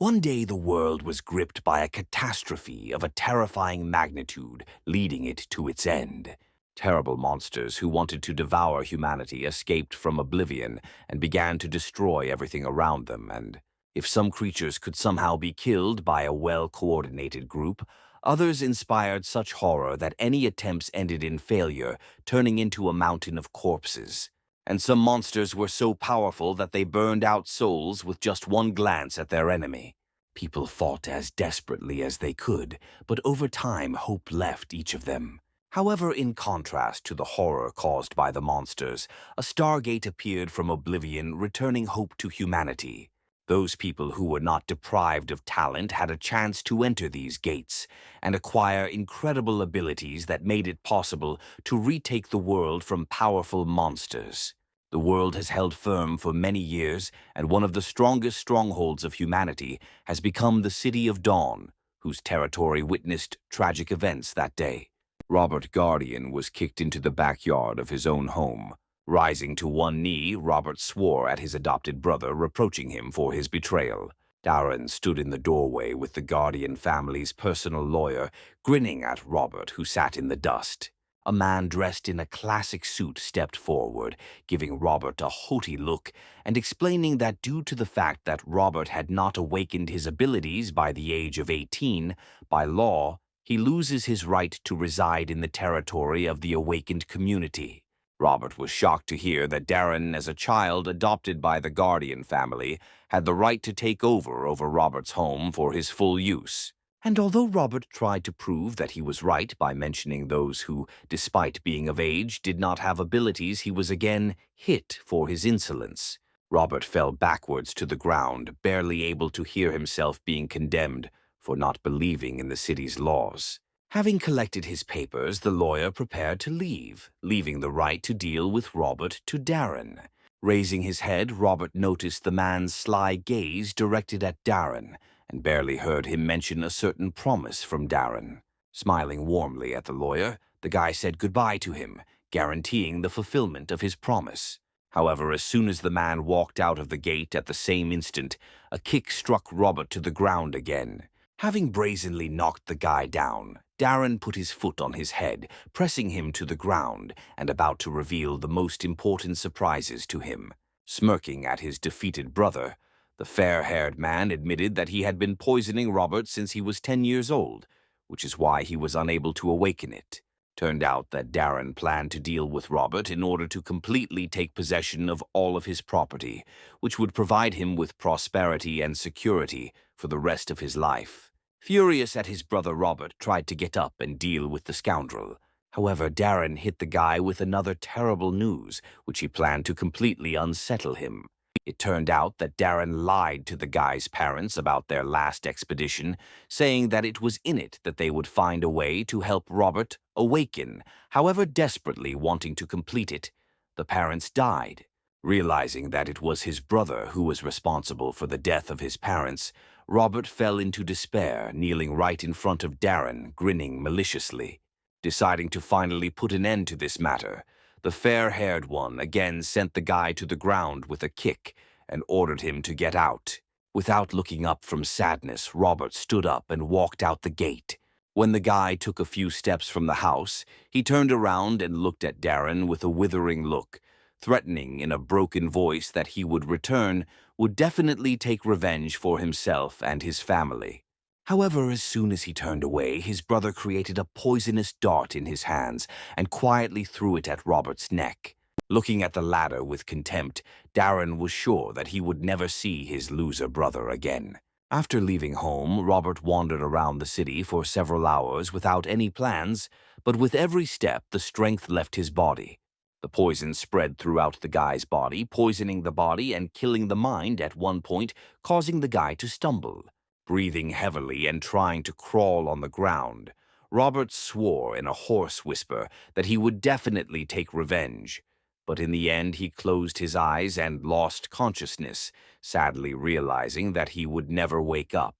One day the world was gripped by a catastrophe of a terrifying magnitude, leading it to its end. Terrible monsters who wanted to devour humanity escaped from oblivion and began to destroy everything around them, and if some creatures could somehow be killed by a well-coordinated group, others inspired such horror that any attempts ended in failure, turning into a mountain of corpses. And some monsters were so powerful that they burned out souls with just one glance at their enemy. People fought as desperately as they could, but over time hope left each of them. However, in contrast to the horror caused by the monsters, a stargate appeared from oblivion, returning hope to humanity. Those people who were not deprived of talent had a chance to enter these gates and acquire incredible abilities that made it possible to retake the world from powerful monsters. The world has held firm for many years, and one of the strongest strongholds of humanity has become the City of Dawn, whose territory witnessed tragic events that day. Robert Guardian was kicked into the backyard of his own home. Rising to one knee, Robert swore at his adopted brother, reproaching him for his betrayal. Darren stood in the doorway with the Guardian family's personal lawyer, grinning at Robert, who sat in the dust. A man dressed in a classic suit stepped forward, giving Robert a haughty look and explaining that due to the fact that Robert had not awakened his abilities by the age of 18, by law, he loses his right to reside in the territory of the awakened community. Robert was shocked to hear that Darren, as a child adopted by the Guardian family, had the right to take over Robert's home for his full use. And although Robert tried to prove that he was right by mentioning those who, despite being of age, did not have abilities, he was again hit for his insolence. Robert fell backwards to the ground, barely able to hear himself being condemned for not believing in the city's laws. Having collected his papers, the lawyer prepared to leave, leaving the right to deal with Robert to Darren. Raising his head, Robert noticed the man's sly gaze directed at Darren, and barely heard him mention a certain promise from Darren. Smiling warmly at the lawyer, the guy said goodbye to him, guaranteeing the fulfillment of his promise. However, as soon as the man walked out of the gate at the same instant, a kick struck Robert to the ground again. Having brazenly knocked the guy down, Darren put his foot on his head, pressing him to the ground and about to reveal the most important surprises to him. Smirking at his defeated brother, the fair-haired man admitted that he had been poisoning Robert since he was 10 years old, which is why he was unable to awaken it. Turned out that Darren planned to deal with Robert in order to completely take possession of all of his property, which would provide him with prosperity and security for the rest of his life. Furious at his brother, Robert tried to get up and deal with the scoundrel. However, Darren hit the guy with another terrible news, which he planned to completely unsettle him. It turned out that Darren lied to the guy's parents about their last expedition, saying that it was in it that they would find a way to help Robert awaken, however desperately wanting to complete it. The parents died. Realizing that it was his brother who was responsible for the death of his parents, Robert fell into despair, kneeling right in front of Darren, grinning maliciously. Deciding to finally put an end to this matter, the fair-haired one again sent the guy to the ground with a kick and ordered him to get out. Without looking up from sadness, Robert stood up and walked out the gate. When the guy took a few steps from the house, he turned around and looked at Darren with a withering look, threatening in a broken voice that he would return, would definitely take revenge for himself and his family. However, as soon as he turned away, his brother created a poisonous dart in his hands and quietly threw it at Robert's neck. Looking at the latter with contempt, Darren was sure that he would never see his loser brother again. After leaving home, Robert wandered around the city for several hours without any plans, but with every step the strength left his body. The poison spread throughout the guy's body, poisoning the body and killing the mind at one point, causing the guy to stumble. Breathing heavily and trying to crawl on the ground, Robert swore in a hoarse whisper that he would definitely take revenge. But in the end he closed his eyes and lost consciousness, sadly realizing that he would never wake up.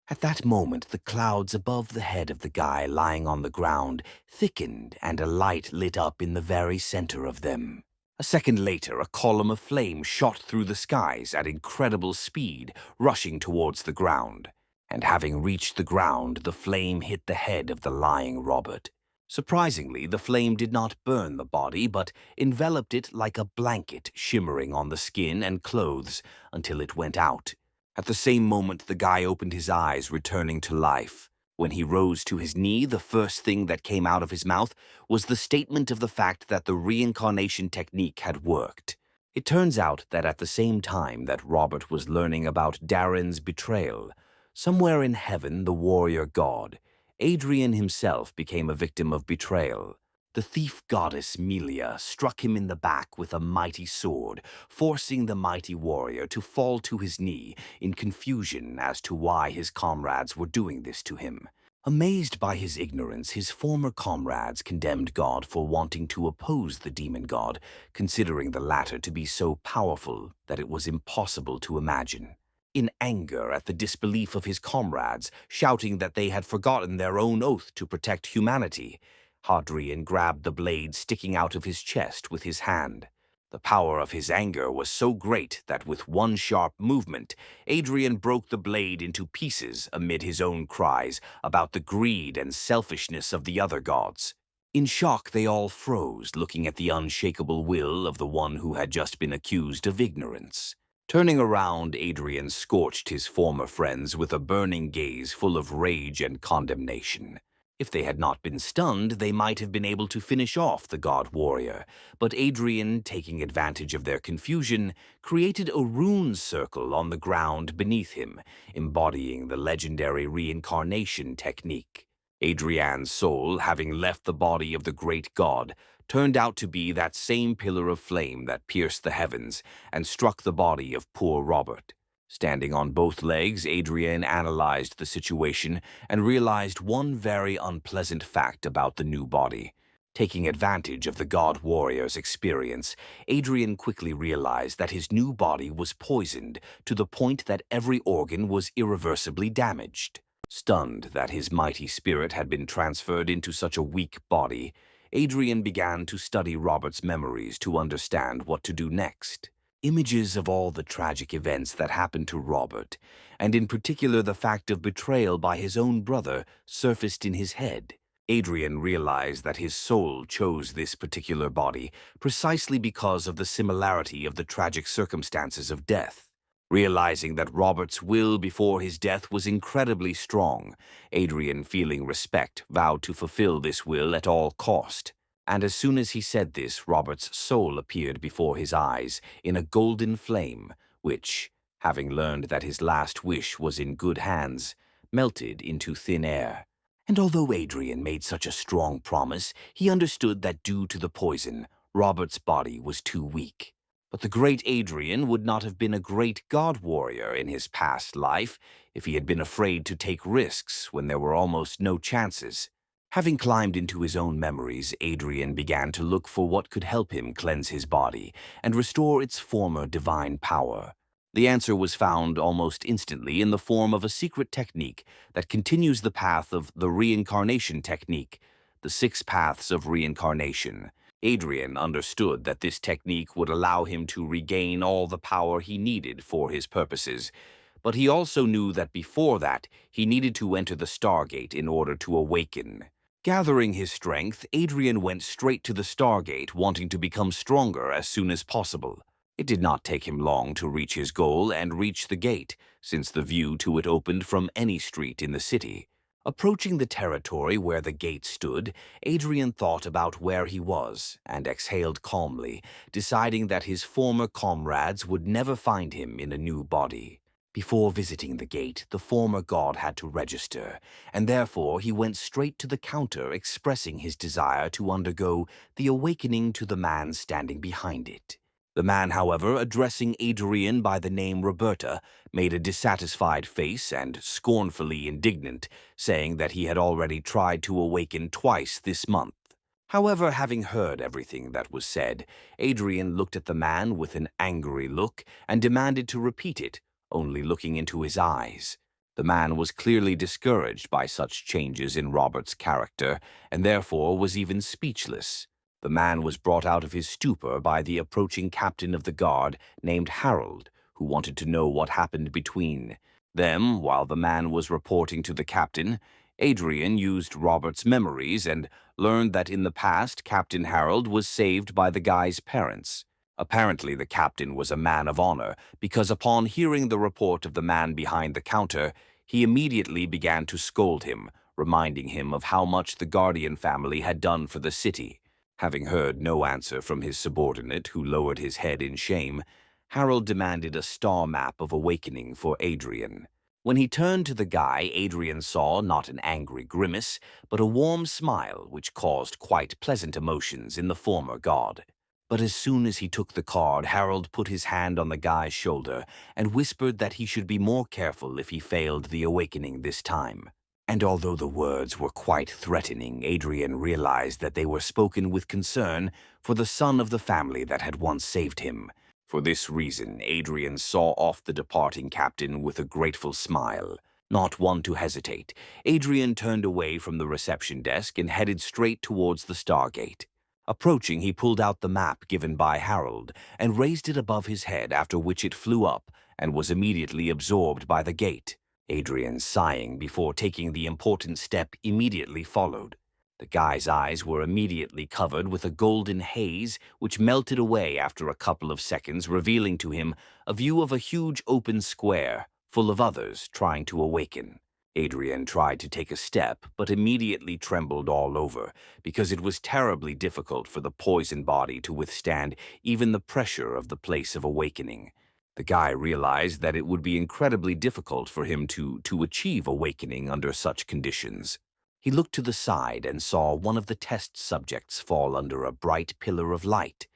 At that moment, the clouds above the head of the guy lying on the ground thickened and a light lit up in the very center of them. A second later, a column of flame shot through the skies at incredible speed, rushing towards the ground. And having reached the ground, the flame hit the head of the lying Robert. Surprisingly, the flame did not burn the body, but enveloped it like a blanket, shimmering on the skin and clothes until it went out. At the same moment, the guy opened his eyes, returning to life. When he rose to his knee, the first thing that came out of his mouth was the statement of the fact that the reincarnation technique had worked. It turns out that at the same time that Robert was learning about Darren's betrayal, somewhere in heaven, the warrior god, Adrien himself, became a victim of betrayal. The thief goddess Melia struck him in the back with a mighty sword, forcing the mighty warrior to fall to his knee in confusion as to why his comrades were doing this to him. Amazed by his ignorance, his former comrades condemned God for wanting to oppose the demon god, considering the latter to be so powerful that it was impossible to imagine. In anger at the disbelief of his comrades, shouting that they had forgotten their own oath to protect humanity, Adrien grabbed the blade sticking out of his chest with his hand. The power of his anger was so great that with one sharp movement, Adrien broke the blade into pieces amid his own cries about the greed and selfishness of the other gods. In shock, they all froze, looking at the unshakable will of the one who had just been accused of ignorance. Turning around, Adrien scorched his former friends with a burning gaze full of rage and condemnation. If they had not been stunned, they might have been able to finish off the god warrior, but Adrien, taking advantage of their confusion, created a rune circle on the ground beneath him, embodying the legendary reincarnation technique. Adrien's soul, having left the body of the great god, turned out to be that same pillar of flame that pierced the heavens and struck the body of poor Robert. Standing on both legs, Adrien analyzed the situation and realized one very unpleasant fact about the new body. Taking advantage of the god warrior's experience, Adrien quickly realized that his new body was poisoned to the point that every organ was irreversibly damaged. Stunned that his mighty spirit had been transferred into such a weak body, Adrien began to study Robert's memories to understand what to do next. Images of all the tragic events that happened to Robert, and in particular the fact of betrayal by his own brother, surfaced in his head. Adrien realized that his soul chose this particular body precisely because of the similarity of the tragic circumstances of death. Realizing that Robert's will before his death was incredibly strong, Adrien, feeling respect, vowed to fulfill this will at all cost. And as soon as he said this, Robert's soul appeared before his eyes in a golden flame, which, having learned that his last wish was in good hands, melted into thin air. And although Adrien made such a strong promise, he understood that due to the poison, Robert's body was too weak. But the great Adrien would not have been a great god warrior in his past life if he had been afraid to take risks when there were almost no chances. Having climbed into his own memories, Adrien began to look for what could help him cleanse his body and restore its former divine power. The answer was found almost instantly in the form of a secret technique that continues the path of the reincarnation technique, the 6 paths of reincarnation. Adrien understood that this technique would allow him to regain all the power he needed for his purposes, but he also knew that before that, he needed to enter the Stargate in order to awaken. Gathering his strength, Adrien went straight to the Stargate, wanting to become stronger as soon as possible. It did not take him long to reach his goal and reach the gate, since the view to it opened from any street in the city. Approaching the territory where the gate stood, Adrien thought about where he was and exhaled calmly, deciding that his former comrades would never find him in a new body. Before visiting the gate, the former god had to register, and therefore he went straight to the counter expressing his desire to undergo the awakening to the man standing behind it. The man, however, addressing Adrien by the name Roberta, made a dissatisfied face and scornfully indignant, saying that he had already tried to awaken twice this month. However, having heard everything that was said, Adrien looked at the man with an angry look and demanded to repeat it, only looking into his eyes. The man was clearly discouraged by such changes in Robert's character, and therefore was even speechless. The man was brought out of his stupor by the approaching captain of the guard named Harold, who wanted to know what happened between them. While the man was reporting to the captain, Adrien used Robert's memories and learned that in the past Captain Harold was saved by the guy's parents. Apparently, the captain was a man of honor because upon hearing the report of the man behind the counter, he immediately began to scold him, reminding him of how much the Guardian family had done for the city. Having heard no answer from his subordinate, who lowered his head in shame, Harold demanded a star map of awakening for Adrien. When he turned to the guy, Adrien saw not an angry grimace, but a warm smile which caused quite pleasant emotions in the former god. But as soon as he took the card, Harold put his hand on the guy's shoulder and whispered that he should be more careful if he failed the awakening this time. And although the words were quite threatening, Adrien realized that they were spoken with concern for the son of the family that had once saved him. For this reason, Adrien saw off the departing captain with a grateful smile. Not one to hesitate, Adrien turned away from the reception desk and headed straight towards the Stargate. Approaching, he pulled out the map given by Harold and raised it above his head, after which it flew up and was immediately absorbed by the gate. Adrien, sighing before taking the important step, immediately followed. The guy's eyes were immediately covered with a golden haze which melted away after a couple of seconds, revealing to him a view of a huge open square full of others trying to awaken. Adrien tried to take a step, but immediately trembled all over, because it was terribly difficult for the poison body to withstand even the pressure of the place of awakening. The guy realized that it would be incredibly difficult for him to achieve awakening under such conditions. He looked to the side and saw one of the test subjects fall under a bright pillar of light,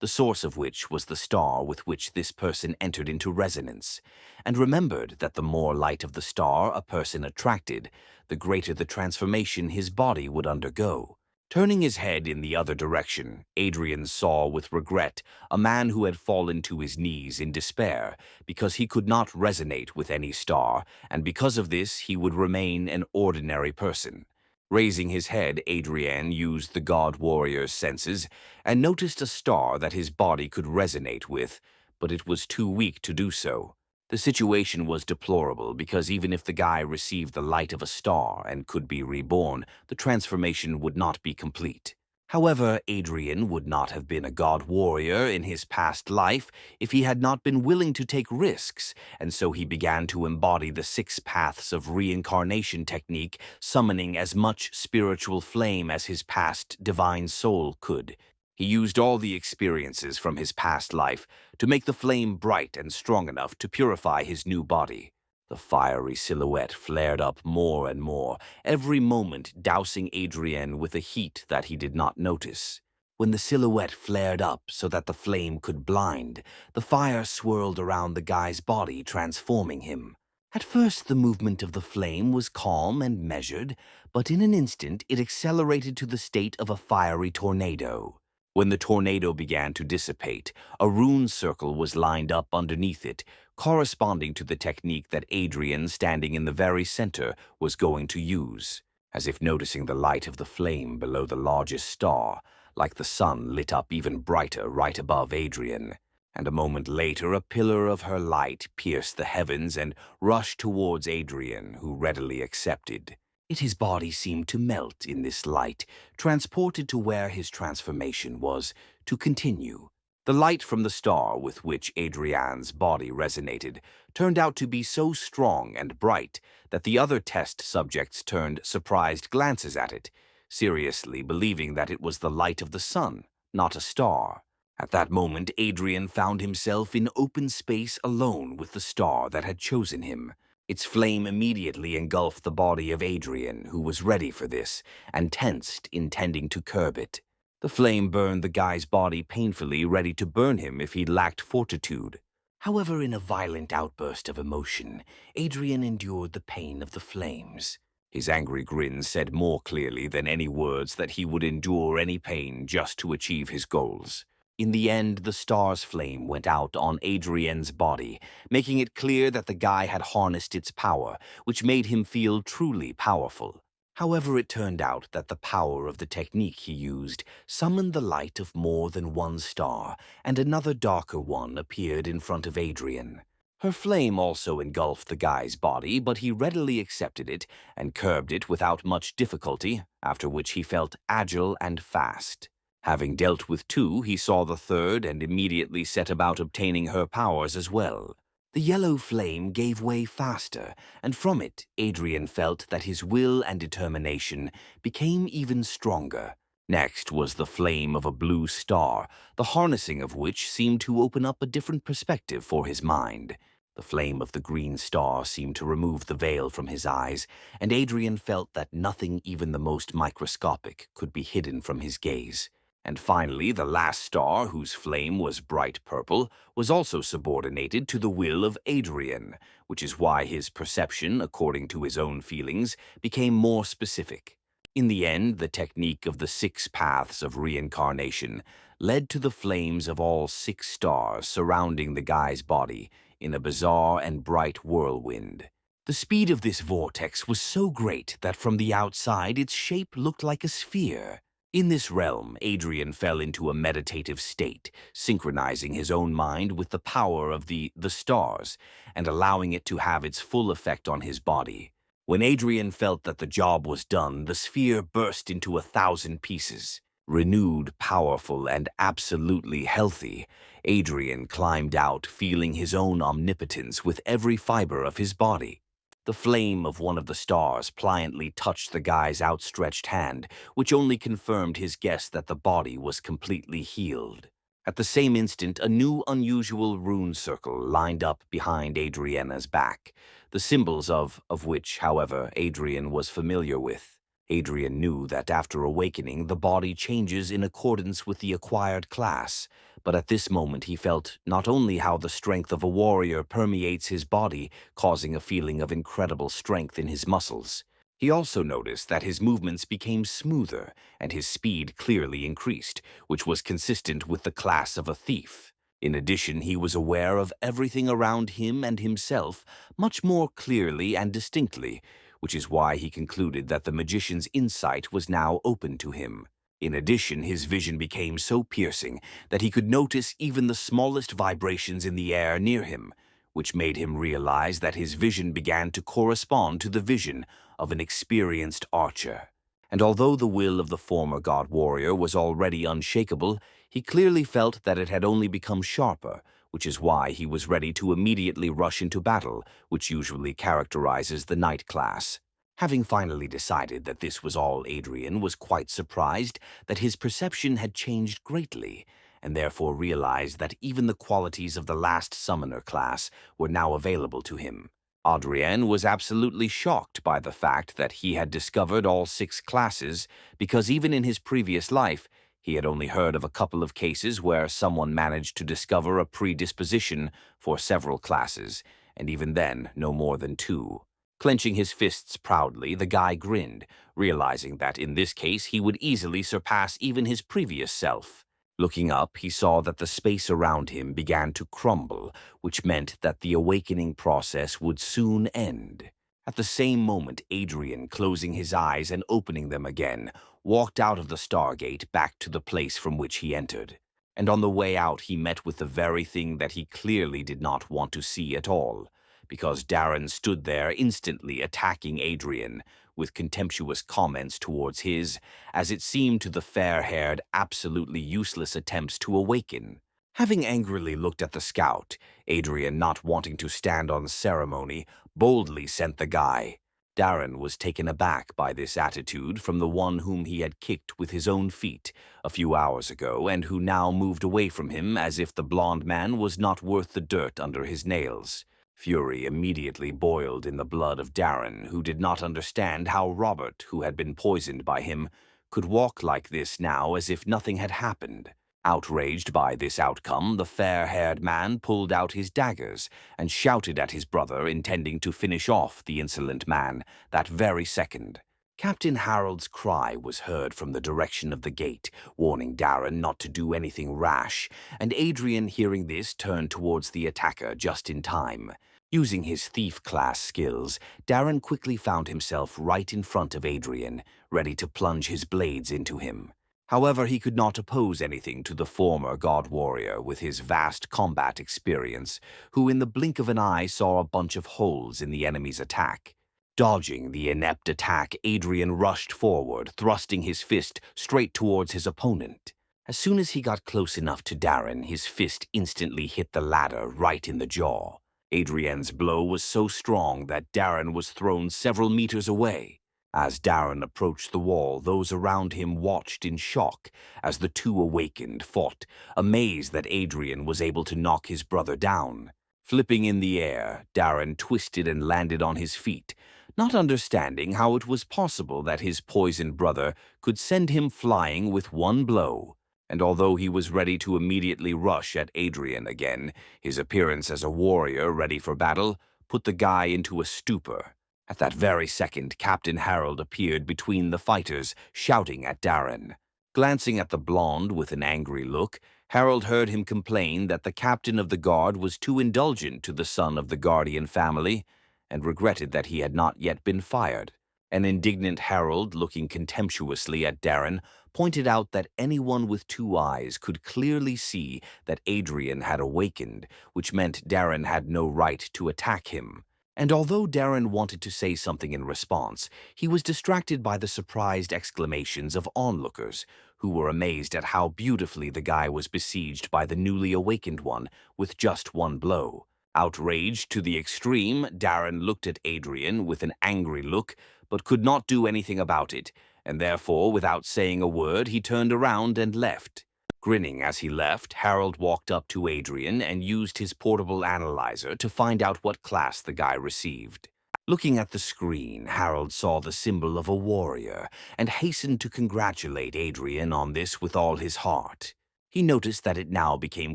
the source of which was the star with which this person entered into resonance, and remembered that the more light of the star a person attracted, the greater the transformation his body would undergo. Turning his head in the other direction, Adrien saw with regret a man who had fallen to his knees in despair because he could not resonate with any star, and because of this he would remain an ordinary person. Raising his head, Adrien used the god warrior's senses and noticed a star that his body could resonate with, but it was too weak to do so. The situation was deplorable because even if the guy received the light of a star and could be reborn, the transformation would not be complete. However, Adrien would not have been a god warrior in his past life if he had not been willing to take risks, and so he began to embody the 6 paths of reincarnation technique, summoning as much spiritual flame as his past divine soul could. He used all the experiences from his past life to make the flame bright and strong enough to purify his new body. The fiery silhouette flared up more and more, every moment dousing Adrien with a heat that he did not notice. When the silhouette flared up so that the flame could blind, the fire swirled around the guy's body, transforming him. At first, the movement of the flame was calm and measured, but in an instant it accelerated to the state of a fiery tornado. When the tornado began to dissipate, a rune circle was lined up underneath it, corresponding to the technique that Adrien, standing in the very center, was going to use. As if noticing the light of the flame below the largest star, like the sun lit up even brighter right above Adrien. And a moment later, a pillar of her light pierced the heavens and rushed towards Adrien, who readily accepted. His body seemed to melt in this light, transported to where his transformation was to continue. The light from the star with which Adrien's body resonated turned out to be so strong and bright that the other test subjects turned surprised glances at it, seriously believing that it was the light of the sun, not a star. At that moment, Adrien found himself in open space alone with the star that had chosen him. Its flame immediately engulfed the body of Adrien, who was ready for this, and tensed, intending to curb it. The flame burned the guy's body painfully, ready to burn him if he lacked fortitude. However, in a violent outburst of emotion, Adrien endured the pain of the flames. His angry grin said more clearly than any words that he would endure any pain just to achieve his goals. In the end, the star's flame went out on Adrien's body, making it clear that the guy had harnessed its power, which made him feel truly powerful. However, it turned out that the power of the technique he used summoned the light of more than one star, and another darker one appeared in front of Adrien. Her flame also engulfed the guy's body, but he readily accepted it and curbed it without much difficulty, after which he felt agile and fast. Having dealt with two, he saw the third and immediately set about obtaining her powers as well. The yellow flame gave way faster, and from it, Adrien felt that his will and determination became even stronger. Next was the flame of a blue star, the harnessing of which seemed to open up a different perspective for his mind. The flame of the green star seemed to remove the veil from his eyes, and Adrien felt that nothing even the most microscopic could be hidden from his gaze. And finally, the last star, whose flame was bright purple, was also subordinated to the will of Adrien, which is why his perception, according to his own feelings, became more specific. In the end, the technique of the 6 paths of reincarnation led to the flames of all 6 stars surrounding the guy's body in a bizarre and bright whirlwind. The speed of this vortex was so great that from the outside its shape looked like a sphere. In this realm, Adrien fell into a meditative state, synchronizing his own mind with the power of the stars and allowing it to have its full effect on his body. When Adrien felt that the job was done, the sphere burst into 1,000 pieces. Renewed, powerful, and absolutely healthy, Adrien climbed out, feeling his own omnipotence with every fiber of his body. The flame of one of the stars pliantly touched the guy's outstretched hand, which only confirmed his guess that the body was completely healed. At the same instant, a new unusual rune circle lined up behind Adriena's back, the symbols of which, however, Adrien was familiar with. Adrien knew that after awakening, the body changes in accordance with the acquired class, but at this moment he felt not only how the strength of a warrior permeates his body, causing a feeling of incredible strength in his muscles. He also noticed that his movements became smoother and his speed clearly increased, which was consistent with the class of a thief. In addition, he was aware of everything around him and himself much more clearly and distinctly, which is why he concluded that the magician's insight was now open to him. In addition, his vision became so piercing that he could notice even the smallest vibrations in the air near him, which made him realize that his vision began to correspond to the vision of an experienced archer. And although the will of the former god warrior was already unshakable, he clearly felt that it had only become sharper, which is why he was ready to immediately rush into battle, which usually characterizes the knight class. Having finally decided that this was all, Adrien was quite surprised that his perception had changed greatly, and therefore realized that even the qualities of the last summoner class were now available to him. Adrien was absolutely shocked by the fact that he had discovered all 6 classes, because even in his previous life, he had only heard of a couple of cases where someone managed to discover a predisposition for several classes, and even then, no more than 2. Clenching his fists proudly, the guy grinned, realizing that in this case he would easily surpass even his previous self. Looking up, he saw that the space around him began to crumble, which meant that the awakening process would soon end. At the same moment, Adrien, closing his eyes and opening them again, walked out of the Stargate back to the place from which he entered. And on the way out, he met with the very thing that he clearly did not want to see at all, because Darren stood there instantly attacking Adrien, with contemptuous comments towards his, as it seemed to the fair-haired, absolutely useless attempts to awaken. Having angrily looked at the scout, Adrien, not wanting to stand on ceremony, boldly sent the guy. Darren was taken aback by this attitude from the one whom he had kicked with his own feet a few hours ago and who now moved away from him as if the blond man was not worth the dirt under his nails. Fury immediately boiled in the blood of Darren, who did not understand how Robert, who had been poisoned by him, could walk like this now as if nothing had happened. Outraged by this outcome, the fair-haired man pulled out his daggers and shouted at his brother, intending to finish off the insolent man that very second. Captain Harold's cry was heard from the direction of the gate, warning Darren not to do anything rash, and Adrien, hearing this, turned towards the attacker just in time. Using his thief-class skills, Darren quickly found himself right in front of Adrien, ready to plunge his blades into him. However, he could not oppose anything to the former god warrior with his vast combat experience, who in the blink of an eye saw a bunch of holes in the enemy's attack. Dodging the inept attack, Adrien rushed forward, thrusting his fist straight towards his opponent. As soon as he got close enough to Darren, his fist instantly hit the latter right in the jaw. Adrien's blow was so strong that Darren was thrown several meters away. As Darren approached the wall, those around him watched in shock as the two awakened fought, amazed that Adrien was able to knock his brother down. Flipping in the air, Darren twisted and landed on his feet, not understanding how it was possible that his poisoned brother could send him flying with one blow. And although he was ready to immediately rush at Adrien again, his appearance as a warrior ready for battle put the guy into a stupor. At that very second, Captain Harold appeared between the fighters, shouting at Darren. Glancing at the blonde with an angry look, Harold heard him complain that the captain of the guard was too indulgent to the son of the guardian family, and regretted that he had not yet been fired. An indignant Harold, looking contemptuously at Darren, pointed out that anyone with two eyes could clearly see that Adrien had awakened, which meant Darren had no right to attack him. And although Darren wanted to say something in response, he was distracted by the surprised exclamations of onlookers, who were amazed at how beautifully the guy was besieged by the newly awakened one with just one blow. Outraged to the extreme, Darren looked at Adrien with an angry look, but could not do anything about it, and therefore, without saying a word, he turned around and left. Grinning as he left, Harold walked up to Adrien and used his portable analyzer to find out what class the guy received. Looking at the screen, Harold saw the symbol of a warrior and hastened to congratulate Adrien on this with all his heart. He noticed that it now became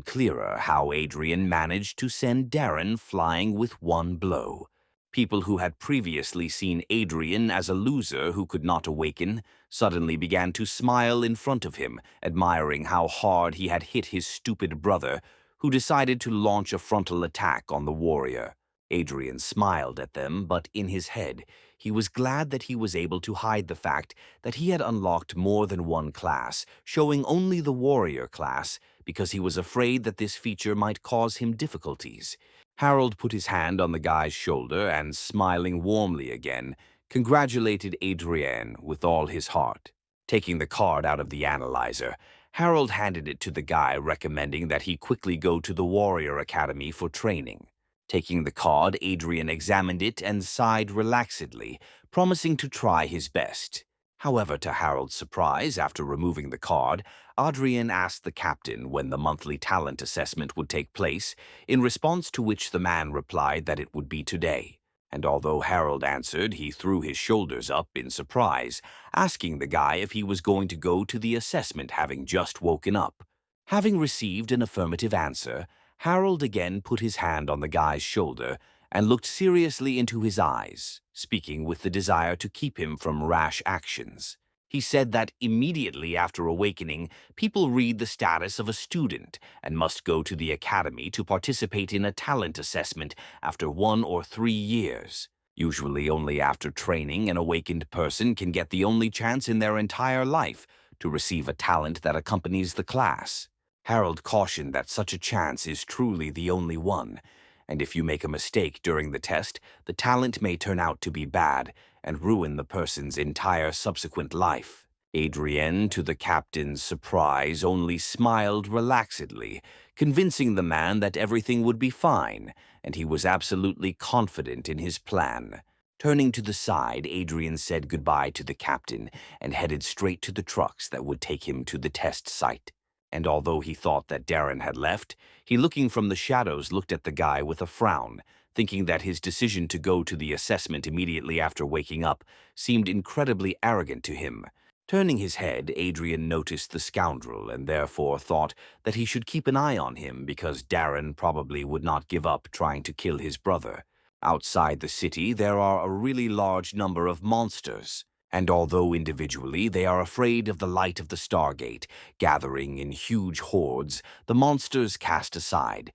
clearer how Adrien managed to send Darren flying with one blow. People who had previously seen Adrien as a loser who could not awaken suddenly began to smile in front of him, admiring how hard he had hit his stupid brother, who decided to launch a frontal attack on the warrior. Adrien smiled at them, but in his head, he was glad that he was able to hide the fact that he had unlocked more than one class, showing only the warrior class, because he was afraid that this feature might cause him difficulties. Harold put his hand on the guy's shoulder and, smiling warmly again, congratulated Adrien with all his heart. Taking the card out of the analyzer, Harold handed it to the guy, recommending that he quickly go to the Warrior Academy for training. Taking the card, Adrien examined it and sighed relaxedly, promising to try his best. However, to Harold's surprise, after removing the card, Adrien asked the captain when the monthly talent assessment would take place, in response to which the man replied that it would be today. And although Harold answered, he threw his shoulders up in surprise, asking the guy if he was going to go to the assessment having just woken up. Having received an affirmative answer, Harold again put his hand on the guy's shoulder and looked seriously into his eyes, speaking with the desire to keep him from rash actions. He said that immediately after awakening, people read the status of a student and must go to the academy to participate in a talent assessment after 1 or 3 years. Usually only after training, an awakened person can get the only chance in their entire life to receive a talent that accompanies the class. Harold cautioned that such a chance is truly the only one, and if you make a mistake during the test, the talent may turn out to be bad and ruin the person's entire subsequent life. Adrien, to the captain's surprise, only smiled relaxedly, convincing the man that everything would be fine, and he was absolutely confident in his plan. Turning to the side, Adrien said goodbye to the captain and headed straight to the trucks that would take him to the test site. And although he thought that Darren had left, he, looking from the shadows, looked at the guy with a frown, thinking that his decision to go to the assessment immediately after waking up seemed incredibly arrogant to him. Turning his head, Adrien noticed the scoundrel and therefore thought that he should keep an eye on him because Darren probably would not give up trying to kill his brother. Outside the city, there are a really large number of monsters, and although individually they are afraid of the light of the Stargate, gathering in huge hordes, the monsters cast aside.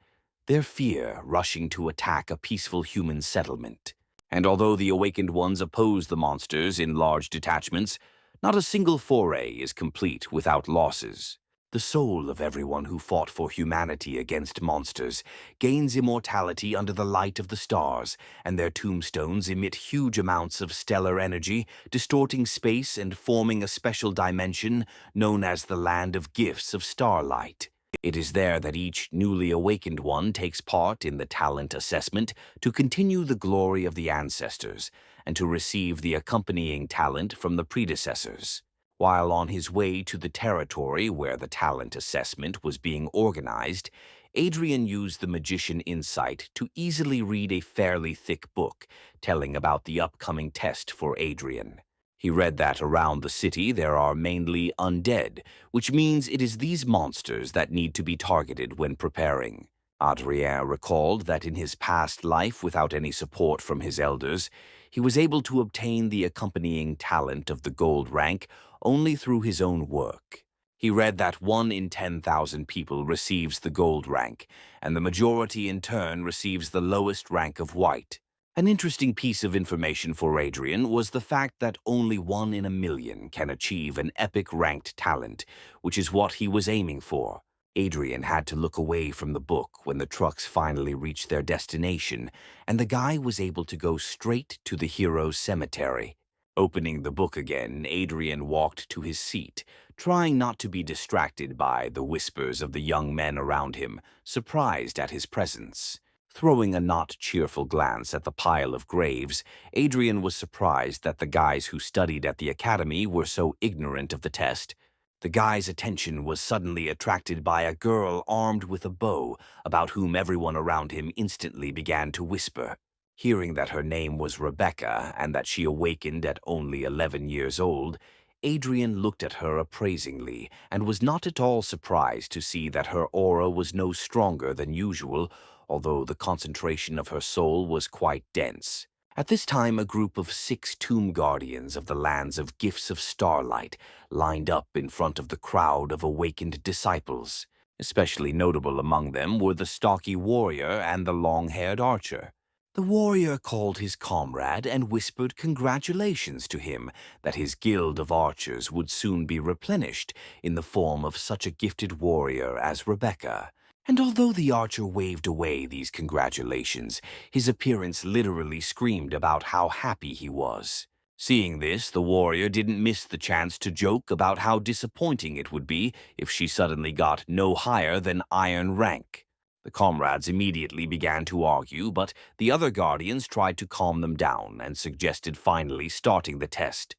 their fear rushing to attack a peaceful human settlement. And although the awakened ones oppose the monsters in large detachments, not a single foray is complete without losses. The soul of everyone who fought for humanity against monsters gains immortality under the light of the stars, and their tombstones emit huge amounts of stellar energy, distorting space and forming a special dimension known as the Land of Gifts of Starlight. It is there that each newly awakened one takes part in the talent assessment to continue the glory of the ancestors and to receive the accompanying talent from the predecessors. While on his way to the territory where the talent assessment was being organized, Adrien used the magician insight to easily read a fairly thick book telling about the upcoming test for Adrien. He read that around the city there are mainly undead, which means it is these monsters that need to be targeted when preparing. Adrien recalled that in his past life, without any support from his elders, he was able to obtain the accompanying talent of the gold rank only through his own work. He read that 1 in 10,000 people receives the gold rank, and the majority in turn receives the lowest rank of white. An interesting piece of information for Adrien was the fact that only 1 in a million can achieve an epic ranked talent, which is what he was aiming for. Adrien had to look away from the book when the trucks finally reached their destination, and the guy was able to go straight to the hero's cemetery. Opening the book again, Adrien walked to his seat, trying not to be distracted by the whispers of the young men around him, surprised at his presence. Throwing a not cheerful glance at the pile of graves, Adrien was surprised that the guys who studied at the academy were so ignorant of the test. The guy's attention was suddenly attracted by a girl armed with a bow, about whom everyone around him instantly began to whisper. Hearing that her name was Rebecca and that she awakened at only 11 years old, Adrien looked at her appraisingly and was not at all surprised to see that her aura was no stronger than usual, although the concentration of her soul was quite dense. At this time, a group of 6 tomb guardians of the lands of Gifts of Starlight lined up in front of the crowd of awakened disciples. Especially notable among them were the stocky warrior and the long-haired archer. The warrior called his comrade and whispered congratulations to him that his guild of archers would soon be replenished in the form of such a gifted warrior as Rebecca. And although the archer waved away these congratulations, his appearance literally screamed about how happy he was. Seeing this, the warrior didn't miss the chance to joke about how disappointing it would be if she suddenly got no higher than iron rank. The comrades immediately began to argue, but the other guardians tried to calm them down and suggested finally starting the test.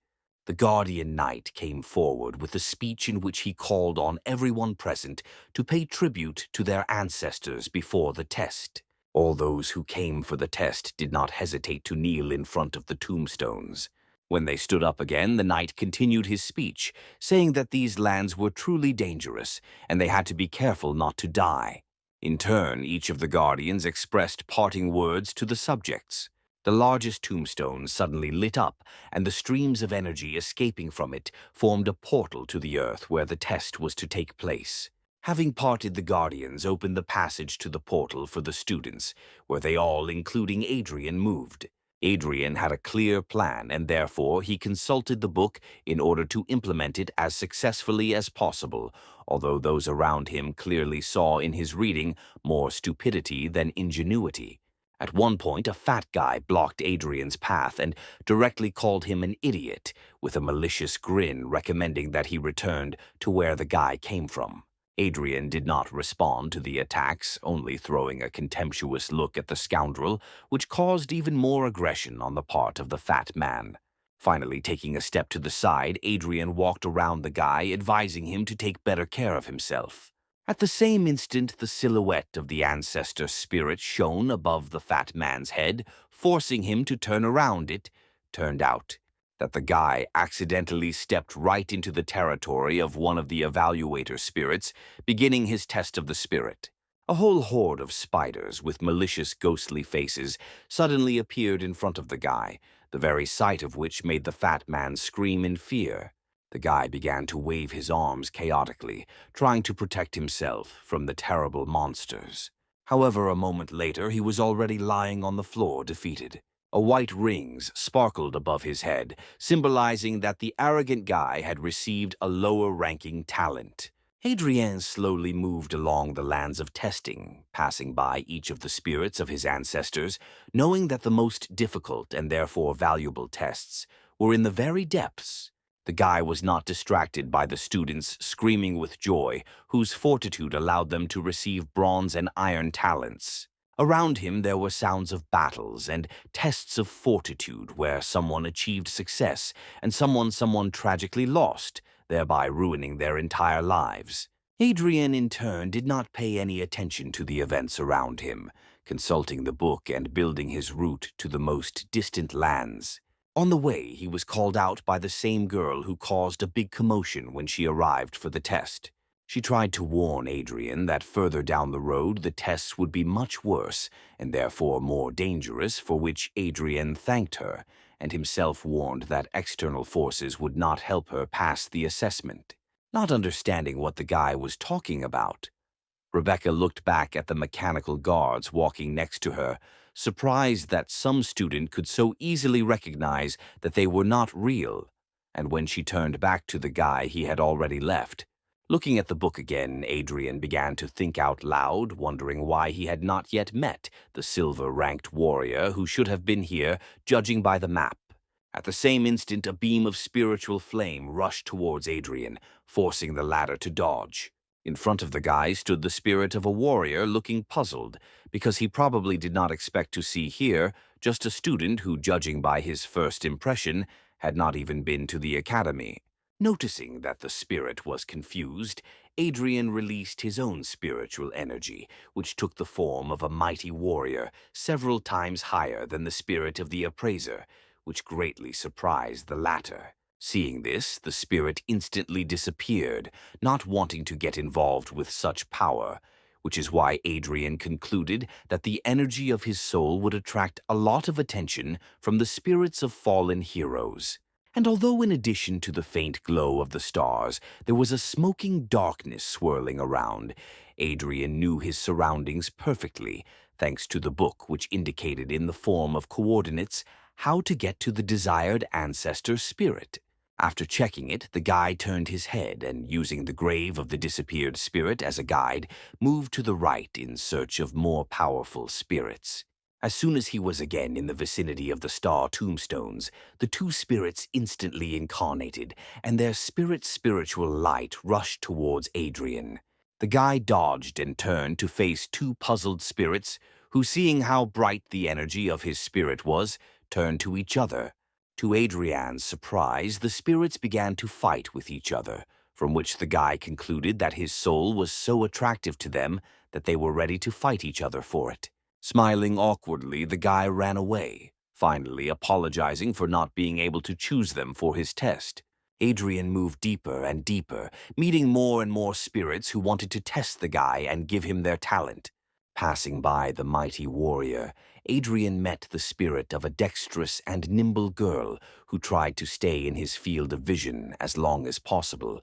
The guardian knight came forward with a speech in which he called on everyone present to pay tribute to their ancestors before the test. All those who came for the test did not hesitate to kneel in front of the tombstones. When they stood up again, the knight continued his speech, saying that these lands were truly dangerous and they had to be careful not to die. In turn, each of the guardians expressed parting words to the subjects. The largest tombstone suddenly lit up, and the streams of energy escaping from it formed a portal to the earth where the test was to take place. Having parted, the guardians opened the passage to the portal for the students, where they all, including Adrien, moved. Adrien had a clear plan, and therefore he consulted the book in order to implement it as successfully as possible, although those around him clearly saw in his reading more stupidity than ingenuity. At one point, a fat guy blocked Adrien's path and directly called him an idiot, with a malicious grin recommending that he returned to where the guy came from. Adrien did not respond to the attacks, only throwing a contemptuous look at the scoundrel, which caused even more aggression on the part of the fat man. Finally, taking a step to the side, Adrien walked around the guy, advising him to take better care of himself. At the same instant, the silhouette of the ancestor spirit shone above the fat man's head, forcing him to turn around. It turned out that the guy accidentally stepped right into the territory of one of the evaluator spirits, beginning his test of the spirit. A whole horde of spiders with malicious ghostly faces suddenly appeared in front of the guy, the very sight of which made the fat man scream in fear. The guy began to wave his arms chaotically, trying to protect himself from the terrible monsters. However, a moment later, he was already lying on the floor, defeated. A white rings sparkled above his head, symbolizing that the arrogant guy had received a lower-ranking talent. Adrien slowly moved along the lands of testing, passing by each of the spirits of his ancestors, knowing that the most difficult and therefore valuable tests were in the very depths. The guy was not distracted by the students screaming with joy, whose fortitude allowed them to receive bronze and iron talents. Around him there were sounds of battles and tests of fortitude where someone achieved success and someone tragically lost, thereby ruining their entire lives. Adrien, in turn, did not pay any attention to the events around him, consulting the book and building his route to the most distant lands. On the way, he was called out by the same girl who caused a big commotion when she arrived for the test. She tried to warn Adrien that further down the road the tests would be much worse and therefore more dangerous, for which Adrien thanked her, and himself warned that external forces would not help her pass the assessment. Not understanding what the guy was talking about, Rebecca looked back at the mechanical guards walking next to her, surprised that some student could so easily recognize that they were not real, and when she turned back to the guy he had already left. Looking at the book again, Adrien began to think out loud, wondering why he had not yet met the silver-ranked warrior who should have been here, judging by the map. At the same instant, a beam of spiritual flame rushed towards Adrien, forcing the latter to dodge. In front of the guy stood the spirit of a warrior, looking puzzled, because he probably did not expect to see here just a student who, judging by his first impression, had not even been to the academy. Noticing that the spirit was confused, Adrien released his own spiritual energy, which took the form of a mighty warrior several times higher than the spirit of the appraiser, which greatly surprised the latter. Seeing this, the spirit instantly disappeared, not wanting to get involved with such power, which is why Adrien concluded that the energy of his soul would attract a lot of attention from the spirits of fallen heroes. And although in addition to the faint glow of the stars, there was a smoking darkness swirling around, Adrien knew his surroundings perfectly, thanks to the book which indicated in the form of coordinates how to get to the desired ancestor spirit. After checking it, the guy turned his head and, using the grave of the disappeared spirit as a guide, moved to the right in search of more powerful spirits. As soon as he was again in the vicinity of the star tombstones, the two spirits instantly incarnated, and their spiritual light rushed towards Adrien. The guy dodged and turned to face two puzzled spirits who, seeing how bright the energy of his spirit was, turned to each other. To Adrien's surprise, the spirits began to fight with each other, from which the guy concluded that his soul was so attractive to them that they were ready to fight each other for it. Smiling awkwardly, the guy ran away, finally apologizing for not being able to choose them for his test. Adrien moved deeper and deeper, meeting more and more spirits who wanted to test the guy and give him their talent. Passing by the mighty warrior, Adrien met the spirit of a dexterous and nimble girl who tried to stay in his field of vision as long as possible,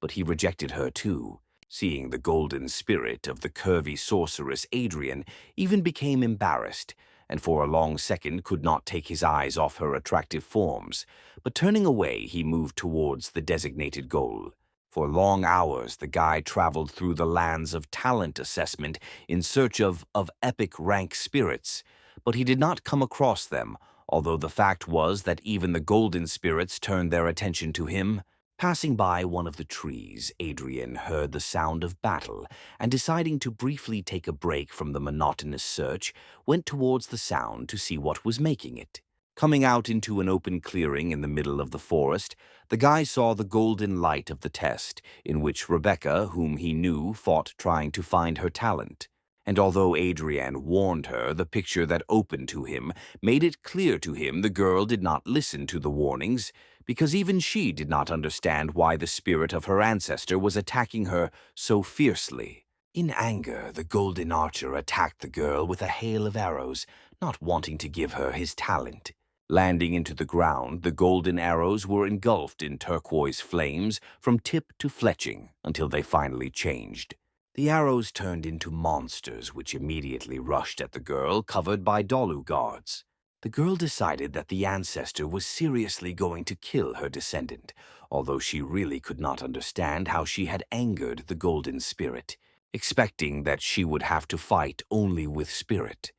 but he rejected her too. Seeing the golden spirit of the curvy sorceress, Adrien even became embarrassed, and for a long second could not take his eyes off her attractive forms, but turning away he moved towards the designated goal. For long hours the guy traveled through the lands of talent assessment in search of epic rank spirits, but he did not come across them, although the fact was that even the golden spirits turned their attention to him. Passing by one of the trees, Adrien heard the sound of battle, and deciding to briefly take a break from the monotonous search, went towards the sound to see what was making it. Coming out into an open clearing in the middle of the forest, the guy saw the golden light of the test, in which Rebecca, whom he knew, fought trying to find her talent. And although Adrien warned her, the picture that opened to him made it clear to him the girl did not listen to the warnings, because even she did not understand why the spirit of her ancestor was attacking her so fiercely. In anger, the golden archer attacked the girl with a hail of arrows, not wanting to give her his talent. Landing into the ground, the golden arrows were engulfed in turquoise flames from tip to fletching until they finally changed. The arrows turned into monsters which immediately rushed at the girl, covered by Dolu guards. The girl decided that the ancestor was seriously going to kill her descendant, although she really could not understand how she had angered the golden spirit, expecting that she would have to fight only with spirit.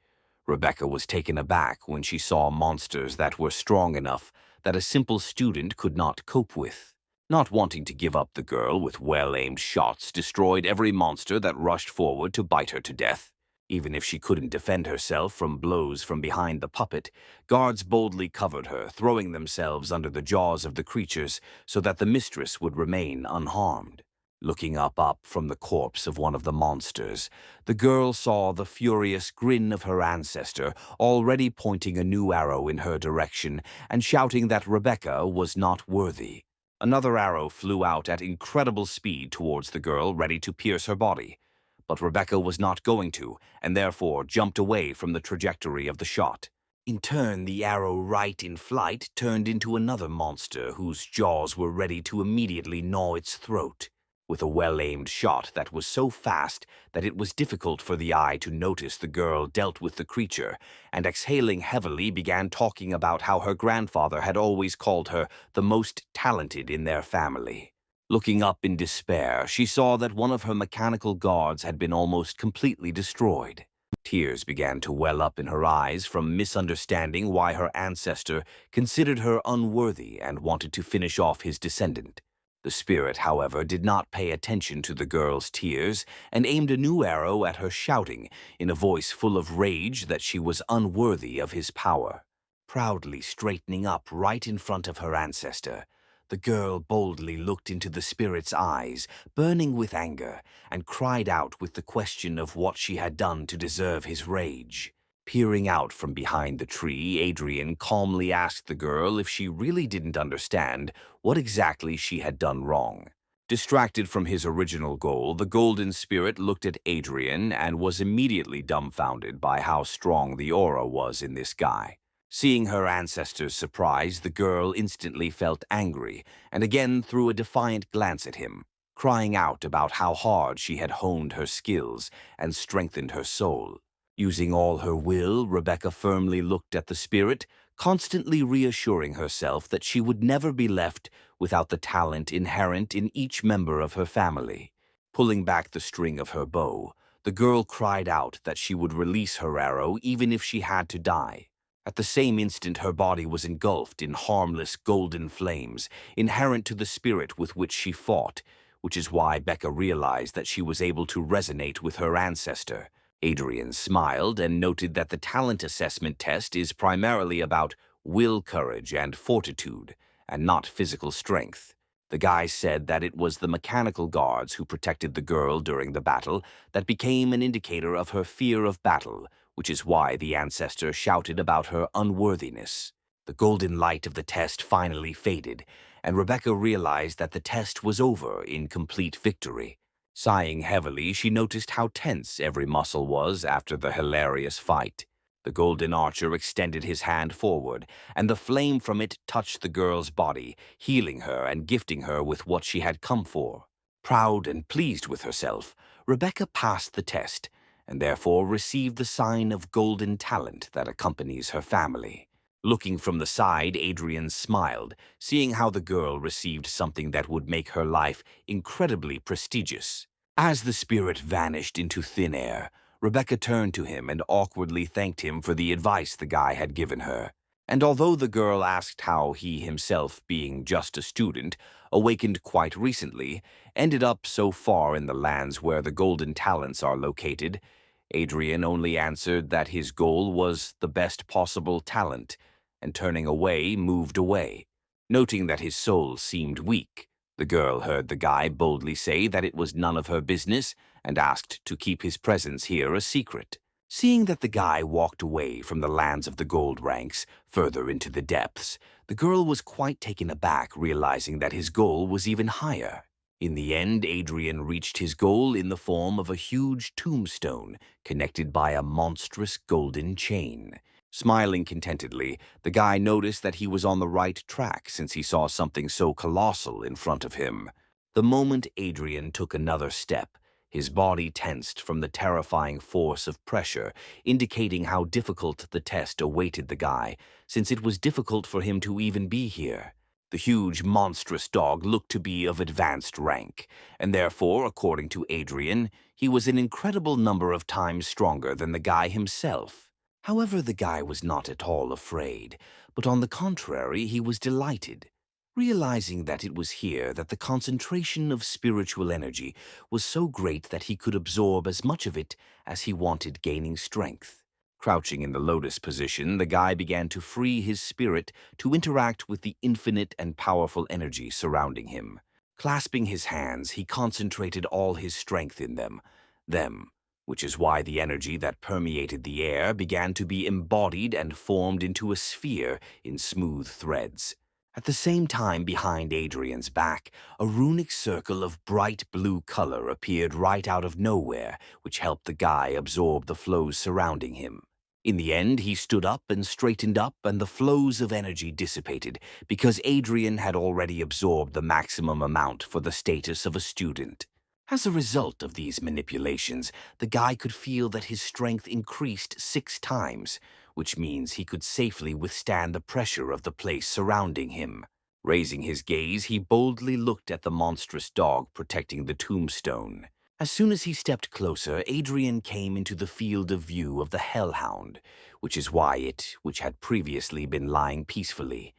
Rebecca was taken aback when she saw monsters that were strong enough that a simple student could not cope with. Not wanting to give up, the girl, with well-aimed shots, destroyed every monster that rushed forward to bite her to death. Even if she couldn't defend herself from blows from behind the puppet, guards boldly covered her, throwing themselves under the jaws of the creatures so that the mistress would remain unharmed. Looking up from the corpse of one of the monsters, the girl saw the furious grin of her ancestor, already pointing a new arrow in her direction and shouting that Rebecca was not worthy. Another arrow flew out at incredible speed towards the girl, ready to pierce her body. But Rebecca was not going to, and therefore jumped away from the trajectory of the shot. In turn, the arrow right in flight turned into another monster whose jaws were ready to immediately gnaw its throat. With a well-aimed shot that was so fast that it was difficult for the eye to notice, the girl dealt with the creature, and exhaling heavily began talking about how her grandfather had always called her the most talented in their family. Looking up in despair, she saw that one of her mechanical guards had been almost completely destroyed. Tears began to well up in her eyes from misunderstanding why her ancestor considered her unworthy and wanted to finish off his descendant. The spirit, however, did not pay attention to the girl's tears and aimed a new arrow at her, shouting, in a voice full of rage, that she was unworthy of his power. Proudly straightening up right in front of her ancestor, the girl boldly looked into the spirit's eyes, burning with anger, and cried out with the question of what she had done to deserve his rage. Peering out from behind the tree, Adrien calmly asked the girl if she really didn't understand what exactly she had done wrong. Distracted from his original goal, the golden spirit looked at Adrien and was immediately dumbfounded by how strong the aura was in this guy. Seeing her ancestor's surprise, the girl instantly felt angry and again threw a defiant glance at him, crying out about how hard she had honed her skills and strengthened her soul. Using all her will, Rebecca firmly looked at the spirit, constantly reassuring herself that she would never be left without the talent inherent in each member of her family. Pulling back the string of her bow, the girl cried out that she would release her arrow even if she had to die. At the same instant, her body was engulfed in harmless golden flames, inherent to the spirit with which she fought, which is why Becca realized that she was able to resonate with her ancestor. Adrien smiled and noted that the talent assessment test is primarily about will, courage, and fortitude, and not physical strength. The guy said that it was the mechanical guards who protected the girl during the battle that became an indicator of her fear of battle, which is why the ancestor shouted about her unworthiness. The golden light of the test finally faded, and Rebecca realized that the test was over in complete victory. Sighing heavily, she noticed how tense every muscle was after the hilarious fight. The golden archer extended his hand forward, and the flame from it touched the girl's body, healing her and gifting her with what she had come for. Proud and pleased with herself, Rebecca passed the test, and therefore received the sign of golden talent that accompanies her family. Looking from the side, Adrien smiled, seeing how the girl received something that would make her life incredibly prestigious. As the spirit vanished into thin air, Rebecca turned to him and awkwardly thanked him for the advice the guy had given her. And although the girl asked how he himself, being just a student, awakened quite recently, ended up so far in the lands where the golden talents are located, Adrien only answered that his goal was the best possible talent, and turning away, moved away. Noting that his soul seemed weak, the girl heard the guy boldly say that it was none of her business and asked to keep his presence here a secret. Seeing that the guy walked away from the lands of the gold ranks, further into the depths, the girl was quite taken aback, realizing that his goal was even higher. In the end, Adrien reached his goal in the form of a huge tombstone connected by a monstrous golden chain. Smiling contentedly, the guy noticed that he was on the right track since he saw something so colossal in front of him. The moment Adrien took another step, His body tensed from the terrifying force of pressure, indicating how difficult the test awaited the guy, since it was difficult for him to even be here. The huge, monstrous dog looked to be of advanced rank, and therefore, according to Adrien, he was an incredible number of times stronger than the guy himself. However, the guy was not at all afraid, but on the contrary, he was delighted, realizing that it was here that the concentration of spiritual energy was so great that he could absorb as much of it as he wanted, gaining strength. Crouching in the lotus position, the guy began to free his spirit to interact with the infinite and powerful energy surrounding him. Clasping his hands, he concentrated all his strength in them, which is why the energy that permeated the air began to be embodied and formed into a sphere in smooth threads. At the same time, behind Adrien's back, a runic circle of bright blue color appeared right out of nowhere, which helped the guy absorb the flows surrounding him. In the end, he stood up and straightened up, and the flows of energy dissipated, because Adrien had already absorbed the maximum amount for the status of a student. As a result of these manipulations, the guy could feel that his strength increased 6 times, which means he could safely withstand the pressure of the place surrounding him. Raising his gaze, he boldly looked at the monstrous dog protecting the tombstone. As soon as he stepped closer, Adrien came into the field of view of the hellhound, which is why it, which had previously been lying peacefully,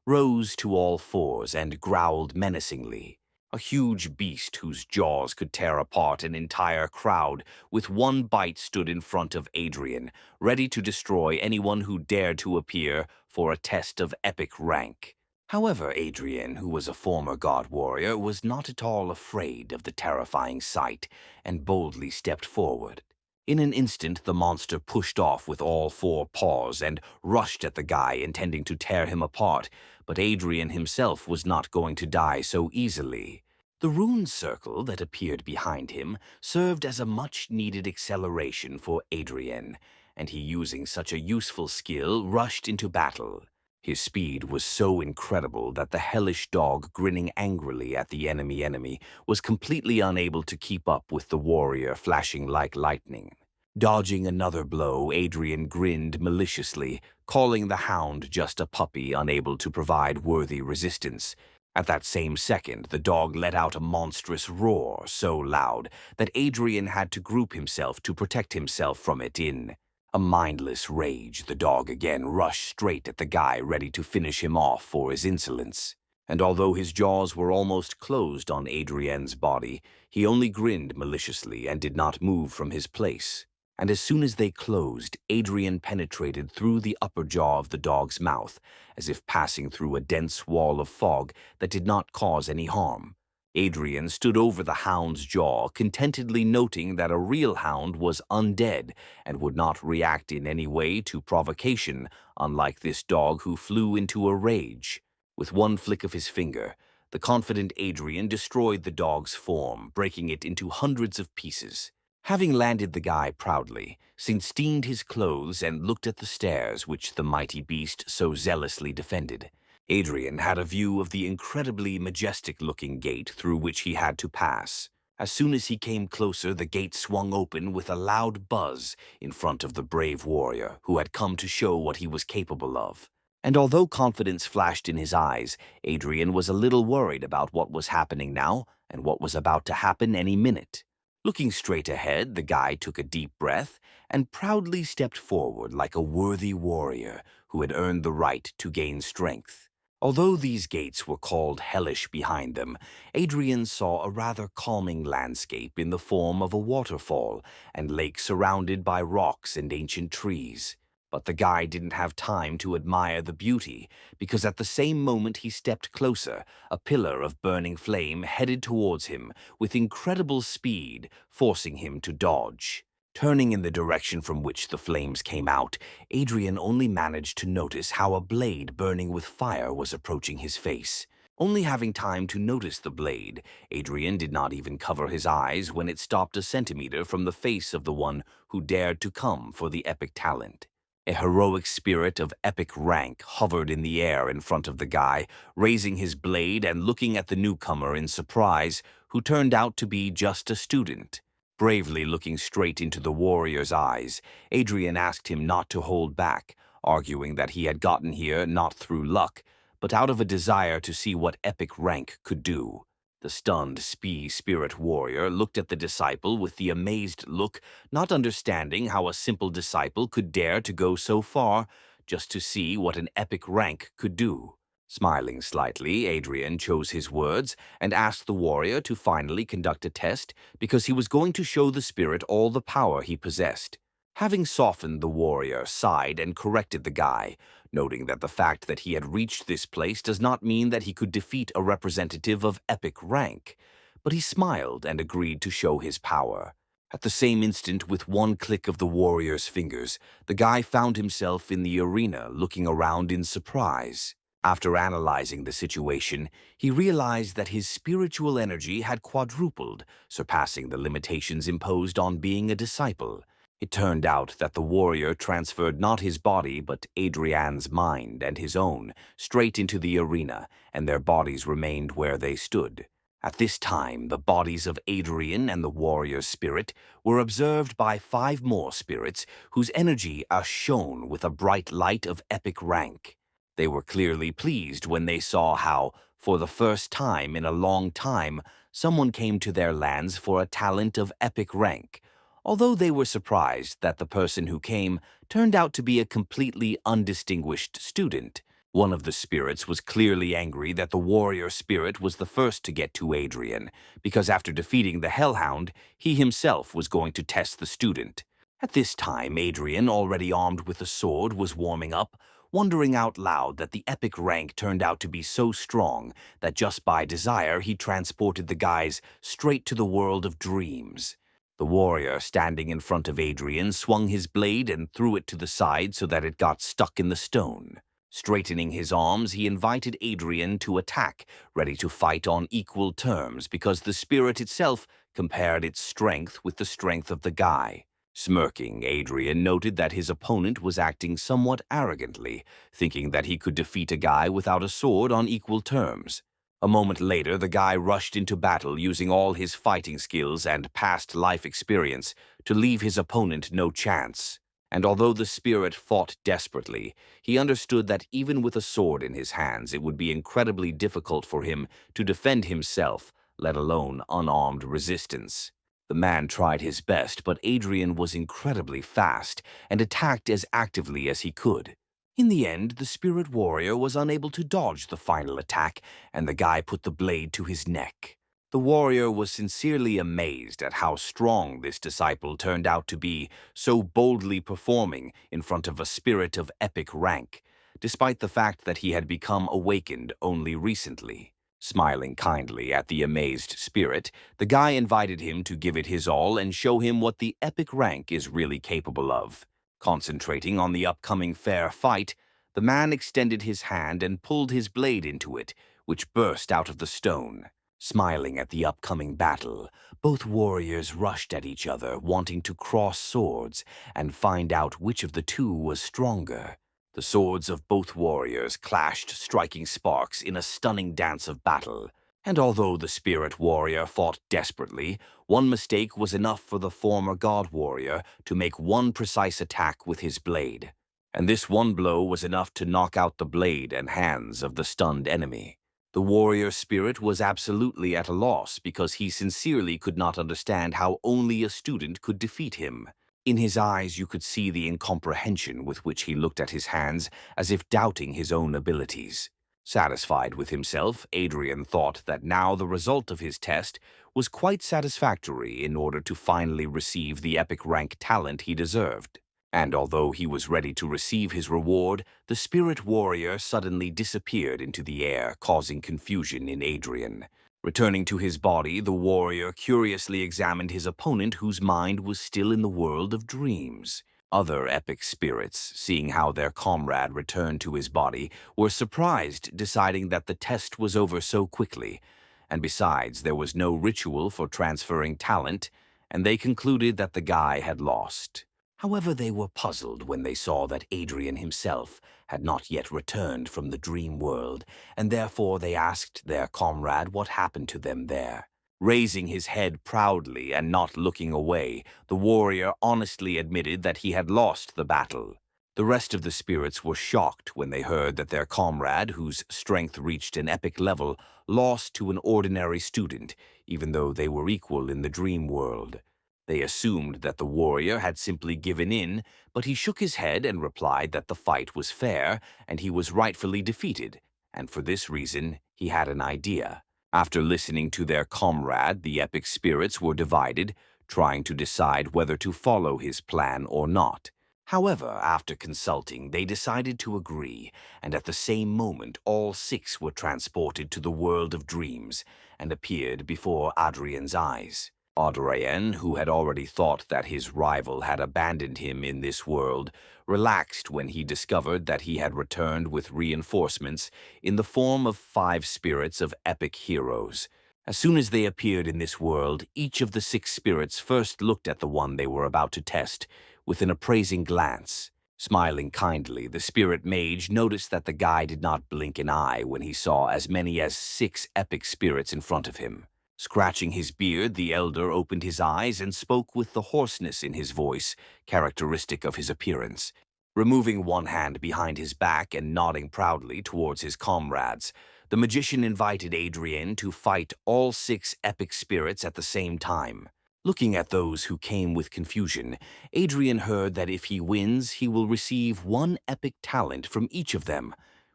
rose to all fours and growled menacingly. A huge beast whose jaws could tear apart an entire crowd with one bite stood in front of Adrien, ready to destroy anyone who dared to appear for a test of epic rank. However, Adrien, who was a former god warrior, was not at all afraid of the terrifying sight and boldly stepped forward. In an instant, the monster pushed off with all 4 paws and rushed at the guy, intending to tear him apart, but Adrien himself was not going to die so easily. The rune circle that appeared behind him served as a much-needed acceleration for Adrien, and he, using such a useful skill, rushed into battle. His speed was so incredible that the hellish dog, grinning angrily at the enemy, was completely unable to keep up with the warrior flashing like lightning. Dodging another blow, Adrien grinned maliciously, calling the hound just a puppy unable to provide worthy resistance. At that same second, the dog let out a monstrous roar so loud that Adrien had to group himself to protect himself from it. In a mindless rage, the dog again rushed straight at the guy, ready to finish him off for his insolence. And although his jaws were almost closed on Adrien's body, he only grinned maliciously and did not move from his place. And as soon as they closed, Adrien penetrated through the upper jaw of the dog's mouth, as if passing through a dense wall of fog that did not cause any harm. Adrien stood over the hound's jaw, contentedly noting that a real hound was undead and would not react in any way to provocation, unlike this dog who flew into a rage. With one flick of his finger, the confident Adrien destroyed the dog's form, breaking it into hundreds of pieces. Having landed the guy proudly, steamed his clothes and looked at the stairs which the mighty beast so zealously defended, Adrien had a view of the incredibly majestic-looking gate through which he had to pass. As soon as he came closer, the gate swung open with a loud buzz in front of the brave warrior who had come to show what he was capable of. And although confidence flashed in his eyes, Adrien was a little worried about what was happening now and what was about to happen any minute. Looking straight ahead, the guy took a deep breath and proudly stepped forward like a worthy warrior who had earned the right to gain strength. Although these gates were called hellish behind them, Adrien saw a rather calming landscape in the form of a waterfall and lake surrounded by rocks and ancient trees. But the guy didn't have time to admire the beauty, because at the same moment he stepped closer, a pillar of burning flame headed towards him with incredible speed, forcing him to dodge. Turning in the direction from which the flames came out, Adrien only managed to notice how a blade burning with fire was approaching his face. Only having time to notice the blade, Adrien did not even cover his eyes when it stopped a centimeter from the face of the one who dared to come for the epic talent. A heroic spirit of epic rank hovered in the air in front of the guy, raising his blade and looking at the newcomer in surprise, who turned out to be just a student. Bravely looking straight into the warrior's eyes, Adrien asked him not to hold back, arguing that he had gotten here not through luck, but out of a desire to see what epic rank could do. The stunned spirit warrior looked at the disciple with the amazed look, not understanding how a simple disciple could dare to go so far just to see what an epic rank could do. Smiling slightly, Adrien chose his words and asked the warrior to finally conduct a test because he was going to show the spirit all the power he possessed. Having softened, the warrior sighed and corrected the guy, noting that the fact that he had reached this place does not mean that he could defeat a representative of epic rank. But he smiled and agreed to show his power. At the same instant, with one click of the warrior's fingers, the guy found himself in the arena looking around in surprise. After analyzing the situation, he realized that his spiritual energy had quadrupled, surpassing the limitations imposed on being a disciple. It turned out that the warrior transferred not his body but Adrien's mind and his own straight into the arena, and their bodies remained where they stood. At this time, the bodies of Adrien and the warrior's spirit were observed by 5 more spirits whose energy shone with a bright light of epic rank. They were clearly pleased when they saw how, for the first time in a long time, someone came to their lands for a talent of epic rank, although they were surprised that the person who came turned out to be a completely undistinguished student. One of the spirits was clearly angry that the warrior spirit was the first to get to Adrien, because after defeating the Hellhound, he himself was going to test the student. At this time, Adrien, already armed with a sword, was warming up, wondering out loud that the epic rank turned out to be so strong that just by desire he transported the guys straight to the world of dreams. The warrior, standing in front of Adrien, swung his blade and threw it to the side so that it got stuck in the stone. Straightening his arms, he invited Adrien to attack, ready to fight on equal terms because the spirit itself compared its strength with the strength of the guy. Smirking, Adrien noted that his opponent was acting somewhat arrogantly, thinking that he could defeat a guy without a sword on equal terms. A moment later, the guy rushed into battle using all his fighting skills and past life experience to leave his opponent no chance. And although the spirit fought desperately, he understood that even with a sword in his hands, it would be incredibly difficult for him to defend himself, let alone unarmed resistance. The man tried his best, but Adrien was incredibly fast and attacked as actively as he could. In the end, the spirit warrior was unable to dodge the final attack, and the guy put the blade to his neck. The warrior was sincerely amazed at how strong this disciple turned out to be, so boldly performing in front of a spirit of epic rank, despite the fact that he had become awakened only recently. Smiling kindly at the amazed spirit, the guy invited him to give it his all and show him what the epic rank is really capable of. Concentrating on the upcoming fair fight, the man extended his hand and pulled his blade into it, which burst out of the stone. Smiling at the upcoming battle, both warriors rushed at each other, wanting to cross swords and find out which of the two was stronger. The swords of both warriors clashed, striking sparks in a stunning dance of battle. And although the spirit warrior fought desperately, one mistake was enough for the former god warrior to make one precise attack with his blade. And this one blow was enough to knock out the blade and hands of the stunned enemy. The warrior spirit was absolutely at a loss because he sincerely could not understand how only a student could defeat him. In his eyes you could see the incomprehension with which he looked at his hands, as if doubting his own abilities. Satisfied with himself, Adrien thought that now the result of his test was quite satisfactory in order to finally receive the epic rank talent he deserved. And although he was ready to receive his reward, the spirit warrior suddenly disappeared into the air, causing confusion in Adrien. Returning to his body, the warrior curiously examined his opponent whose mind was still in the world of dreams. Other epic spirits, seeing how their comrade returned to his body, were surprised, deciding that the test was over so quickly. And besides, there was no ritual for transferring talent, and they concluded that the guy had lost. However, they were puzzled when they saw that Adrien himself had not yet returned from the dream world, and therefore they asked their comrade what happened to them there. Raising his head proudly and not looking away, the warrior honestly admitted that he had lost the battle. The rest of the spirits were shocked when they heard that their comrade, whose strength reached an epic level, lost to an ordinary student, even though they were equal in the dream world. They assumed that the warrior had simply given in, but he shook his head and replied that the fight was fair and he was rightfully defeated, and for this reason he had an idea. After listening to their comrade, the epic spirits were divided, trying to decide whether to follow his plan or not. However, after consulting, they decided to agree, and at the same moment all six were transported to the world of dreams and appeared before Adrien's eyes. Adrien, who had already thought that his rival had abandoned him in this world, relaxed when he discovered that he had returned with reinforcements in the form of 5 spirits of epic heroes. As soon as they appeared in this world, each of the 6 spirits first looked at the one they were about to test with an appraising glance. Smiling kindly, the spirit mage noticed that the guy did not blink an eye when he saw as many as 6 epic spirits in front of him. Scratching his beard, the elder opened his eyes and spoke with the hoarseness in his voice, characteristic of his appearance. Removing one hand behind his back and nodding proudly towards his comrades, the magician invited Adrien to fight all 6 epic spirits at the same time. Looking at those who came with confusion, Adrien heard that if he wins, he will receive 1 epic talent from each of them,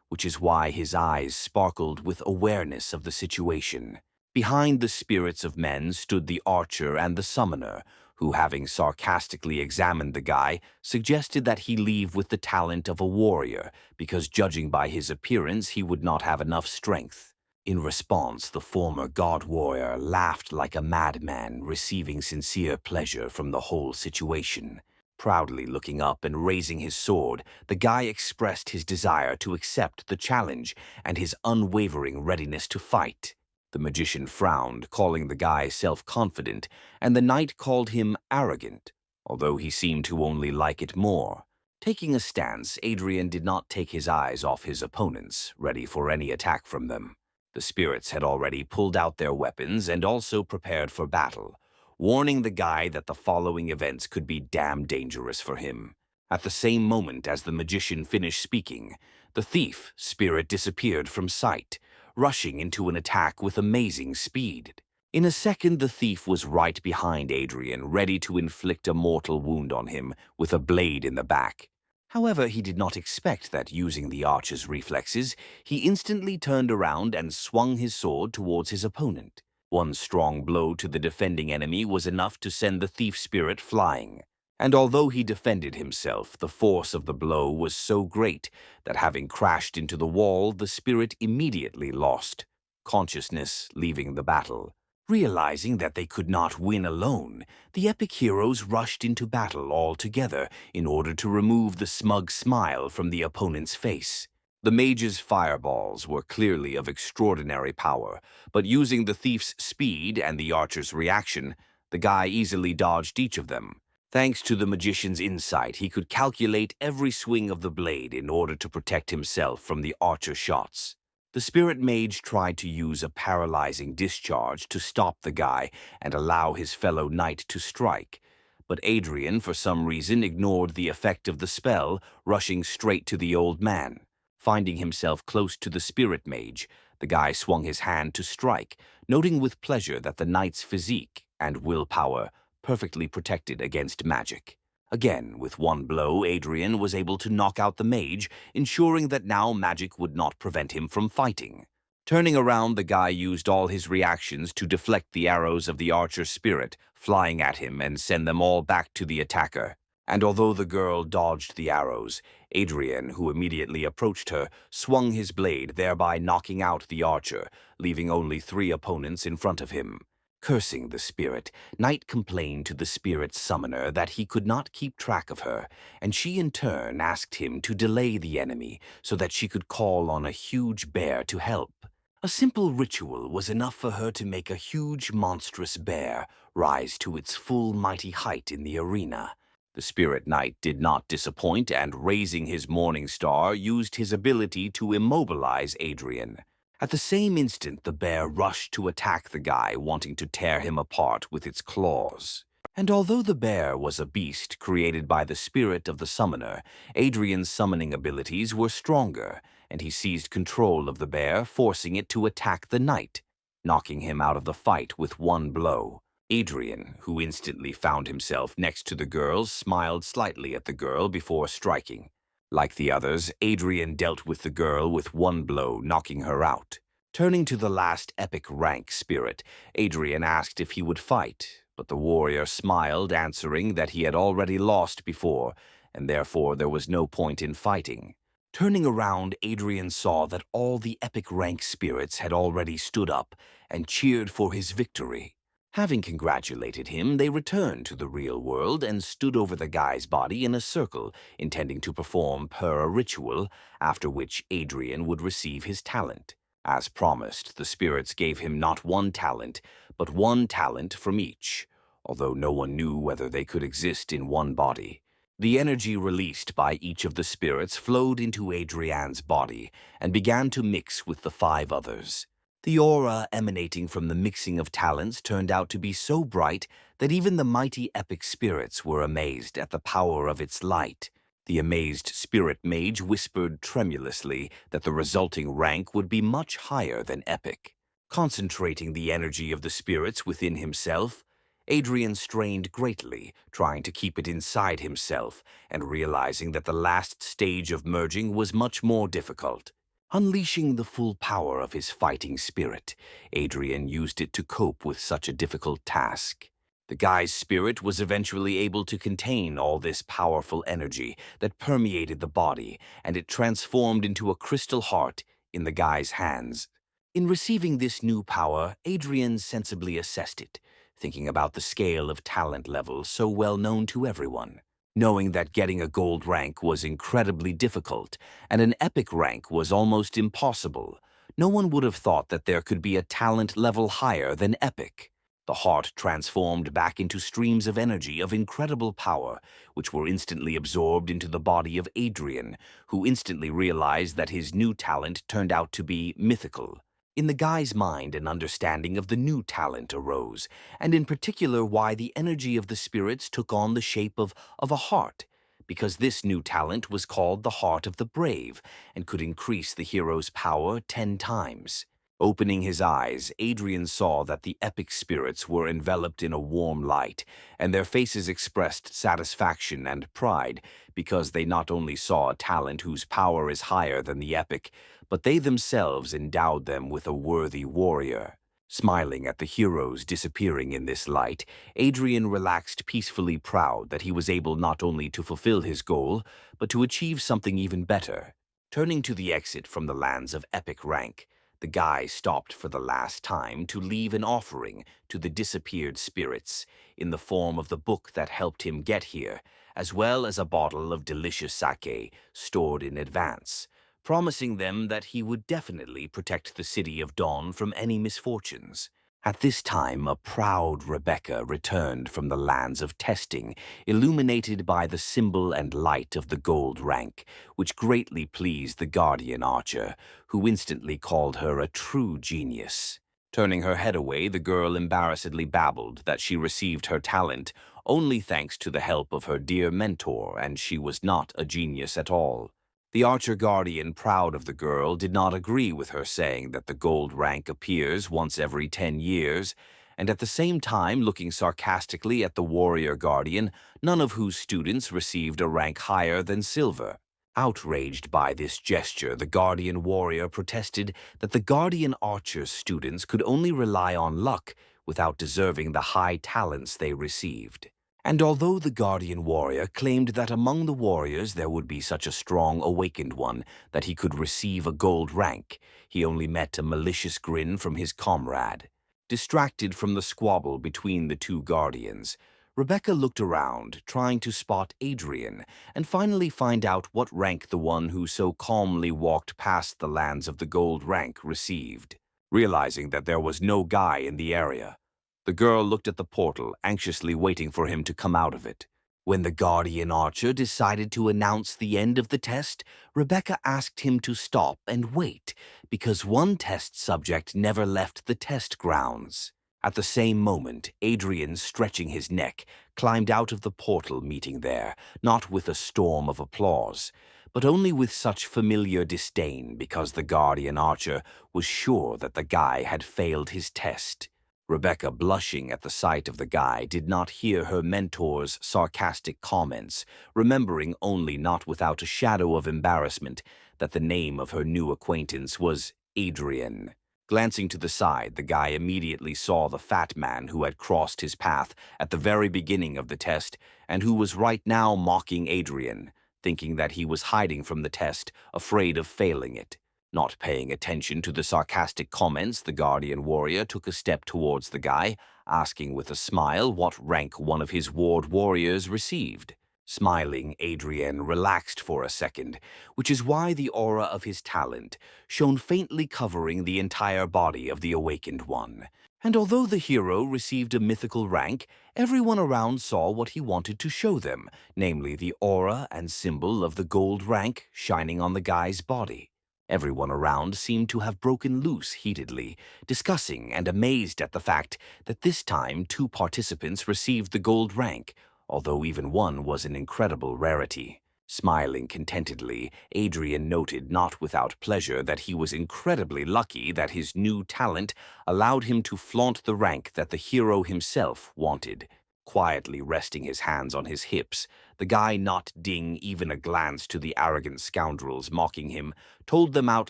which is why his eyes sparkled with awareness of the situation. Behind the spirits of men stood the archer and the summoner, who, having sarcastically examined the guy, suggested that he leave with the talent of a warrior, because judging by his appearance he would not have enough strength. In response, the former god warrior laughed like a madman, receiving sincere pleasure from the whole situation. Proudly looking up and raising his sword, the guy expressed his desire to accept the challenge and his unwavering readiness to fight. The magician frowned, calling the guy self-confident, and the knight called him arrogant, although he seemed to only like it more. Taking a stance, Adrien did not take his eyes off his opponents, ready for any attack from them. The spirits had already pulled out their weapons and also prepared for battle, warning the guy that the following events could be damn dangerous for him. At the same moment as the magician finished speaking, the thief spirit disappeared from sight, rushing into an attack with amazing speed. In a second, the thief was right behind Adrien, ready to inflict a mortal wound on him with a blade in the back. However, he did not expect that, using the archer's reflexes, he instantly turned around and swung his sword towards his opponent. One strong blow to the defending enemy was enough to send the thief spirit flying. And although he defended himself, the force of the blow was so great that, having crashed into the wall, the spirit immediately lost consciousness, leaving the battle. Realizing that they could not win alone, the epic heroes rushed into battle all together in order to remove the smug smile from the opponent's face. The mage's fireballs were clearly of extraordinary power, but using the thief's speed and the archer's reaction, the guy easily dodged each of them. Thanks to the magician's insight, he could calculate every swing of the blade in order to protect himself from the archer's shots. The spirit mage tried to use a paralyzing discharge to stop the guy and allow his fellow knight to strike, but Adrien, for some reason, ignored the effect of the spell, rushing straight to the old man. Finding himself close to the spirit mage, the guy swung his hand to strike, noting with pleasure that the knight's physique and willpower perfectly protected against magic. Again, with one blow, Adrien was able to knock out the mage, ensuring that now magic would not prevent him from fighting. Turning around, the guy used all his reactions to deflect the arrows of the archer's spirit, flying at him and send them all back to the attacker. And although the girl dodged the arrows, Adrien, who immediately approached her, swung his blade, thereby knocking out the archer, leaving only 3 opponents in front of him. Cursing the spirit, Knight complained to the spirit's summoner that he could not keep track of her, and she in turn asked him to delay the enemy so that she could call on a huge bear to help. A simple ritual was enough for her to make a huge monstrous bear rise to its full mighty height in the arena. The spirit knight did not disappoint and, raising his morning star, used his ability to immobilize Adrien. At the same instant, the bear rushed to attack the guy, wanting to tear him apart with its claws. And although the bear was a beast created by the spirit of the summoner, Adrien's summoning abilities were stronger, and he seized control of the bear, forcing it to attack the knight, knocking him out of the fight with one blow. Adrien, who instantly found himself next to the girl, smiled slightly at the girl before striking. Like the others, Adrien dealt with the girl with one blow, knocking her out. Turning to the last epic rank spirit, Adrien asked if he would fight, but the warrior smiled, answering that he had already lost before, and therefore there was no point in fighting. Turning around, Adrien saw that all the epic rank spirits had already stood up and cheered for his victory. Having congratulated him, they returned to the real world and stood over the guy's body in a circle, intending to perform a ritual, after which Adrien would receive his talent. As promised, the spirits gave him not one talent, but one talent from each, although no one knew whether they could exist in one body. The energy released by each of the spirits flowed into Adrien's body and began to mix with the 5 others. The aura emanating from the mixing of talents turned out to be so bright that even the mighty epic spirits were amazed at the power of its light. The amazed spirit mage whispered tremulously that the resulting rank would be much higher than epic. Concentrating the energy of the spirits within himself, Adrien strained greatly, trying to keep it inside himself and realizing that the last stage of merging was much more difficult. Unleashing the full power of his fighting spirit, Adrien used it to cope with such a difficult task. The guy's spirit was eventually able to contain all this powerful energy that permeated the body, and it transformed into a crystal heart in the guy's hands. In receiving this new power, Adrien sensibly assessed it, thinking about the scale of talent level so well known to everyone. Knowing that getting a gold rank was incredibly difficult and an epic rank was almost impossible, no one would have thought that there could be a talent level higher than epic. The heart transformed back into streams of energy of incredible power, which were instantly absorbed into the body of Adrien, who instantly realized that his new talent turned out to be mythical. In the guy's mind, an understanding of the new talent arose, and in particular why the energy of the spirits took on the shape of a heart, because this new talent was called the Heart of the Brave and could increase the hero's power 10 times. Opening his eyes, Adrien saw that the epic spirits were enveloped in a warm light, and their faces expressed satisfaction and pride because they not only saw a talent whose power is higher than the epic, but they themselves endowed them with a worthy warrior. Smiling at the heroes disappearing in this light, Adrien relaxed, peacefully proud that he was able not only to fulfill his goal, but to achieve something even better. Turning to the exit from the lands of epic rank, the guy stopped for the last time to leave an offering to the disappeared spirits in the form of the book that helped him get here, as well as a bottle of delicious sake stored in advance, promising them that he would definitely protect the city of Dawn from any misfortunes. At this time, a proud Rebecca returned from the lands of testing, illuminated by the symbol and light of the gold rank, which greatly pleased the guardian archer, who instantly called her a true genius. Turning her head away, the girl embarrassedly babbled that she received her talent only thanks to the help of her dear mentor, and she was not a genius at all. The archer guardian, proud of the girl, did not agree with her saying that the gold rank appears once every 10 years, and at the same time looking sarcastically at the warrior guardian, none of whose students received a rank higher than silver. Outraged by this gesture, the guardian warrior protested that the guardian archer's students could only rely on luck without deserving the high talents they received. And although the guardian warrior claimed that among the warriors there would be such a strong awakened one that he could receive a gold rank, he only met a malicious grin from his comrade. Distracted from the squabble between the two guardians, Rebecca looked around, trying to spot Adrien, and finally find out what rank the one who so calmly walked past the lands of the gold rank received. Realizing that there was no guy in the area, the girl looked at the portal, anxiously waiting for him to come out of it. When the Guardian Archer decided to announce the end of the test, Rebecca asked him to stop and wait, because one test subject never left the test grounds. At the same moment, Adrien, stretching his neck, climbed out of the portal meeting there, not with a storm of applause, but only with such familiar disdain because the Guardian Archer was sure that the guy had failed his test. Rebecca, blushing at the sight of the guy, did not hear her mentor's sarcastic comments, remembering only not without a shadow of embarrassment that the name of her new acquaintance was Adrien. Glancing to the side, the guy immediately saw the fat man who had crossed his path at the very beginning of the test and who was right now mocking Adrien, thinking that he was hiding from the test, afraid of failing it. Not paying attention to the sarcastic comments, the Guardian Warrior took a step towards the guy, asking with a smile what rank one of his ward warriors received. Smiling, Adrien relaxed for a second, which is why the aura of his talent shone faintly, covering the entire body of the awakened one. And although the hero received a mythical rank, everyone around saw what he wanted to show them, namely the aura and symbol of the gold rank shining on the guy's body. Everyone around seemed to have broken loose heatedly, discussing and amazed at the fact that this time 2 participants received the gold rank, although even one was an incredible rarity. Smiling contentedly, Adrien noted not without pleasure that he was incredibly lucky that his new talent allowed him to flaunt the rank that the hero himself wanted. Quietly resting his hands on his hips, the guy, not ding even a glance to the arrogant scoundrels mocking him, told them out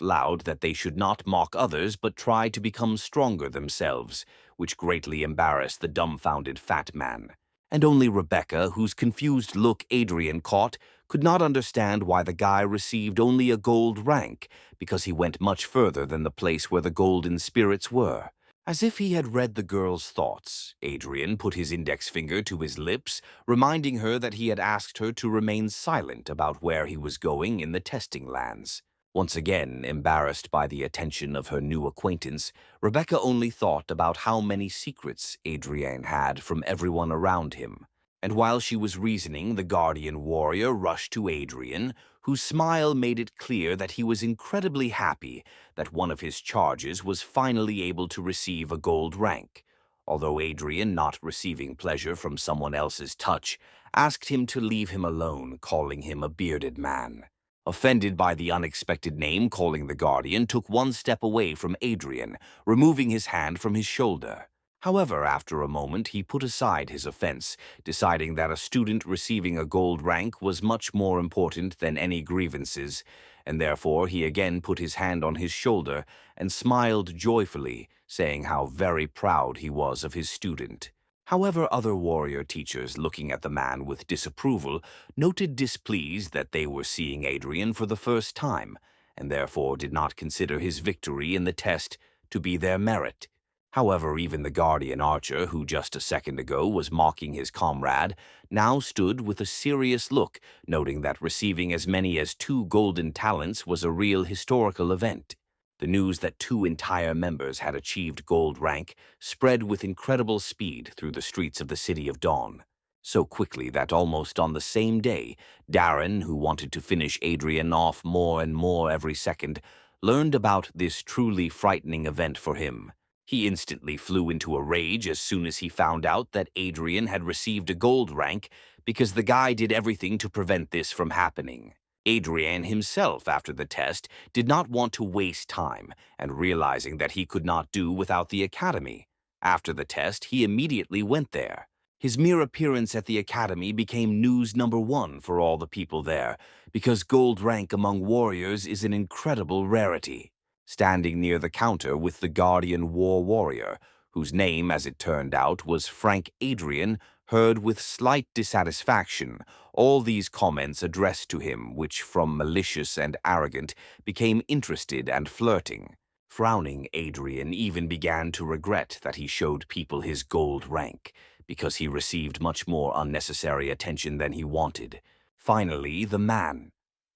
loud that they should not mock others but try to become stronger themselves, which greatly embarrassed the dumbfounded fat man. And only Rebecca, whose confused look Adrien caught, could not understand why the guy received only a gold rank, because he went much further than the place where the golden spirits were. As if he had read the girl's thoughts, Adrien put his index finger to his lips, reminding her that he had asked her to remain silent about where he was going in the testing lands. Once again, embarrassed by the attention of her new acquaintance, Rebecca only thought about how many secrets Adrien had from everyone around him. And while she was reasoning, the Guardian Warrior rushed to Adrien, whose smile made it clear that he was incredibly happy that one of his charges was finally able to receive a gold rank, although Adrien, not receiving pleasure from someone else's touch, asked him to leave him alone, calling him a bearded man. Offended by the unexpected name calling, the Guardian took one step away from Adrien, removing his hand from his shoulder. However, after a moment, he put aside his offense, deciding that a student receiving a gold rank was much more important than any grievances, and therefore he again put his hand on his shoulder and smiled joyfully, saying how very proud he was of his student. However, other warrior teachers, looking at the man with disapproval, noted displeased that they were seeing Adrien for the first time, and therefore did not consider his victory in the test to be their merit. However, even the Guardian Archer, who just a second ago was mocking his comrade, now stood with a serious look, noting that receiving as many as 2 golden talents was a real historical event. The news that 2 entire members had achieved gold rank spread with incredible speed through the streets of the City of Dawn, so quickly that almost on the same day, Darren, who wanted to finish Adrien off more and more every second, learned about this truly frightening event for him. He instantly flew into a rage as soon as he found out that Adrien had received a gold rank because the guy did everything to prevent this from happening. Adrien himself, after the test, did not want to waste time, and realizing that he could not do without the academy. After the test, he immediately went there. His mere appearance at the academy became news number 1 for all the people there, because gold rank among warriors is an incredible rarity. Standing near the counter with the Guardian War Warrior, whose name, as it turned out, was Frank Adrien, heard with slight dissatisfaction all these comments addressed to him, which from malicious and arrogant became interested and flirting. Frowning, Adrien even began to regret that he showed people his gold rank, because he received much more unnecessary attention than he wanted. Finally, the man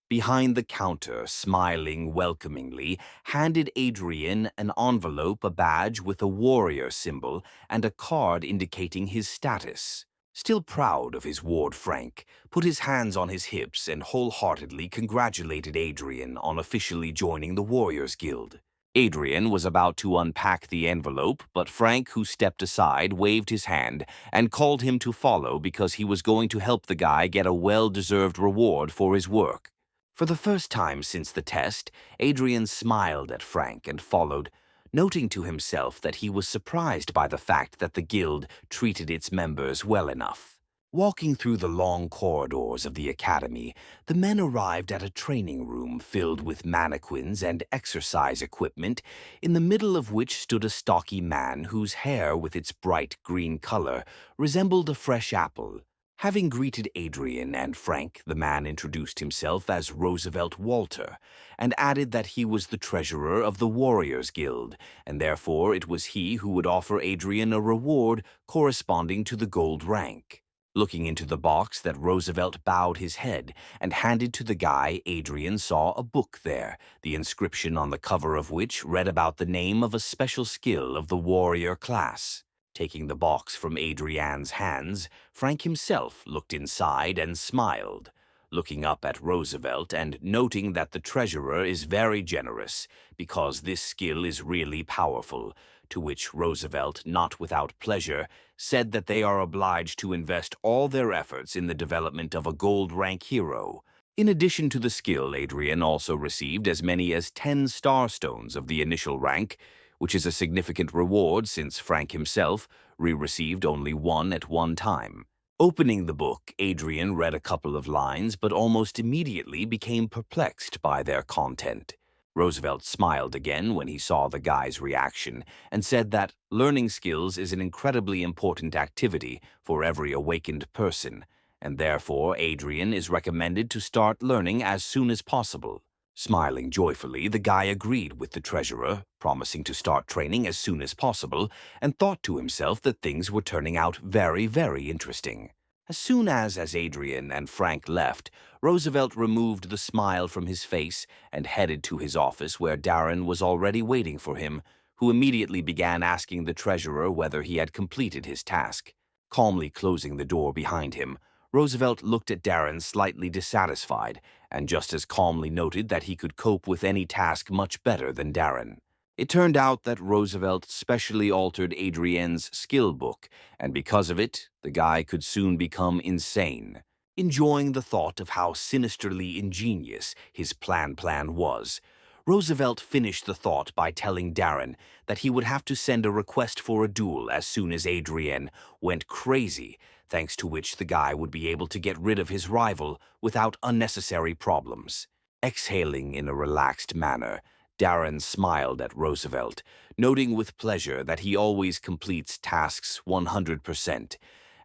behind the counter, smiling welcomingly, handed Adrien an envelope, a badge with a warrior symbol, and a card indicating his status. Still proud of his ward, Frank put his hands on his hips and wholeheartedly congratulated Adrien on officially joining the Warriors Guild. Adrien was about to unpack the envelope, but Frank, who stepped aside, waved his hand and called him to follow because he was going to help the guy get a well-deserved reward for his work. For the first time since the test, Adrien smiled at Frank and followed, noting to himself that he was surprised by the fact that the guild treated its members well enough. Walking through the long corridors of the academy, the men arrived at a training room filled with mannequins and exercise equipment, in the middle of which stood a stocky man whose hair, with its bright green color, resembled a fresh apple. Having greeted Adrien and Frank, the man introduced himself as Roosevelt Walter, and added that he was the treasurer of the Warriors Guild, and therefore it was he who would offer Adrien a reward corresponding to the gold rank. Looking into the box that Roosevelt bowed his head and handed to the guy, Adrien saw a book there, the inscription on the cover of which read about the name of a special skill of the warrior class. Taking the box from Adrien's hands, Frank himself looked inside and smiled, looking up at Roosevelt and noting that the treasurer is very generous because this skill is really powerful, to which Roosevelt, not without pleasure, said that they are obliged to invest all their efforts in the development of a gold rank hero. In addition to the skill, Adrien also received as many as 10 star stones of the initial rank, which is a significant reward since Frank himself received only one at one time. Opening the book, Adrien read a couple of lines but almost immediately became perplexed by their content. Roosevelt smiled again when he saw the guy's reaction and said that learning skills is an incredibly important activity for every awakened person, and therefore Adrien is recommended to start learning as soon as possible. Smiling joyfully, the guy agreed with the treasurer, promising to start training as soon as possible, and thought to himself that things were turning out very, very interesting. As soon as Adrien and Frank left, Roosevelt removed the smile from his face and headed to his office where Darren was already waiting for him, who immediately began asking the treasurer whether he had completed his task. Calmly closing the door behind him, Roosevelt looked at Darren slightly dissatisfied, and just as calmly noted that he could cope with any task much better than Darren. It turned out that Roosevelt specially altered Adrien's skill book, and because of it, the guy could soon become insane. Enjoying the thought of how sinisterly ingenious his plan was, Roosevelt finished the thought by telling Darren that he would have to send a request for a duel as soon as Adrien went crazy, thanks to which the guy would be able to get rid of his rival without unnecessary problems. Exhaling in a relaxed manner, Darren smiled at Roosevelt, noting with pleasure that he always completes tasks 100%,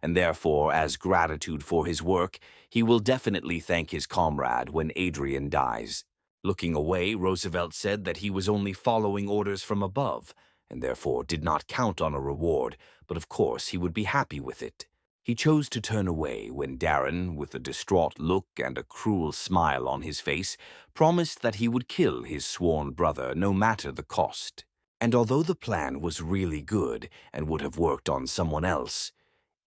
and therefore, as gratitude for his work, he will definitely thank his comrade when Adrien dies. Looking away, Roosevelt said that he was only following orders from above, and therefore did not count on a reward, but of course he would be happy with it. He chose to turn away when Darren, with a distraught look and a cruel smile on his face, promised that he would kill his sworn brother no matter the cost. And although the plan was really good and would have worked on someone else,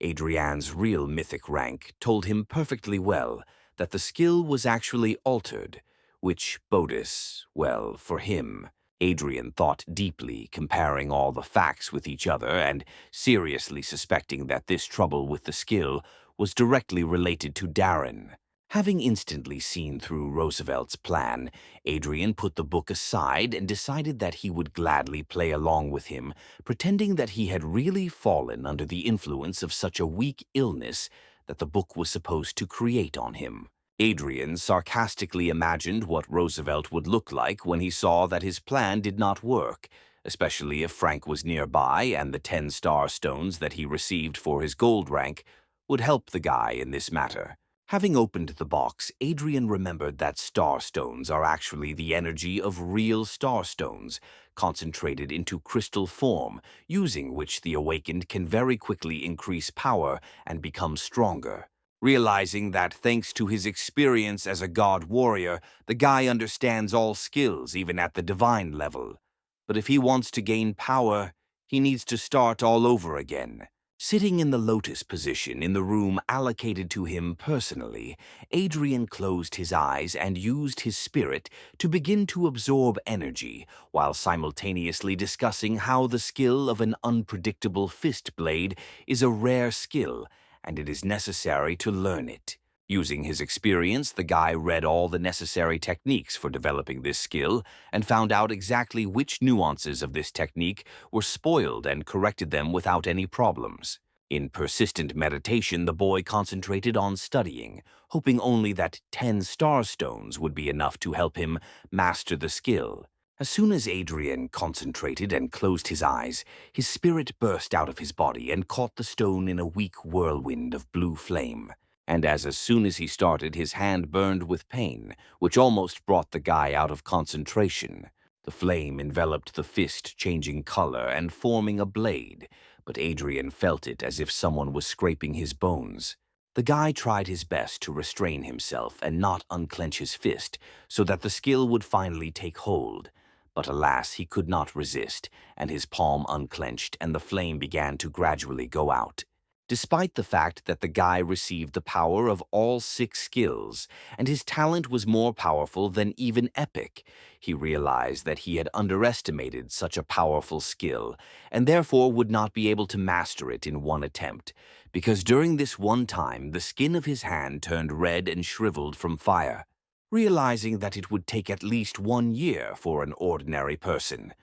Adrien's real mythic rank told him perfectly well that the skill was actually altered, which boded well for him. Adrien thought deeply, comparing all the facts with each other and seriously suspecting that this trouble with the skill was directly related to Darren. Having instantly seen through Roosevelt's plan, Adrien put the book aside and decided that he would gladly play along with him, pretending that he had really fallen under the influence of such a weak illness that the book was supposed to create on him. Adrien sarcastically imagined what Roosevelt would look like when he saw that his plan did not work, especially if Frank was nearby and the 10 star stones that he received for his gold rank would help the guy in this matter. Having opened the box, Adrien remembered that star stones are actually the energy of real star stones, concentrated into crystal form, using which the awakened can very quickly increase power and become stronger. Realizing that thanks to his experience as a god warrior, the guy understands all skills even at the divine level. But if he wants to gain power, he needs to start all over again. Sitting in the lotus position in the room allocated to him personally, Adrien closed his eyes and used his spirit to begin to absorb energy, while simultaneously discussing how the skill of an unpredictable fist blade is a rare skill, and it is necessary to learn it. Using his experience, the guy read all the necessary techniques for developing this skill and found out exactly which nuances of this technique were spoiled and corrected them without any problems. In persistent meditation, the boy concentrated on studying, hoping only that 10 star stones would be enough to help him master the skill. As soon as Adrien concentrated and closed his eyes, his spirit burst out of his body and caught the stone in a weak whirlwind of blue flame. And as soon as he started, his hand burned with pain, which almost brought the guy out of concentration. The flame enveloped the fist, changing color and forming a blade, but Adrien felt it as if someone was scraping his bones. The guy tried his best to restrain himself and not unclench his fist so that the skill would finally take hold. But alas, he could not resist, and his palm unclenched and the flame began to gradually go out. Despite the fact that the guy received the power of all 6 skills, and his talent was more powerful than even epic, he realized that he had underestimated such a powerful skill, and therefore would not be able to master it in one attempt, because during this one time the skin of his hand turned red and shriveled from fire. Realizing that it would take at least 1 year for an ordinary person,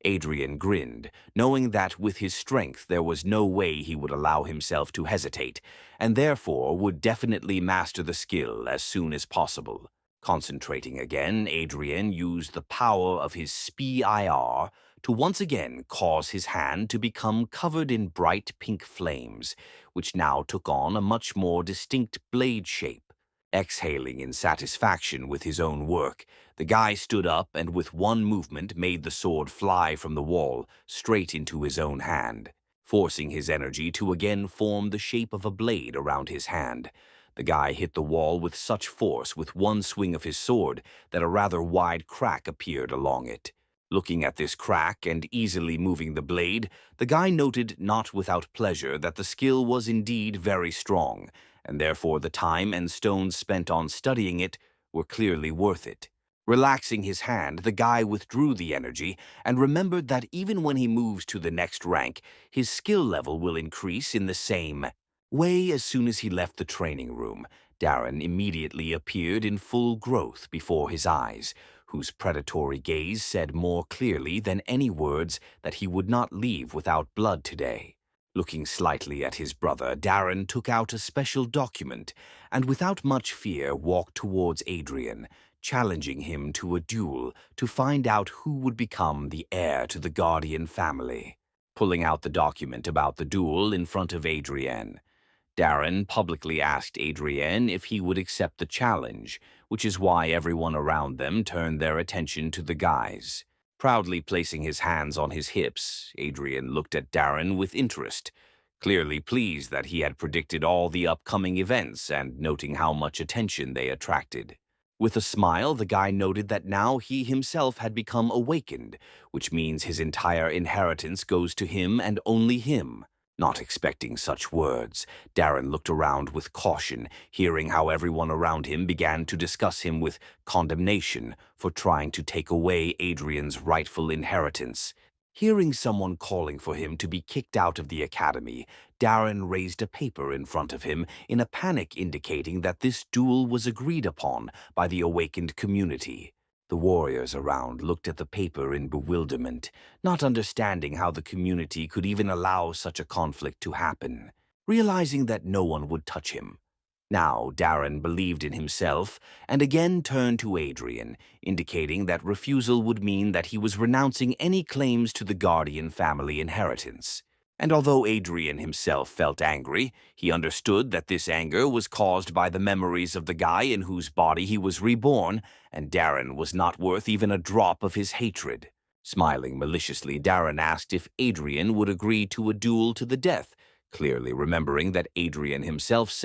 Adrien grinned, knowing that with his strength there was no way he would allow himself to hesitate, and therefore would definitely master the skill as soon as possible. Concentrating again, Adrien used the power of his SPIR to once again cause his hand to become covered in bright pink flames, which now took on a much more distinct blade shape. Exhaling in satisfaction with his own work, the guy stood up and with one movement made the sword fly from the wall straight into his own hand, forcing his energy to again form the shape of a blade around his hand. The guy hit the wall with such force with one swing of his sword that a rather wide crack appeared along it. Looking at this crack and easily moving the blade, the guy noted not without pleasure that the skill was indeed very strong, and therefore the time and stones spent on studying it were clearly worth it. Relaxing his hand, the guy withdrew the energy and remembered that even when he moves to the next rank, his skill level will increase in the same way. As soon as he left the training room, Darren immediately appeared in full growth before his eyes, whose predatory gaze said more clearly than any words that he would not leave without blood today. Looking slightly at his brother, Darren took out a special document and without much fear walked towards Adrien, challenging him to a duel to find out who would become the heir to the Guardian family. Pulling out the document about the duel in front of Adrien, Darren publicly asked Adrien if he would accept the challenge, which is why everyone around them turned their attention to the guys. Proudly placing his hands on his hips, Adrien looked at Darren with interest, clearly pleased that he had predicted all the upcoming events and noting how much attention they attracted. With a smile, the guy noted that now he himself had become awakened, which means his entire inheritance goes to him and only him. Not expecting such words, Darren looked around with caution, hearing how everyone around him began to discuss him with condemnation for trying to take away Adrien's rightful inheritance. Hearing someone calling for him to be kicked out of the academy, Darren raised a paper in front of him in a panic, indicating that this duel was agreed upon by the awakened community. The warriors around looked at the paper in bewilderment, not understanding how the community could even allow such a conflict to happen, realizing that no one would touch him. Now Darren believed in himself and again turned to Adrien, indicating that refusal would mean that he was renouncing any claims to the Guardian family inheritance. And although Adrien himself felt angry, he understood that this anger was caused by the memories of the guy in whose body he was reborn, and Darren was not worth even a drop of his hatred. Smiling maliciously, Darren asked if Adrien would agree to a duel to the death, clearly remembering that Adrien himself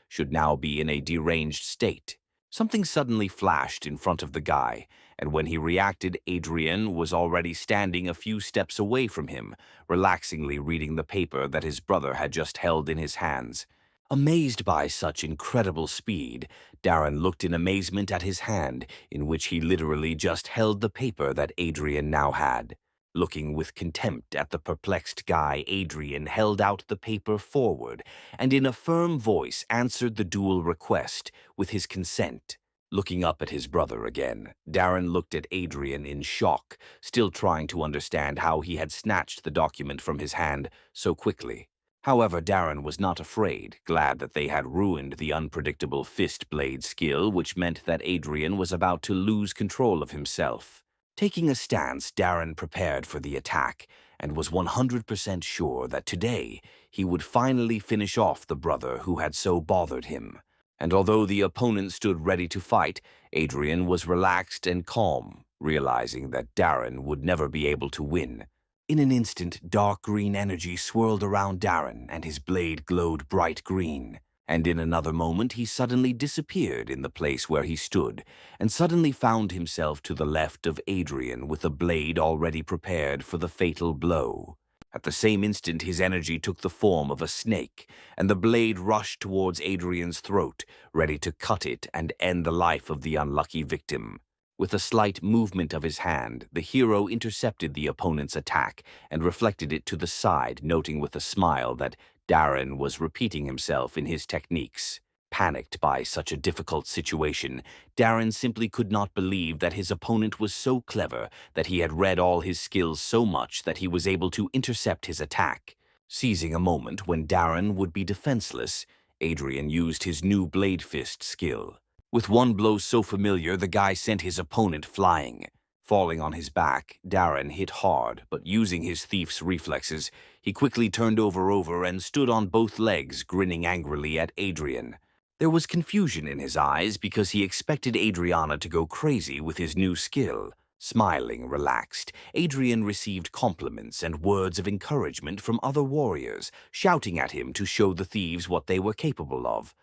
should now be in a deranged state. Something suddenly flashed in front of the guy, and when he reacted, Adrien was already standing a few steps away from him, relaxingly reading the paper that his brother had just held in his hands. Amazed by such incredible speed, Darren looked in amazement at his hand, in which he literally just held the paper that Adrien now had. Looking with contempt at the perplexed guy, Adrien held out the paper forward, and in a firm voice answered the duel request with his consent. Looking up at his brother again, Darren looked at Adrien in shock, still trying to understand how he had snatched the document from his hand so quickly. However, Darren was not afraid, glad that they had ruined the unpredictable fist blade skill, which meant that Adrien was about to lose control of himself. Taking a stance, Darren prepared for the attack, and was 100% sure that today he would finally finish off the brother who had so bothered him. And although the opponent stood ready to fight, Adrien was relaxed and calm, realizing that Darren would never be able to win. In an instant, dark green energy swirled around Darren, and his blade glowed bright green. And in another moment, he suddenly disappeared in the place where he stood, and suddenly found himself to the left of Adrien with a blade already prepared for the fatal blow. At the same instant, his energy took the form of a snake, and the blade rushed towards Adrien's throat, ready to cut it and end the life of the unlucky victim. With a slight movement of his hand, the hero intercepted the opponent's attack and reflected it to the side, noting with a smile that Darren was repeating himself in his techniques. Panicked by such a difficult situation, Darren simply could not believe that his opponent was so clever that he had read all his skills so much that he was able to intercept his attack. Seizing a moment when Darren would be defenseless, Adrien used his new bladefist skill. With one blow so familiar, the guy sent his opponent flying. Falling on his back, Darren hit hard, but using his thief's reflexes, he quickly turned over and stood on both legs, grinning angrily at Adrien. There was confusion in his eyes because he expected Adriana to go crazy with his new skill. Smiling, relaxed, Adrien received compliments and words of encouragement from other warriors, shouting at him to show the thieves what they were capable of.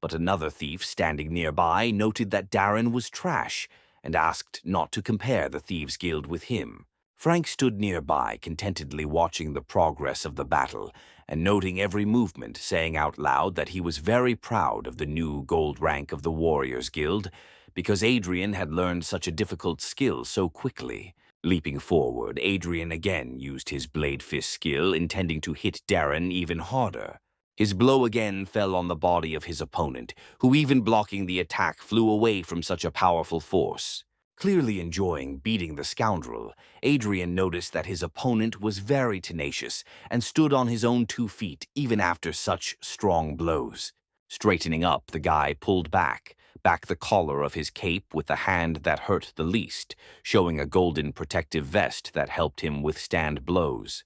But another thief standing nearby noted that Darren was trash and asked not to compare the Thieves' Guild with him. Frank stood nearby, contentedly watching the progress of the battle and noting every movement, saying out loud that he was very proud of the new gold rank of the Warriors Guild because Adrien had learned such a difficult skill so quickly. Leaping forward, Adrien again used his blade fist skill, intending to hit Darren even harder. His blow again fell on the body of his opponent, who, even blocking the attack, flew away from such a powerful force. Clearly enjoying beating the scoundrel, Adrien noticed that his opponent was very tenacious and stood on his own 2 feet even after such strong blows. Straightening up, the guy pulled back the collar of his cape with the hand that hurt the least, showing a golden protective vest that helped him withstand blows,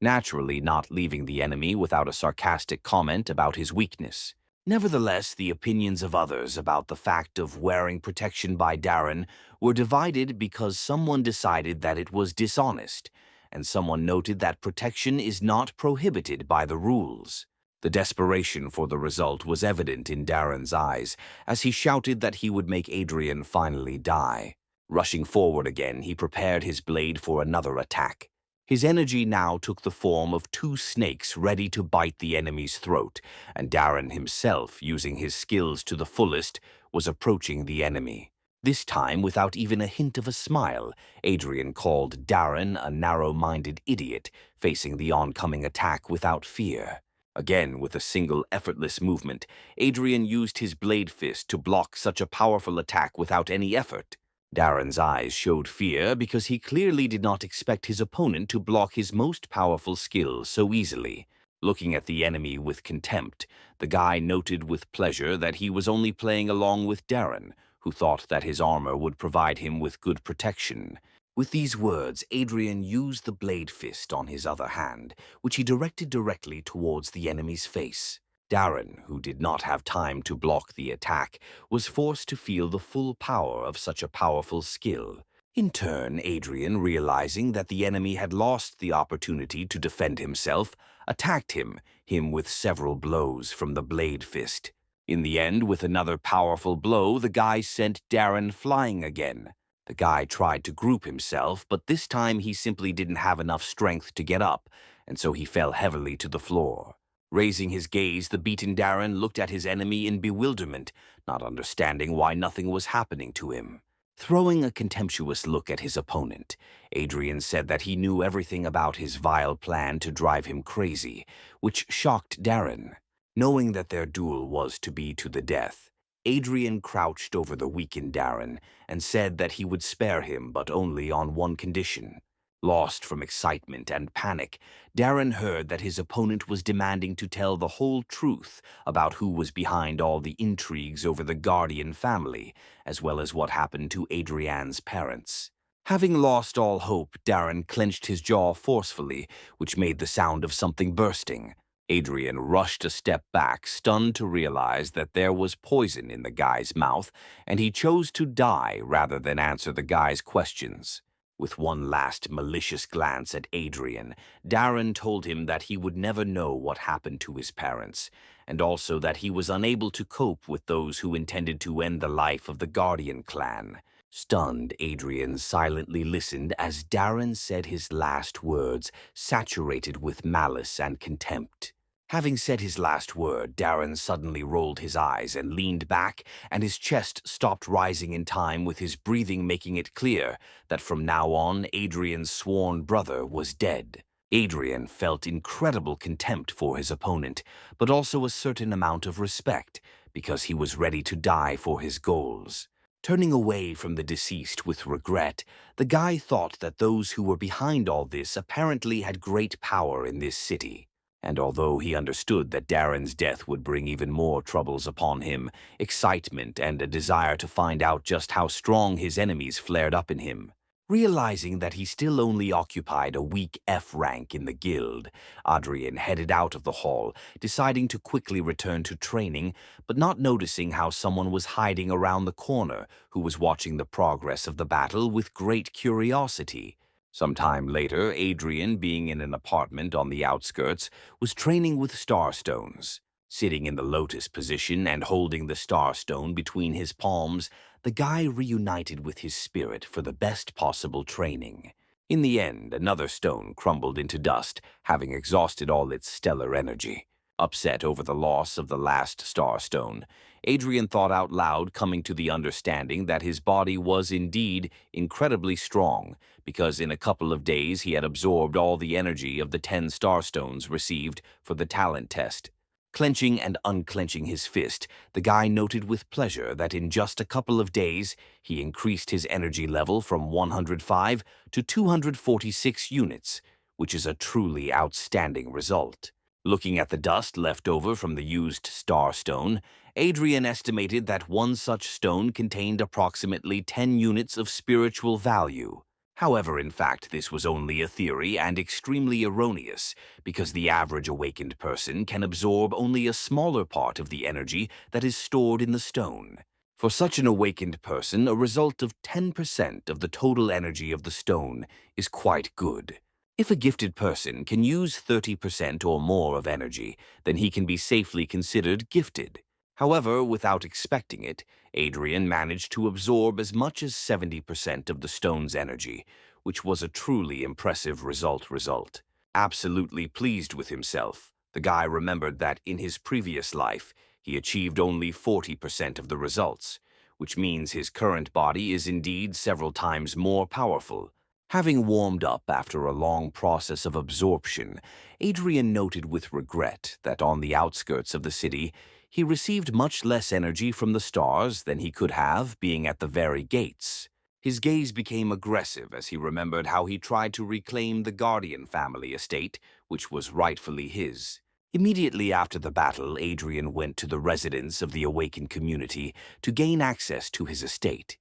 naturally not leaving the enemy without a sarcastic comment about his weakness. Nevertheless, the opinions of others about the fact of wearing protection by Darren were divided because someone decided that it was dishonest, and someone noted that protection is not prohibited by the rules. The desperation for the result was evident in Darren's eyes as he shouted that he would make Adrien finally die. Rushing forward again, he prepared his blade for another attack. His energy now took the form of 2 snakes ready to bite the enemy's throat, and Darren himself, using his skills to the fullest, was approaching the enemy. This time, without even a hint of a smile, Adrien called Darren a narrow-minded idiot, facing the oncoming attack without fear. Again, with a single effortless movement, Adrien used his blade fist to block such a powerful attack without any effort. Darren's eyes showed fear because he clearly did not expect his opponent to block his most powerful skill so easily. Looking at the enemy with contempt, the guy noted with pleasure that he was only playing along with Darren, who thought that his armor would provide him with good protection. With these words, Adrien used the blade fist on his other hand, which he directed directly towards the enemy's face. Darren, who did not have time to block the attack, was forced to feel the full power of such a powerful skill. In turn, Adrien, realizing that the enemy had lost the opportunity to defend himself, attacked him with several blows from the blade fist. In the end, with another powerful blow, the guy sent Darren flying again. The guy tried to group himself, but this time he simply didn't have enough strength to get up, and so he fell heavily to the floor. Raising his gaze, the beaten Darren looked at his enemy in bewilderment, not understanding why nothing was happening to him. Throwing a contemptuous look at his opponent, Adrien said that he knew everything about his vile plan to drive him crazy, which shocked Darren. Knowing that their duel was to be to the death, Adrien crouched over the weakened Darren and said that he would spare him, but only on one condition. Lost from excitement and panic, Darren heard that his opponent was demanding to tell the whole truth about who was behind all the intrigues over the Guardian family, as well as what happened to Adrien's parents. Having lost all hope, Darren clenched his jaw forcefully, which made the sound of something bursting. Adrien rushed a step back, stunned to realize that there was poison in the guy's mouth, and he chose to die rather than answer the guy's questions. With one last malicious glance at Adrien, Darren told him that he would never know what happened to his parents, and also that he was unable to cope with those who intended to end the life of the Guardian clan. Stunned, Adrien silently listened as Darren said his last words, saturated with malice and contempt. Having said his last word, Darren suddenly rolled his eyes and leaned back, and his chest stopped rising in time, with his breathing making it clear that from now on Adrien's sworn brother was dead. Adrien felt incredible contempt for his opponent, but also a certain amount of respect, because he was ready to die for his goals. Turning away from the deceased with regret, the guy thought that those who were behind all this apparently had great power in this city. And although he understood that Darren's death would bring even more troubles upon him, excitement and a desire to find out just how strong his enemies flared up in him. Realizing that he still only occupied a weak F rank in the guild, Adrien headed out of the hall, deciding to quickly return to training, but not noticing how someone was hiding around the corner who was watching the progress of the battle with great curiosity. Sometime later, Adrien, being in an apartment on the outskirts, was training with starstones. Sitting in the lotus position and holding the starstone between his palms, the guy reunited with his spirit for the best possible training. In the end, another stone crumbled into dust, having exhausted all its stellar energy. Upset over the loss of the last starstone, Adrien thought out loud, coming to the understanding that his body was indeed incredibly strong, because in a couple of days he had absorbed all the energy of the 10 starstones received for the talent test. Clenching and unclenching his fist, the guy noted with pleasure that in just a couple of days he increased his energy level from 105 to 246 units, which is a truly outstanding result. Looking at the dust left over from the used starstone, Adrien estimated that one such stone contained approximately 10 units of spiritual value. However, in fact, this was only a theory and extremely erroneous, because the average awakened person can absorb only a smaller part of the energy that is stored in the stone. For such an awakened person, a result of 10% of the total energy of the stone is quite good. If a gifted person can use 30% or more of energy, then he can be safely considered gifted. However, without expecting it, Adrien managed to absorb as much as 70% of the stone's energy, which was a truly impressive result. Absolutely pleased with himself, the guy remembered that in his previous life, he achieved only 40% of the results, which means his current body is indeed several times more powerful. Having warmed up after a long process of absorption, Adrien noted with regret that on the outskirts of the city, he received much less energy from the stars than he could have, being at the very gates. His gaze became aggressive as he remembered how he tried to reclaim the Guardian family estate, which was rightfully his. Immediately after the battle, Adrien went to the residence of the awakened community to gain access to his estate.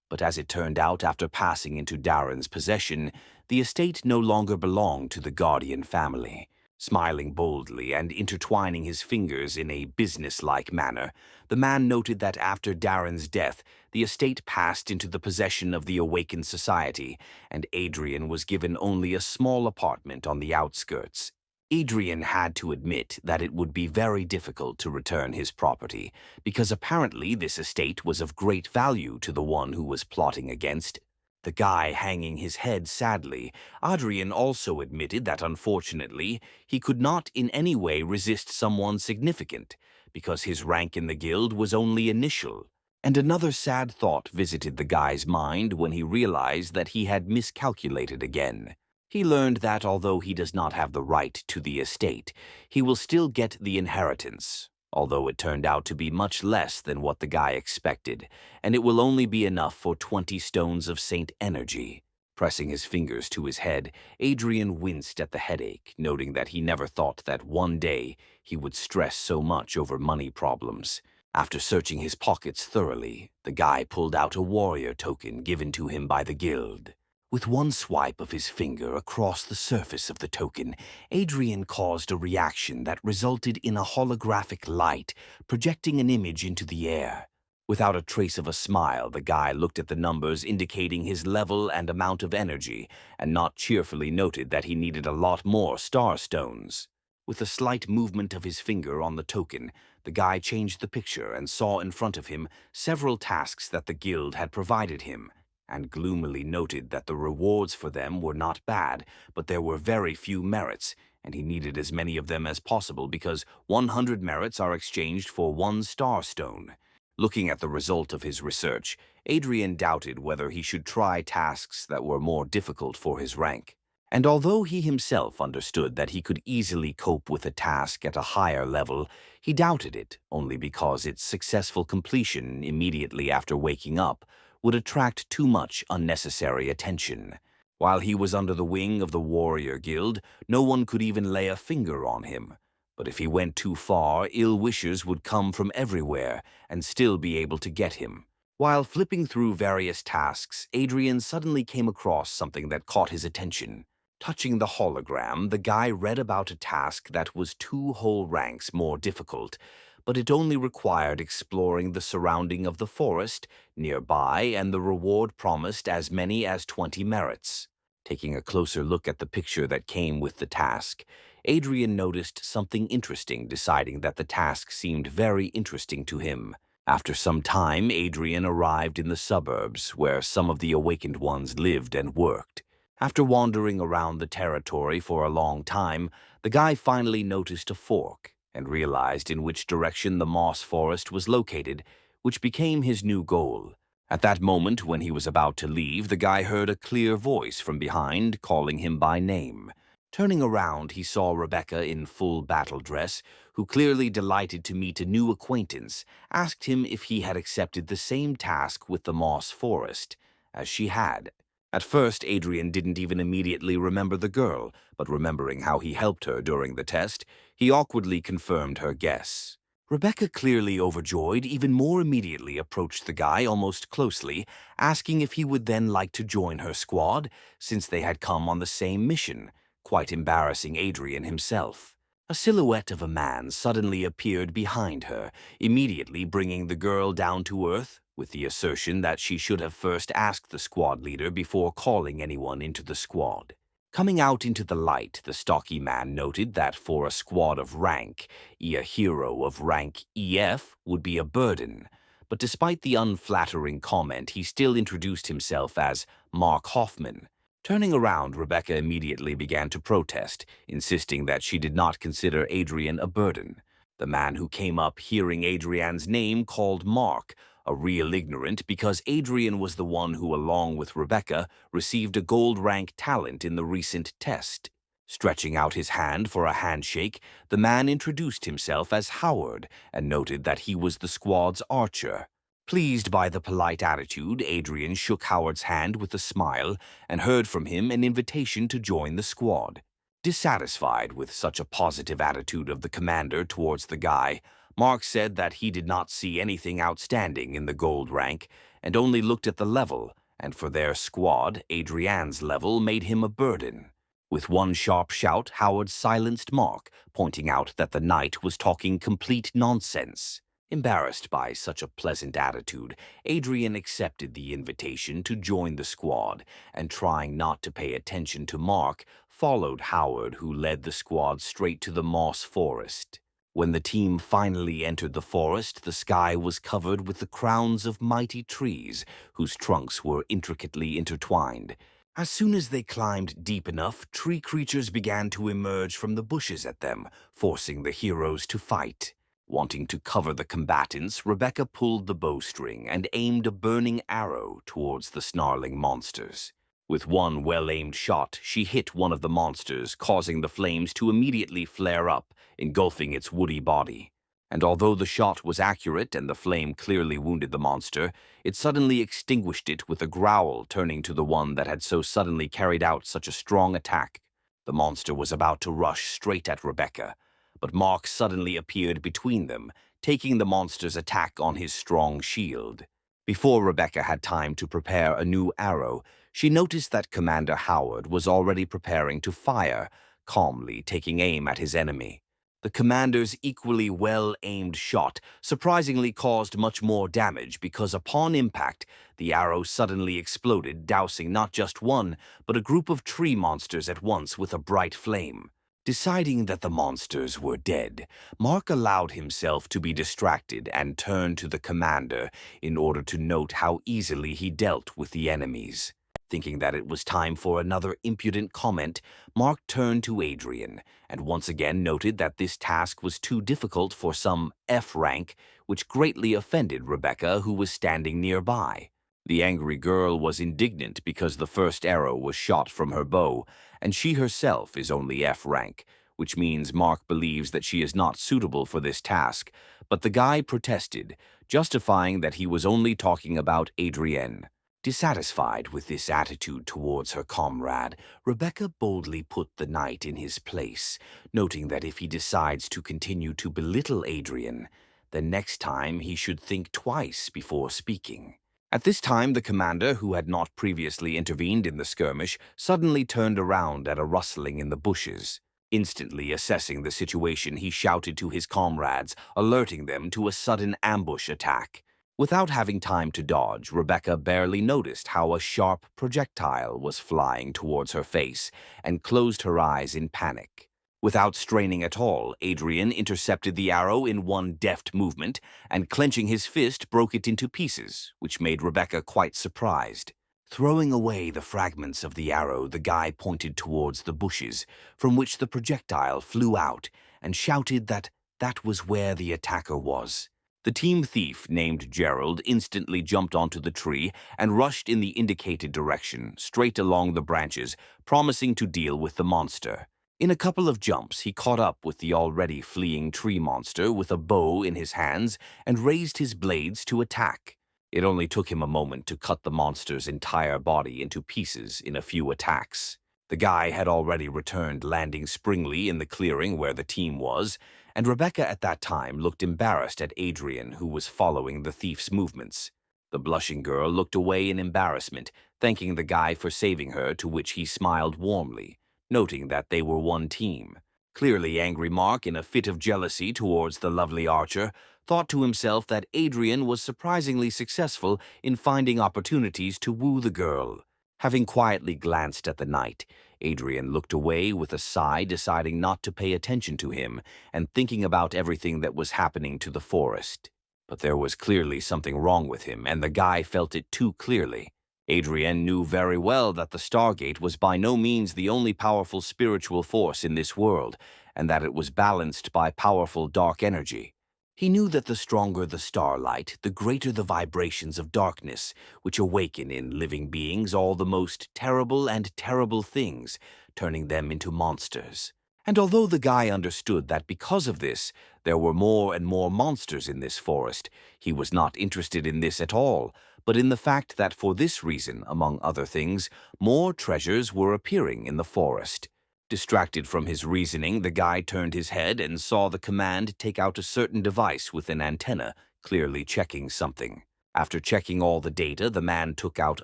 But as it turned out, after passing into Darren's possession, the estate no longer belonged to the Guardian family. Smiling boldly and intertwining his fingers in a business-like manner, the man noted that after Darren's death, the estate passed into the possession of the Awakened Society, and Adrien was given only a small apartment on the outskirts. Adrien had to admit that it would be very difficult to return his property, because apparently this estate was of great value to the one who was plotting against. The guy hanging his head sadly, Adrien also admitted that unfortunately, he could not in any way resist someone significant, because his rank in the guild was only initial. And another sad thought visited the guy's mind when he realized that he had miscalculated again. He learned that although he does not have the right to the estate, he will still get the inheritance, although it turned out to be much less than what the guy expected, and it will only be enough for 20 stones of Saint energy. Pressing his fingers to his head, Adrien winced at the headache, noting that he never thought that one day he would stress so much over money problems. After searching his pockets thoroughly, the guy pulled out a warrior token given to him by the guild. With one swipe of his finger across the surface of the token, Adrien caused a reaction that resulted in a holographic light projecting an image into the air. Without a trace of a smile, the guy looked at the numbers indicating his level and amount of energy, and not cheerfully noted that he needed a lot more star stones. With a slight movement of his finger on the token, the guy changed the picture and saw in front of him several tasks that the guild had provided him, and gloomily noted that the rewards for them were not bad, but there were very few merits, and he needed as many of them as possible because 100 merits are exchanged for 1 star stone. Looking at the result of his research, Adrien doubted whether he should try tasks that were more difficult for his rank. And although he himself understood that he could easily cope with a task at a higher level, he doubted it only because its successful completion immediately after waking up would attract too much unnecessary attention. While he was under the wing of the warrior guild, no one could even lay a finger on him. But if he went too far, ill wishers would come from everywhere and still be able to get him. While flipping through various tasks, Adrien suddenly came across something that caught his attention. Touching the hologram, the guy read about a task that was 2 whole ranks more difficult, but it only required exploring the surrounding of the forest nearby, and the reward promised as many as 20 merits. Taking a closer look at the picture that came with the task, Adrien noticed something interesting, deciding that the task seemed very interesting to him. After some time, Adrien arrived in the suburbs, where some of the awakened ones lived and worked. After wandering around the territory for a long time, the guy finally noticed a fork and realized in which direction the moss forest was located, which became his new goal. At that moment, when he was about to leave, the guy heard a clear voice from behind calling him by name. Turning around, he saw Rebecca in full battle dress, who, clearly delighted to meet a new acquaintance, asked him if he had accepted the same task with the moss forest as she had. At first, Adrien didn't even immediately remember the girl, but remembering how he helped her during the test, he awkwardly confirmed her guess. Rebecca, clearly overjoyed, even more immediately approached the guy almost closely, asking if he would then like to join her squad, since they had come on the same mission, quite embarrassing Adrien himself. A silhouette of a man suddenly appeared behind her, immediately bringing the girl down to earth, with the assertion that she should have first asked the squad leader before calling anyone into the squad. Coming out into the light, the stocky man noted that for a squad of rank, a hero of rank EF would be a burden. But despite the unflattering comment, he still introduced himself as Mark Hoffman. Turning around, Rebecca immediately began to protest, insisting that she did not consider Adrien a burden. The man who came up hearing Adrien's name called Mark a real ignorant because Adrien was the one who, along with Rebecca, received a gold rank talent in the recent test. Stretching out his hand for a handshake, the man introduced himself as Howard and noted that he was the squad's archer. Pleased by the polite attitude, Adrien shook Howard's hand with a smile and heard from him an invitation to join the squad. Dissatisfied with such a positive attitude of the commander towards the guy, Mark said that he did not see anything outstanding in the gold rank and only looked at the level, and for their squad, Adrien's level made him a burden. With one sharp shout, Howard silenced Mark, pointing out that the knight was talking complete nonsense. Embarrassed by such a pleasant attitude, Adrien accepted the invitation to join the squad, and trying not to pay attention to Mark, followed Howard, who led the squad straight to the moss forest. When the team finally entered the forest, the sky was covered with the crowns of mighty trees whose trunks were intricately intertwined. As soon as they climbed deep enough, tree creatures began to emerge from the bushes at them, forcing the heroes to fight. Wanting to cover the combatants, Rebecca pulled the bowstring and aimed a burning arrow towards the snarling monsters. With one well-aimed shot, she hit one of the monsters, causing the flames to immediately flare up, engulfing its woody body. And although the shot was accurate and the flame clearly wounded the monster, it suddenly extinguished it with a growl, turning to the one that had so suddenly carried out such a strong attack. The monster was about to rush straight at Rebecca, but Mark suddenly appeared between them, taking the monster's attack on his strong shield. Before Rebecca had time to prepare a new arrow, she noticed that Commander Howard was already preparing to fire, calmly taking aim at his enemy. The commander's equally well-aimed shot surprisingly caused much more damage because upon impact, the arrow suddenly exploded, dousing not just one, but a group of tree monsters at once with a bright flame. Deciding that the monsters were dead, Mark allowed himself to be distracted and turned to the commander in order to note how easily he dealt with the enemies. Thinking that it was time for another impudent comment, Mark turned to Adrien and once again noted that this task was too difficult for some F rank, which greatly offended Rebecca, who was standing nearby. The angry girl was indignant because the first arrow was shot from her bow, and she herself is only F rank, which means Mark believes that she is not suitable for this task, but the guy protested, justifying that he was only talking about Adrien. Dissatisfied with this attitude towards her comrade, Rebecca boldly put the knight in his place, noting that if he decides to continue to belittle Adrien, then next time he should think twice before speaking. At this time, the commander, who had not previously intervened in the skirmish, suddenly turned around at a rustling in the bushes. Instantly assessing the situation, he shouted to his comrades, alerting them to a sudden ambush attack. Without having time to dodge, Rebecca barely noticed how a sharp projectile was flying towards her face and closed her eyes in panic. Without straining at all, Adrien intercepted the arrow in one deft movement and, clenching his fist, broke it into pieces, which made Rebecca quite surprised. Throwing away the fragments of the arrow, the guy pointed towards the bushes, from which the projectile flew out, and shouted that that was where the attacker was. The team thief, named Gerald, instantly jumped onto the tree and rushed in the indicated direction, straight along the branches, promising to deal with the monster. In a couple of jumps, he caught up with the already fleeing tree monster with a bow in his hands and raised his blades to attack. It only took him a moment to cut the monster's entire body into pieces in a few attacks. The guy had already returned, landing springly in the clearing where the team was, and Rebecca at that time looked embarrassed at Adrien, who was following the thief's movements. The blushing girl looked away in embarrassment, thanking the guy for saving her, to which he smiled warmly, noting that they were one team. Clearly angry, Mark, in a fit of jealousy towards the lovely archer, thought to himself that Adrien was surprisingly successful in finding opportunities to woo the girl. Having quietly glanced at the knight, Adrien looked away with a sigh, deciding not to pay attention to him and thinking about everything that was happening to the forest. But there was clearly something wrong with him, and the guy felt it too clearly. Adrien knew very well that the Stargate was by no means the only powerful spiritual force in this world, and that it was balanced by powerful dark energy. He knew that the stronger the starlight, the greater the vibrations of darkness, which awaken in living beings all the most terrible and terrible things, turning them into monsters. And although the guy understood that because of this, there were more and more monsters in this forest, he was not interested in this at all, but in the fact that for this reason, among other things, more treasures were appearing in the forest. Distracted from his reasoning, the guy turned his head and saw the command take out a certain device with an antenna, clearly checking something. After checking all the data, the man took out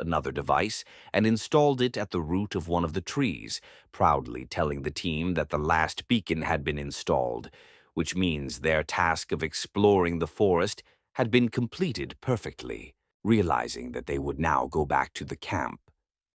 another device and installed it at the root of one of the trees, proudly telling the team that the last beacon had been installed, which means their task of exploring the forest had been completed perfectly. Realizing that they would now go back to the camp,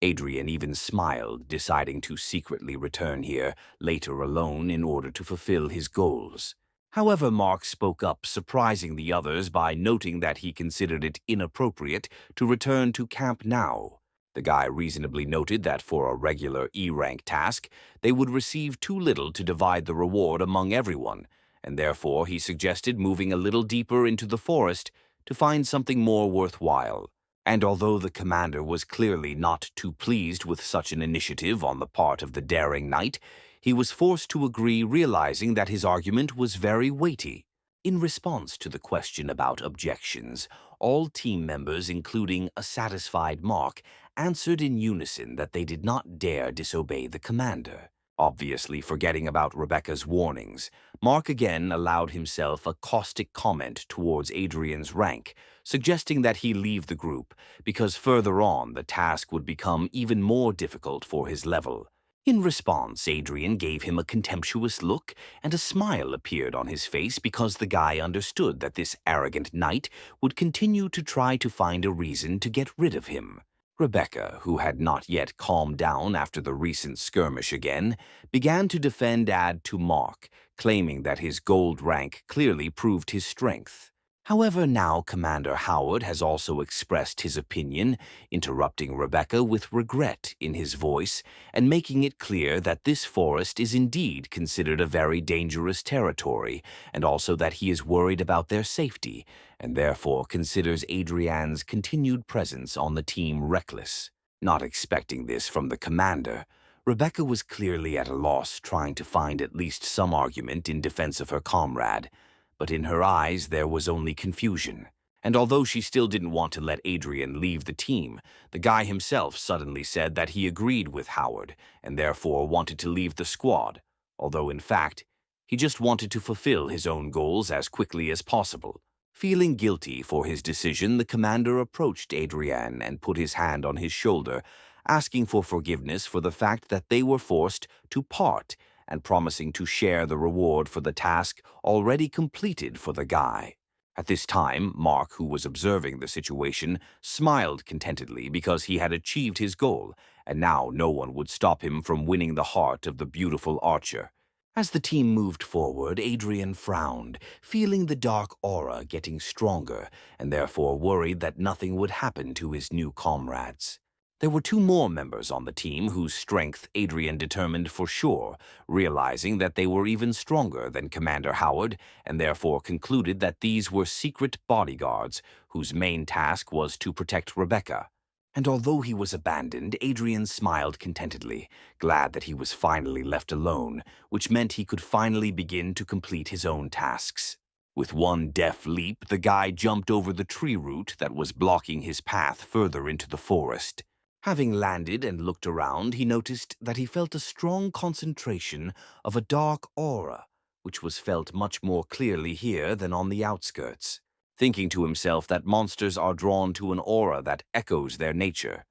Adrien even smiled, deciding to secretly return here later alone in order to fulfill his goals. However, Mark spoke up, surprising the others by noting that he considered it inappropriate to return to camp now. The guy reasonably noted that for a regular E-rank task, they would receive too little to divide the reward among everyone, and therefore he suggested moving a little deeper into the forest to find something more worthwhile. And although the commander was clearly not too pleased with such an initiative on the part of the daring knight, he was forced to agree, realizing that his argument was very weighty. In response to the question about objections, all team members, including a satisfied Mark, answered in unison that they did not dare disobey the commander. Obviously forgetting about Rebecca's warnings, Mark again allowed himself a caustic comment towards Adrien's rank, suggesting that he leave the group because further on the task would become even more difficult for his level. In response, Adrien gave him a contemptuous look, and a smile appeared on his face because the guy understood that this arrogant knight would continue to try to find a reason to get rid of him. Rebecca, who had not yet calmed down after the recent skirmish again, began to defend to Mark, claiming that his gold rank clearly proved his strength. However, now Commander Howard has also expressed his opinion, interrupting Rebecca with regret in his voice and making it clear that this forest is indeed considered a very dangerous territory, and also that he is worried about their safety, and therefore considers Adrien's continued presence on the team reckless. Not expecting this from the commander, Rebecca was clearly at a loss, trying to find at least some argument in defense of her comrade. But in her eyes there was only confusion. And although she still didn't want to let Adrien leave the team, the guy himself suddenly said that he agreed with Howard and therefore wanted to leave the squad, although in fact, he just wanted to fulfill his own goals as quickly as possible. Feeling guilty for his decision, the commander approached Adrien and put his hand on his shoulder, asking for forgiveness for the fact that they were forced to part and promising to share the reward for the task already completed for the guy. At this time, Mark, who was observing the situation, smiled contentedly because he had achieved his goal, and now no one would stop him from winning the heart of the beautiful archer. As the team moved forward, Adrien frowned, feeling the dark aura getting stronger, and therefore worried that nothing would happen to his new comrades. There were two more members on the team whose strength Adrien determined for sure, realizing that they were even stronger than Commander Howard, and therefore concluded that these were secret bodyguards whose main task was to protect Rebecca. And although he was abandoned, Adrien smiled contentedly, glad that he was finally left alone, which meant he could finally begin to complete his own tasks. With one deft leap, the guy jumped over the tree root that was blocking his path further into the forest. Having landed and looked around, he noticed that he felt a strong concentration of a dark aura, which was felt much more clearly here than on the outskirts. Thinking to himself that monsters are drawn to an aura that echoes their nature,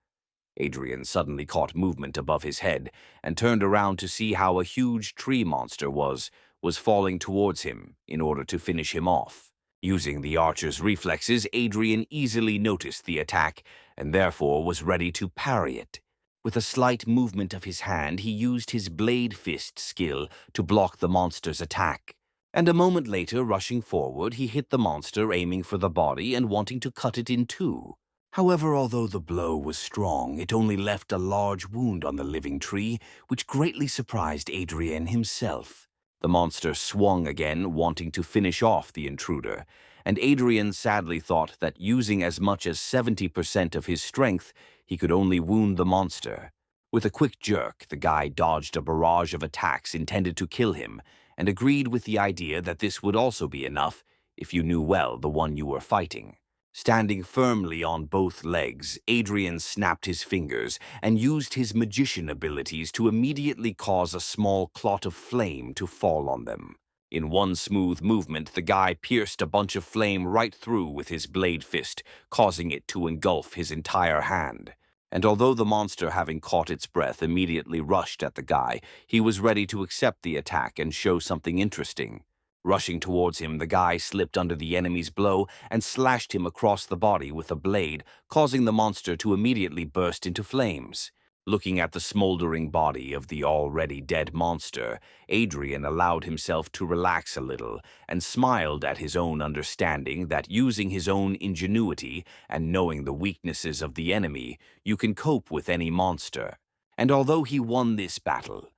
Adrien suddenly caught movement above his head and turned around to see how a huge tree monster was falling towards him in order to finish him off. Using the archer's reflexes, Adrien easily noticed the attack and therefore was ready to parry it. With a slight movement of his hand, he used his bladefist skill to block the monster's attack. And a moment later, rushing forward, he hit the monster, aiming for the body and wanting to cut it in two. However, although the blow was strong, it only left a large wound on the living tree, which greatly surprised Adrien himself. The monster swung again, wanting to finish off the intruder, and Adrien sadly thought that using as much as 70% of his strength, he could only wound the monster. With a quick jerk, the guy dodged a barrage of attacks intended to kill him, and agreed with the idea that this would also be enough if you knew well the one you were fighting. Standing firmly on both legs, Adrien snapped his fingers and used his magician abilities to immediately cause a small clot of flame to fall on them. In one smooth movement, the guy pierced a bunch of flame right through with his blade fist, causing it to engulf his entire hand. And although the monster, having caught its breath, immediately rushed at the guy, he was ready to accept the attack and show something interesting. Rushing towards him, the guy slipped under the enemy's blow and slashed him across the body with a blade, causing the monster to immediately burst into flames. Looking at the smoldering body of the already dead monster, Adrien allowed himself to relax a little and smiled at his own understanding that using his own ingenuity and knowing the weaknesses of the enemy, you can cope with any monster. And although he won this battle,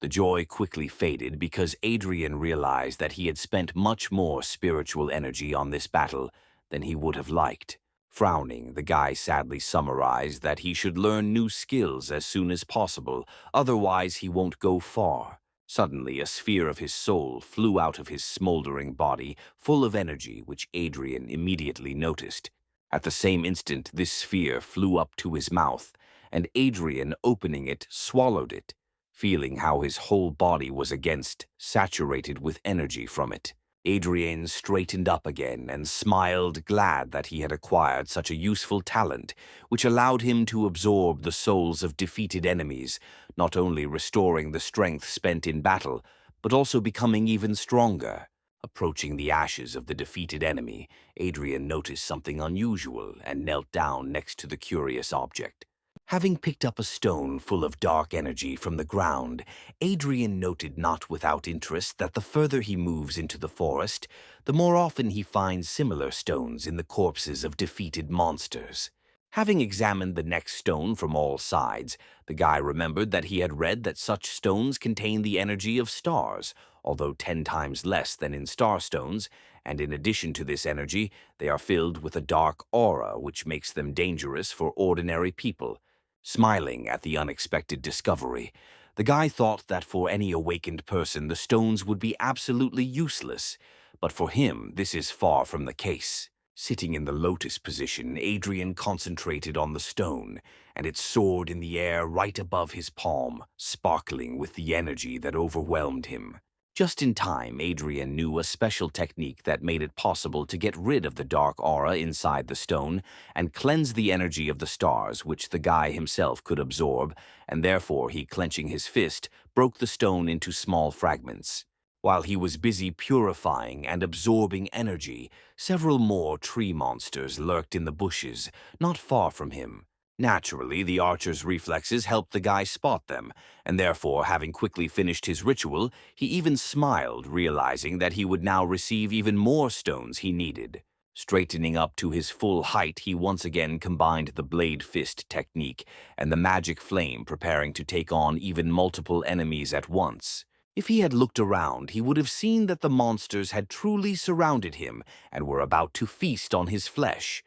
the joy quickly faded because Adrien realized that he had spent much more spiritual energy on this battle than he would have liked. Frowning, the guy sadly summarized that he should learn new skills as soon as possible, otherwise he won't go far. Suddenly, a sphere of his soul flew out of his smoldering body, full of energy, which Adrien immediately noticed. At the same instant, this sphere flew up to his mouth, and Adrien, opening it, swallowed it, feeling how his whole body was saturated with energy from it. Adrien straightened up again and smiled, glad that he had acquired such a useful talent, which allowed him to absorb the souls of defeated enemies, not only restoring the strength spent in battle, but also becoming even stronger. Approaching the ashes of the defeated enemy, Adrien noticed something unusual and knelt down next to the curious object. Having picked up a stone full of dark energy from the ground, Adrien noted not without interest that the further he moves into the forest, the more often he finds similar stones in the corpses of defeated monsters. Having examined the next stone from all sides, the guy remembered that he had read that such stones contain the energy of stars, although 10 times less than in star stones, and in addition to this energy, they are filled with a dark aura which makes them dangerous for ordinary people. Smiling at the unexpected discovery, the guy thought that for any awakened person the stones would be absolutely useless, but for him this is far from the case. Sitting in the lotus position, Adrien concentrated on the stone, and it soared in the air right above his palm, sparkling with the energy that overwhelmed him. Just in time, Adrien knew a special technique that made it possible to get rid of the dark aura inside the stone and cleanse the energy of the stars, which the guy himself could absorb, and therefore he, clenching his fist, broke the stone into small fragments. While he was busy purifying and absorbing energy, several more tree monsters lurked in the bushes, not far from him. Naturally, the archer's reflexes helped the guy spot them, and therefore, having quickly finished his ritual, he even smiled, realizing that he would now receive even more stones he needed. Straightening up to his full height, he once again combined the bladefist technique and the magic flame, preparing to take on even multiple enemies at once. If he had looked around, he would have seen that the monsters had truly surrounded him and were about to feast on his flesh.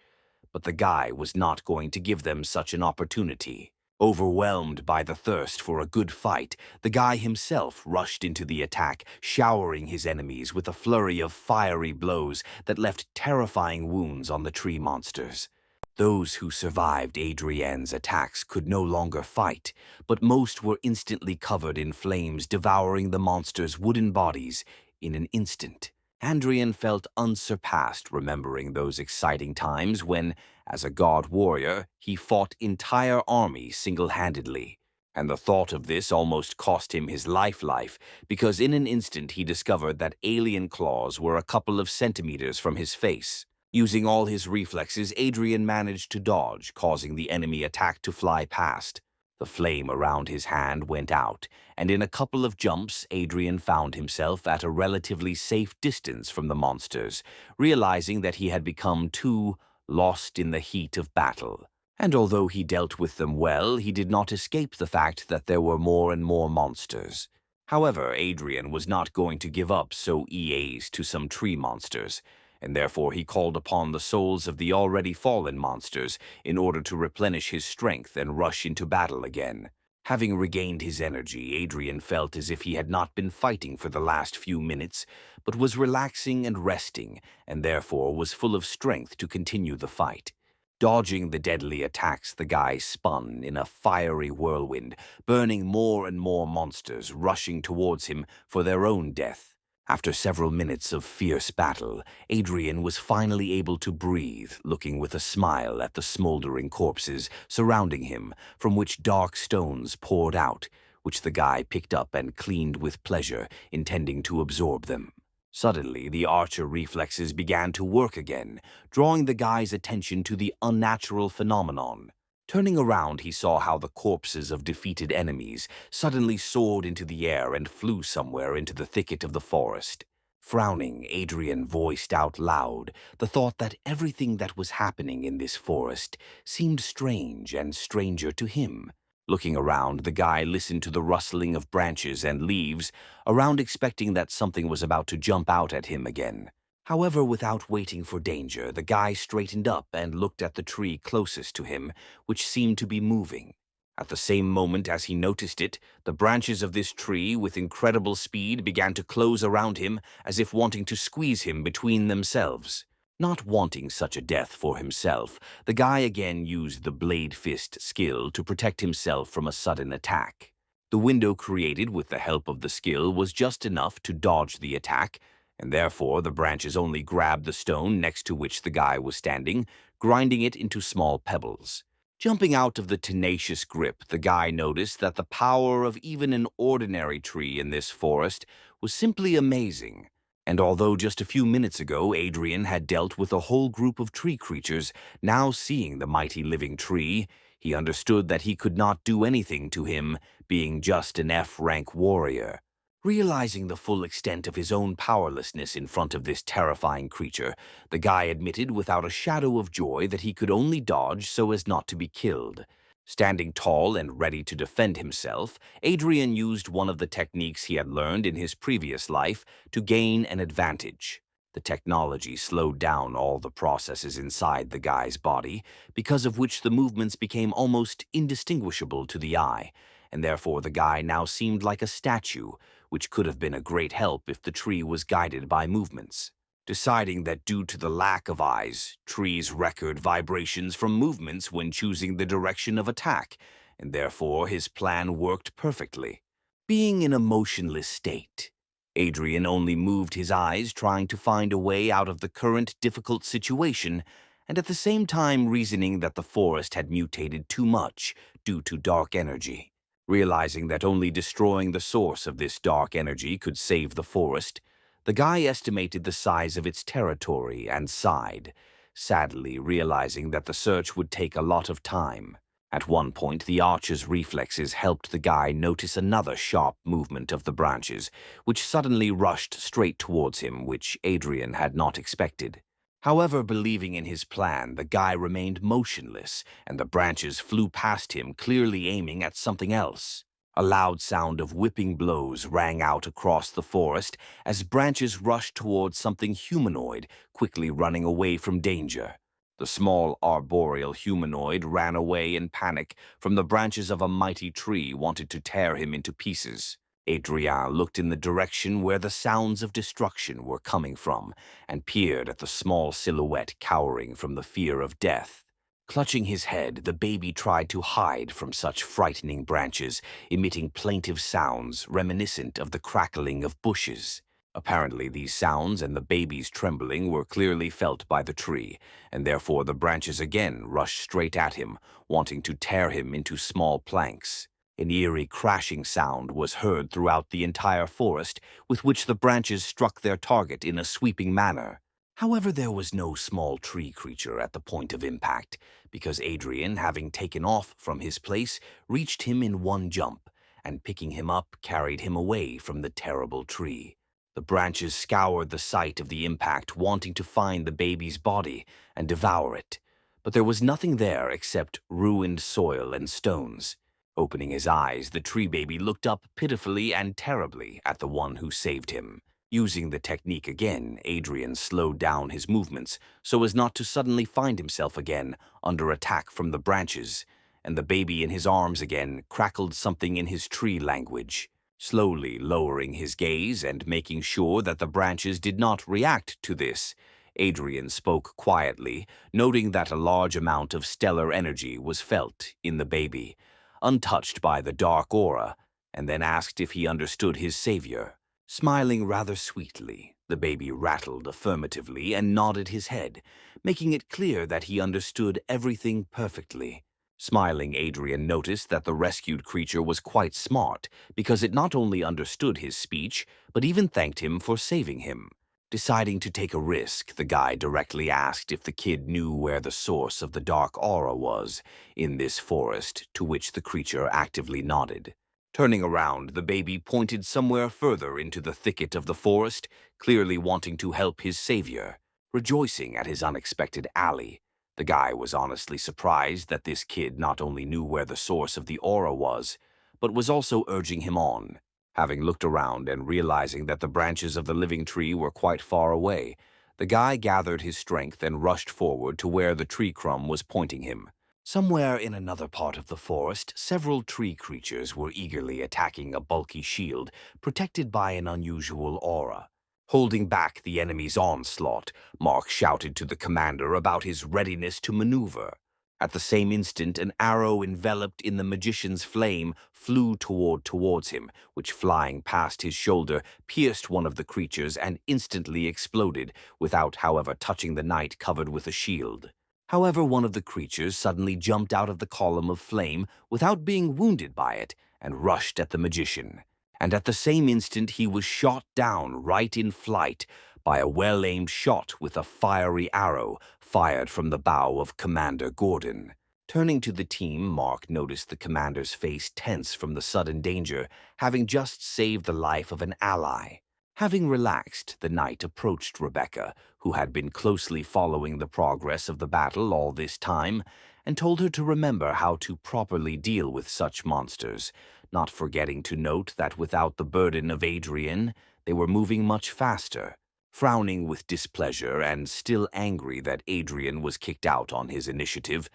But the guy was not going to give them such an opportunity. Overwhelmed by the thirst for a good fight, the guy himself rushed into the attack, showering his enemies with a flurry of fiery blows that left terrifying wounds on the tree monsters. Those who survived Adrien's attacks could no longer fight, but most were instantly covered in flames, devouring the monsters' wooden bodies in an instant. Adrien felt unsurpassed, remembering those exciting times when, as a god warrior, he fought entire armies single-handedly. And the thought of this almost cost him his life, because in an instant he discovered that alien claws were a couple of centimeters from his face. Using all his reflexes, Adrien managed to dodge, causing the enemy attack to fly past. The flame around his hand went out, and in a couple of jumps, Adrien found himself at a relatively safe distance from the monsters, realizing that he had become too lost in the heat of battle. And although he dealt with them well, he did not escape the fact that there were more and more monsters. However, Adrien was not going to give up so easy to some tree monsters, and therefore he called upon the souls of the already fallen monsters in order to replenish his strength and rush into battle again. Having regained his energy, Adrien felt as if he had not been fighting for the last few minutes, but was relaxing and resting, and therefore was full of strength to continue the fight. Dodging the deadly attacks, the guy spun in a fiery whirlwind, burning more and more monsters rushing towards him for their own death. After several minutes of fierce battle, Adrien was finally able to breathe, looking with a smile at the smoldering corpses surrounding him, from which dark stones poured out, which the guy picked up and cleaned with pleasure, intending to absorb them. Suddenly, the archer reflexes began to work again, drawing the guy's attention to the unnatural phenomenon. Turning around, he saw how the corpses of defeated enemies suddenly soared into the air and flew somewhere into the thicket of the forest. Frowning, Adrien voiced out loud the thought that everything that was happening in this forest seemed strange and stranger to him. Looking around, the guy listened to the rustling of branches and leaves, around expecting that something was about to jump out at him again. However, without waiting for danger, the guy straightened up and looked at the tree closest to him, which seemed to be moving. At the same moment as he noticed it, the branches of this tree, with incredible speed, began to close around him as if wanting to squeeze him between themselves. Not wanting such a death for himself, the guy again used the bladefist skill to protect himself from a sudden attack. The window created with the help of the skill was just enough to dodge the attack, and therefore the branches only grabbed the stone next to which the guy was standing, grinding it into small pebbles. Jumping out of the tenacious grip, the guy noticed that the power of even an ordinary tree in this forest was simply amazing. And although just a few minutes ago Adrien had dealt with a whole group of tree creatures, now seeing the mighty living tree, he understood that he could not do anything to him, being just an F-rank warrior. Realizing the full extent of his own powerlessness in front of this terrifying creature, the guy admitted without a shadow of joy that he could only dodge so as not to be killed. Standing tall and ready to defend himself, Adrien used one of the techniques he had learned in his previous life to gain an advantage. The technology slowed down all the processes inside the guy's body, because of which the movements became almost indistinguishable to the eye, and therefore the guy now seemed like a statue, which could have been a great help if the tree was guided by movements. Deciding that due to the lack of eyes, trees record vibrations from movements when choosing the direction of attack, and therefore his plan worked perfectly. Being in a motionless state, Adrien only moved his eyes trying to find a way out of the current difficult situation, and at the same time reasoning that the forest had mutated too much due to dark energy. Realizing that only destroying the source of this dark energy could save the forest, the guy estimated the size of its territory and sighed, sadly realizing that the search would take a lot of time. At one point, the archer's reflexes helped the guy notice another sharp movement of the branches, which suddenly rushed straight towards him, which Adrien had not expected. However, believing in his plan, the guy remained motionless, and the branches flew past him, clearly aiming at something else. A loud sound of whipping blows rang out across the forest as branches rushed towards something humanoid, quickly running away from danger. The small arboreal humanoid ran away in panic from the branches of a mighty tree wanted to tear him into pieces. Adrien looked in the direction where the sounds of destruction were coming from and peered at the small silhouette cowering from the fear of death. Clutching his head, the baby tried to hide from such frightening branches, emitting plaintive sounds reminiscent of the crackling of bushes. Apparently, these sounds and the baby's trembling were clearly felt by the tree, and therefore the branches again rushed straight at him, wanting to tear him into small planks. An eerie crashing sound was heard throughout the entire forest, with which the branches struck their target in a sweeping manner. However, there was no small tree creature at the point of impact, because Adrien, having taken off from his place, reached him in one jump, and picking him up, carried him away from the terrible tree. The branches scoured the site of the impact, wanting to find the baby's body and devour it, but there was nothing there except ruined soil and stones. Opening his eyes, the tree baby looked up pitifully and terribly at the one who saved him. Using the technique again, Adrien slowed down his movements so as not to suddenly find himself again under attack from the branches, and the baby in his arms again crackled something in his tree language. Slowly lowering his gaze and making sure that the branches did not react to this, Adrien spoke quietly, noting that a large amount of stellar energy was felt in the baby, untouched by the dark aura, and then asked if he understood his savior. Smiling rather sweetly, the baby rattled affirmatively and nodded his head, making it clear that he understood everything perfectly. Smiling, Adrien noticed that the rescued creature was quite smart, because it not only understood his speech, but even thanked him for saving him. Deciding to take a risk, the guy directly asked if the kid knew where the source of the dark aura was in this forest, to which the creature actively nodded. Turning around, the baby pointed somewhere further into the thicket of the forest, clearly wanting to help his savior. Rejoicing at his unexpected ally, the guy was honestly surprised that this kid not only knew where the source of the aura was, but was also urging him on. Having looked around and realizing that the branches of the living tree were quite far away, the guy gathered his strength and rushed forward to where the tree crumb was pointing him. Somewhere in another part of the forest, several tree creatures were eagerly attacking a bulky shield protected by an unusual aura. Holding back the enemy's onslaught, Mark shouted to the commander about his readiness to maneuver. At the same instant, an arrow enveloped in the magician's flame flew towards him, which, flying past his shoulder, pierced one of the creatures and instantly exploded, without, however, touching the knight covered with a shield. However, one of the creatures suddenly jumped out of the column of flame without being wounded by it and rushed at the magician. And at the same instant he was shot down right in flight by a well-aimed shot with a fiery arrow fired from the bow of Commander Gordon. Turning to the team, Mark noticed the commander's face tense from the sudden danger, having just saved the life of an ally. Having relaxed, the knight approached Rebecca, who had been closely following the progress of the battle all this time, and told her to remember how to properly deal with such monsters, not forgetting to note that without the burden of Adrien, they were moving much faster. Frowning with displeasure and still angry that Adrien was kicked out on his initiative,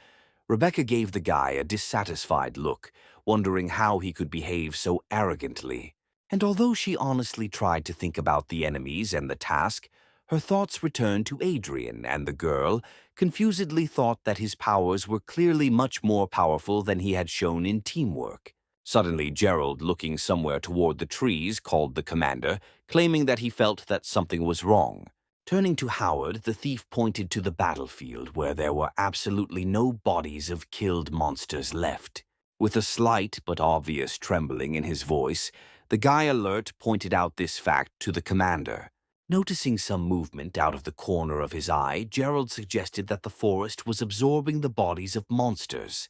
Rebecca gave the guy a dissatisfied look, wondering how he could behave so arrogantly. And although she honestly tried to think about the enemies and the task, her thoughts returned to Adrien, and the girl confusedly thought that his powers were clearly much more powerful than he had shown in teamwork. Suddenly, Gerald, looking somewhere toward the trees, called the commander, claiming that he felt that something was wrong. Turning to Howard, the thief pointed to the battlefield where there were absolutely no bodies of killed monsters left. With a slight but obvious trembling in his voice, the guy alert pointed out this fact to the commander. Noticing some movement out of the corner of his eye, Gerald suggested that the forest was absorbing the bodies of monsters,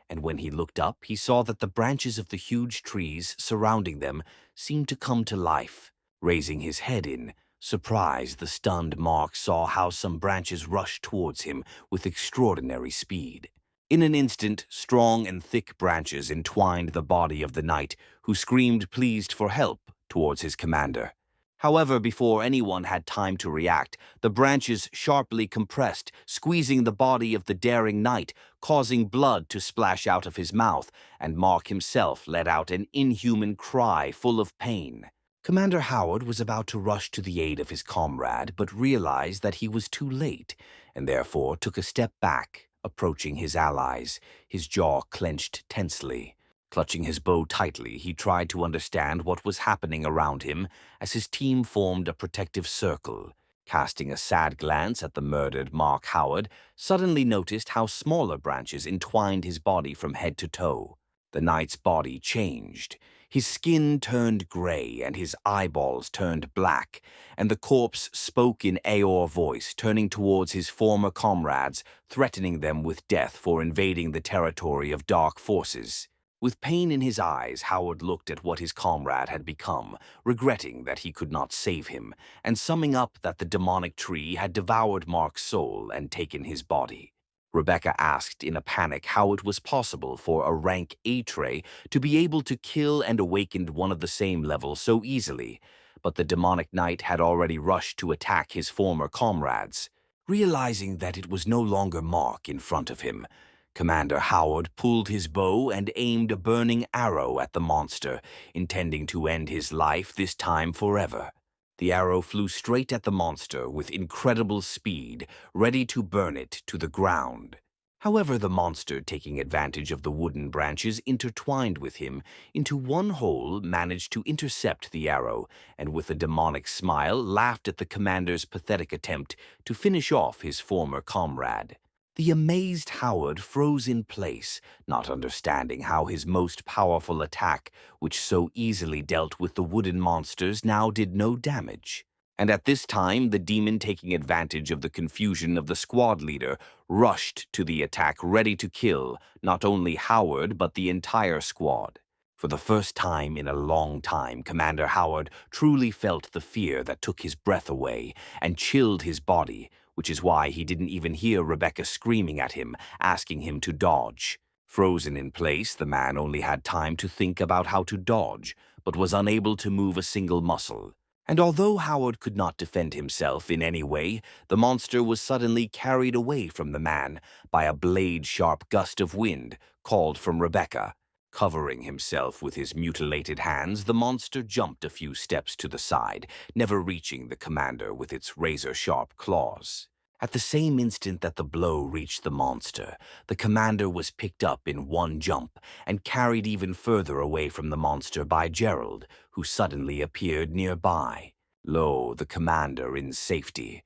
and when he looked up, he saw that the branches of the huge trees surrounding them seemed to come to life. Raising his head in surprise, the stunned Mark saw how some branches rushed towards him with extraordinary speed. In an instant, strong and thick branches entwined the body of the knight, who screamed pleased for help towards his commander. However, before anyone had time to react, the branches sharply compressed, squeezing the body of the daring knight, causing blood to splash out of his mouth, and Mark himself let out an inhuman cry full of pain. Commander Howard was about to rush to the aid of his comrade, but realized that he was too late, and therefore took a step back, approaching his allies, his jaw clenched tensely. Clutching his bow tightly, he tried to understand what was happening around him as his team formed a protective circle. Casting a sad glance at the murdered Mark, Howard suddenly noticed how smaller branches entwined his body from head to toe. The knight's body changed. His skin turned gray and his eyeballs turned black, and the corpse spoke in Aor voice, turning towards his former comrades, threatening them with death for invading the territory of dark forces. With pain in his eyes, Howard looked at what his comrade had become, regretting that he could not save him, and summing up that the demonic tree had devoured Mark's soul and taken his body. Rebecca asked in a panic how it was possible for a rank A-tray to be able to kill and awaken one of the same level so easily, but the demonic knight had already rushed to attack his former comrades. Realizing that it was no longer Mark in front of him, Commander Howard pulled his bow and aimed a burning arrow at the monster, intending to end his life this time forever. The arrow flew straight at the monster with incredible speed, ready to burn it to the ground. However, the monster, taking advantage of the wooden branches intertwined with him into one hole, managed to intercept the arrow, and with a demonic smile laughed at the commander's pathetic attempt to finish off his former comrade. The amazed Howard froze in place, not understanding how his most powerful attack, which so easily dealt with the wooden monsters, now did no damage. And at this time, the demon, taking advantage of the confusion of the squad leader, rushed to the attack, ready to kill not only Howard but the entire squad. For the first time in a long time, Commander Howard truly felt the fear that took his breath away and chilled his body, which is why he didn't even hear Rebecca screaming at him, asking him to dodge. Frozen in place, the man only had time to think about how to dodge, but was unable to move a single muscle. And although Howard could not defend himself in any way, the monster was suddenly carried away from the man by a blade-sharp gust of wind called from Rebecca. Covering himself with his mutilated hands, the monster jumped a few steps to the side, never reaching the commander with its razor-sharp claws. At the same instant that the blow reached the monster, the commander was picked up in one jump and carried even further away from the monster by Gerald, who suddenly appeared nearby. Lo, the commander in safety.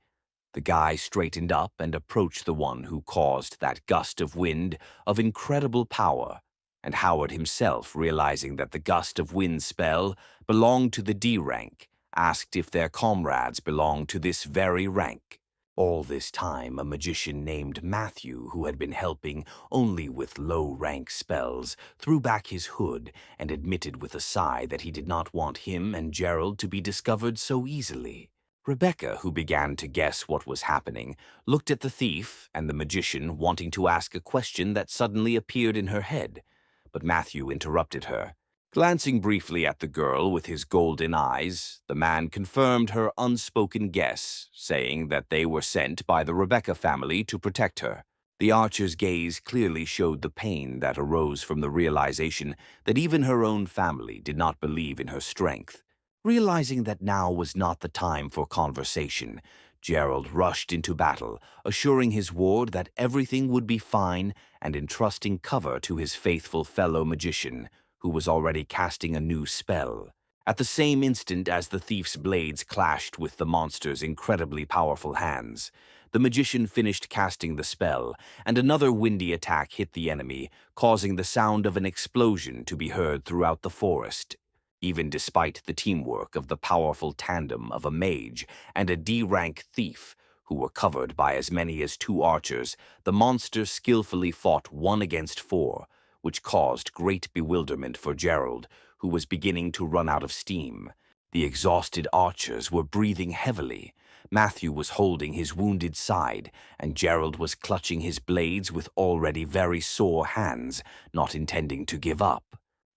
The guy straightened up and approached the one who caused that gust of wind of incredible power. And Howard himself, realizing that the gust of wind spell belonged to the D rank, asked if their comrades belonged to this very rank. All this time, a magician named Matthew, who had been helping only with low-rank spells, threw back his hood and admitted with a sigh that he did not want him and Gerald to be discovered so easily. Rebecca, who began to guess what was happening, looked at the thief and the magician, wanting to ask a question that suddenly appeared in her head. But Matthew interrupted her. Glancing briefly at the girl with his golden eyes, the man confirmed her unspoken guess, saying that they were sent by the Rebecca family to protect her. The archer's gaze clearly showed the pain that arose from the realization that even her own family did not believe in her strength. Realizing that now was not the time for conversation, Gerald rushed into battle, assuring his ward that everything would be fine and entrusting cover to his faithful fellow magician, who was already casting a new spell. At the same instant as the thief's blades clashed with the monster's incredibly powerful hands, the magician finished casting the spell, and another windy attack hit the enemy, causing the sound of an explosion to be heard throughout the forest. Even despite the teamwork of the powerful tandem of a mage and a D-rank thief, who were covered by as many as 2 archers, the monster skillfully fought 1 against 4, which caused great bewilderment for Gerald, who was beginning to run out of steam. The exhausted archers were breathing heavily. Matthew was holding his wounded side, and Gerald was clutching his blades with already very sore hands, not intending to give up.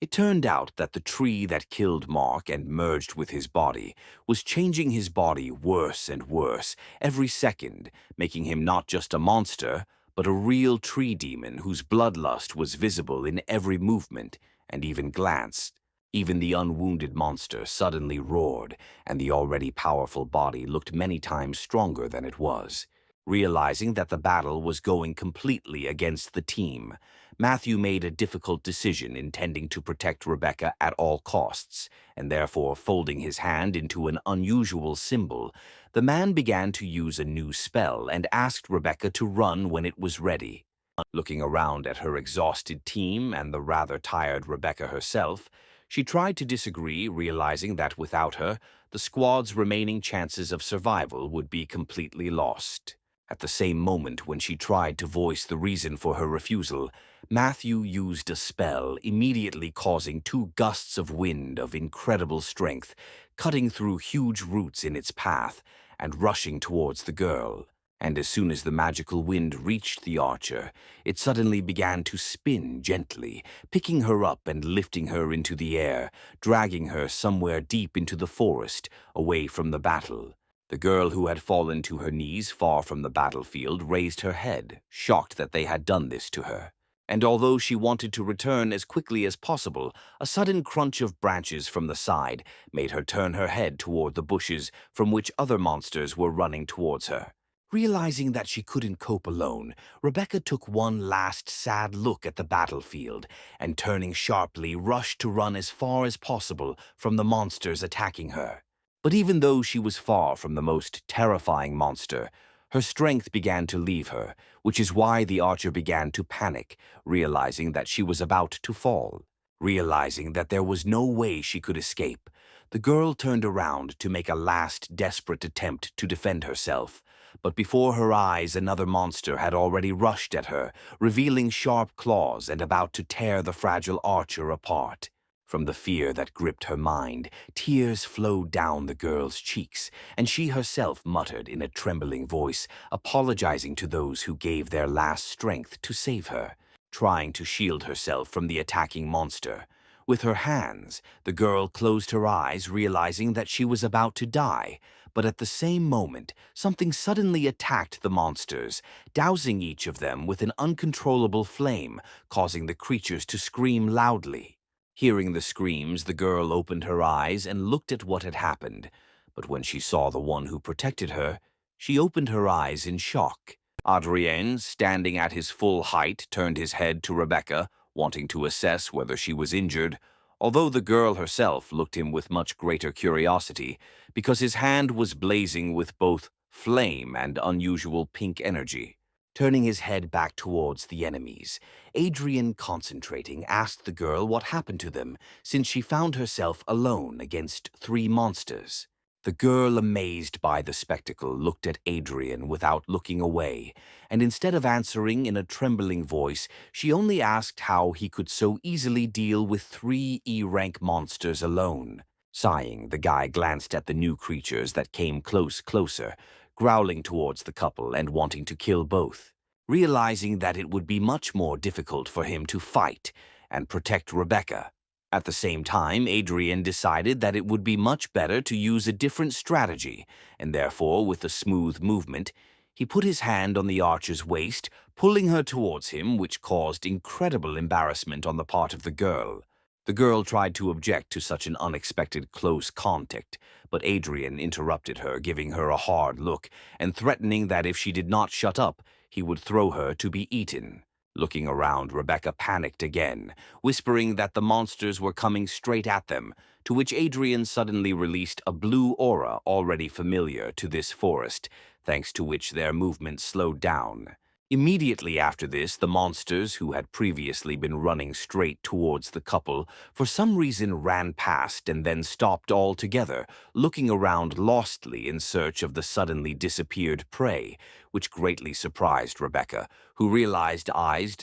It turned out that the tree that killed Mark and merged with his body was changing his body worse and worse every second, making him not just a monster, but a real tree demon whose bloodlust was visible in every movement and even glance. Even the unwounded monster suddenly roared, and the already powerful body looked many times stronger than it was. Realizing that the battle was going completely against the team, Matthew made a difficult decision, intending to protect Rebecca at all costs, and therefore folding his hand into an unusual symbol, the man began to use a new spell and asked Rebecca to run when it was ready. Looking around at her exhausted team and the rather tired Rebecca herself, she tried to disagree, realizing that without her, the squad's remaining chances of survival would be completely lost. At the same moment when she tried to voice the reason for her refusal, Matthew used a spell, immediately causing 2 gusts of wind of incredible strength, cutting through huge roots in its path and rushing towards the girl. And as soon as the magical wind reached the archer, it suddenly began to spin gently, picking her up and lifting her into the air, dragging her somewhere deep into the forest, away from the battle. The girl, who had fallen to her knees far from the battlefield, raised her head, shocked that they had done this to her. And although she wanted to return as quickly as possible, a sudden crunch of branches from the side made her turn her head toward the bushes from which other monsters were running towards her. Realizing that she couldn't cope alone, Rebecca took one last sad look at the battlefield and, turning sharply, rushed to run as far as possible from the monsters attacking her. But even though she was far from the most terrifying monster, her strength began to leave her, which is why the archer began to panic, realizing that she was about to fall. Realizing that there was no way she could escape, The girl turned around to make a last desperate attempt to defend herself, but before her eyes another monster had already rushed at her, revealing sharp claws and about to tear the fragile archer apart. From the fear that gripped her mind, tears flowed down the girl's cheeks, and she herself muttered in a trembling voice, apologizing to those who gave their last strength to save her, trying to shield herself from the attacking monster. With her hands, the girl closed her eyes, realizing that she was about to die, but at the same moment, something suddenly attacked the monsters, dousing each of them with an uncontrollable flame, causing the creatures to scream loudly. Hearing the screams, the girl opened her eyes and looked at what had happened, but when she saw the one who protected her, she opened her eyes in shock. Adrien, standing at his full height, turned his head to Rebecca, wanting to assess whether she was injured, although the girl herself looked him with much greater curiosity, because his hand was blazing with both flame and unusual pink energy. Turning his head back towards the enemies, Adrien, concentrating, asked the girl what happened to them, since she found herself alone against 3 monsters. The girl, amazed by the spectacle, looked at Adrien without looking away, and instead of answering in a trembling voice, she only asked how he could so easily deal with 3 E-rank monsters alone. Sighing, the guy glanced at the new creatures that came closer, growling towards the couple and wanting to kill both. Realizing that it would be much more difficult for him to fight and protect Rebecca. At the same time, Adrien decided that it would be much better to use a different strategy, and therefore, with a smooth movement, he put his hand on the archer's waist, pulling her towards him, which caused incredible embarrassment on the part of the girl. The girl tried to object to such an unexpected close contact, but Adrien interrupted her, giving her a hard look and threatening that if she did not shut up, he would throw her to be eaten. Looking around, Rebecca panicked again, whispering that the monsters were coming straight at them, to which Adrien suddenly released a blue aura already familiar to this forest, thanks to which their movement slowed down. Immediately after this, the monsters, who had previously been running straight towards the couple, for some reason ran past and then stopped altogether, looking around lostly in search of the suddenly disappeared prey, which greatly surprised Rebecca, who realized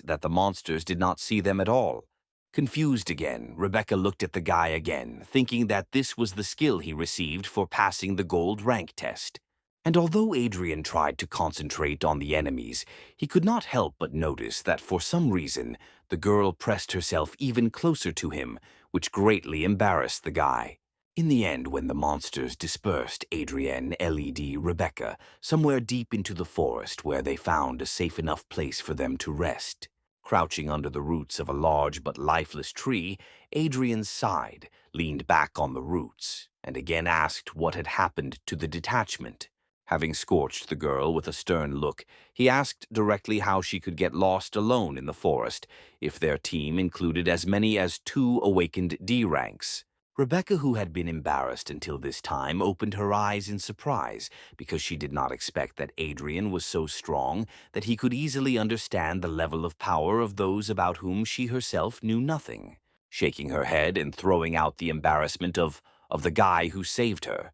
that the monsters did not see them at all. Confused again, Rebecca looked at the guy again, thinking that this was the skill he received for passing the gold rank test. And although Adrien tried to concentrate on the enemies, he could not help but notice that for some reason the girl pressed herself even closer to him, which greatly embarrassed the guy. In the end, when the monsters dispersed, Adrien led Rebecca somewhere deep into the forest where they found a safe enough place for them to rest. Crouching under the roots of a large but lifeless tree, Adrien sighed, leaned back on the roots, and again asked what had happened to the detachment. Having scorched the girl with a stern look, he asked directly how she could get lost alone in the forest if their team included as many as 2 awakened D ranks. Rebecca, who had been embarrassed until this time, opened her eyes in surprise because she did not expect that Adrien was so strong that he could easily understand the level of power of those about whom she herself knew nothing. Shaking her head and throwing out the embarrassment of the guy who saved her,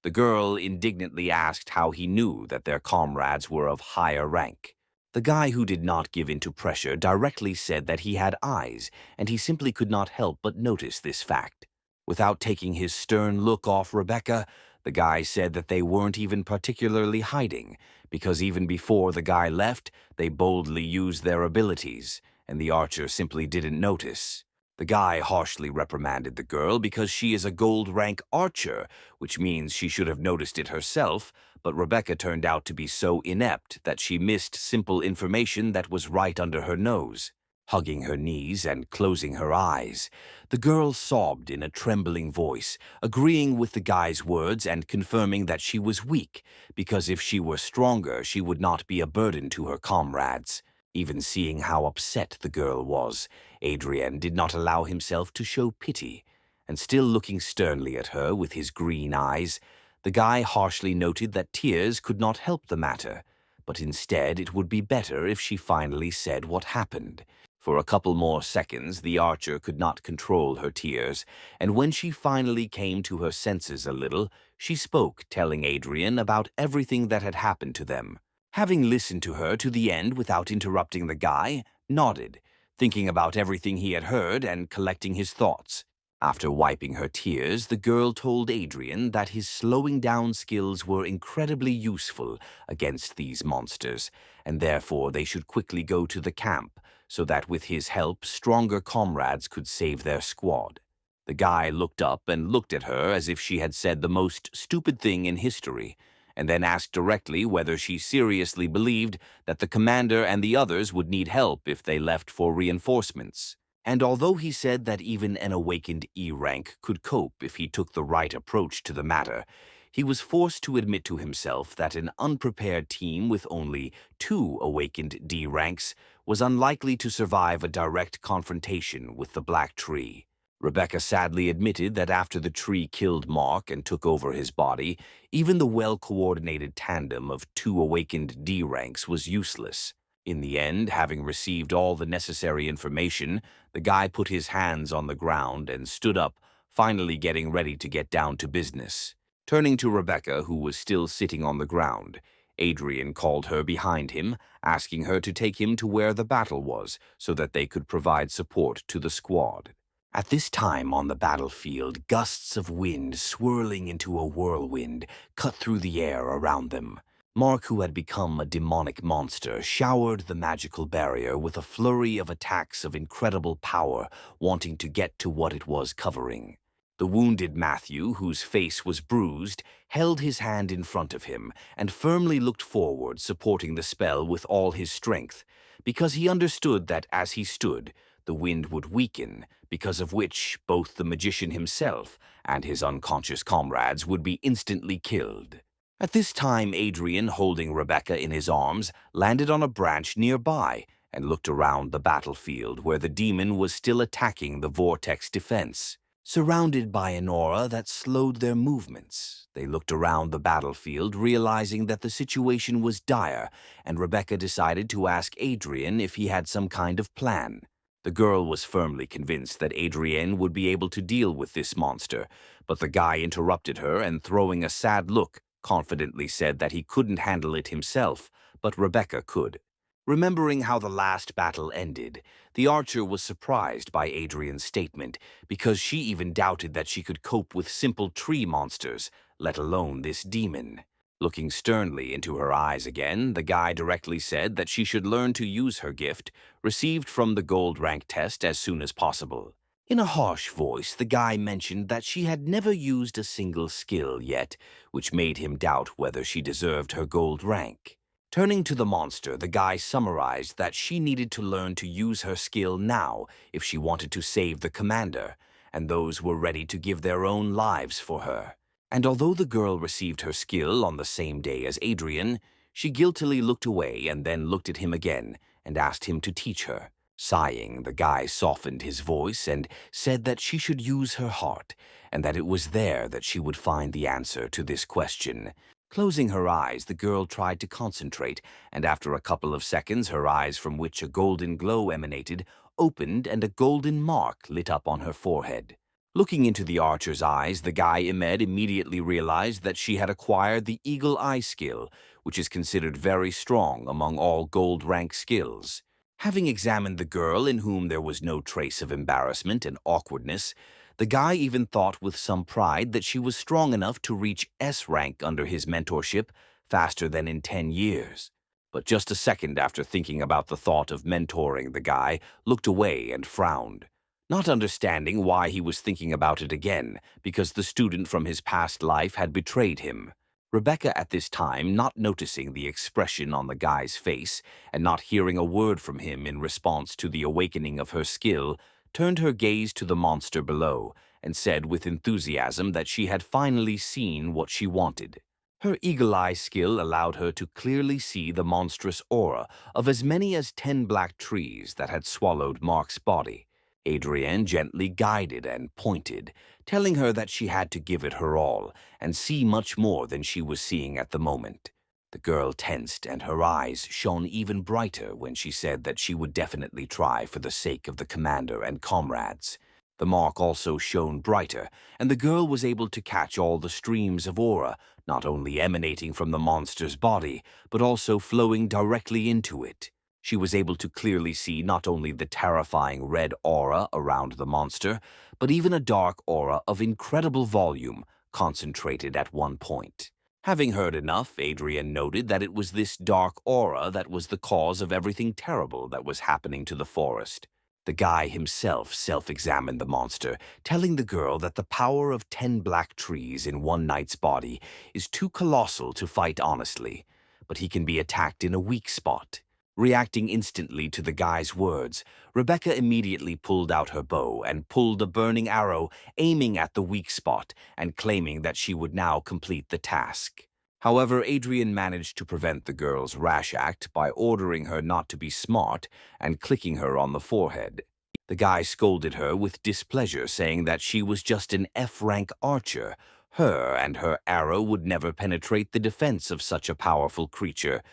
the girl indignantly asked how he knew that their comrades were of higher rank. The guy, who did not give in to pressure, directly said that he had eyes, and he simply could not help but notice this fact. Without taking his stern look off Rebecca, the guy said that they weren't even particularly hiding, because even before the guy left, they boldly used their abilities, and the archer simply didn't notice. The guy harshly reprimanded the girl because she is a gold rank archer, which means she should have noticed it herself, but Rebecca turned out to be so inept that she missed simple information that was right under her nose. Hugging her knees and closing her eyes, the girl sobbed in a trembling voice, agreeing with the guy's words and confirming that she was weak, because if she were stronger, she would not be a burden to her comrades. Even seeing how upset the girl was, Adrien did not allow himself to show pity, and still looking sternly at her with his green eyes, the guy harshly noted that tears could not help the matter, but instead it would be better if she finally said what happened. For a couple more seconds, the archer could not control her tears, and when she finally came to her senses a little, she spoke, telling Adrien about everything that had happened to them. Having listened to her to the end without interrupting, the guy nodded, thinking about everything he had heard and collecting his thoughts. After wiping her tears, the girl told Adrien that his slowing down skills were incredibly useful against these monsters, and therefore they should quickly go to the camp, so that with his help, stronger comrades could save their squad. The guy looked up and looked at her as if she had said the most stupid thing in history, and then asked directly whether she seriously believed that the commander and the others would need help if they left for reinforcements. And although he said that even an awakened E rank could cope if he took the right approach to the matter, he was forced to admit to himself that an unprepared team with only 2 awakened D ranks was unlikely to survive a direct confrontation with the Black Tree. Rebecca sadly admitted that after the tree killed Mark and took over his body, even the well-coordinated tandem of 2 awakened D ranks was useless. In the end, having received all the necessary information, the guy put his hands on the ground and stood up, finally getting ready to get down to business. Turning to Rebecca, who was still sitting on the ground, Adrien called her behind him, asking her to take him to where the battle was so that they could provide support to the squad. At this time on the battlefield, gusts of wind swirling into a whirlwind cut through the air around them. Mark, who had become a demonic monster, showered the magical barrier with a flurry of attacks of incredible power, wanting to get to what it was covering. The wounded Matthew, whose face was bruised, held his hand in front of him and firmly looked forward, supporting the spell with all his strength, because he understood that as he stood, the wind would weaken, because of which both the magician himself and his unconscious comrades would be instantly killed. At this time, Adrien, holding Rebecca in his arms, landed on a branch nearby and looked around the battlefield where the demon was still attacking the vortex defense. Surrounded by an aura that slowed their movements, they looked around the battlefield, realizing that the situation was dire, and Rebecca decided to ask Adrien if he had some kind of plan. The girl was firmly convinced that Adrien would be able to deal with this monster, but the guy interrupted her and, throwing a sad look, confidently said that he couldn't handle it himself, but Rebecca could. Remembering how the last battle ended, the archer was surprised by Adrien's statement, because she even doubted that she could cope with simple tree monsters, let alone this demon. Looking sternly into her eyes again, the guy directly said that she should learn to use her gift, received from the gold rank test, as soon as possible. In a harsh voice, the guy mentioned that she had never used a single skill yet, which made him doubt whether she deserved her gold rank. Turning to the monster, the guy summarized that she needed to learn to use her skill now if she wanted to save the commander, and those were ready to give their own lives for her. And although the girl received her skill on the same day as Adrien, she guiltily looked away and then looked at him again and asked him to teach her. Sighing, the guy softened his voice and said that she should use her heart, and that it was there that she would find the answer to this question. Closing her eyes, the girl tried to concentrate, and after a couple of seconds, her eyes, from which a golden glow emanated, opened and a golden mark lit up on her forehead. Looking into the archer's eyes, the guy Ahmed immediately realized that she had acquired the Eagle Eye skill, which is considered very strong among all gold rank skills. Having examined the girl, in whom there was no trace of embarrassment and awkwardness, the guy even thought with some pride that she was strong enough to reach S rank under his mentorship faster than in 10 years. But just a second after thinking about the thought of mentoring, the guy looked away and frowned, not understanding why he was thinking about it again, because the student from his past life had betrayed him. Rebecca, at this time, not noticing the expression on the guy's face and not hearing a word from him in response to the awakening of her skill, turned her gaze to the monster below and said with enthusiasm that she had finally seen what she wanted. Her eagle eye skill allowed her to clearly see the monstrous aura of as many as 10 black trees that had swallowed Mark's body. Adrien gently guided and pointed, telling her that she had to give it her all and see much more than she was seeing at the moment. The girl tensed and her eyes shone even brighter when she said that she would definitely try for the sake of the commander and comrades. The mark also shone brighter, and the girl was able to catch all the streams of aura, not only emanating from the monster's body, but also flowing directly into it. She was able to clearly see not only the terrifying red aura around the monster, but even a dark aura of incredible volume concentrated at one point. Having heard enough, Adrien noted that it was this dark aura that was the cause of everything terrible that was happening to the forest. The guy himself self-examined the monster, telling the girl that the power of 10 black trees in one knight's body is too colossal to fight honestly, but he can be attacked in a weak spot. Reacting instantly to the guy's words, Rebecca immediately pulled out her bow and pulled a burning arrow, aiming at the weak spot and claiming that she would now complete the task. However, Adrien managed to prevent the girl's rash act by ordering her not to be smart and clicking her on the forehead. The guy scolded her with displeasure, saying that she was just an F-rank archer. Her and her arrow would never penetrate the defense of such a powerful creature,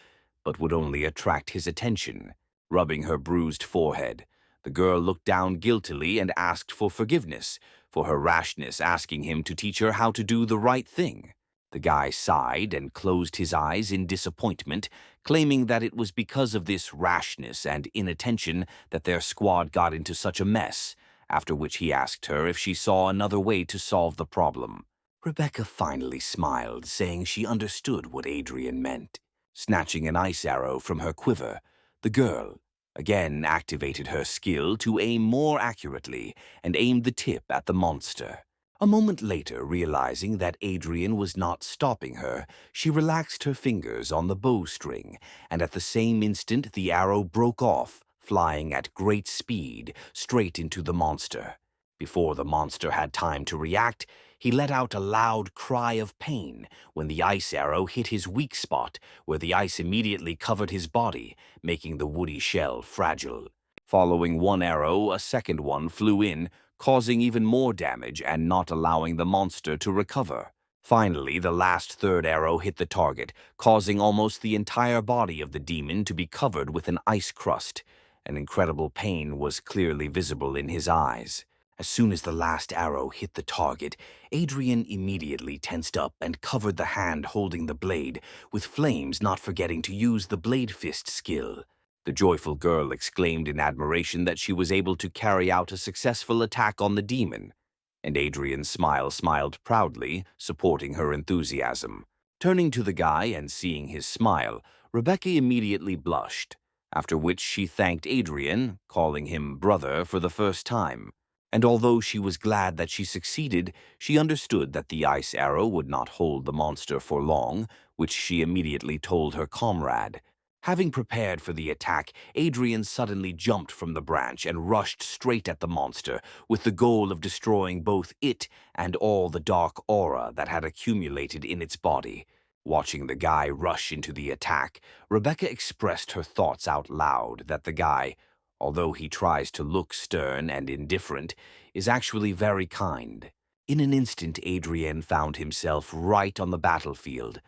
but would only attract his attention. Rubbing her bruised forehead, the girl looked down guiltily and asked for forgiveness for her rashness, asking him to teach her how to do the right thing. The guy sighed and closed his eyes in disappointment, claiming that it was because of this rashness and inattention that their squad got into such a mess, after which he asked her if she saw another way to solve the problem. Rebecca finally smiled, saying she understood what Adrien meant. Snatching an ice arrow from her quiver, the girl again activated her skill to aim more accurately and aimed the tip at the monster. A moment later, realizing that Adrien was not stopping her, she relaxed her fingers on the bowstring, and at the same instant the arrow broke off, flying at great speed straight into the monster. Before the monster had time to react, he let out a loud cry of pain when the ice arrow hit his weak spot, where the ice immediately covered his body, making the woody shell fragile. Following one arrow, a second one flew in, causing even more damage and not allowing the monster to recover. Finally, the last third arrow hit the target, causing almost the entire body of the demon to be covered with an ice crust. An incredible pain was clearly visible in his eyes. As soon as the last arrow hit the target, Adrien immediately tensed up and covered the hand holding the blade with flames, not forgetting to use the bladefist skill. The joyful girl exclaimed in admiration that she was able to carry out a successful attack on the demon, and Adrien's smile smiled proudly, supporting her enthusiasm. Turning to the guy and seeing his smile, Rebecca immediately blushed, after which she thanked Adrien, calling him brother for the first time. And although she was glad that she succeeded, she understood that the ice arrow would not hold the monster for long, which she immediately told her comrade. Having prepared for the attack, Adrien suddenly jumped from the branch and rushed straight at the monster, with the goal of destroying both it and all the dark aura that had accumulated in its body. Watching the guy rush into the attack, Rebecca expressed her thoughts out loud that the guy, although he tries to look stern and indifferent, is actually very kind. In an instant, Adrien found himself right on the battlefield.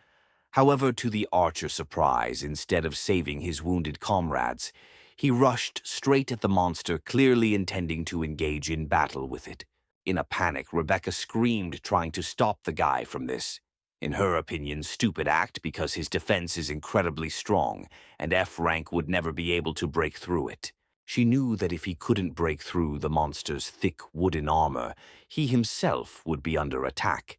However, to the archer's surprise, instead of saving his wounded comrades, he rushed straight at the monster, clearly intending to engage in battle with it. In a panic, Rebecca screamed, trying to stop the guy from this, in her opinion, stupid act because his defense is incredibly strong, and F-rank would never be able to break through it. She knew that if he couldn't break through the monster's thick wooden armor, he himself would be under attack.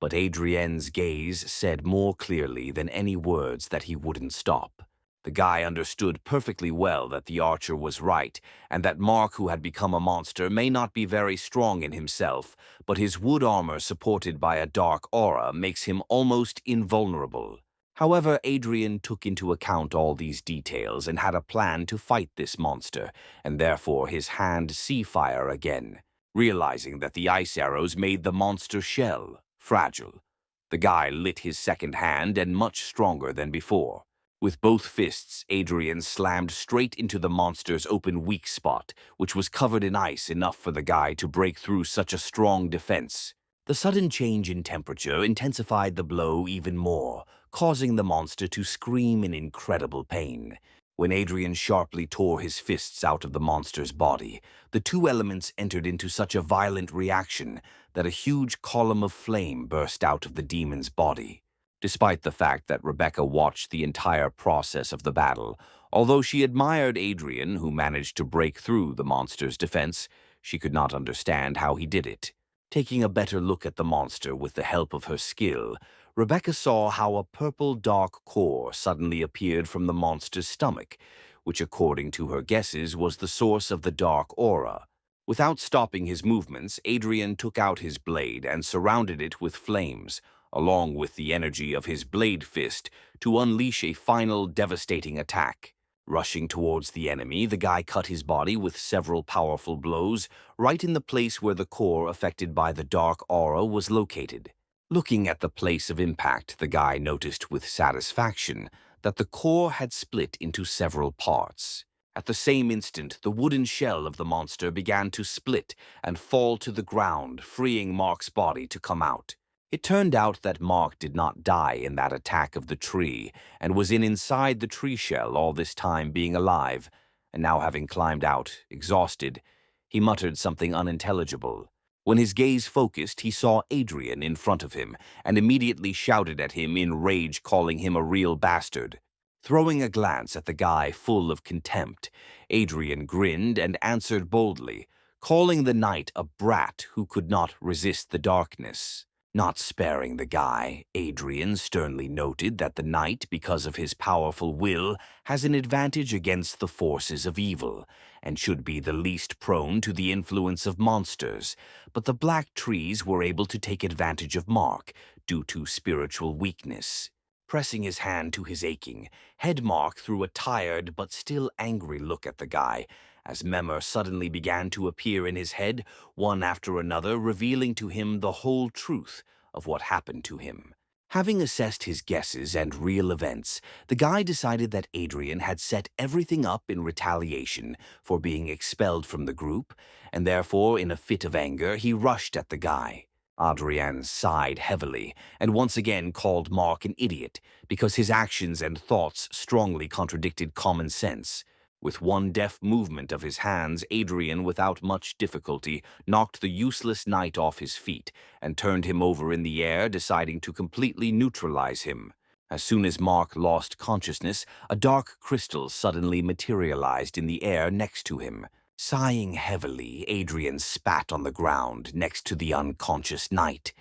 But Adrien's gaze said more clearly than any words that he wouldn't stop. The guy understood perfectly well that the archer was right, and that Mark, who had become a monster, may not be very strong in himself, but his wood armor supported by a dark aura makes him almost invulnerable. However, Adrien took into account all these details and had a plan to fight this monster, and therefore his hand see fire again, realizing that the ice arrows made the monster shell fragile. The guy lit his second hand and much stronger than before. With both fists, Adrien slammed straight into the monster's open weak spot, which was covered in ice enough for the guy to break through such a strong defense. The sudden change in temperature intensified the blow even more, causing the monster to scream in incredible pain. When Adrien sharply tore his fists out of the monster's body, the two elements entered into such a violent reaction that a huge column of flame burst out of the demon's body. Despite the fact that Rebecca watched the entire process of the battle, although she admired Adrien, who managed to break through the monster's defense, she could not understand how he did it. Taking a better look at the monster with the help of her skill, Rebecca saw how a purple dark core suddenly appeared from the monster's stomach, which according to her guesses was the source of the dark aura. Without stopping his movements, Adrien took out his blade and surrounded it with flames, along with the energy of his bladefist, to unleash a final devastating attack. Rushing towards the enemy, the guy cut his body with several powerful blows, right in the place where the core affected by the dark aura was located. Looking at the place of impact, the guy noticed with satisfaction that the core had split into several parts. At the same instant, the wooden shell of the monster began to split and fall to the ground, freeing Mark's body to come out. It turned out that Mark did not die in that attack of the tree and was inside the tree shell all this time being alive, and now having climbed out, exhausted, he muttered something unintelligible. When his gaze focused, he saw Adrien in front of him and immediately shouted at him in rage, calling him a real bastard. Throwing a glance at the guy full of contempt, Adrien grinned and answered boldly, calling the knight a brat who could not resist the darkness. Not sparing the guy, Adrien sternly noted that the knight, because of his powerful will, has an advantage against the forces of evil, and should be the least prone to the influence of monsters, but the black trees were able to take advantage of Mark due to spiritual weakness. Pressing his hand to his aching head, Mark threw a tired but still angry look at the guy, as memories suddenly began to appear in his head, one after another, revealing to him the whole truth of what happened to him. Having assessed his guesses and real events, the guy decided that Adrien had set everything up in retaliation for being expelled from the group, and therefore, in a fit of anger, he rushed at the guy. Adrien sighed heavily and once again called Mark an idiot because his actions and thoughts strongly contradicted common sense. With one deft movement of his hands, Adrien, without much difficulty, knocked the useless knight off his feet and turned him over in the air, deciding to completely neutralize him. As soon as Mark lost consciousness, a dark crystal suddenly materialized in the air next to him. Sighing heavily, Adrien spat on the ground next to the unconscious knight,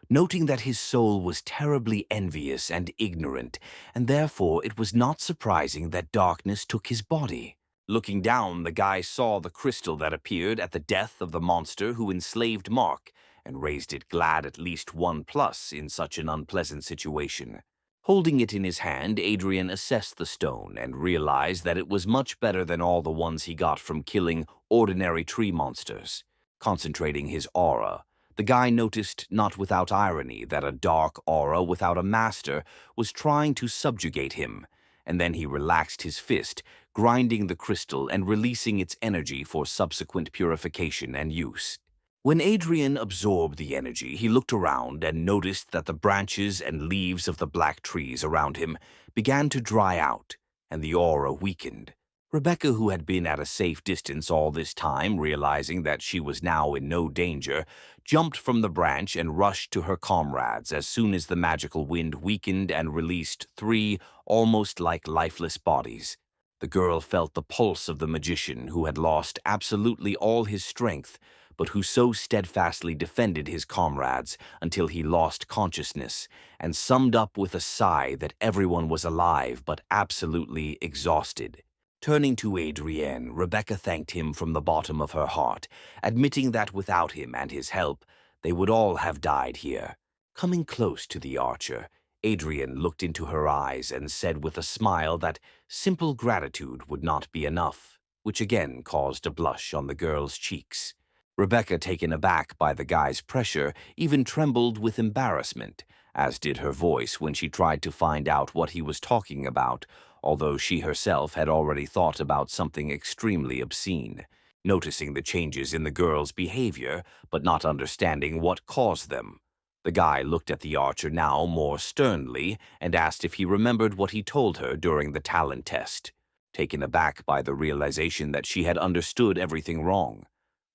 noting that his soul was terribly envious and ignorant, and therefore it was not surprising that darkness took his body. Looking down, the guy saw the crystal that appeared at the death of the monster who enslaved Mark, and raised it, glad at least 1+ in such an unpleasant situation. Holding it in his hand, Adrien assessed the stone and realized that it was much better than all the ones he got from killing ordinary tree monsters. Concentrating his aura, the guy noticed, not without irony, that a dark aura without a master was trying to subjugate him, and then he relaxed his fist, grinding the crystal and releasing its energy for subsequent purification and use. When Adrien absorbed the energy, he looked around and noticed that the branches and leaves of the black trees around him began to dry out, and the aura weakened. Rebecca, who had been at a safe distance all this time, realizing that she was now in no danger, jumped from the branch and rushed to her comrades as soon as the magical wind weakened and released 3 almost like lifeless bodies. The girl felt the pulse of the magician, who had lost absolutely all his strength, but who so steadfastly defended his comrades until he lost consciousness, and summed up with a sigh that everyone was alive but absolutely exhausted. Turning to Adrien, Rebecca thanked him from the bottom of her heart, admitting that without him and his help, they would all have died here. Coming close to the archer, Adrien looked into her eyes and said with a smile that simple gratitude would not be enough, which again caused a blush on the girl's cheeks. Rebecca, taken aback by the guy's pressure, even trembled with embarrassment, as did her voice when she tried to find out what he was talking about, although she herself had already thought about something extremely obscene. Noticing the changes in the girl's behavior, but not understanding what caused them, The guy looked at the archer now more sternly and asked if he remembered what he told her during the talent test, taken aback by the realization that she had understood everything wrong.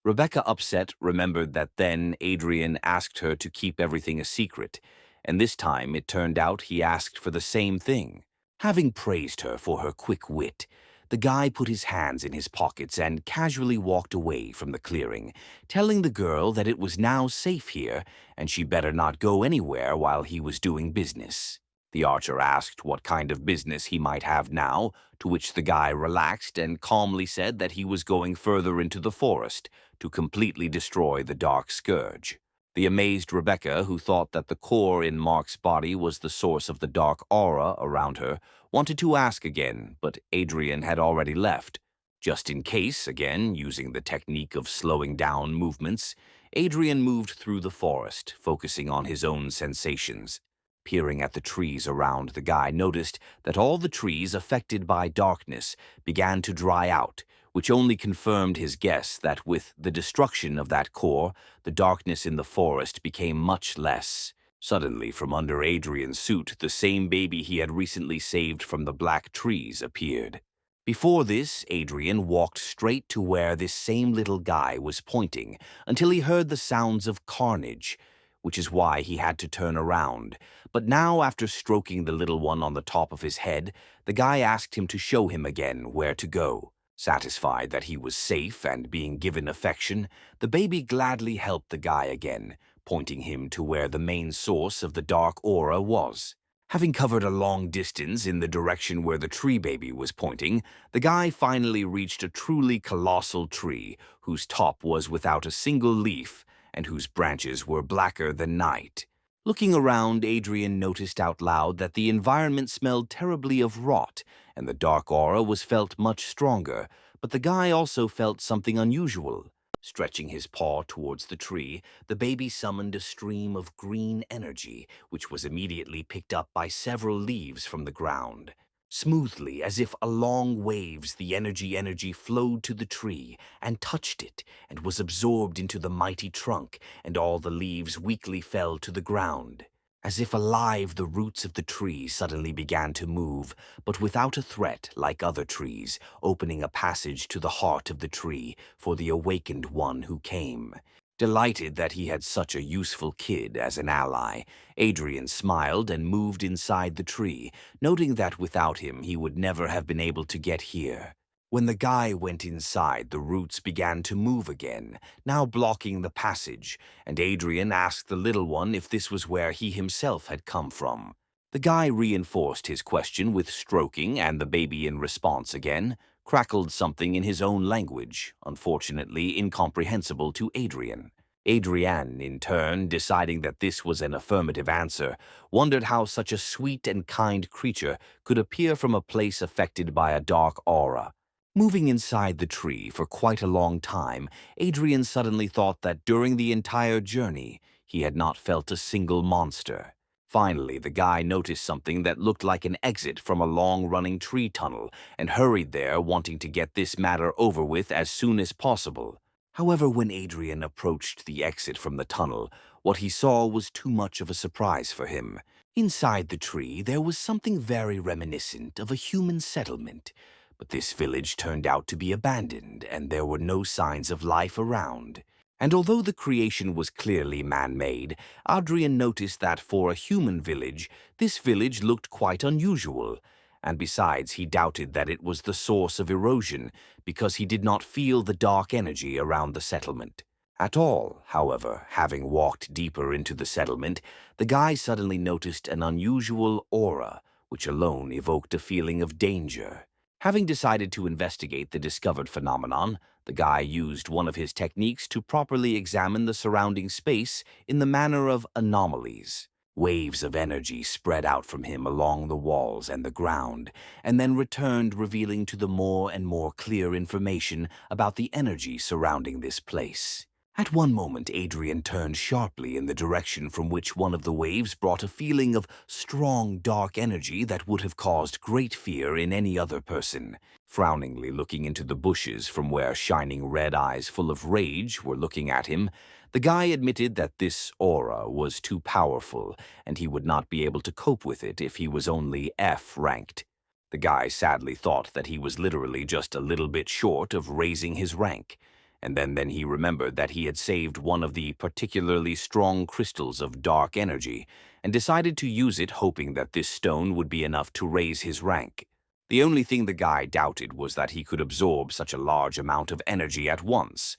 Rebecca, upset, remembered that then Adrien asked her to keep everything a secret, and this time it turned out he asked for the same thing. Having praised her for her quick wit, the guy put his hands in his pockets and casually walked away from the clearing, telling the girl that it was now safe here and she better not go anywhere while he was doing business. The archer asked what kind of business he might have now, to which the guy relaxed and calmly said that he was going further into the forest to completely destroy the Dark Scourge. The amazed Rebecca, who thought that the core in Mark's body was the source of the dark aura around her, wanted to ask again, but Adrien had already left. Just in case, again, using the technique of slowing down movements, Adrien moved through the forest, focusing on his own sensations. Peering at the trees around, the guy noticed that all the trees affected by darkness began to dry out, which only confirmed his guess that with the destruction of that core, the darkness in the forest became much less. Suddenly, from under Adrien's suit, the same baby he had recently saved from the black trees appeared. Before this, Adrien walked straight to where this same little guy was pointing until he heard the sounds of carnage, which is why he had to turn around. But now, after stroking the little one on the top of his head, the guy asked him to show him again where to go. Satisfied that he was safe and being given affection, the baby gladly helped the guy again, pointing him to where the main source of the dark aura was. Having covered a long distance in the direction where the tree baby was pointing, the guy finally reached a truly colossal tree whose top was without a single leaf and whose branches were blacker than night. Looking around, Adrien noticed out loud that the environment smelled terribly of rot, and the dark aura was felt much stronger, but the guy also felt something unusual. Stretching his paw towards the tree, the baby summoned a stream of green energy, which was immediately picked up by several leaves from the ground. Smoothly, as if along waves, the energy flowed to the tree and touched it and was absorbed into the mighty trunk, and all the leaves weakly fell to the ground. As if alive, the roots of the tree suddenly began to move, but without a threat like other trees, opening a passage to the heart of the tree for the awakened one who came. Delighted that he had such a useful kid as an ally, Adrien smiled and moved inside the tree, noting that without him he would never have been able to get here. When the guy went inside, the roots began to move again, now blocking the passage, and Adrien asked the little one if this was where he himself had come from. The guy reinforced his question with stroking, and the baby in response again crackled something in his own language, unfortunately incomprehensible to Adrien. Adrien, in turn, deciding that this was an affirmative answer, wondered how such a sweet and kind creature could appear from a place affected by a dark aura. Moving inside the tree for quite a long time, Adrien suddenly thought that during the entire journey, he had not felt a single monster. Finally, the guy noticed something that looked like an exit from a long-running tree tunnel and hurried there, wanting to get this matter over with as soon as possible. However, when Adrien approached the exit from the tunnel, what he saw was too much of a surprise for him. Inside the tree, there was something very reminiscent of a human settlement, but this village turned out to be abandoned and there were no signs of life around. And although the creation was clearly man-made, Adrien noticed that for a human village, this village looked quite unusual. And besides, he doubted that it was the source of erosion because he did not feel the dark energy around the settlement. At all, however, having walked deeper into the settlement, the guy suddenly noticed an unusual aura, which alone evoked a feeling of danger. Having decided to investigate the discovered phenomenon, the guy used one of his techniques to properly examine the surrounding space in the manner of anomalies. Waves of energy spread out from him along the walls and the ground, and then returned, revealing to the more and more clear information about the energy surrounding this place. At one moment, Adrien turned sharply in the direction from which one of the waves brought a feeling of strong, dark energy that would have caused great fear in any other person. Frowningly looking into the bushes from where shining red eyes full of rage were looking at him, the guy admitted that this aura was too powerful and he would not be able to cope with it if he was only F-ranked. The guy sadly thought that he was literally just a little bit short of raising his rank, and then he remembered that he had saved one of the particularly strong crystals of dark energy and decided to use it, hoping that this stone would be enough to raise his rank. The only thing the guy doubted was that he could absorb such a large amount of energy at once.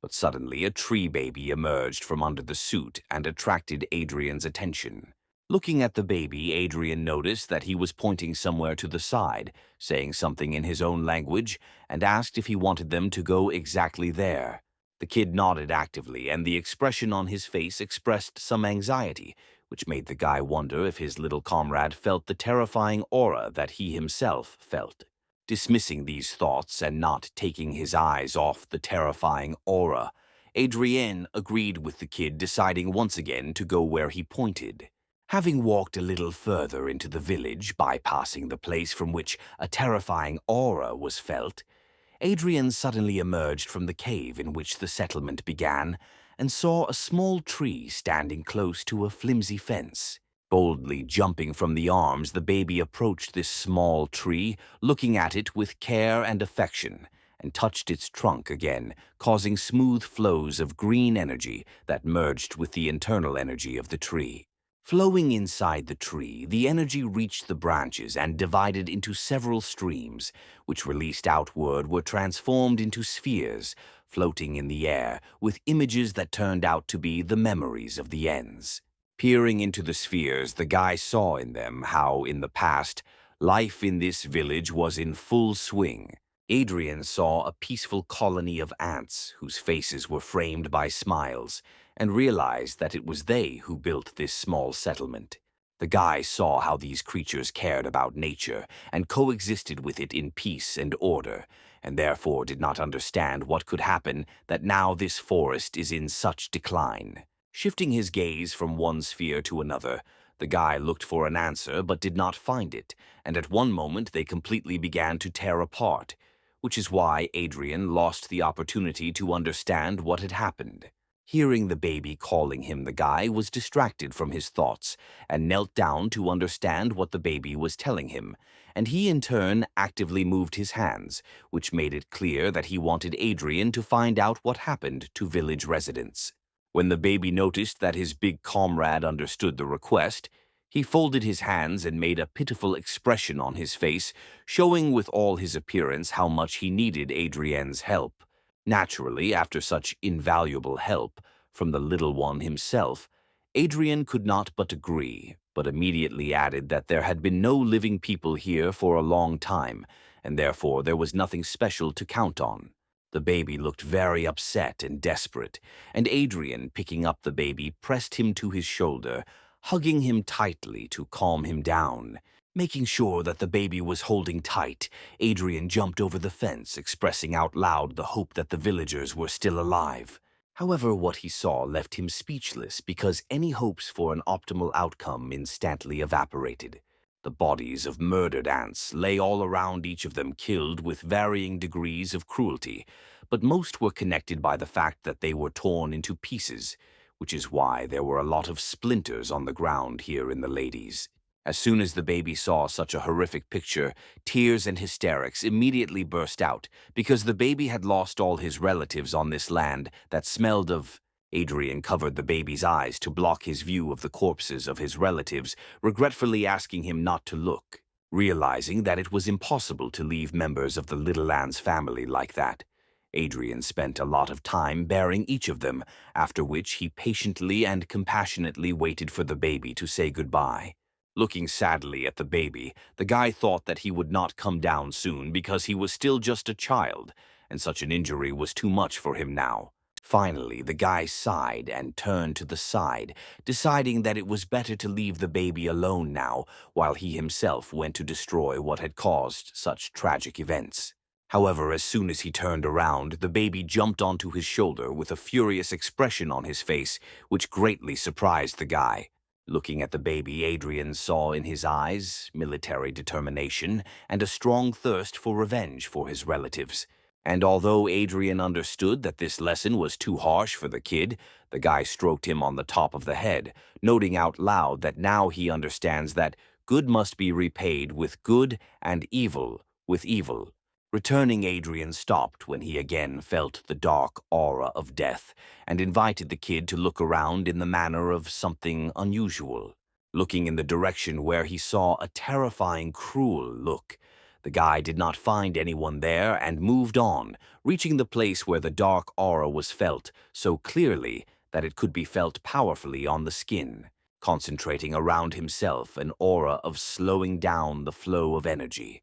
But suddenly a tree baby emerged from under the suit and attracted Adrien's attention. Looking at the baby, Adrien noticed that he was pointing somewhere to the side, saying something in his own language, and asked if he wanted them to go exactly there. The kid nodded actively, and the expression on his face expressed some anxiety, which made the guy wonder if his little comrade felt the terrifying aura that he himself felt. Dismissing these thoughts and not taking his eyes off the terrifying aura, Adrien agreed with the kid, deciding once again to go where he pointed. Having walked a little further into the village, bypassing the place from which a terrifying aura was felt, Adrien suddenly emerged from the cave in which the settlement began and saw a small tree standing close to a flimsy fence. Boldly jumping from the arms, the baby approached this small tree, looking at it with care and affection, and touched its trunk again, causing smooth flows of green energy that merged with the internal energy of the tree. Flowing inside the tree, the energy reached the branches and divided into several streams, which released outward were transformed into spheres, floating in the air, with images that turned out to be the memories of the ends. Peering into the spheres, the guy saw in them how, in the past, life in this village was in full swing. Adrien saw a peaceful colony of ants whose faces were framed by smiles, and realized that it was they who built this small settlement. The guy saw how these creatures cared about nature and coexisted with it in peace and order, and therefore did not understand what could happen that now this forest is in such decline. Shifting his gaze from one sphere to another, the guy looked for an answer but did not find it, and at one moment they completely began to tear apart, which is why Adrien lost the opportunity to understand what had happened. Hearing the baby calling him, the guy was distracted from his thoughts and knelt down to understand what the baby was telling him, and he in turn actively moved his hands, which made it clear that he wanted Adrien to find out what happened to village residents. When the baby noticed that his big comrade understood the request, he folded his hands and made a pitiful expression on his face, showing with all his appearance how much he needed Adrien's help. Naturally, after such invaluable help from the little one himself, Adrien could not but agree, but immediately added that there had been no living people here for a long time, and therefore there was nothing special to count on. The baby looked very upset and desperate, and Adrien, picking up the baby, pressed him to his shoulder, hugging him tightly to calm him down. Making sure that the baby was holding tight, Adrien jumped over the fence, expressing out loud the hope that the villagers were still alive. However, what he saw left him speechless because any hopes for an optimal outcome instantly evaporated. The bodies of murdered ants lay all around, each of them killed with varying degrees of cruelty, but most were connected by the fact that they were torn into pieces, which is why there were a lot of splinters on the ground here in the ladies. As soon as the baby saw such a horrific picture, tears and hysterics immediately burst out because the baby had lost all his relatives on this land that smelled of... Adrien covered the baby's eyes to block his view of the corpses of his relatives, regretfully asking him not to look. Realizing that it was impossible to leave members of the little Anne's family like that, Adrien spent a lot of time burying each of them, after which he patiently and compassionately waited for the baby to say goodbye. Looking sadly at the baby, the guy thought that he would not come down soon because he was still just a child, and such an injury was too much for him now. Finally, the guy sighed and turned to the side, deciding that it was better to leave the baby alone now, while he himself went to destroy what had caused such tragic events. However, as soon as he turned around, the baby jumped onto his shoulder with a furious expression on his face, which greatly surprised the guy. Looking at the baby, Adrien saw in his eyes military determination and a strong thirst for revenge for his relatives. And although Adrien understood that this lesson was too harsh for the kid, the guy stroked him on the top of the head, noting out loud that now he understands that good must be repaid with good and evil with evil. Returning, Adrien stopped when he again felt the dark aura of death and invited the kid to look around in the manner of something unusual. Looking in the direction where he saw a terrifying, cruel look, the guy did not find anyone there and moved on, reaching the place where the dark aura was felt so clearly that it could be felt powerfully on the skin, concentrating around himself an aura of slowing down the flow of energy.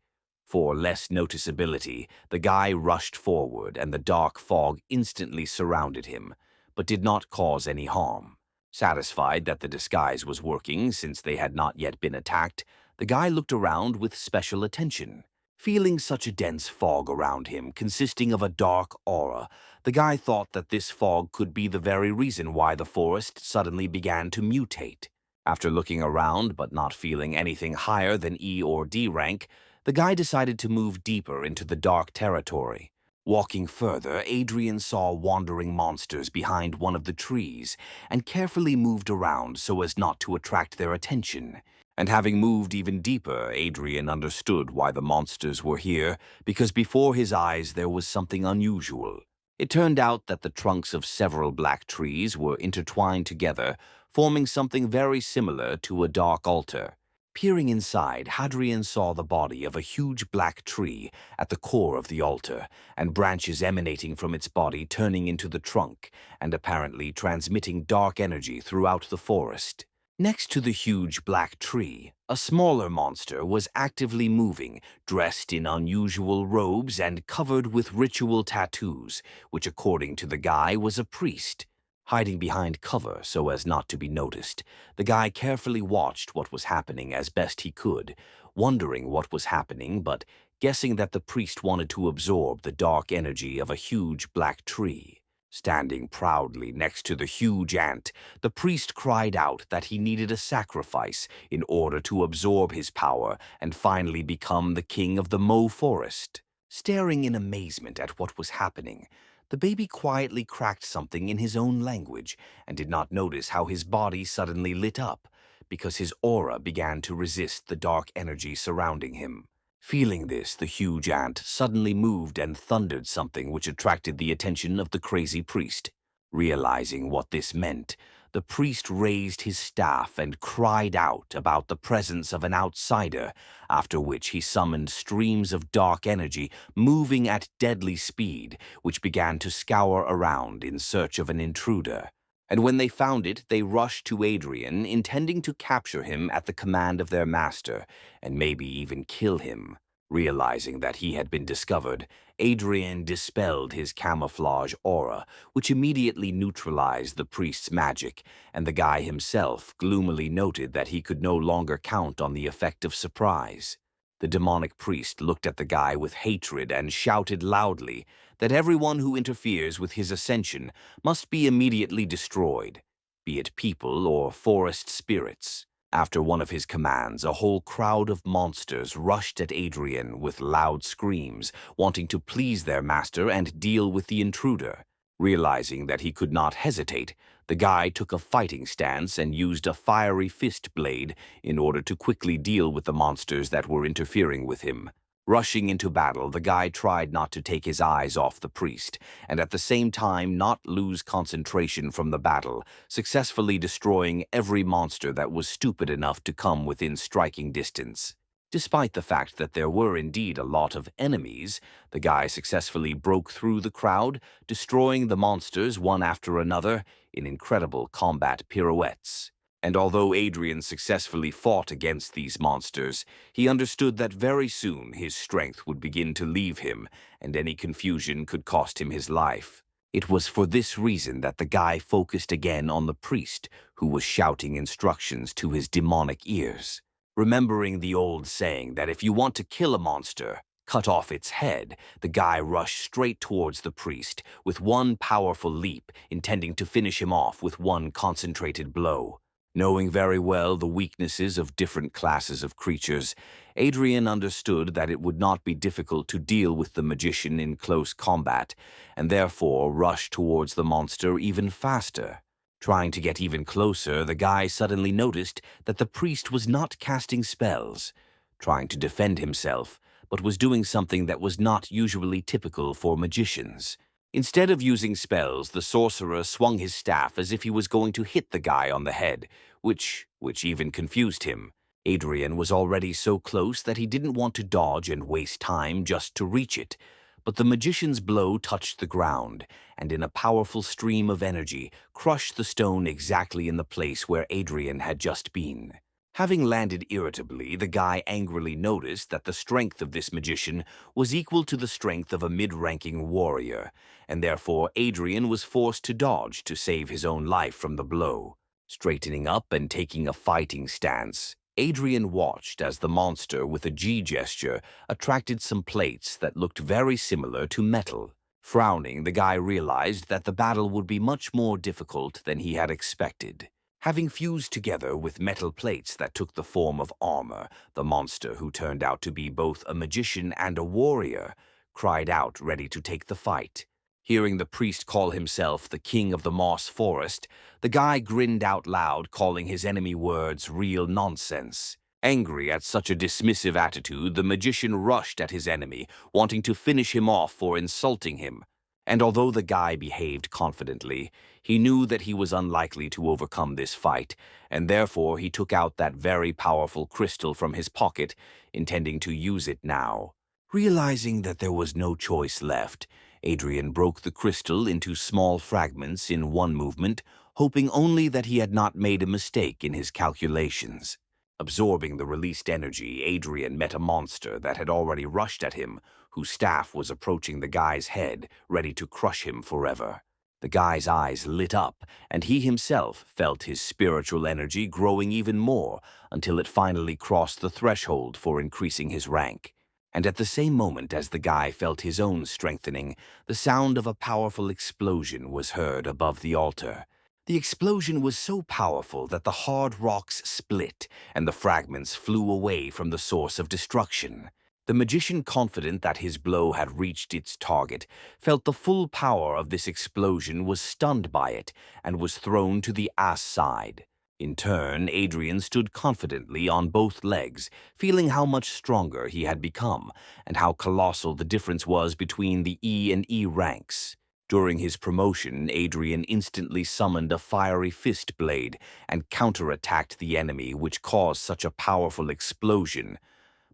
For less noticeability, the guy rushed forward and the dark fog instantly surrounded him, but did not cause any harm. Satisfied that the disguise was working since they had not yet been attacked, the guy looked around with special attention. Feeling such a dense fog around him consisting of a dark aura, the guy thought that this fog could be the very reason why the forest suddenly began to mutate. After looking around but not feeling anything higher than E or D rank, the guy decided to move deeper into the dark territory. Walking further, Adrien saw wandering monsters behind one of the trees and carefully moved around so as not to attract their attention. And having moved even deeper, Adrien understood why the monsters were here, because before his eyes there was something unusual. It turned out that the trunks of several black trees were intertwined together, forming something very similar to a dark altar. Peering inside, Hadrian saw the body of a huge black tree at the core of the altar, and branches emanating from its body turning into the trunk and apparently transmitting dark energy throughout the forest. Next to the huge black tree, a smaller monster was actively moving, dressed in unusual robes and covered with ritual tattoos, which according to the guy was a priest. Hiding behind cover so as not to be noticed, the guy carefully watched what was happening as best he could, wondering what was happening but guessing that the priest wanted to absorb the dark energy of a huge black tree. Standing proudly next to the huge ant, the priest cried out that he needed a sacrifice in order to absorb his power and finally become the king of the Mo forest. Staring in amazement at what was happening, the baby quietly cracked something in his own language and did not notice how his body suddenly lit up, because his aura began to resist the dark energy surrounding him. Feeling this, the huge ant suddenly moved and thundered something which attracted the attention of the crazy priest. Realizing what this meant, the priest raised his staff and cried out about the presence of an outsider, after which he summoned streams of dark energy moving at deadly speed, which began to scour around in search of an intruder. And when they found it, they rushed to Adrien, intending to capture him at the command of their master, and maybe even kill him. Realizing that he had been discovered, Adrien dispelled his camouflage aura, which immediately neutralized the priest's magic, and the guy himself gloomily noted that he could no longer count on the effect of surprise. The demonic priest looked at the guy with hatred and shouted loudly that everyone who interferes with his ascension must be immediately destroyed, be it people or forest spirits. After one of his commands, a whole crowd of monsters rushed at Adrien with loud screams, wanting to please their master and deal with the intruder. Realizing that he could not hesitate, the guy took a fighting stance and used a fiery fist blade in order to quickly deal with the monsters that were interfering with him. Rushing into battle, the guy tried not to take his eyes off the priest, and at the same time not lose concentration from the battle, successfully destroying every monster that was stupid enough to come within striking distance. Despite the fact that there were indeed a lot of enemies, the guy successfully broke through the crowd, destroying the monsters one after another in incredible combat pirouettes. And although Adrien successfully fought against these monsters, he understood that very soon his strength would begin to leave him, and any confusion could cost him his life. It was for this reason that the guy focused again on the priest, who was shouting instructions to his demonic ears. Remembering the old saying that if you want to kill a monster, cut off its head, the guy rushed straight towards the priest with one powerful leap, intending to finish him off with one concentrated blow. Knowing very well the weaknesses of different classes of creatures, Adrien understood that it would not be difficult to deal with the magician in close combat, and therefore rushed towards the monster even faster. Trying to get even closer, the guy suddenly noticed that the priest was not casting spells, trying to defend himself, but was doing something that was not usually typical for magicians. Instead of using spells, the sorcerer swung his staff as if he was going to hit the guy on the head, which even confused him. Adrien was already so close that he didn't want to dodge and waste time just to reach it. But the magician's blow touched the ground, and in a powerful stream of energy, crushed the stone exactly in the place where Adrien had just been. Having landed irritably, the guy angrily noticed that the strength of this magician was equal to the strength of a mid-ranking warrior, and therefore Adrien was forced to dodge to save his own life from the blow. Straightening up and taking a fighting stance, Adrien watched as the monster, with a G gesture, attracted some plates that looked very similar to metal. Frowning, the guy realized that the battle would be much more difficult than he had expected. Having fused together with metal plates that took the form of armor, the monster, who turned out to be both a magician and a warrior, cried out, ready to take the fight. Hearing the priest call himself the king of the moss forest, the guy grinned out loud, calling his enemy words real nonsense. Angry at such a dismissive attitude, the magician rushed at his enemy, wanting to finish him off for insulting him. And although the guy behaved confidently, he knew that he was unlikely to overcome this fight, and therefore he took out that very powerful crystal from his pocket, intending to use it now. Realizing that there was no choice left, Adrien broke the crystal into small fragments in one movement, hoping only that he had not made a mistake in his calculations. Absorbing the released energy, Adrien met a monster that had already rushed at him, whose staff was approaching the guy's head, ready to crush him forever. The guy's eyes lit up, and he himself felt his spiritual energy growing even more until it finally crossed the threshold for increasing his rank. And at the same moment as the guy felt his own strengthening, the sound of a powerful explosion was heard above the altar. The explosion was so powerful that the hard rocks split and the fragments flew away from the source of destruction. The magician, confident that his blow had reached its target, felt the full power of this explosion, was stunned by it, and was thrown to the ass side. In turn, Adrien stood confidently on both legs, feeling how much stronger he had become, and how colossal the difference was between the E and E ranks. During his promotion, Adrien instantly summoned a fiery fist blade and counterattacked the enemy, which caused such a powerful explosion.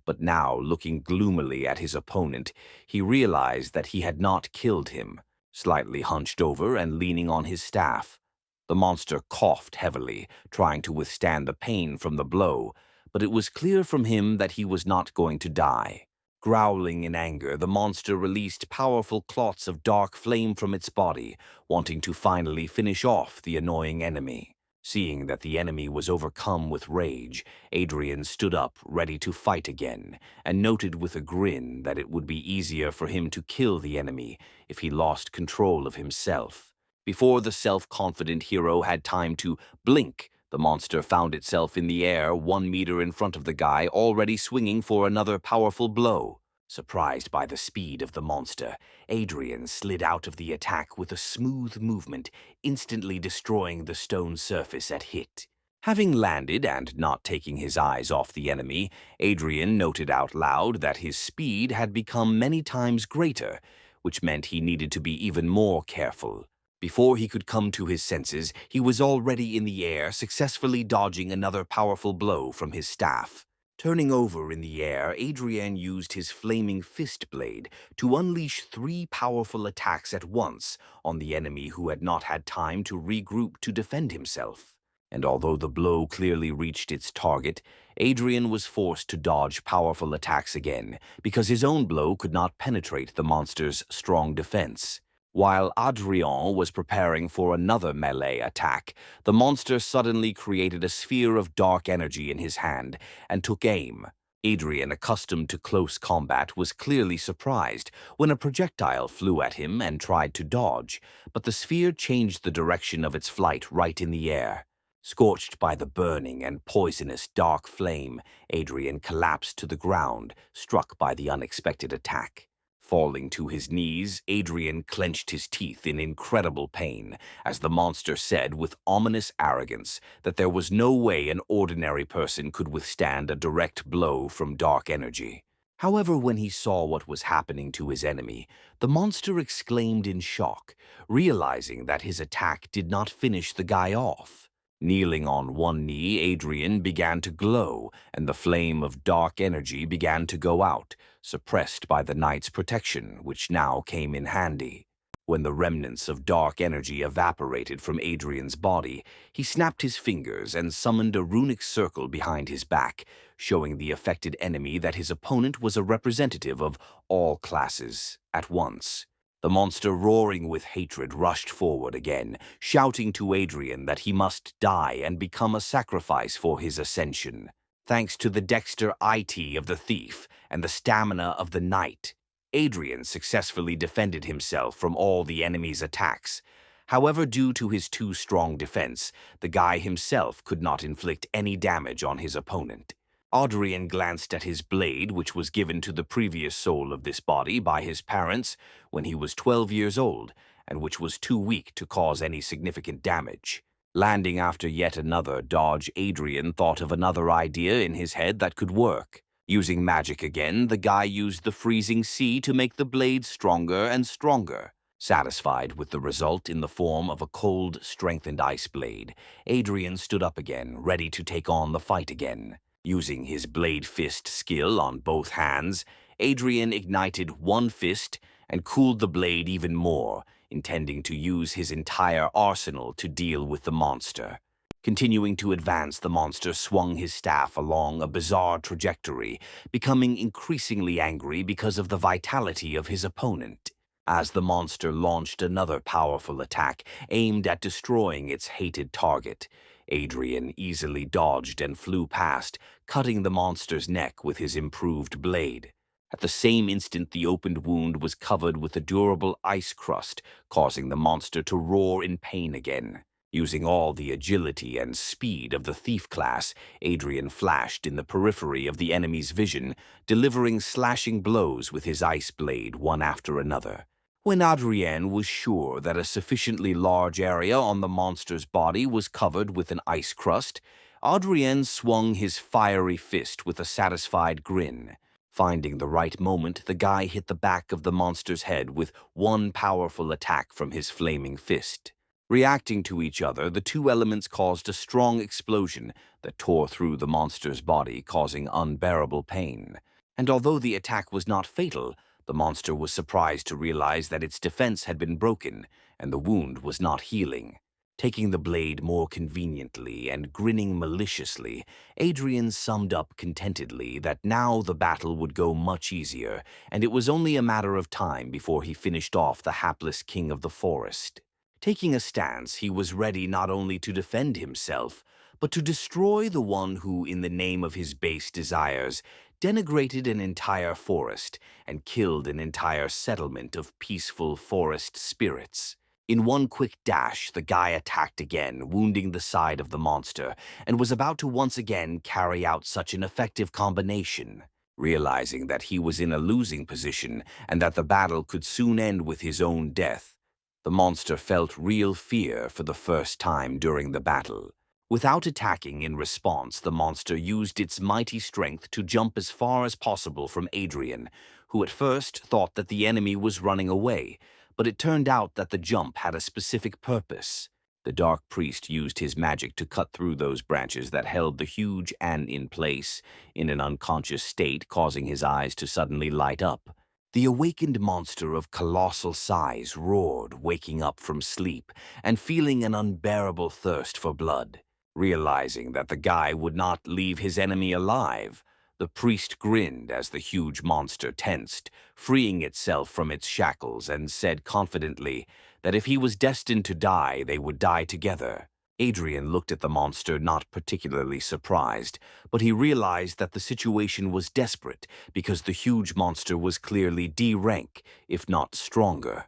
But now, looking gloomily at his opponent, he realized that he had not killed him. Slightly hunched over and leaning on his staff, the monster coughed heavily, trying to withstand the pain from the blow, but it was clear from him that he was not going to die. Growling in anger, the monster released powerful clots of dark flame from its body, wanting to finally finish off the annoying enemy. Seeing that the enemy was overcome with rage, Adrien stood up, ready to fight again, and noted with a grin that it would be easier for him to kill the enemy if he lost control of himself. Before the self-confident hero had time to blink, the monster found itself in the air 1 meter in front of the guy, already swinging for another powerful blow. Surprised by the speed of the monster, Adrien slid out of the attack with a smooth movement, instantly destroying the stone surface at hit. Having landed and not taking his eyes off the enemy, Adrien noted out loud that his speed had become many times greater, which meant he needed to be even more careful. Before he could come to his senses, he was already in the air, successfully dodging another powerful blow from his staff. Turning over in the air, Adrien used his flaming fist blade to unleash 3 powerful attacks at once on the enemy, who had not had time to regroup to defend himself. And although the blow clearly reached its target, Adrien was forced to dodge powerful attacks again, because his own blow could not penetrate the monster's strong defense. While Adrien was preparing for another melee attack, the monster suddenly created a sphere of dark energy in his hand and took aim. Adrien, accustomed to close combat, was clearly surprised when a projectile flew at him and tried to dodge, but the sphere changed the direction of its flight right in the air. Scorched by the burning and poisonous dark flame, Adrien collapsed to the ground, struck by the unexpected attack. Falling to his knees, Adrien clenched his teeth in incredible pain as the monster said with ominous arrogance that there was no way an ordinary person could withstand a direct blow from dark energy. However, when he saw what was happening to his enemy, the monster exclaimed in shock, realizing that his attack did not finish the guy off. Kneeling on one knee, Adrien began to glow, and the flame of dark energy began to go out, suppressed by the knight's protection, which now came in handy. When the remnants of dark energy evaporated from Adrien's body, he snapped his fingers and summoned a runic circle behind his back, showing the affected enemy that his opponent was a representative of all classes at once. The monster, roaring with hatred, rushed forward again, shouting to Adrien that he must die and become a sacrifice for his ascension. Thanks to the dexter IT of the thief and the stamina of the knight, Adrien successfully defended himself from all the enemy's attacks. However, due to his too strong defense, the guy himself could not inflict any damage on his opponent. Adrien glanced at his blade, which was given to the previous soul of this body by his parents when he was 12 years old, and which was too weak to cause any significant damage. Landing after yet another dodge, Adrien thought of another idea in his head that could work. Using magic again, the guy used the freezing sea to make the blade stronger and stronger. Satisfied with the result in the form of a cold, strengthened ice blade, Adrien stood up again, ready to take on the fight again. Using his bladefist skill on both hands, Adrien ignited one fist and cooled the blade even more, intending to use his entire arsenal to deal with the monster. Continuing to advance, the monster swung his staff along a bizarre trajectory, becoming increasingly angry because of the vitality of his opponent. As the monster launched another powerful attack aimed at destroying its hated target, Adrien easily dodged and flew past, cutting the monster's neck with his improved blade. At the same instant, the opened wound was covered with a durable ice crust, causing the monster to roar in pain again. Using all the agility and speed of the thief class, Adrien flashed in the periphery of the enemy's vision, delivering slashing blows with his ice blade one after another. When Adrien was sure that a sufficiently large area on the monster's body was covered with an ice crust, Adrien swung his fiery fist with a satisfied grin. Finding the right moment, the guy hit the back of the monster's head with one powerful attack from his flaming fist. Reacting to each other, the two elements caused a strong explosion that tore through the monster's body, causing unbearable pain. And although the attack was not fatal, the monster was surprised to realize that its defense had been broken and the wound was not healing. Taking the blade more conveniently and grinning maliciously, Adrien summed up contentedly that now the battle would go much easier, and it was only a matter of time before he finished off the hapless king of the forest. Taking a stance, he was ready not only to defend himself, but to destroy the one who, in the name of his base desires, denigrated an entire forest and killed an entire settlement of peaceful forest spirits. In one quick dash, the guy attacked again, wounding the side of the monster, and was about to once again carry out such an effective combination. Realizing that he was in a losing position and that the battle could soon end with his own death, the monster felt real fear for the first time during the battle. Without attacking in response, the monster used its mighty strength to jump as far as possible from Adrien, who at first thought that the enemy was running away, but it turned out that the jump had a specific purpose. The dark priest used his magic to cut through those branches that held the huge An in place, in an unconscious state, causing his eyes to suddenly light up. The awakened monster of colossal size roared, waking up from sleep and feeling an unbearable thirst for blood. Realizing that the guy would not leave his enemy alive, the priest grinned as the huge monster tensed, freeing itself from its shackles, and said confidently that if he was destined to die, they would die together. Adrien looked at the monster, not particularly surprised, but he realized that the situation was desperate because the huge monster was clearly D rank, if not stronger.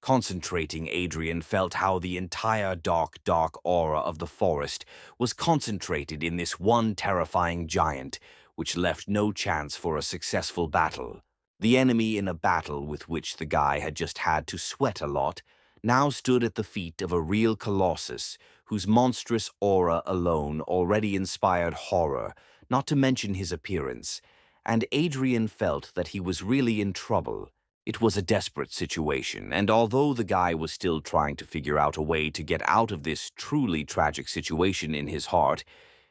Concentrating, Adrien felt how the entire dark aura of the forest was concentrated in this one terrifying giant, which left no chance for a successful battle. The enemy in a battle with which the guy had just had to sweat a lot now stood at the feet of a real colossus whose monstrous aura alone already inspired horror, not to mention his appearance, and Adrien felt that he was really in trouble. It was a desperate situation, and although the guy was still trying to figure out a way to get out of this truly tragic situation in his heart,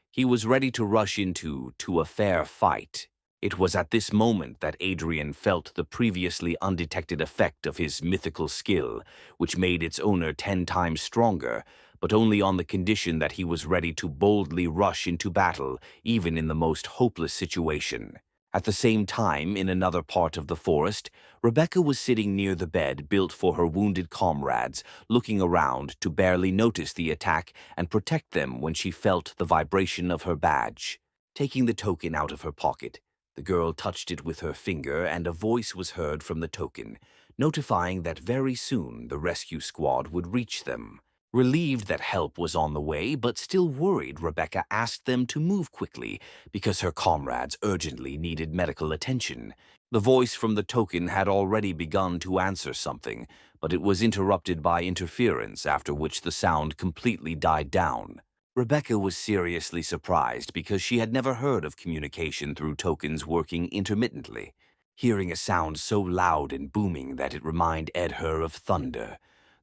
he was ready to rush into a fair fight. It was at this moment that Adrien felt the previously undetected effect of his mythical skill, which made its owner 10 times stronger, but only on the condition that he was ready to boldly rush into battle, even in the most hopeless situation. At the same time, in another part of the forest, Rebecca was sitting near the bed built for her wounded comrades, looking around to barely notice the attack and protect them when she felt the vibration of her badge. Taking the token out of her pocket, the girl touched it with her finger and a voice was heard from the token, notifying that very soon the rescue squad would reach them. Relieved that help was on the way, but still worried, Rebecca asked them to move quickly because her comrades urgently needed medical attention. The voice from the token had already begun to answer something, but it was interrupted by interference, after which the sound completely died down. Rebecca was seriously surprised because she had never heard of communication through tokens working intermittently. Hearing a sound so loud and booming that it reminded her of thunder,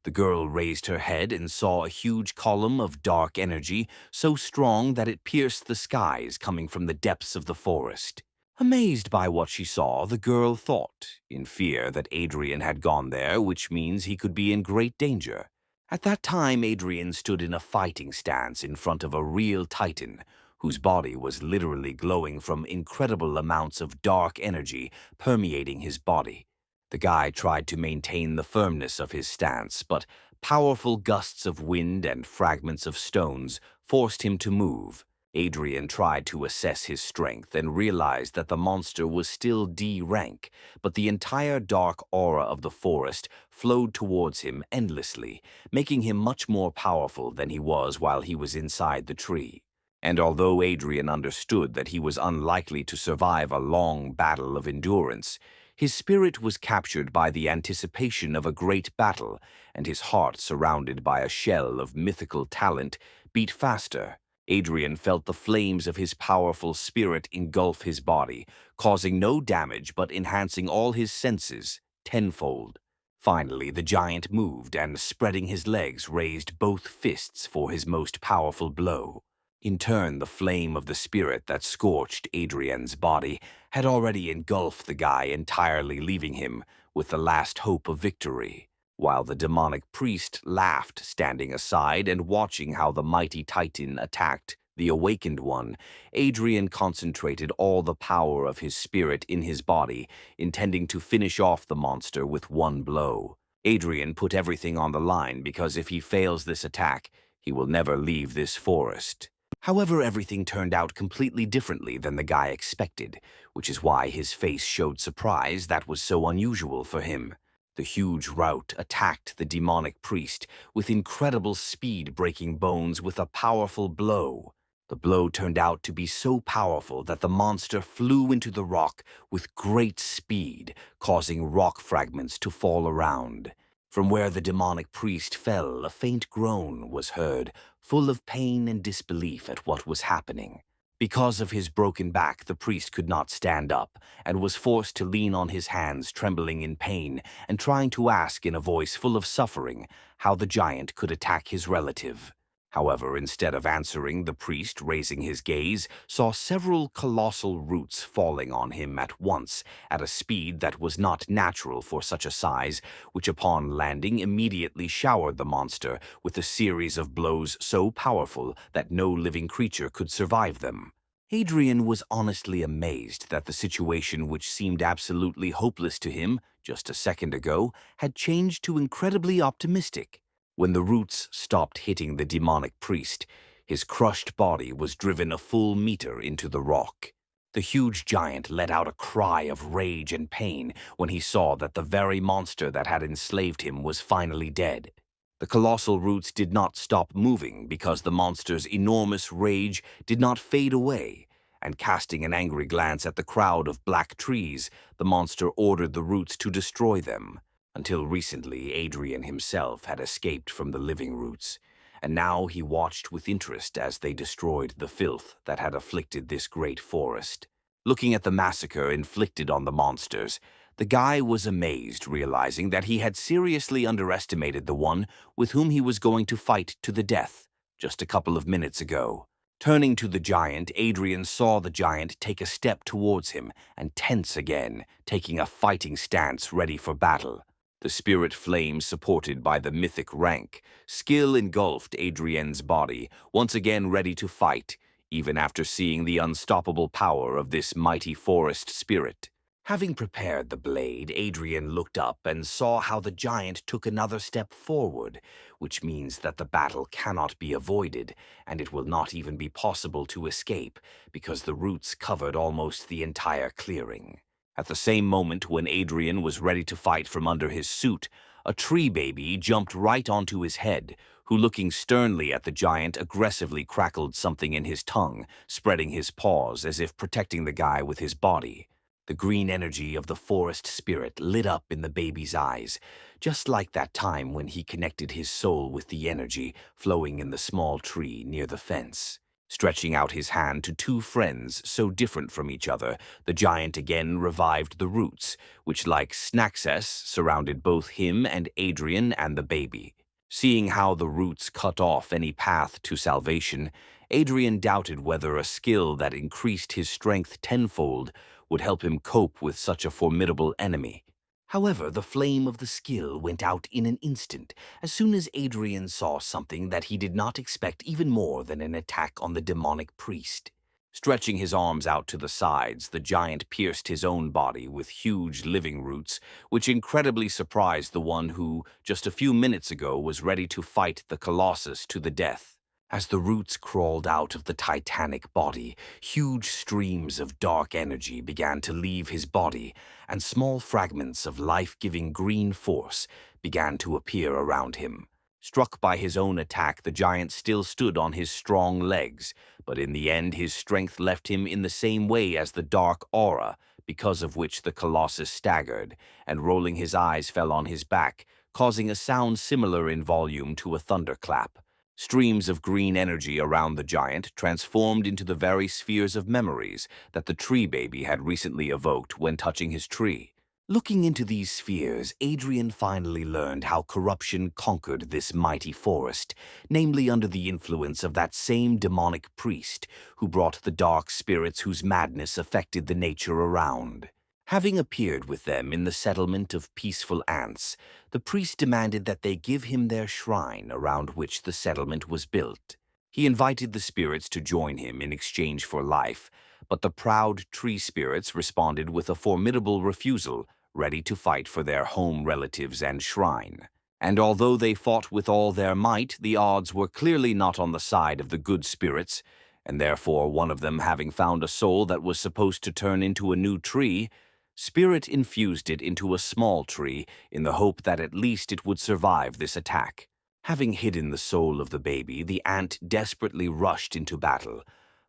the girl raised her head and saw a huge column of dark energy so strong that it pierced the skies coming from the depths of the forest. Amazed by what she saw, the girl thought, in fear, that Adrien had gone there, which means he could be in great danger. At that time, Adrien stood in a fighting stance in front of a real titan, whose body was literally glowing from incredible amounts of dark energy permeating his body. The guy tried to maintain the firmness of his stance, but powerful gusts of wind and fragments of stones forced him to move. Adrien tried to assess his strength and realized that the monster was still D rank, but the entire dark aura of the forest flowed towards him endlessly, making him much more powerful than he was while he was inside the tree. And although Adrien understood that he was unlikely to survive a long battle of endurance, his spirit was captured by the anticipation of a great battle, and his heart, surrounded by a shell of mythical talent, beat faster. Adrien felt the flames of his powerful spirit engulf his body, causing no damage but enhancing all his senses tenfold. Finally, the giant moved and, spreading his legs, raised both fists for his most powerful blow. In turn, the flame of the spirit that scorched Adrien's body had already engulfed the guy entirely, leaving him with the last hope of victory. While the demonic priest laughed, standing aside and watching how the mighty titan attacked the awakened one, Adrien concentrated all the power of his spirit in his body, intending to finish off the monster with one blow. Adrien put everything on the line because if he fails this attack, he will never leave this forest. However, everything turned out completely differently than the guy expected, which is why his face showed surprise that was so unusual for him. The huge rout attacked the demonic priest with incredible speed, breaking bones with a powerful blow. The blow turned out to be so powerful that the monster flew into the rock with great speed, causing rock fragments to fall around. From where the demonic priest fell, a faint groan was heard, full of pain and disbelief at what was happening. Because of his broken back, the priest could not stand up and was forced to lean on his hands, trembling in pain and trying to ask in a voice full of suffering how the giant could attack his relative. However, instead of answering, the priest, raising his gaze, saw several colossal roots falling on him at once at a speed that was not natural for such a size, which upon landing immediately showered the monster with a series of blows so powerful that no living creature could survive them. Adrien was honestly amazed that the situation, which seemed absolutely hopeless to him just a second ago, had changed to incredibly optimistic. When the roots stopped hitting the demonic priest, his crushed body was driven a full meter into the rock. The huge giant let out a cry of rage and pain when he saw that the very monster that had enslaved him was finally dead. The colossal roots did not stop moving because the monster's enormous rage did not fade away, and casting an angry glance at the crowd of black trees, the monster ordered the roots to destroy them. Until recently, Adrien himself had escaped from the living roots, and now he watched with interest as they destroyed the filth that had afflicted this great forest. Looking at the massacre inflicted on the monsters, the guy was amazed, realizing that he had seriously underestimated the one with whom he was going to fight to the death just a couple of minutes ago. Turning to the giant, Adrien saw the giant take a step towards him and tense again, taking a fighting stance ready for battle. The spirit flame supported by the mythic rank, skill engulfed Adrien's body, once again ready to fight, even after seeing the unstoppable power of this mighty forest spirit. Having prepared the blade, Adrien looked up and saw how the giant took another step forward, which means that the battle cannot be avoided, and it will not even be possible to escape, because the roots covered almost the entire clearing. At the same moment when Adrien was ready to fight from under his suit, a tree baby jumped right onto his head, who, looking sternly at the giant, aggressively crackled something in his tongue, spreading his paws as if protecting the guy with his body. The green energy of the forest spirit lit up in the baby's eyes, just like that time when he connected his soul with the energy flowing in the small tree near the fence. Stretching out his hand to two friends so different from each other, the giant again revived the roots, which, like Snaxes, surrounded both him and Adrien and the baby. Seeing how the roots cut off any path to salvation, Adrien doubted whether a skill that increased his strength tenfold would help him cope with such a formidable enemy. However, the flame of the skill went out in an instant as soon as Adrien saw something that he did not expect even more than an attack on the demonic priest. Stretching his arms out to the sides, the giant pierced his own body with huge living roots, which incredibly surprised the one who, just a few minutes ago, was ready to fight the colossus to the death. As the roots crawled out of the titanic body, huge streams of dark energy began to leave his body, and small fragments of life-giving green force began to appear around him. Struck by his own attack, the giant still stood on his strong legs, but in the end his strength left him in the same way as the dark aura, because of which the colossus staggered, and rolling his eyes fell on his back, causing a sound similar in volume to a thunderclap. Streams of green energy around the giant transformed into the very spheres of memories that the tree baby had recently evoked when touching his tree. Looking into these spheres, Adrien finally learned how corruption conquered this mighty forest, namely under the influence of that same demonic priest who brought the dark spirits whose madness affected the nature around. Having appeared with them in the settlement of peaceful ants, the priest demanded that they give him their shrine around which the settlement was built. He invited the spirits to join him in exchange for life, but the proud tree spirits responded with a formidable refusal, ready to fight for their home relatives and shrine. And although they fought with all their might, the odds were clearly not on the side of the good spirits, and therefore one of them, having found a soul that was supposed to turn into a new tree, Spirit infused it into a small tree in the hope that at least it would survive this attack. Having hidden the soul of the baby, the ant desperately rushed into battle,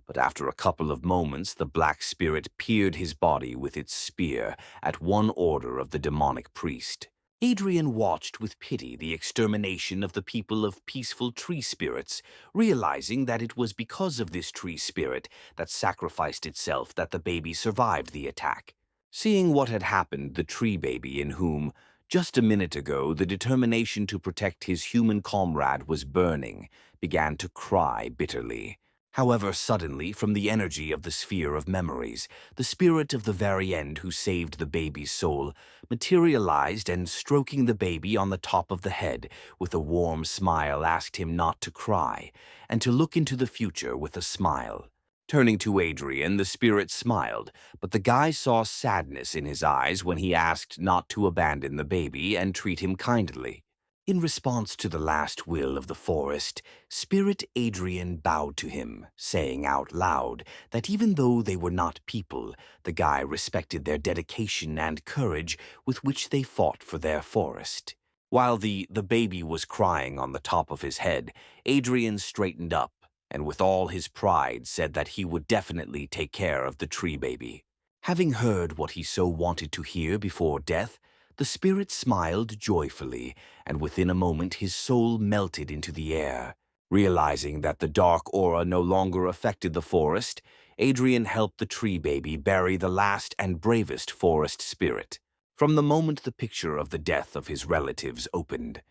but after a couple of moments the black spirit pierced his body with its spear at one order of the demonic priest. Adrien watched with pity the extermination of the people of peaceful tree spirits, realizing that it was because of this tree spirit that sacrificed itself that the baby survived the attack. Seeing what had happened, the tree baby, in whom, just a minute ago, the determination to protect his human comrade was burning, began to cry bitterly. However, suddenly, from the energy of the sphere of memories, the spirit of the very end who saved the baby's soul materialized and, stroking the baby on the top of the head, with a warm smile asked him not to cry, and to look into the future with a smile. Turning to Adrien, the spirit smiled, but the guy saw sadness in his eyes when he asked not to abandon the baby and treat him kindly. In response to the last will of the forest, Spirit Adrien bowed to him, saying out loud that even though they were not people, the guy respected their dedication and courage with which they fought for their forest. While the baby was crying on the top of his head, Adrien straightened up and with all his pride said that he would definitely take care of the tree baby. Having heard what he so wanted to hear before death, the spirit smiled joyfully, and within a moment his soul melted into the air. Realizing that the dark aura no longer affected the forest, Adrien helped the tree baby bury the last and bravest forest spirit. From the moment the picture of the death of his relatives opened,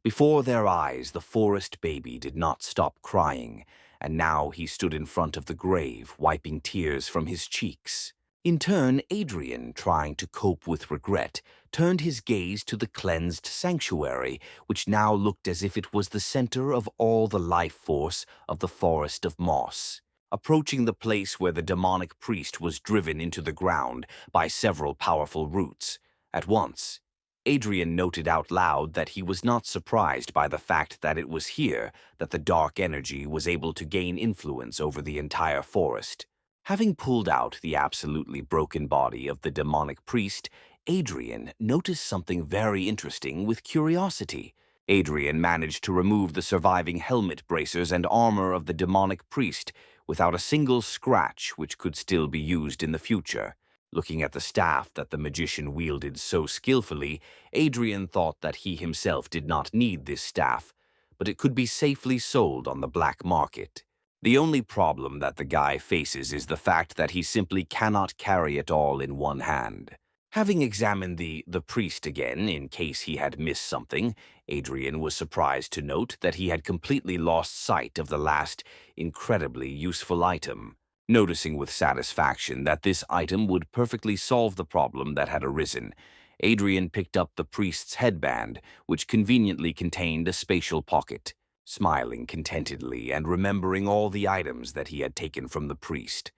before their eyes the forest baby did not stop crying, and now he stood in front of the grave, wiping tears from his cheeks. In turn, Adrien, trying to cope with regret, turned his gaze to the cleansed sanctuary, which now looked as if it was the center of all the life force of the forest of moss. Approaching the place where the demonic priest was driven into the ground by several powerful roots, at once, Adrien noted out loud that he was not surprised by the fact that it was here that the dark energy was able to gain influence over the entire forest. Having pulled out the absolutely broken body of the demonic priest, Adrien noticed something very interesting with curiosity. Adrien managed to remove the surviving helmet bracers and armor of the demonic priest without a single scratch, which could still be used in the future. Looking at the staff that the magician wielded so skillfully, Adrien thought that he himself did not need this staff, but it could be safely sold on the black market. The only problem that the guy faces is the fact that he simply cannot carry it all in one hand. Having examined the priest again in case he had missed something, Adrien was surprised to note that he had completely lost sight of the last incredibly useful item. Noticing with satisfaction that this item would perfectly solve the problem that had arisen, Adrien picked up the priest's headband, which conveniently contained a spatial pocket. Smiling contentedly and remembering all the items that he had taken from the priest,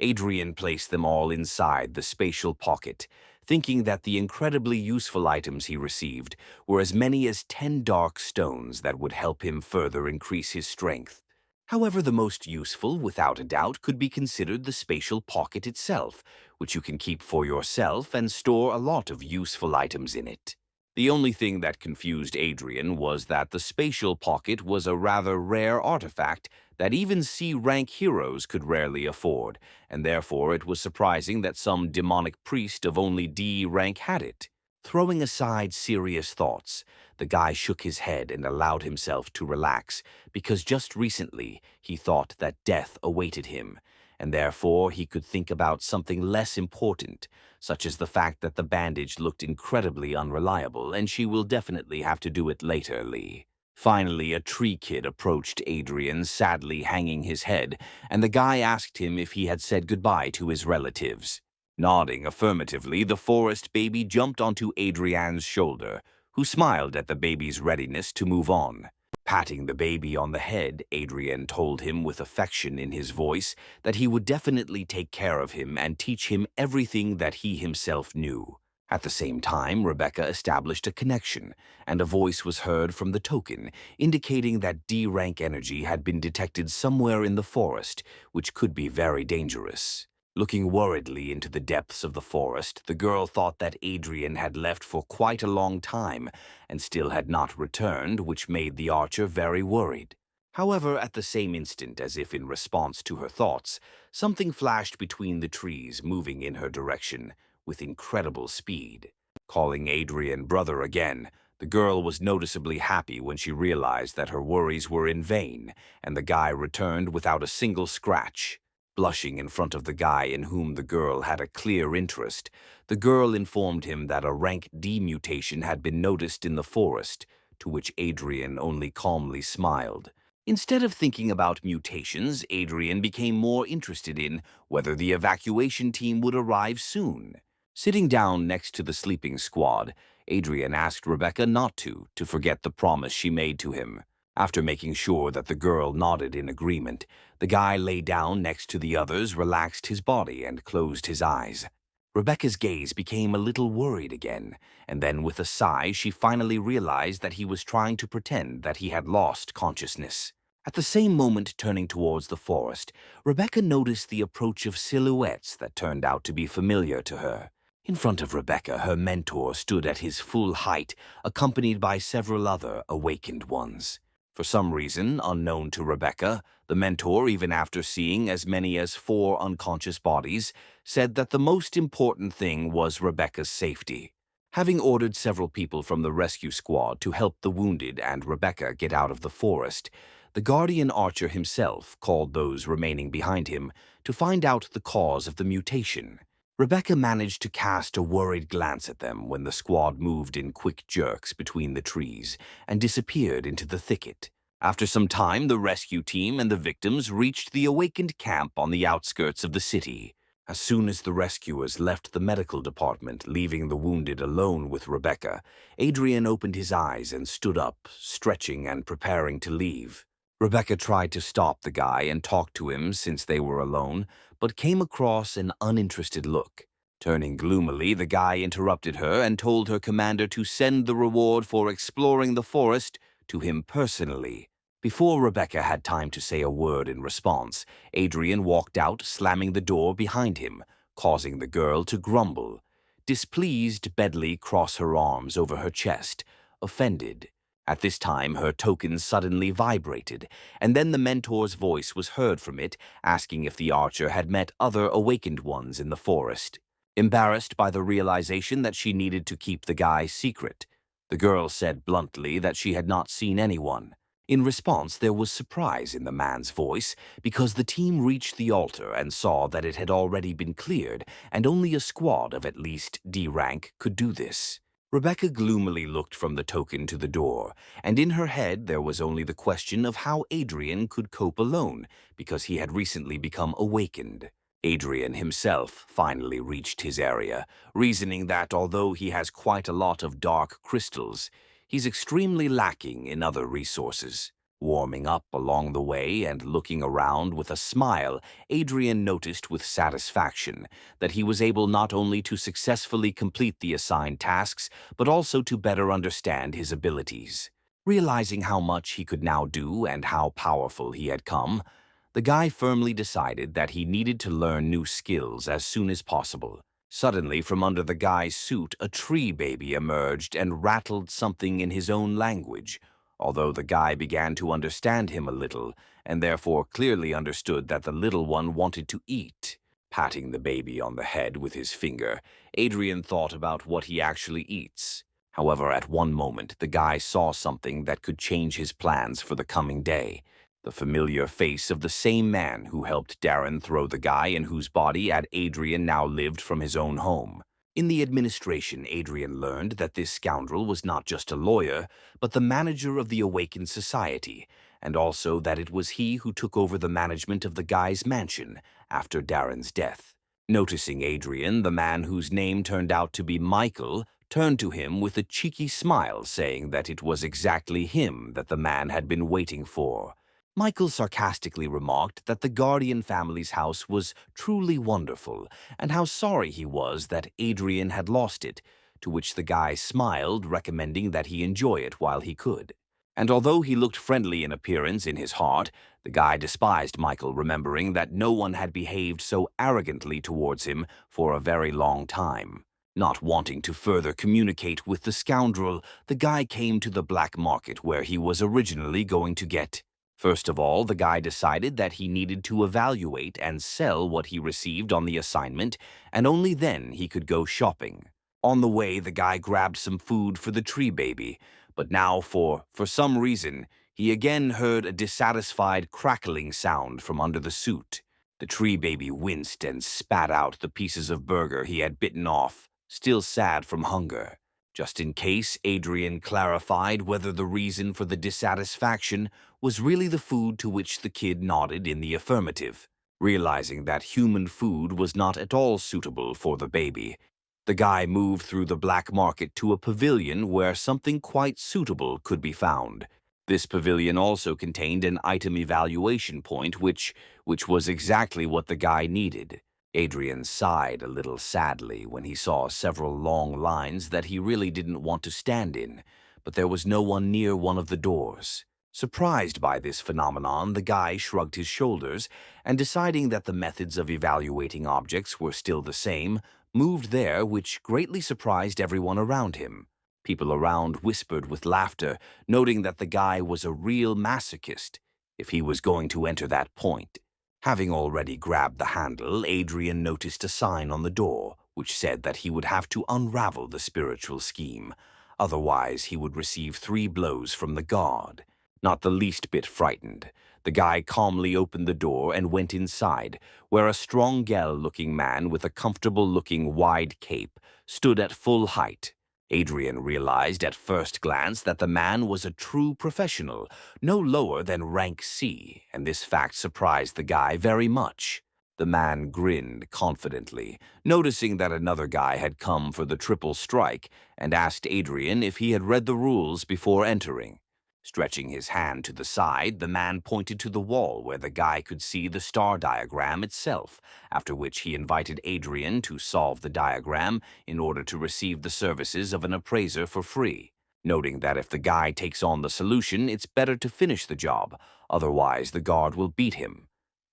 Adrien placed them all inside the spatial pocket, thinking that the incredibly useful items he received were as many as 10 dark stones that would help him further increase his strength. However, the most useful, without a doubt, could be considered the spatial pocket itself, which you can keep for yourself and store a lot of useful items in it. The only thing that confused Adrien was that the spatial pocket was a rather rare artifact that even C-rank heroes could rarely afford, and therefore it was surprising that some demonic priest of only D rank had it. Throwing aside serious thoughts, the guy shook his head and allowed himself to relax, because just recently he thought that death awaited him, and therefore he could think about something less important, such as the fact that the bandage looked incredibly unreliable, and she will definitely have to do it later, Lee. Finally, a tree kid approached Adrien, sadly hanging his head, and the guy asked him if he had said goodbye to his relatives. Nodding affirmatively, the forest baby jumped onto Adrien's shoulder, who smiled at the baby's readiness to move on. Patting the baby on the head, Adrien told him with affection in his voice that he would definitely take care of him and teach him everything that he himself knew. At the same time, Rebecca established a connection, and a voice was heard from the token, indicating that D-rank energy had been detected somewhere in the forest, which could be very dangerous. Looking worriedly into the depths of the forest, the girl thought that Adrien had left for quite a long time and still had not returned, which made the archer very worried. However, at the same instant, as if in response to her thoughts, something flashed between the trees, moving in her direction with incredible speed. Calling Adrien brother again, the girl was noticeably happy when she realized that her worries were in vain, and the guy returned without a single scratch. Blushing in front of the guy in whom the girl had a clear interest, the girl informed him that a rank D mutation had been noticed in the forest, to which Adrien only calmly smiled. Instead of thinking about mutations, Adrien became more interested in whether the evacuation team would arrive soon. Sitting down next to the sleeping squad, Adrien asked Rebecca not to forget the promise she made to him. After making sure that the girl nodded in agreement, the guy lay down next to the others, relaxed his body, and closed his eyes. Rebecca's gaze became a little worried again, and then with a sigh she finally realized that he was trying to pretend that he had lost consciousness. At the same moment turning towards the forest, Rebecca noticed the approach of silhouettes that turned out to be familiar to her. In front of Rebecca, her mentor stood at his full height, accompanied by several other awakened ones. For some reason, unknown to Rebecca, the mentor, even after seeing as many as 4 unconscious bodies, said that the most important thing was Rebecca's safety. Having ordered several people from the rescue squad to help the wounded and Rebecca get out of the forest, the guardian archer himself called those remaining behind him to find out the cause of the mutation. Rebecca managed to cast a worried glance at them when the squad moved in quick jerks between the trees and disappeared into the thicket. After some time, the rescue team and the victims reached the awakened camp on the outskirts of the city. As soon as the rescuers left the medical department, leaving the wounded alone with Rebecca, Adrien opened his eyes and stood up, stretching and preparing to leave. Rebecca tried to stop the guy and talk to him since they were alone, but came across an uninterested look. Turning gloomily, the guy interrupted her and told her commander to send the reward for exploring the forest to him personally. Before Rebecca had time to say a word in response, Adrien walked out, slamming the door behind him, causing the girl to grumble. Displeased, Bedley crossed her arms over her chest, offended. At this time, her token suddenly vibrated, and then the mentor's voice was heard from it, asking if the archer had met other awakened ones in the forest. Embarrassed by the realization that she needed to keep the guy secret, the girl said bluntly that she had not seen anyone. In response, there was surprise in the man's voice because the team reached the altar and saw that it had already been cleared, and only a squad of at least D rank could do this. Rebecca gloomily looked from the token to the door, and in her head there was only the question of how Adrien could cope alone, because he had recently become awakened. Adrien himself finally reached his area, reasoning that although he has quite a lot of dark crystals, he's extremely lacking in other resources. Warming up along the way and looking around with a smile, Adrien noticed with satisfaction that he was able not only to successfully complete the assigned tasks, but also to better understand his abilities. Realizing how much he could now do and how powerful he had come, the guy firmly decided that he needed to learn new skills as soon as possible. Suddenly, from under the guy's suit, a tree baby emerged and rattled something in his own language. Although the guy began to understand him a little, and therefore clearly understood that the little one wanted to eat. Patting the baby on the head with his finger, Adrien thought about what he actually eats. However, at one moment, the guy saw something that could change his plans for the coming day. The familiar face of the same man who helped Darren throw the guy in whose body Adrien now lived from his own home. In the administration, Adrien learned that this scoundrel was not just a lawyer, but the manager of the Awakened Society, and also that it was he who took over the management of the guy's mansion after Darren's death. Noticing Adrien, the man whose name turned out to be Michael turned to him with a cheeky smile, saying that it was exactly him that the man had been waiting for. Michael sarcastically remarked that the Guardian family's house was truly wonderful, and how sorry he was that Adrien had lost it, to which the guy smiled, recommending that he enjoy it while he could. And although he looked friendly in appearance, in his heart, the guy despised Michael, remembering that no one had behaved so arrogantly towards him for a very long time. Not wanting to further communicate with the scoundrel, the guy came to the black market where he was originally going to get. First of all, the guy decided that he needed to evaluate and sell what he received on the assignment, and only then he could go shopping. On the way, the guy grabbed some food for the tree baby, but now for some reason, he again heard a dissatisfied crackling sound from under the suit. The tree baby winced and spat out the pieces of burger he had bitten off, still sad from hunger. Just in case, Adrien clarified whether the reason for the dissatisfaction was really the food, to which the kid nodded in the affirmative. Realizing that human food was not at all suitable for the baby, the guy moved through the black market to a pavilion where something quite suitable could be found. This pavilion also contained an item evaluation point, which was exactly what the guy needed. Adrien sighed a little sadly when he saw several long lines that he really didn't want to stand in, but there was no one near one of the doors. Surprised by this phenomenon, the guy shrugged his shoulders and, deciding that the methods of evaluating objects were still the same, moved there, which greatly surprised everyone around him. People around whispered with laughter, noting that the guy was a real masochist if he was going to enter that point. Having already grabbed the handle, Adrien noticed a sign on the door, which said that he would have to unravel the spiritual scheme. Otherwise, he would receive 3 blows from the guard. Not the least bit frightened, the guy calmly opened the door and went inside, where a strong Gel-looking man with a comfortable-looking wide cape stood at full height. Adrien realized at first glance that the man was a true professional, no lower than rank C, and this fact surprised the guy very much. The man grinned confidently, noticing that another guy had come for the triple strike, and asked Adrien if he had read the rules before entering. Stretching his hand to the side, the man pointed to the wall where the guy could see the star diagram itself, after which he invited Adrien to solve the diagram in order to receive the services of an appraiser for free, noting that if the guy takes on the solution, it's better to finish the job, otherwise the guard will beat him.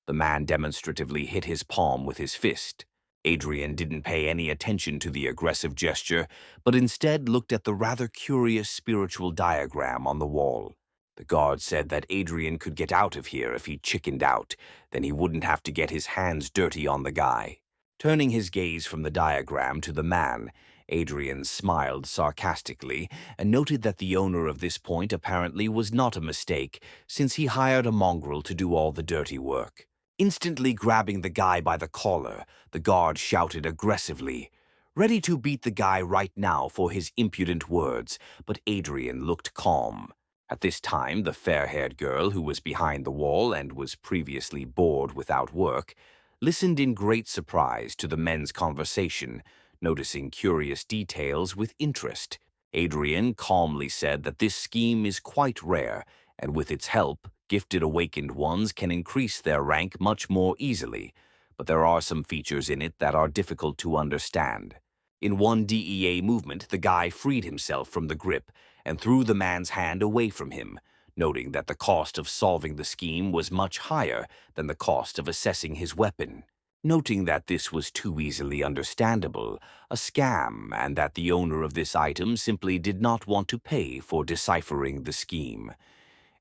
The man demonstratively hit his palm with his fist. Adrien didn't pay any attention to the aggressive gesture, but instead looked at the rather curious spiritual diagram on the wall. The guard said that Adrien could get out of here if he chickened out, then he wouldn't have to get his hands dirty on the guy. Turning his gaze from the diagram to the man, Adrien smiled sarcastically and noted that the owner of this point apparently was not a mistake, since he hired a mongrel to do all the dirty work. Instantly grabbing the guy by the collar, the guard shouted aggressively, ready to beat the guy right now for his impudent words, but Adrien looked calm. At this time, the fair-haired girl who was behind the wall and was previously bored without work, listened in great surprise to the men's conversation, noticing curious details with interest. Adrien calmly said that this scheme is quite rare, and with its help, gifted awakened ones can increase their rank much more easily, but there are some features in it that are difficult to understand. In one DEA movement, the guy freed himself from the grip and threw the man's hand away from him, noting that the cost of solving the scheme was much higher than the cost of assessing his weapon. Noting that this was too easily understandable, a scam, and that the owner of this item simply did not want to pay for deciphering the scheme.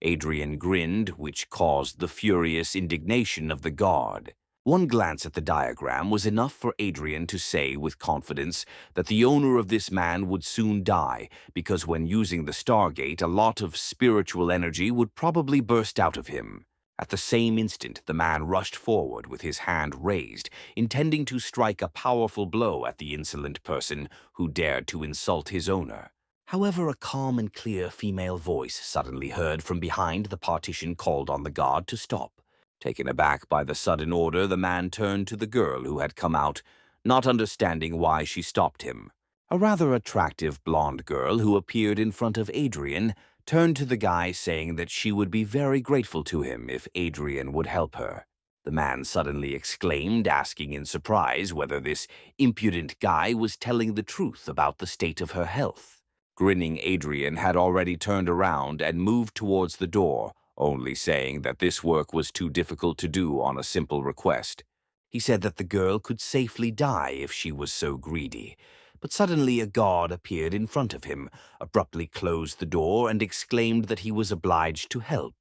Adrien grinned, which caused the furious indignation of the guard. One glance at the diagram was enough for Adrien to say with confidence that the owner of this man would soon die, because when using the Stargate, a lot of spiritual energy would probably burst out of him. At the same instant, the man rushed forward with his hand raised, intending to strike a powerful blow at the insolent person who dared to insult his owner. However, a calm and clear female voice suddenly heard from behind the partition called on the guard to stop. Taken aback by the sudden order, the man turned to the girl who had come out, not understanding why she stopped him. A rather attractive blonde girl who appeared in front of Adrien turned to the guy saying that she would be very grateful to him if Adrien would help her. The man suddenly exclaimed, asking in surprise whether this impudent guy was telling the truth about the state of her health. Grinning Adrien had already turned around and moved towards the door, only saying that this work was too difficult to do on a simple request. He said that the girl could safely die if she was so greedy, but suddenly a guard appeared in front of him, abruptly closed the door, and exclaimed that he was obliged to help.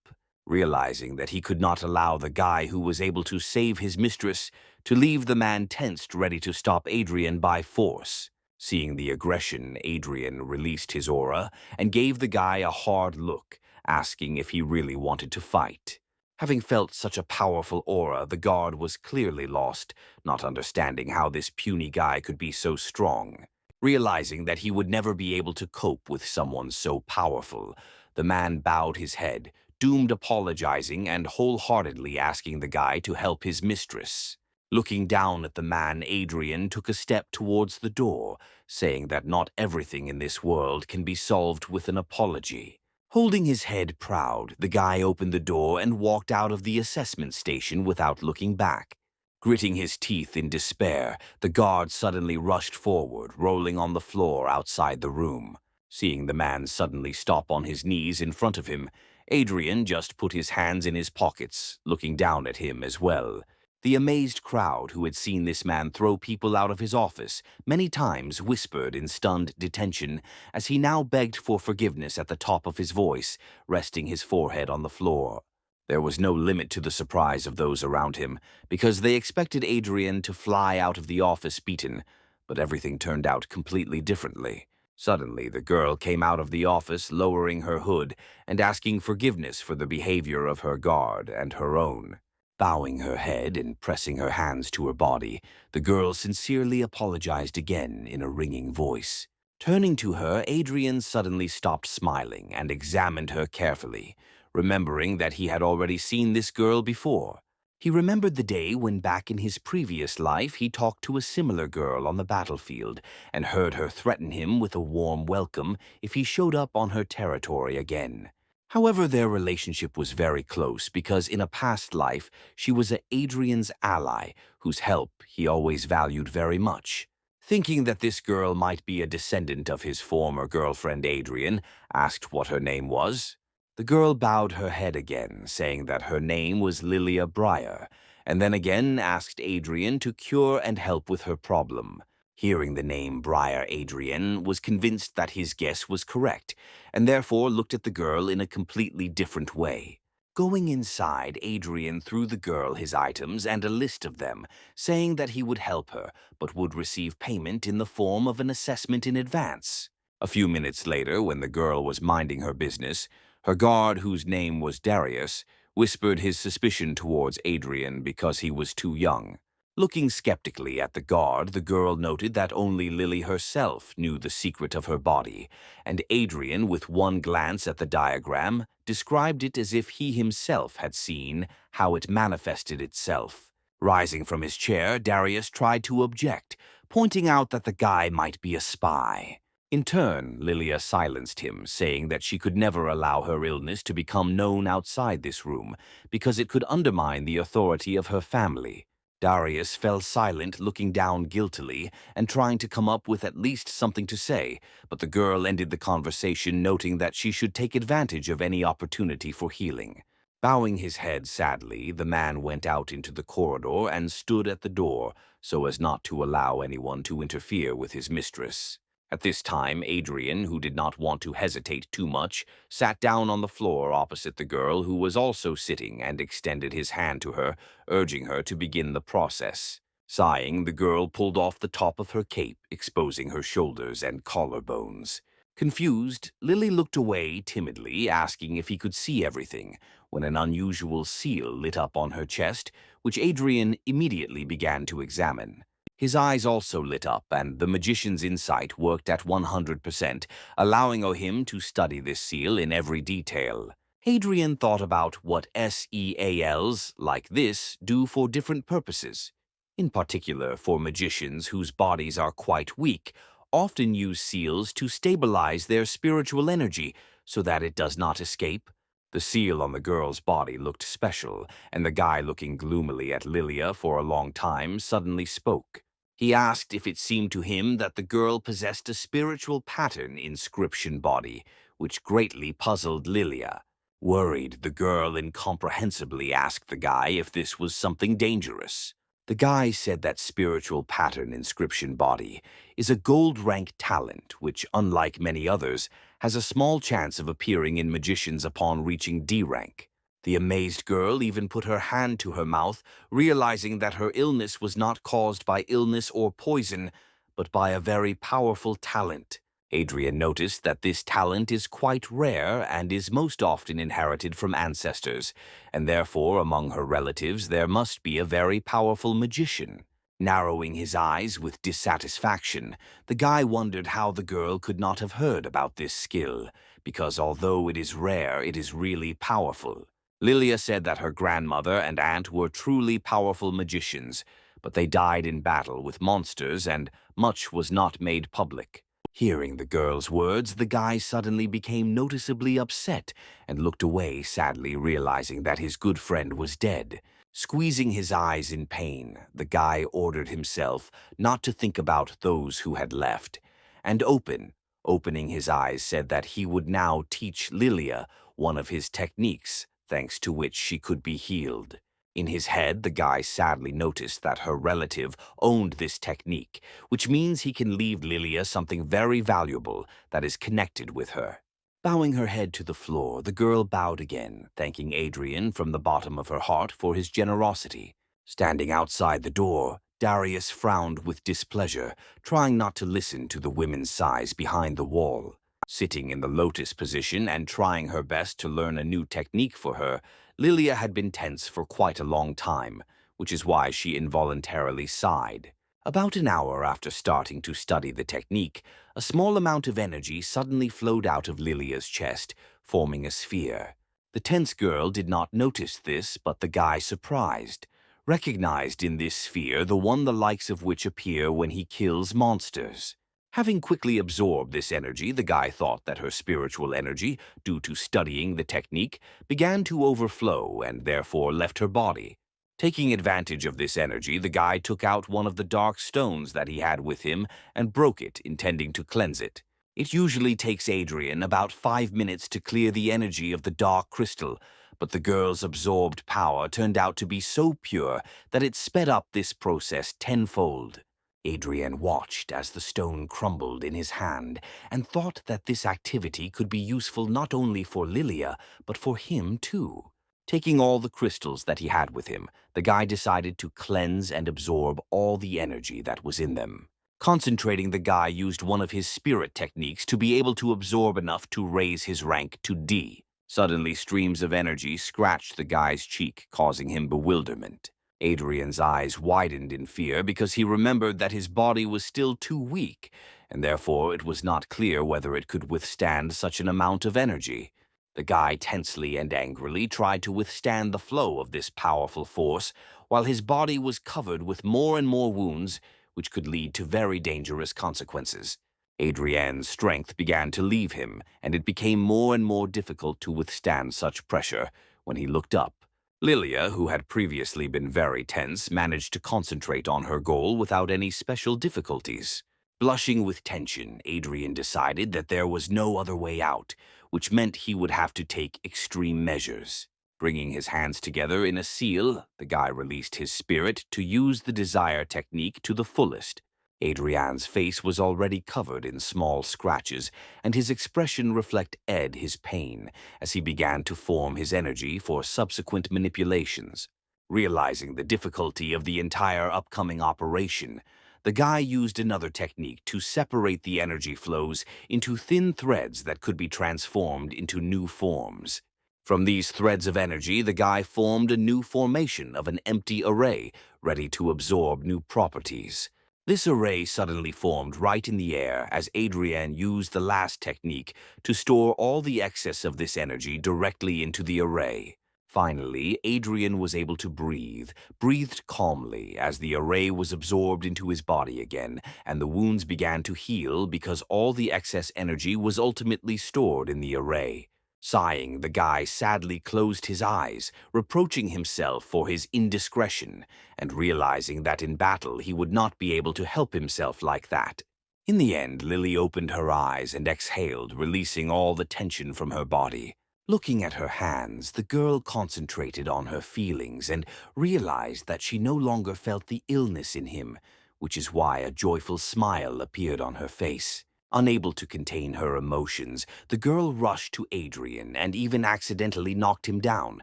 Realizing that he could not allow the guy who was able to save his mistress to leave the man tensed, ready to stop Adrien by force. Seeing the aggression, Adrien released his aura and gave the guy a hard look, asking if he really wanted to fight. Having felt such a powerful aura, the guard was clearly lost, not understanding how this puny guy could be so strong. Realizing that he would never be able to cope with someone so powerful, the man bowed his head, doomed apologizing and wholeheartedly asking the guy to help his mistress. Looking down at the man, Adrien took a step towards the door, saying that not everything in this world can be solved with an apology. Holding his head proud, the guy opened the door and walked out of the assessment station without looking back. Gritting his teeth in despair, the guard suddenly rushed forward, rolling on the floor outside the room. Seeing the man suddenly stop on his knees in front of him, Adrien just put his hands in his pockets, looking down at him as well. The amazed crowd who had seen this man throw people out of his office many times whispered in stunned detention as he now begged for forgiveness at the top of his voice, resting his forehead on the floor. There was no limit to the surprise of those around him, because they expected Adrien to fly out of the office beaten, but everything turned out completely differently. Suddenly, the girl came out of the office, lowering her hood and asking forgiveness for the behavior of her guard and her own. Bowing her head and pressing her hands to her body, the girl sincerely apologized again in a ringing voice. Turning to her, Adrien suddenly stopped smiling and examined her carefully, remembering that he had already seen this girl before. He remembered the day when back in his previous life he talked to a similar girl on the battlefield and heard her threaten him with a warm welcome if he showed up on her territory again. However, their relationship was very close because in a past life she was Adrien's ally, whose help he always valued very much. Thinking that this girl might be a descendant of his former girlfriend Adrien, asked what her name was. The girl bowed her head again, saying that her name was Lilia Breyer, and then again asked Adrien to cure and help with her problem. Hearing the name Breyer, Adrien was convinced that his guess was correct, and therefore looked at the girl in a completely different way. Going inside, Adrien threw the girl his items and a list of them, saying that he would help her, but would receive payment in the form of an assessment in advance. A few minutes later, when the girl was minding her business, her guard, whose name was Darius, whispered his suspicion towards Adrien because he was too young. Looking skeptically at the guard, the girl noted that only Lily herself knew the secret of her body, and Adrien, with one glance at the diagram, described it as if he himself had seen how it manifested itself. Rising from his chair, Darius tried to object, pointing out that the guy might be a spy. In turn, Lilia silenced him, saying that she could never allow her illness to become known outside this room, because it could undermine the authority of her family. Darius fell silent, looking down guiltily and trying to come up with at least something to say, but the girl ended the conversation, noting that she should take advantage of any opportunity for healing. Bowing his head sadly, the man went out into the corridor and stood at the door so as not to allow anyone to interfere with his mistress. At this time, Adrien, who did not want to hesitate too much, sat down on the floor opposite the girl, who was also sitting, and extended his hand to her, urging her to begin the process. Sighing, the girl pulled off the top of her cape, exposing her shoulders and collarbones. Confused, Lily looked away timidly, asking if he could see everything, when an unusual seal lit up on her chest, which Adrien immediately began to examine. His eyes also lit up, and the magician's insight worked at 100%, allowing him to study this seal in every detail. Adrien thought about what SEALs like this do for different purposes. In particular, for magicians whose bodies are quite weak, often use seals to stabilize their spiritual energy so that it does not escape. The seal on the girl's body looked special, and the guy, looking gloomily at Lilia for a long time, suddenly spoke. He asked if it seemed to him that the girl possessed a spiritual pattern inscription body, which greatly puzzled Lilia. Worried, the girl incomprehensibly asked the guy if this was something dangerous. The guy said that spiritual pattern inscription body is a gold-rank talent which, unlike many others, has a small chance of appearing in magicians upon reaching D rank. The amazed girl even put her hand to her mouth, realizing that her illness was not caused by illness or poison, but by a very powerful talent. Adrien noticed that this talent is quite rare and is most often inherited from ancestors, and therefore among her relatives there must be a very powerful magician. Narrowing his eyes with dissatisfaction, the guy wondered how the girl could not have heard about this skill, because although it is rare, it is really powerful. Lilia said that her grandmother and aunt were truly powerful magicians, but they died in battle with monsters and much was not made public. Hearing the girl's words, the guy suddenly became noticeably upset and looked away sadly, realizing that his good friend was dead. Squeezing his eyes in pain, the guy ordered himself not to think about those who had left, and opening his eyes, said that he would now teach Lilia one of his techniques, thanks to which she could be healed. In his head, the guy sadly noticed that her relative owned this technique, which means he can leave Lilia something very valuable that is connected with her. Bowing her head to the floor, the girl bowed again, thanking Adrien from the bottom of her heart for his generosity. Standing outside the door, Darius frowned with displeasure, trying not to listen to the women's sighs behind the wall. Sitting in the lotus position and trying her best to learn a new technique for her, Lilia had been tense for quite a long time, which is why she involuntarily sighed. About an hour after starting to study the technique, a small amount of energy suddenly flowed out of Lilia's chest, forming a sphere. The tense girl did not notice this, but the guy, surprised, recognized in this sphere the one the likes of which appear when he kills monsters. Having quickly absorbed this energy, the guy thought that her spiritual energy, due to studying the technique, began to overflow and therefore left her body. Taking advantage of this energy, the guy took out one of the dark stones that he had with him and broke it, intending to cleanse it. It usually takes Adrien about 5 minutes to clear the energy of the dark crystal, but the girl's absorbed power turned out to be so pure that it sped up this process tenfold. Adrien watched as the stone crumbled in his hand and thought that this activity could be useful not only for Lilia, but for him too. Taking all the crystals that he had with him, the guy decided to cleanse and absorb all the energy that was in them. Concentrating, the guy used one of his spirit techniques to be able to absorb enough to raise his rank to D. Suddenly, streams of energy scratched the guy's cheek, causing him bewilderment. Adrien's eyes widened in fear because he remembered that his body was still too weak, and therefore it was not clear whether it could withstand such an amount of energy. The guy tensely and angrily tried to withstand the flow of this powerful force, while his body was covered with more and more wounds, which could lead to very dangerous consequences. Adrien's strength began to leave him, and it became more and more difficult to withstand such pressure. When he looked up, Lilia, who had previously been very tense, managed to concentrate on her goal without any special difficulties. Blushing with tension, Adrien decided that there was no other way out, which meant he would have to take extreme measures. Bringing his hands together in a seal, the guy released his spirit to use the desire technique to the fullest. Adrien's face was already covered in small scratches, and his expression reflected his pain as he began to form his energy for subsequent manipulations. Realizing the difficulty of the entire upcoming operation, the guy used another technique to separate the energy flows into thin threads that could be transformed into new forms. From these threads of energy, the guy formed a new formation of an empty array, ready to absorb new properties. This array suddenly formed right in the air as Adrien used the last technique to store all the excess of this energy directly into the array. Finally, Adrien was able to breathed calmly as the array was absorbed into his body again, and the wounds began to heal because all the excess energy was ultimately stored in the array. Sighing, the guy sadly closed his eyes, reproaching himself for his indiscretion, and realizing that in battle he would not be able to help himself like that. In the end, Lily opened her eyes and exhaled, releasing all the tension from her body. Looking at her hands, the girl concentrated on her feelings and realized that she no longer felt the illness in him, which is why a joyful smile appeared on her face. Unable to contain her emotions, the girl rushed to Adrien and even accidentally knocked him down,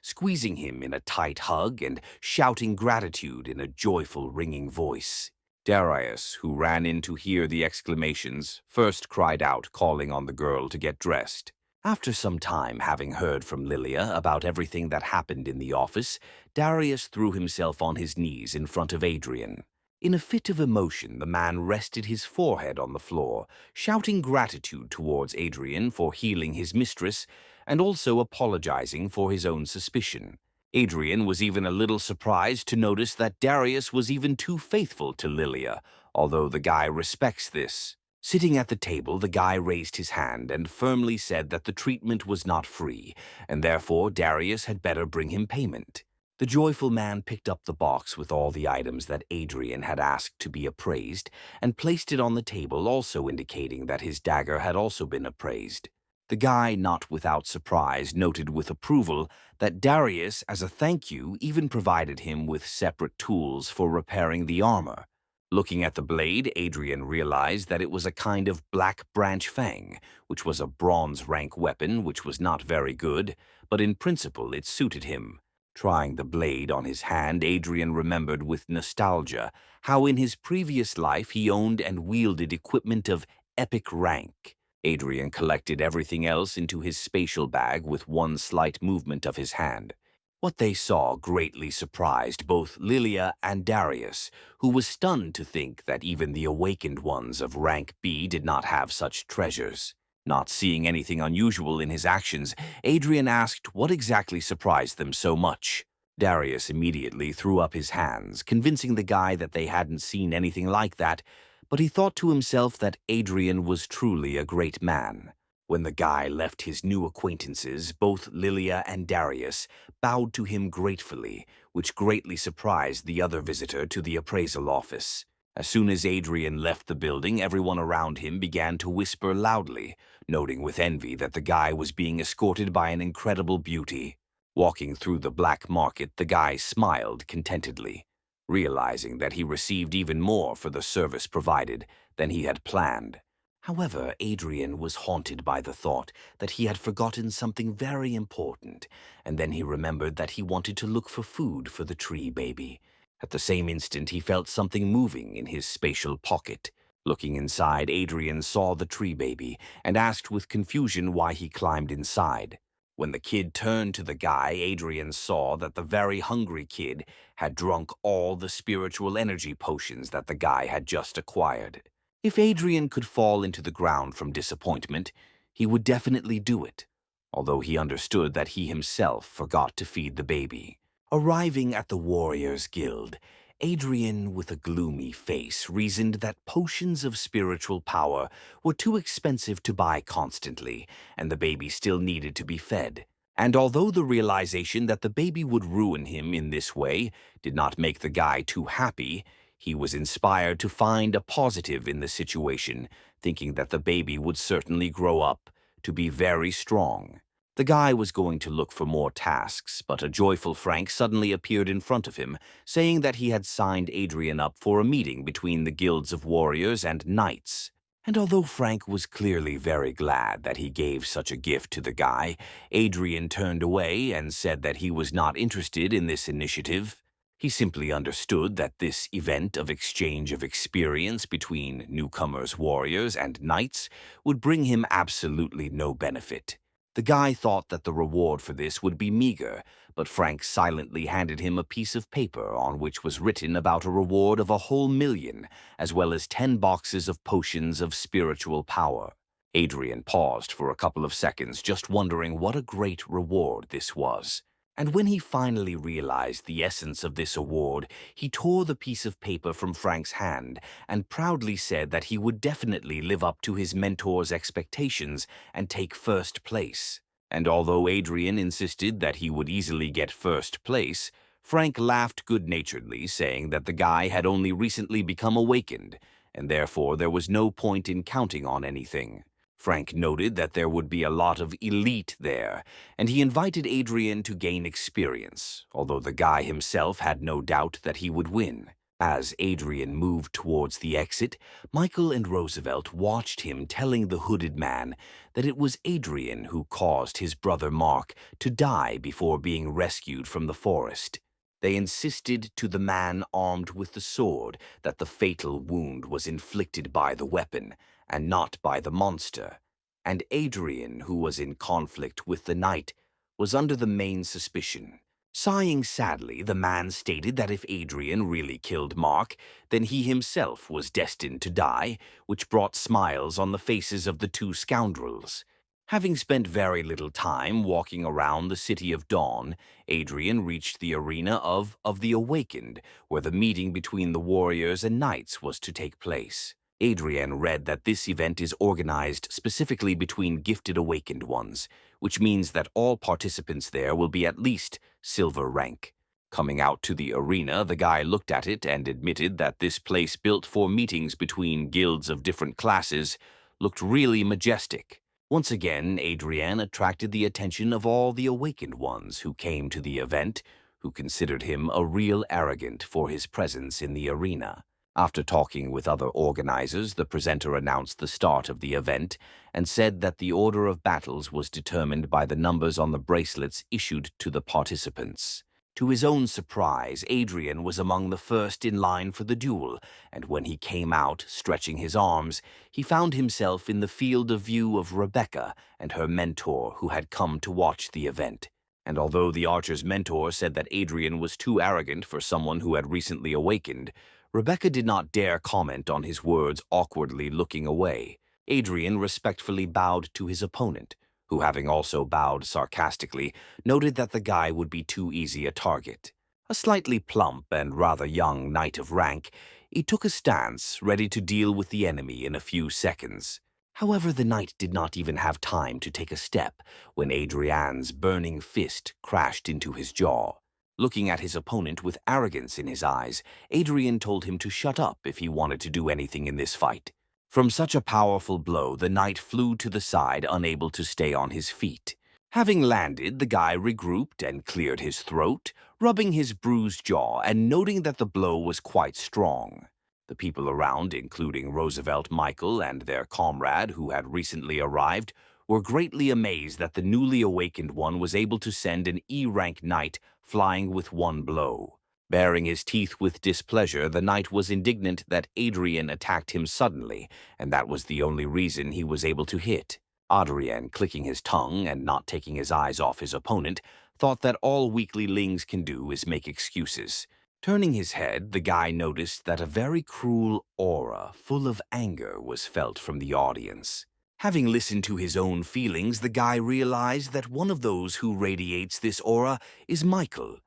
squeezing him in a tight hug and shouting gratitude in a joyful, ringing voice. Darius, who ran in to hear the exclamations, first cried out, calling on the girl to get dressed. After some time, having heard from Lilia about everything that happened in the office, Darius threw himself on his knees in front of Adrien. In a fit of emotion, the man rested his forehead on the floor, shouting gratitude towards Adrien for healing his mistress and also apologizing for his own suspicion. Adrien was even a little surprised to notice that Darius was even too faithful to Lilia, although the guy respects this. Sitting at the table, the guy raised his hand and firmly said that the treatment was not free, and therefore Darius had better bring him payment. The joyful man picked up the box with all the items that Adrien had asked to be appraised and placed it on the table, also indicating that his dagger had also been appraised. The guy, not without surprise, noted with approval that Darius, as a thank you, even provided him with separate tools for repairing the armor. Looking at the blade, Adrien realized that it was a kind of black branch fang, which was a bronze rank weapon which was not very good, but in principle it suited him. Trying the blade on his hand, Adrien remembered with nostalgia how in his previous life he owned and wielded equipment of epic rank. Adrien collected everything else into his spatial bag with one slight movement of his hand. What they saw greatly surprised both Lilia and Darius, who was stunned to think that even the awakened ones of rank B did not have such treasures. Not seeing anything unusual in his actions, Adrien asked what exactly surprised them so much. Darius immediately threw up his hands, convincing the guy that they hadn't seen anything like that, but he thought to himself that Adrien was truly a great man. When the guy left his new acquaintances, both Lilia and Darius bowed to him gratefully, which greatly surprised the other visitor to the appraisal office. As soon as Adrien left the building, everyone around him began to whisper loudly, noting with envy that the guy was being escorted by an incredible beauty. Walking through the black market, the guy smiled contentedly, realizing that he received even more for the service provided than he had planned. However, Adrien was haunted by the thought that he had forgotten something very important, and then he remembered that he wanted to look for food for the tree baby. At the same instant, he felt something moving in his spatial pocket. Looking inside, Adrien saw the tree baby and asked with confusion why he climbed inside. When the kid turned to the guy, Adrien saw that the very hungry kid had drunk all the spiritual energy potions that the guy had just acquired. If Adrien could fall into the ground from disappointment, he would definitely do it, although he understood that he himself forgot to feed the baby. Arriving at the Warriors Guild, Adrien, with a gloomy face, reasoned that potions of spiritual power were too expensive to buy constantly, and the baby still needed to be fed. And although the realization that the baby would ruin him in this way did not make the guy too happy, he was inspired to find a positive in the situation, thinking that the baby would certainly grow up to be very strong. The guy was going to look for more tasks, but a joyful Frank suddenly appeared in front of him, saying that he had signed Adrien up for a meeting between the guilds of warriors and knights. And although Frank was clearly very glad that he gave such a gift to the guy, Adrien turned away and said that he was not interested in this initiative. He simply understood that this event of exchange of experience between newcomers, warriors, and knights would bring him absolutely no benefit. The guy thought that the reward for this would be meager, but Frank silently handed him a piece of paper on which was written about a reward of 1,000,000, as well as 10 boxes of potions of spiritual power. Adrien paused for a couple of seconds, just wondering what a great reward this was. And when he finally realized the essence of this award, he tore the piece of paper from Frank's hand and proudly said that he would definitely live up to his mentor's expectations and take first place. And although Adrien insisted that he would easily get first place, Frank laughed good-naturedly, saying that the guy had only recently become awakened, and therefore there was no point in counting on anything. Frank noted that there would be a lot of elite there, and he invited Adrien to gain experience, although the guy himself had no doubt that he would win. As Adrien moved towards the exit, Michael and Roosevelt watched him telling the hooded man that it was Adrien who caused his brother Mark to die before being rescued from the forest. They insisted to the man armed with the sword that the fatal wound was inflicted by the weapon, and not by the monster, and Adrien, who was in conflict with the knight, was under the main suspicion. Sighing sadly, the man stated that if Adrien really killed Mark, then he himself was destined to die, which brought smiles on the faces of the two scoundrels. Having spent very little time walking around the City of Dawn, Adrien reached the arena of the Awakened, where the meeting between the warriors and knights was to take place. Adrien read that this event is organized specifically between gifted awakened ones, which means that all participants there will be at least silver rank. Coming out to the arena, the guy looked at it and admitted that this place, built for meetings between guilds of different classes, looked really majestic. Once again, Adrien attracted the attention of all the awakened ones who came to the event, who considered him a real arrogant for his presence in the arena. After talking with other organizers, the presenter announced the start of the event and said that the order of battles was determined by the numbers on the bracelets issued to the participants. To his own surprise, Adrien was among the first in line for the duel, and when he came out, stretching his arms, he found himself in the field of view of Rebecca and her mentor who had come to watch the event. And although the archer's mentor said that Adrien was too arrogant for someone who had recently awakened, Rebecca did not dare comment on his words, awkwardly looking away. Adrien respectfully bowed to his opponent, who, having also bowed sarcastically, noted that the guy would be too easy a target. A slightly plump and rather young knight of rank, he took a stance, ready to deal with the enemy in a few seconds. However, the knight did not even have time to take a step when Adrien's burning fist crashed into his jaw. Looking at his opponent with arrogance in his eyes, Adrien told him to shut up if he wanted to do anything in this fight. From such a powerful blow, the knight flew to the side, unable to stay on his feet. Having landed, the guy regrouped and cleared his throat, rubbing his bruised jaw and noting that the blow was quite strong. The people around, including Roosevelt Michael and their comrade who had recently arrived, were greatly amazed that the newly awakened one was able to send an E-rank knight flying with one blow. Baring his teeth with displeasure, the knight was indignant that Adrien attacked him suddenly, and that was the only reason he was able to hit. Adrien, clicking his tongue and not taking his eyes off his opponent, thought that all weaklings can do is make excuses. Turning his head, the guy noticed that a very cruel aura full of anger was felt from the audience. Having listened to his own feelings, the guy realized that one of those who radiates this aura is Michael,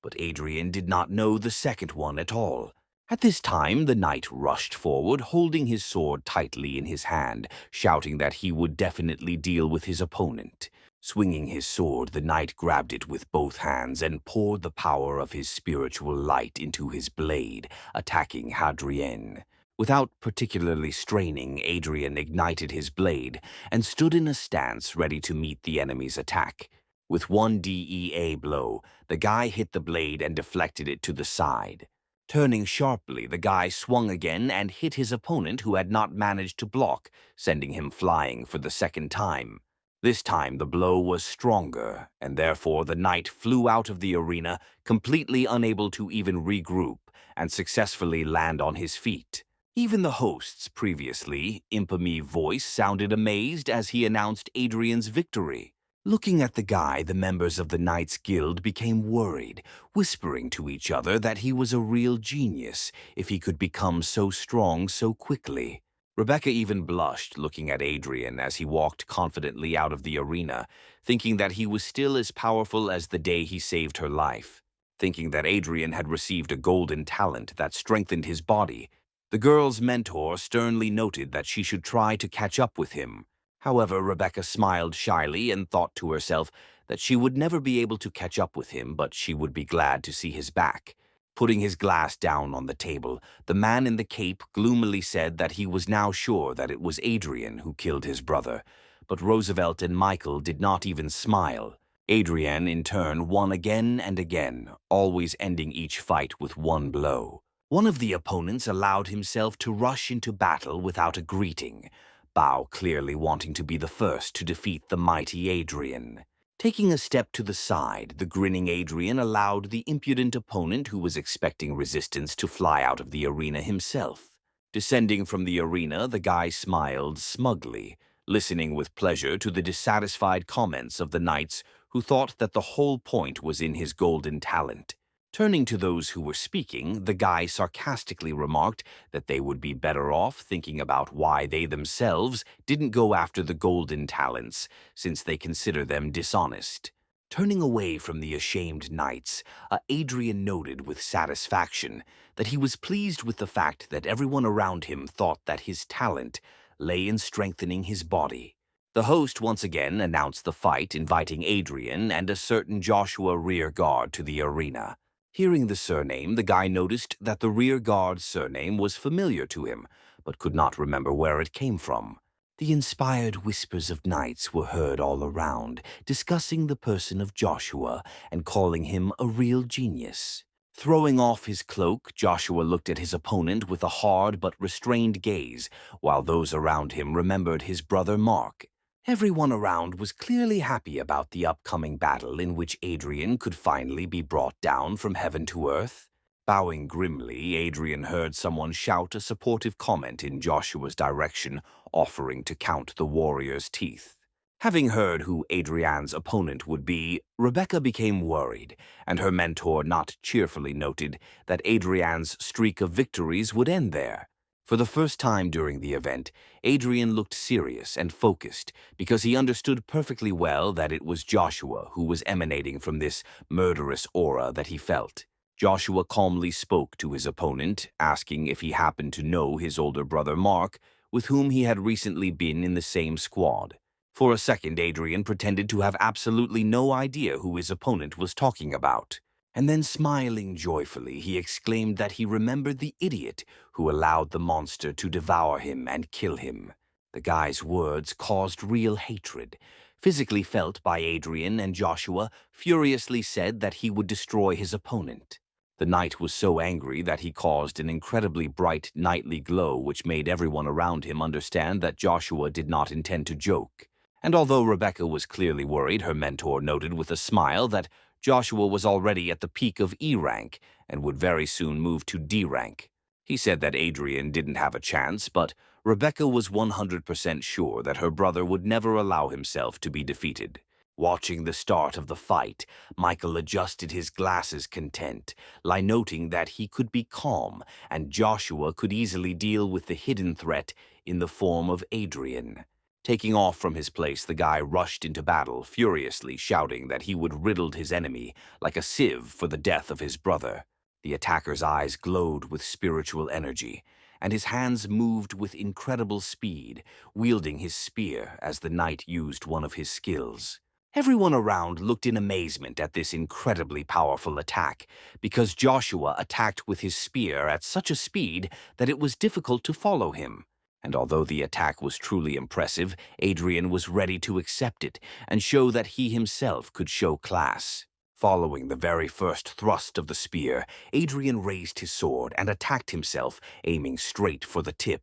but Adrien did not know the second one at all. At this time, the knight rushed forward, holding his sword tightly in his hand, shouting that he would definitely deal with his opponent. Swinging his sword, the knight grabbed it with both hands and poured the power of his spiritual light into his blade, attacking Adrien. Without particularly straining, Adrien ignited his blade and stood in a stance ready to meet the enemy's attack. With one DEA blow, the guy hit the blade and deflected it to the side. Turning sharply, the guy swung again and hit his opponent who had not managed to block, sending him flying for the second time. This time the blow was stronger, and therefore the knight flew out of the arena, completely unable to even regroup and successfully land on his feet. Even the host's previously impamy voice sounded amazed as he announced Adrien's victory. Looking at the guy, the members of the Knights Guild became worried, whispering to each other that he was a real genius if he could become so strong so quickly. Rebecca even blushed looking at Adrien as he walked confidently out of the arena, thinking that he was still as powerful as the day he saved her life. Thinking that Adrien had received a golden talent that strengthened his body, the girl's mentor sternly noted that she should try to catch up with him. However, Rebecca smiled shyly and thought to herself that she would never be able to catch up with him, but she would be glad to see his back. Putting his glass down on the table, the man in the cape gloomily said that he was now sure that it was Adrien who killed his brother, but Roosevelt and Michael did not even smile. Adrien, in turn, won again and again, always ending each fight with one blow. One of the opponents allowed himself to rush into battle without a greeting, Bao clearly wanting to be the first to defeat the mighty Adrien. Taking a step to the side, the grinning Adrien allowed the impudent opponent who was expecting resistance to fly out of the arena himself. Descending from the arena, the guy smiled smugly, listening with pleasure to the dissatisfied comments of the knights who thought that the whole point was in his golden talent. Turning to those who were speaking, the guy sarcastically remarked that they would be better off thinking about why they themselves didn't go after the golden talents, since they consider them dishonest. Turning away from the ashamed knights, Adrien noted with satisfaction that he was pleased with the fact that everyone around him thought that his talent lay in strengthening his body. The host once again announced the fight, inviting Adrien and a certain Joshua rearguard to the arena. Hearing the surname, the guy noticed that the rear guard's surname was familiar to him, but could not remember where it came from. The inspired whispers of knights were heard all around, discussing the person of Joshua and calling him a real genius. Throwing off his cloak, Joshua looked at his opponent with a hard but restrained gaze, while those around him remembered his brother Mark. Everyone around was clearly happy about the upcoming battle in which Adrien could finally be brought down from heaven to earth. Bowing grimly, Adrien heard someone shout a supportive comment in Joshua's direction, offering to count the warrior's teeth. Having heard who Adrien's opponent would be, Rebecca became worried, and her mentor not cheerfully noted that Adrien's streak of victories would end there. For the first time during the event, Adrien looked serious and focused because he understood perfectly well that it was Joshua who was emanating from this murderous aura that he felt. Joshua calmly spoke to his opponent, asking if he happened to know his older brother Mark, with whom he had recently been in the same squad. For a second, Adrien pretended to have absolutely no idea who his opponent was talking about. And then, smiling joyfully, he exclaimed that he remembered the idiot who allowed the monster to devour him and kill him. The guy's words caused real hatred. Physically felt by Adrien, and Joshua furiously said that he would destroy his opponent. The knight was so angry that he caused an incredibly bright nightly glow which made everyone around him understand that Joshua did not intend to joke. And although Rebecca was clearly worried, her mentor noted with a smile that Joshua was already at the peak of E rank and would very soon move to D rank. He said that Adrien didn't have a chance, but Rebecca was 100% sure that her brother would never allow himself to be defeated. Watching the start of the fight, Michael adjusted his glasses content, noting that he could be calm and Joshua could easily deal with the hidden threat in the form of Adrien. Taking off from his place, the guy rushed into battle, furiously shouting that he would riddle his enemy like a sieve for the death of his brother. The attacker's eyes glowed with spiritual energy, and his hands moved with incredible speed, wielding his spear as the knight used one of his skills. Everyone around looked in amazement at this incredibly powerful attack, because Joshua attacked with his spear at such a speed that it was difficult to follow him. And although the attack was truly impressive, Adrien was ready to accept it and show that he himself could show class. Following the very first thrust of the spear, Adrien raised his sword and attacked himself, aiming straight for the tip.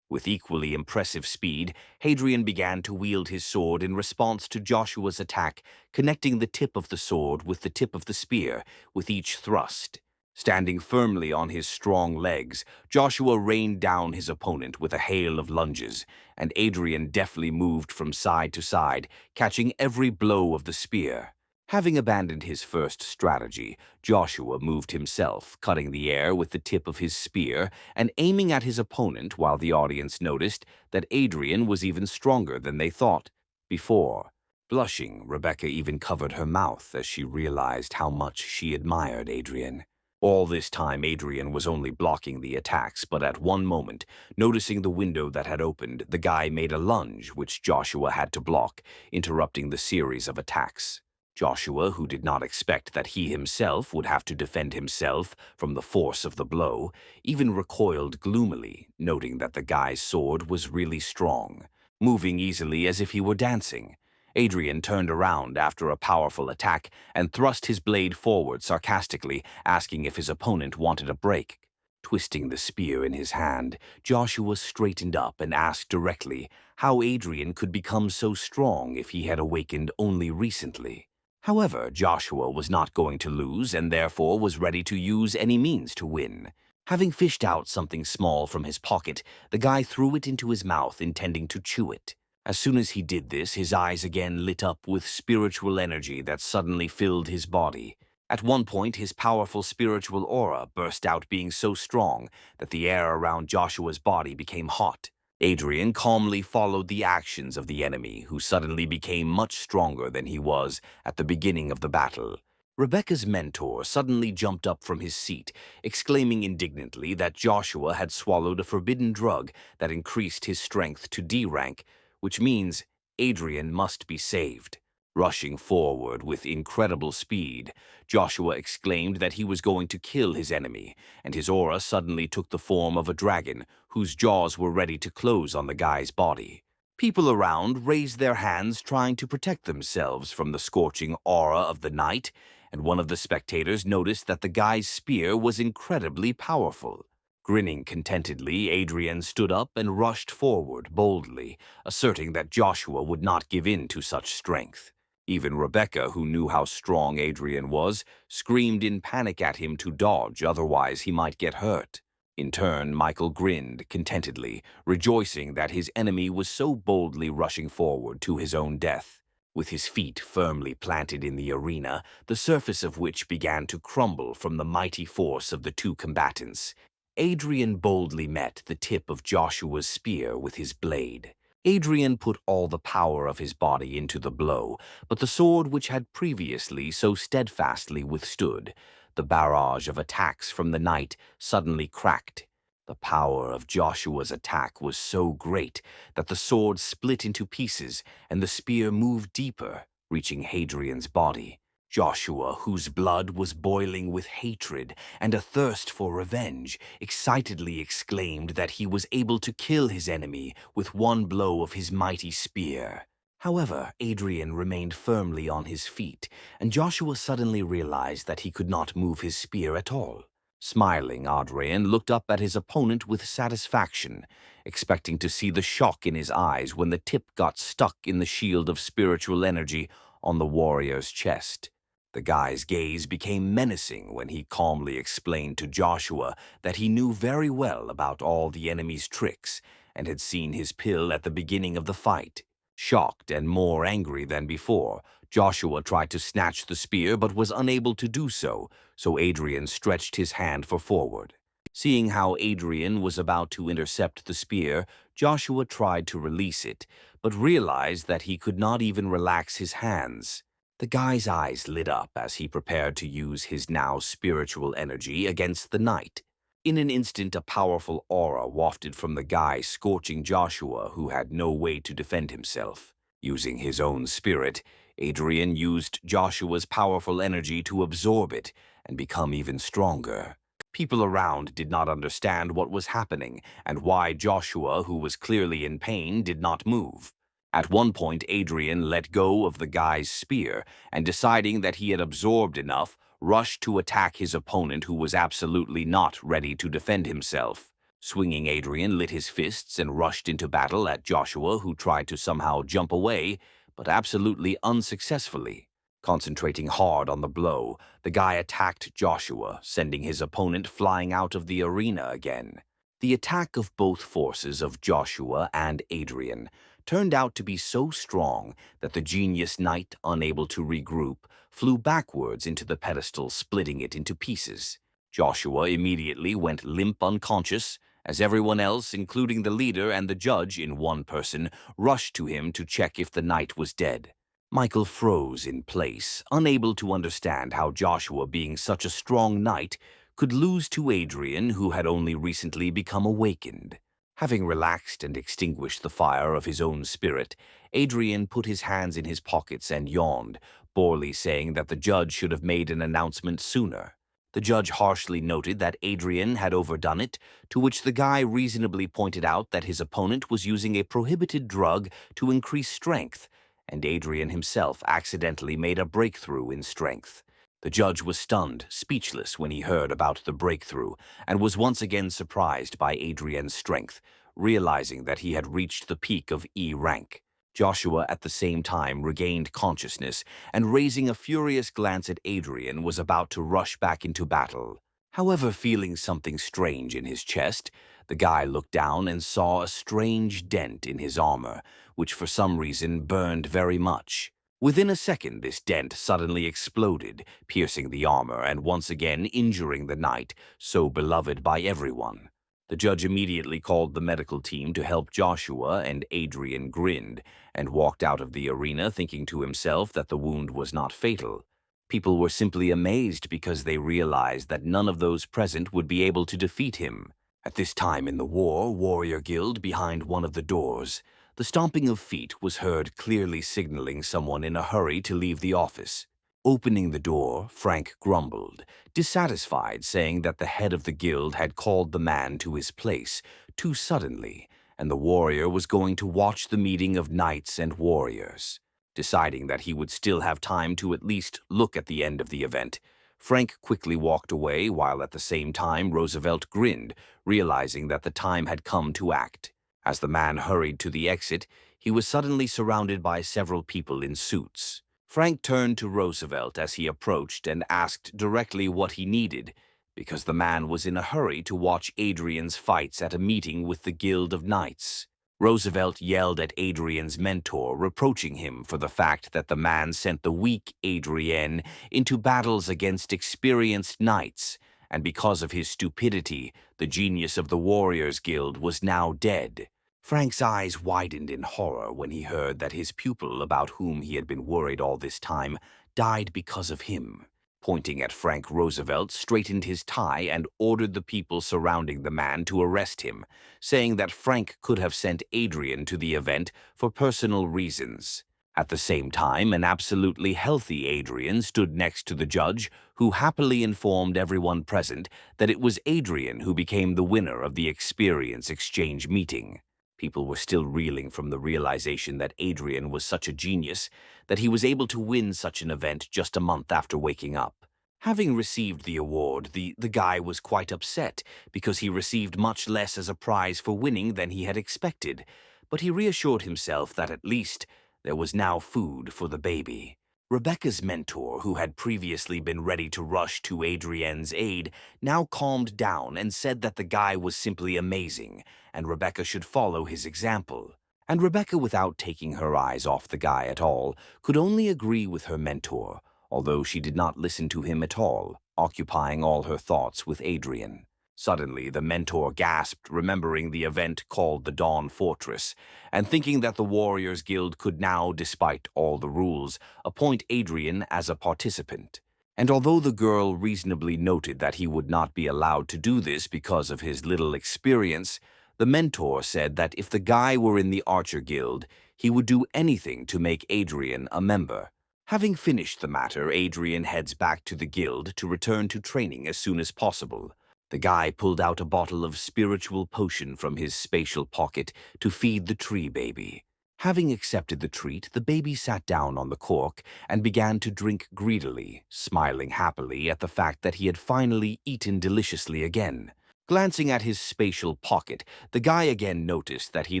With equally impressive speed, Adrien began to wield his sword in response to Joshua's attack, connecting the tip of the sword with the tip of the spear with each thrust. Standing firmly on his strong legs, Joshua rained down his opponent with a hail of lunges, and Adrien deftly moved from side to side, catching every blow of the spear. Having abandoned his first strategy, Joshua moved himself, cutting the air with the tip of his spear and aiming at his opponent while the audience noticed that Adrien was even stronger than they thought before. Blushing, Rebecca even covered her mouth as she realized how much she admired Adrien. All this time, Adrien was only blocking the attacks, but at one moment, noticing the window that had opened, the guy made a lunge which Joshua had to block, interrupting the series of attacks. Joshua, who did not expect that he himself would have to defend himself from the force of the blow, even recoiled gloomily, noting that the guy's sword was really strong, moving easily as if he were dancing. Adrien turned around after a powerful attack and thrust his blade forward sarcastically, asking if his opponent wanted a break. Twisting the spear in his hand, Joshua straightened up and asked directly how Adrien could become so strong if he had awakened only recently. However, Joshua was not going to lose and therefore was ready to use any means to win. Having fished out something small from his pocket, the guy threw it into his mouth, intending to chew it. As soon as he did this, his eyes again lit up with spiritual energy that suddenly filled his body. At one point, his powerful spiritual aura burst out, being so strong that the air around Joshua's body became hot. Adrien calmly followed the actions of the enemy, who suddenly became much stronger than he was at the beginning of the battle. Rebecca's mentor suddenly jumped up from his seat, exclaiming indignantly that Joshua had swallowed a forbidden drug that increased his strength to D rank, which means Adrien must be saved. Rushing forward with incredible speed, Joshua exclaimed that he was going to kill his enemy, and his aura suddenly took the form of a dragon whose jaws were ready to close on the guy's body. People around raised their hands trying to protect themselves from the scorching aura of the night, and one of the spectators noticed that the guy's spear was incredibly powerful. Grinning contentedly, Adrien stood up and rushed forward boldly, asserting that Joshua would not give in to such strength. Even Rebecca, who knew how strong Adrien was, screamed in panic at him to dodge, otherwise he might get hurt. In turn, Michael grinned contentedly, rejoicing that his enemy was so boldly rushing forward to his own death. With his feet firmly planted in the arena, the surface of which began to crumble from the mighty force of the two combatants, Adrien boldly met the tip of Joshua's spear with his blade. Adrien put all the power of his body into the blow, but the sword which had previously so steadfastly withstood the barrage of attacks from the knight suddenly cracked. The power of Joshua's attack was so great that the sword split into pieces and the spear moved deeper, reaching Hadrian's body. Joshua, whose blood was boiling with hatred and a thirst for revenge, excitedly exclaimed that he was able to kill his enemy with one blow of his mighty spear. However, Adrien remained firmly on his feet, and Joshua suddenly realized that he could not move his spear at all. Smiling, Adrien looked up at his opponent with satisfaction, expecting to see the shock in his eyes when the tip got stuck in the shield of spiritual energy on the warrior's chest. The guy's gaze became menacing when he calmly explained to Joshua that he knew very well about all the enemy's tricks and had seen his pill at the beginning of the fight. Shocked and more angry than before, Joshua tried to snatch the spear but was unable to do so, so Adrien stretched his hand for forward. Seeing how Adrien was about to intercept the spear, Joshua tried to release it, but realized that he could not even relax his hands. The guy's eyes lit up as he prepared to use his now spiritual energy against the knight. In an instant, a powerful aura wafted from the guy, scorching Joshua, who had no way to defend himself. Using his own spirit, Adrien used Joshua's powerful energy to absorb it and become even stronger. People around did not understand what was happening and why Joshua, who was clearly in pain, did not move. At one point, Adrien let go of the guy's spear and, deciding that he had absorbed enough, rushed to attack his opponent, who was absolutely not ready to defend himself. Swinging, Adrien lit his fists and rushed into battle at Joshua, who tried to somehow jump away, but absolutely unsuccessfully. Concentrating hard on the blow, the guy attacked Joshua, sending his opponent flying out of the arena again. The attack of both forces of Joshua and Adrien turned out to be so strong that the genius knight, unable to regroup, flew backwards into the pedestal, splitting it into pieces. Joshua immediately went limp unconscious, as everyone else, including the leader and the judge in one person, rushed to him to check if the knight was dead. Michael froze in place, unable to understand how Joshua, being such a strong knight, could lose to Adrien, who had only recently become awakened. Having relaxed and extinguished the fire of his own spirit, Adrien put his hands in his pockets and yawned, boredly saying that the judge should have made an announcement sooner. The judge harshly noted that Adrien had overdone it, to which the guy reasonably pointed out that his opponent was using a prohibited drug to increase strength, and Adrien himself accidentally made a breakthrough in strength. The judge was stunned, speechless when he heard about the breakthrough, and was once again surprised by Adrien's strength, realizing that he had reached the peak of E rank. Joshua at the same time regained consciousness, and raising a furious glance at Adrien, was about to rush back into battle. However, feeling something strange in his chest, the guy looked down and saw a strange dent in his armor, which for some reason burned very much. Within a second, this dent suddenly exploded, piercing the armor and once again injuring the knight, so beloved by everyone. The judge immediately called the medical team to help Joshua, and Adrien grinned and walked out of the arena, thinking to himself that the wound was not fatal. People were simply amazed because they realized that none of those present would be able to defeat him. At this time in the war, Warrior Guild, behind one of the doors, The stomping of feet was heard, clearly signaling someone in a hurry to leave the office. Opening the door, Frank grumbled, dissatisfied, saying that the head of the guild had called the man to his place too suddenly, and the warrior was going to watch the meeting of knights and warriors. Deciding that he would still have time to at least look at the end of the event, Frank quickly walked away while at the same time Roosevelt grinned, realizing that the time had come to act. As the man hurried to the exit, he was suddenly surrounded by several people in suits. Frank turned to Roosevelt as he approached and asked directly what he needed, because the man was in a hurry to watch Adrien's fights at a meeting with the Guild of Knights. Roosevelt yelled at Adrien's mentor, reproaching him for the fact that the man sent the weak Adrien into battles against experienced knights, and because of his stupidity, the genius of the Warriors Guild was now dead. Frank's eyes widened in horror when he heard that his pupil, about whom he had been worried all this time, died because of him. Pointing at Frank, Roosevelt straightened his tie and ordered the people surrounding the man to arrest him, saying that Frank could have sent Adrien to the event for personal reasons. At the same time, an absolutely healthy Adrien stood next to the judge, who happily informed everyone present that it was Adrien who became the winner of the experience exchange meeting. People were still reeling from the realization that Adrien was such a genius that he was able to win such an event just a month after waking up. Having received the award, the guy was quite upset because he received much less as a prize for winning than he had expected, but he reassured himself that at least there was now food for the baby. Rebecca's mentor, who had previously been ready to rush to Adrien's aid, now calmed down and said that the guy was simply amazing, and Rebecca should follow his example. And Rebecca, without taking her eyes off the guy at all, could only agree with her mentor, although she did not listen to him at all, occupying all her thoughts with Adrien. Suddenly, the mentor gasped, remembering the event called the Dawn Fortress, and thinking that the Warriors Guild could now, despite all the rules, appoint Adrien as a participant. And although the girl reasonably noted that he would not be allowed to do this because of his little experience, the mentor said that if the guy were in the Archer Guild, he would do anything to make Adrien a member. Having finished the matter, Adrien heads back to the guild to return to training as soon as possible. The guy pulled out a bottle of spiritual potion from his spatial pocket to feed the tree baby. Having accepted the treat, the baby sat down on the cork and began to drink greedily, smiling happily at the fact that he had finally eaten deliciously again. Glancing at his spatial pocket, the guy again noticed that he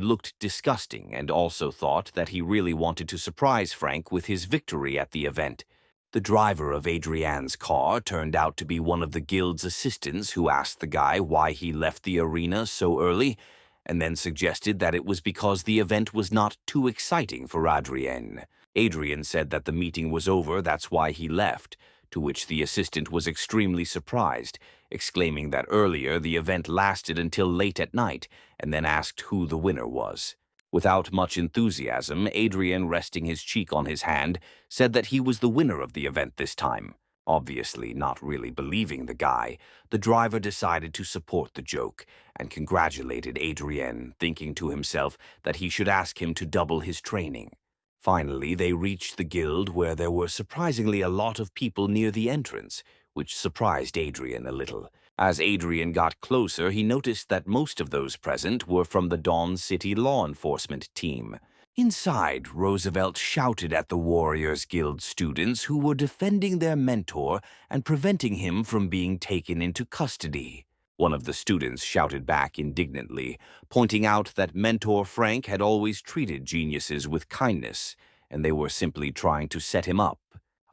looked disgusting and also thought that he really wanted to surprise Frank with his victory at the event. The driver of Adrien's car turned out to be one of the guild's assistants who asked the guy why he left the arena so early, and then suggested that it was because the event was not too exciting for Adrien. Adrien said that the meeting was over, that's why he left, to which the assistant was extremely surprised, exclaiming that earlier the event lasted until late at night, and then asked who the winner was. Without much enthusiasm, Adrien, resting his cheek on his hand, said that he was the winner of the event this time. Obviously not really believing the guy, the driver decided to support the joke and congratulated Adrien, thinking to himself that he should ask him to double his training. Finally, they reached the guild where there were surprisingly a lot of people near the entrance, which surprised Adrien a little. As Adrien got closer, he noticed that most of those present were from the Dawn City law enforcement team. Inside, Roosevelt shouted at the Warriors Guild students who were defending their mentor and preventing him from being taken into custody. One of the students shouted back indignantly, pointing out that Mentor Frank had always treated geniuses with kindness, and they were simply trying to set him up.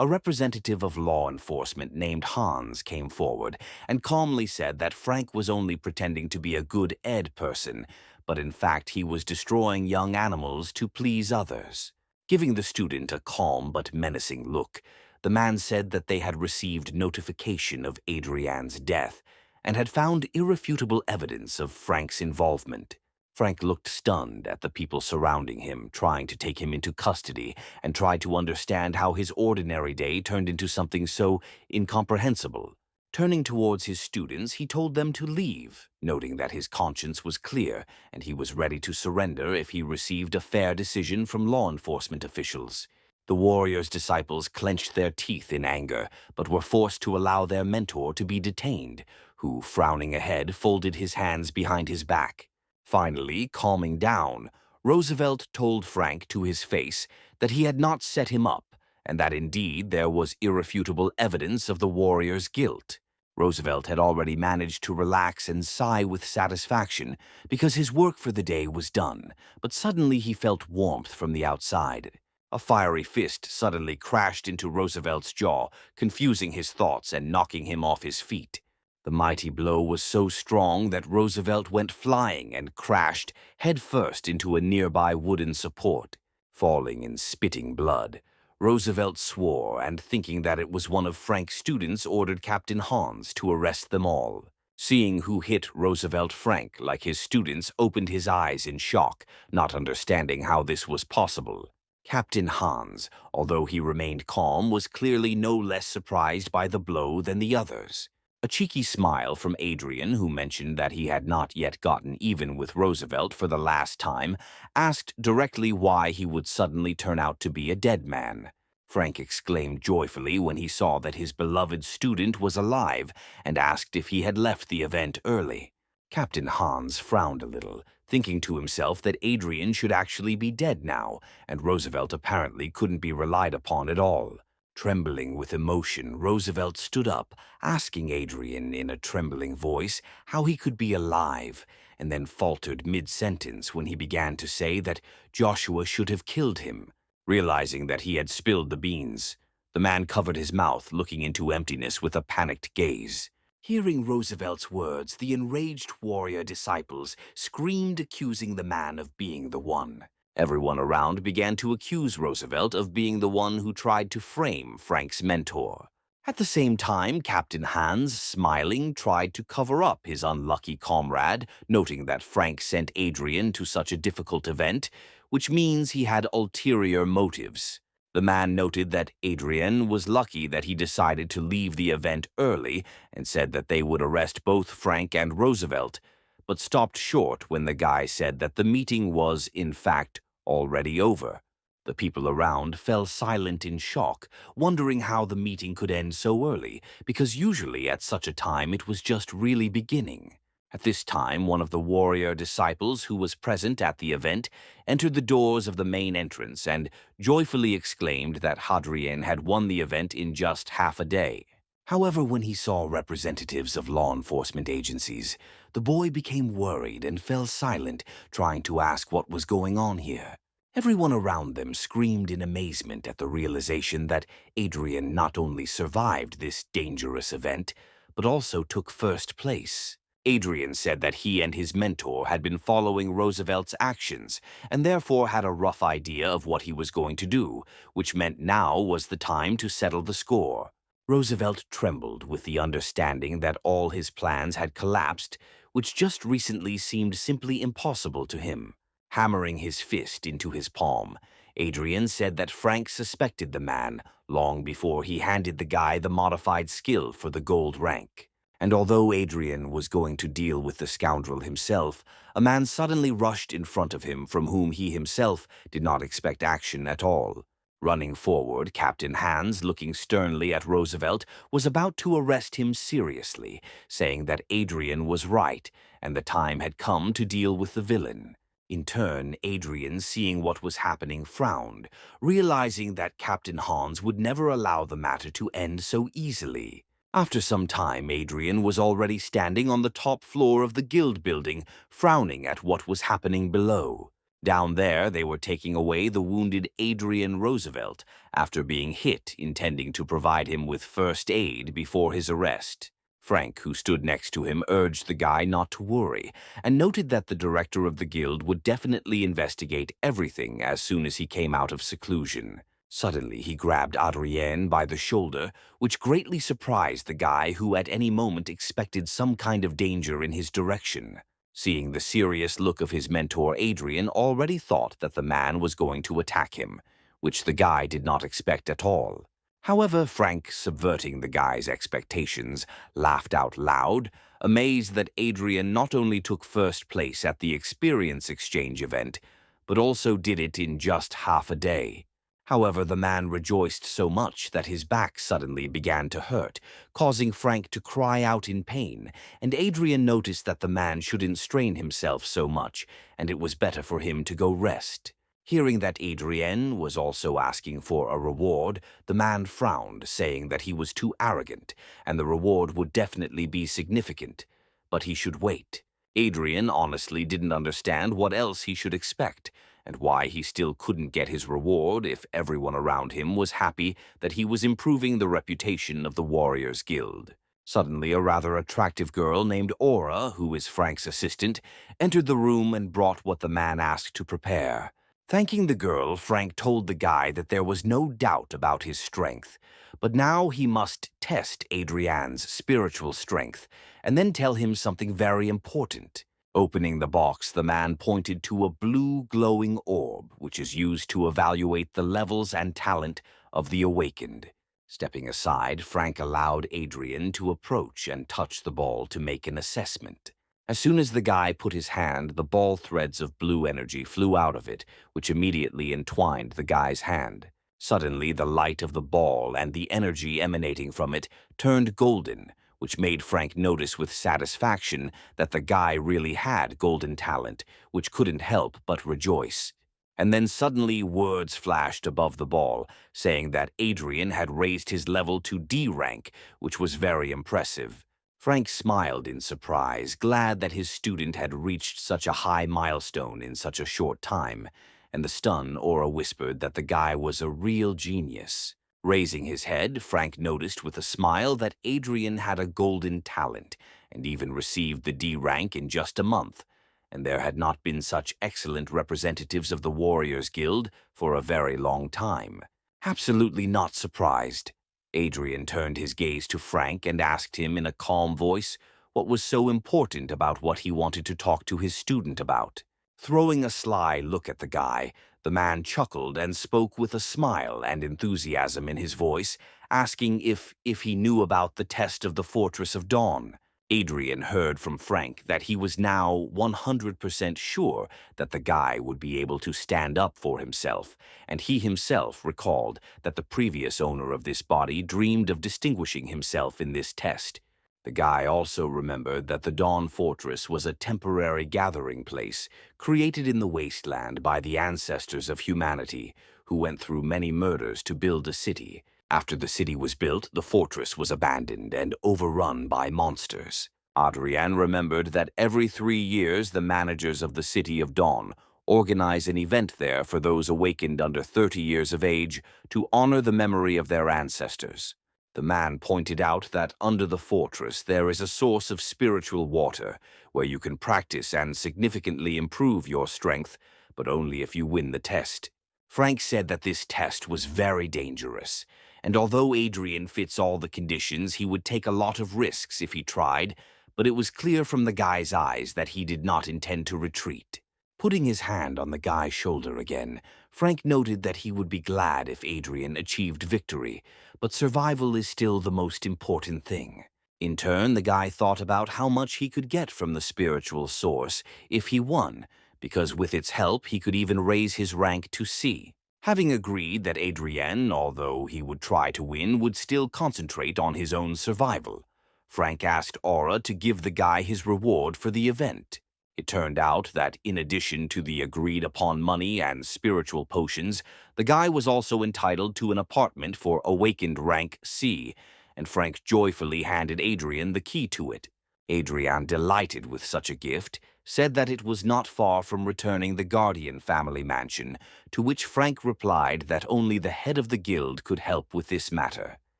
A representative of law enforcement named Hans came forward and calmly said that Frank was only pretending to be a good ed person, but in fact he was destroying young animals to please others. Giving the student a calm but menacing look, the man said that they had received notification of Adrien's death and had found irrefutable evidence of Frank's involvement. Frank looked stunned at the people surrounding him, trying to take him into custody, and tried to understand how his ordinary day turned into something so incomprehensible. Turning towards his students, he told them to leave, noting that his conscience was clear and he was ready to surrender if he received a fair decision from law enforcement officials. The warrior's disciples clenched their teeth in anger, but were forced to allow their mentor to be detained, who, frowning ahead, folded his hands behind his back. Finally, calming down, Roosevelt told Frank to his face that he had not set him up, and that indeed there was irrefutable evidence of the warrior's guilt. Roosevelt had already managed to relax and sigh with satisfaction because his work for the day was done, but suddenly he felt warmth from the outside. A fiery fist suddenly crashed into Roosevelt's jaw, confusing his thoughts and knocking him off his feet. The mighty blow was so strong that Roosevelt went flying and crashed headfirst into a nearby wooden support, falling in spitting blood. Roosevelt swore and, thinking that it was one of Frank's students, ordered Captain Hans to arrest them all. Seeing who hit Roosevelt, Frank, like his students, opened his eyes in shock, not understanding how this was possible. Captain Hans, although he remained calm, was clearly no less surprised by the blow than the others. A cheeky smile from Adrien, who mentioned that he had not yet gotten even with Roosevelt for the last time, asked directly why he would suddenly turn out to be a dead man. Frank exclaimed joyfully when he saw that his beloved student was alive and asked if he had left the event early. Captain Hans frowned a little, thinking to himself that Adrien should actually be dead now, and Roosevelt apparently couldn't be relied upon at all. Trembling with emotion, Roosevelt stood up, asking Adrien in a trembling voice how he could be alive, and then faltered mid-sentence when he began to say that Joshua should have killed him. Realizing that he had spilled the beans, the man covered his mouth, looking into emptiness with a panicked gaze. Hearing Roosevelt's words, the enraged warrior disciples screamed, accusing the man of being the one. Everyone around began to accuse Roosevelt of being the one who tried to frame Frank's mentor. At the same time, Captain Hans, smiling, tried to cover up his unlucky comrade, noting that Frank sent Adrien to such a difficult event, which means he had ulterior motives. The man noted that Adrien was lucky that he decided to leave the event early and said that they would arrest both Frank and Roosevelt, but stopped short when the guy said that the meeting was, in fact, already over. The people around fell silent in shock, wondering how the meeting could end so early, because usually at such a time it was just really beginning. At this time, one of the warrior disciples who was present at the event entered the doors of the main entrance and joyfully exclaimed that Adrien had won the event in just half a day. However, when he saw representatives of law enforcement agencies, the boy became worried and fell silent, trying to ask what was going on here. Everyone around them screamed in amazement at the realization that Adrien not only survived this dangerous event, but also took first place. Adrien said that he and his mentor had been following Roosevelt's actions and therefore had a rough idea of what he was going to do, which meant now was the time to settle the score. Roosevelt trembled with the understanding that all his plans had collapsed, which just recently seemed simply impossible to him. Hammering his fist into his palm, Adrien said that Frank suspected the man long before he handed the guy the modified skill for the gold rank. And although Adrien was going to deal with the scoundrel himself, a man suddenly rushed in front of him from whom he himself did not expect action at all. Running forward, Captain Hans, looking sternly at Roosevelt, was about to arrest him seriously, saying that Adrien was right and the time had come to deal with the villain. In turn, Adrien, seeing what was happening, frowned, realizing that Captain Hans would never allow the matter to end so easily. After some time, Adrien was already standing on the top floor of the guild building, frowning at what was happening below. Down there, they were taking away the wounded Adrien Roosevelt after being hit, intending to provide him with first aid before his arrest. Frank, who stood next to him, urged the guy not to worry, and noted that the director of the guild would definitely investigate everything as soon as he came out of seclusion. Suddenly, he grabbed Adrien by the shoulder, which greatly surprised the guy who at any moment expected some kind of danger in his direction. Seeing the serious look of his mentor, Adrien already thought that the man was going to attack him, which the guy did not expect at all. However, Frank, subverting the guy's expectations, laughed out loud, amazed that Adrien not only took first place at the experience exchange event, but also did it in just half a day. However, the man rejoiced so much that his back suddenly began to hurt, causing Frank to cry out in pain, and Adrien noticed that the man shouldn't strain himself so much, and it was better for him to go rest. Hearing that Adrien was also asking for a reward, the man frowned, saying that he was too arrogant, and the reward would definitely be significant. But he should wait. Adrien honestly didn't understand what else he should expect, and why he still couldn't get his reward if everyone around him was happy that he was improving the reputation of the Warriors Guild. Suddenly, a rather attractive girl named Aura, who is Frank's assistant, entered the room and brought what the man asked to prepare. Thanking the girl, Frank told the guy that there was no doubt about his strength, but now he must test Adrien's spiritual strength and then tell him something very important. Opening the box, the man pointed to a blue glowing orb, which is used to evaluate the levels and talent of the awakened. Stepping aside, Frank allowed Adrien to approach and touch the ball to make an assessment. As soon as the guy put his hand, the ball threads of blue energy flew out of it, which immediately entwined the guy's hand. Suddenly, the light of the ball and the energy emanating from it turned golden, which made Frank notice with satisfaction that the guy really had golden talent, which couldn't help but rejoice. And then suddenly words flashed above the ball, saying that Adrien had raised his level to D rank, which was very impressive. Frank smiled in surprise, glad that his student had reached such a high milestone in such a short time, and the stun Aura whispered that the guy was a real genius. Raising his head, Frank noticed with a smile that Adrien had a golden talent, and even received the D rank in just a month, and there had not been such excellent representatives of the Warriors Guild for a very long time. Absolutely not surprised. Adrien turned his gaze to Frank and asked him in a calm voice what was so important about what he wanted to talk to his student about. Throwing a sly look at the guy, the man chuckled and spoke with a smile and enthusiasm in his voice, asking if he knew about the test of the Fortress of Dawn. Adrien heard from Frank that he was now 100% sure that the guy would be able to stand up for himself, and he himself recalled that the previous owner of this body dreamed of distinguishing himself in this test. The guy also remembered that the Dawn Fortress was a temporary gathering place created in the wasteland by the ancestors of humanity, who went through many murders to build a city. After the city was built, the fortress was abandoned and overrun by monsters. Adrien remembered that every 3 years the managers of the City of Dawn organize an event there for those awakened under 30 years of age to honor the memory of their ancestors. The man pointed out that under the fortress there is a source of spiritual water where you can practice and significantly improve your strength, but only if you win the test. Frank said that this test was very dangerous, and although Adrien fits all the conditions, he would take a lot of risks if he tried, but it was clear from the guy's eyes that he did not intend to retreat. Putting his hand on the guy's shoulder again, Frank noted that he would be glad if Adrien achieved victory, but survival is still the most important thing. In turn, the guy thought about how much he could get from the spiritual source if he won, because with its help he could even raise his rank to C. Having agreed that Adrien, although he would try to win, would still concentrate on his own survival, Frank asked Aura to give the guy his reward for the event. It turned out that in addition to the agreed-upon money and spiritual potions, the guy was also entitled to an apartment for awakened rank C, and Frank joyfully handed Adrien the key to it. Adrien, delighted with such a gift, said that it was not far from returning the Guardian family mansion, to which Frank replied that only the head of the guild could help with this matter.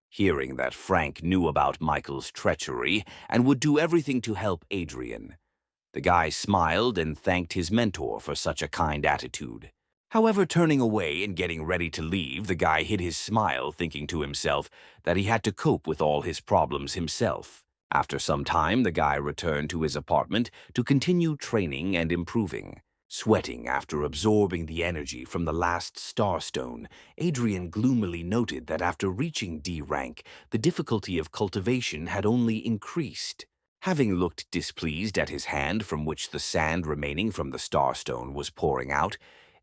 Hearing that Frank knew about Michael's treachery and would do everything to help Adrien, the guy smiled and thanked his mentor for such a kind attitude. However, turning away and getting ready to leave, the guy hid his smile, thinking to himself that he had to cope with all his problems himself. After some time, the guy returned to his apartment to continue training and improving. Sweating after absorbing the energy from the last starstone, Adrien gloomily noted that after reaching D rank, the difficulty of cultivation had only increased. Having looked displeased at his hand from which the sand remaining from the starstone was pouring out,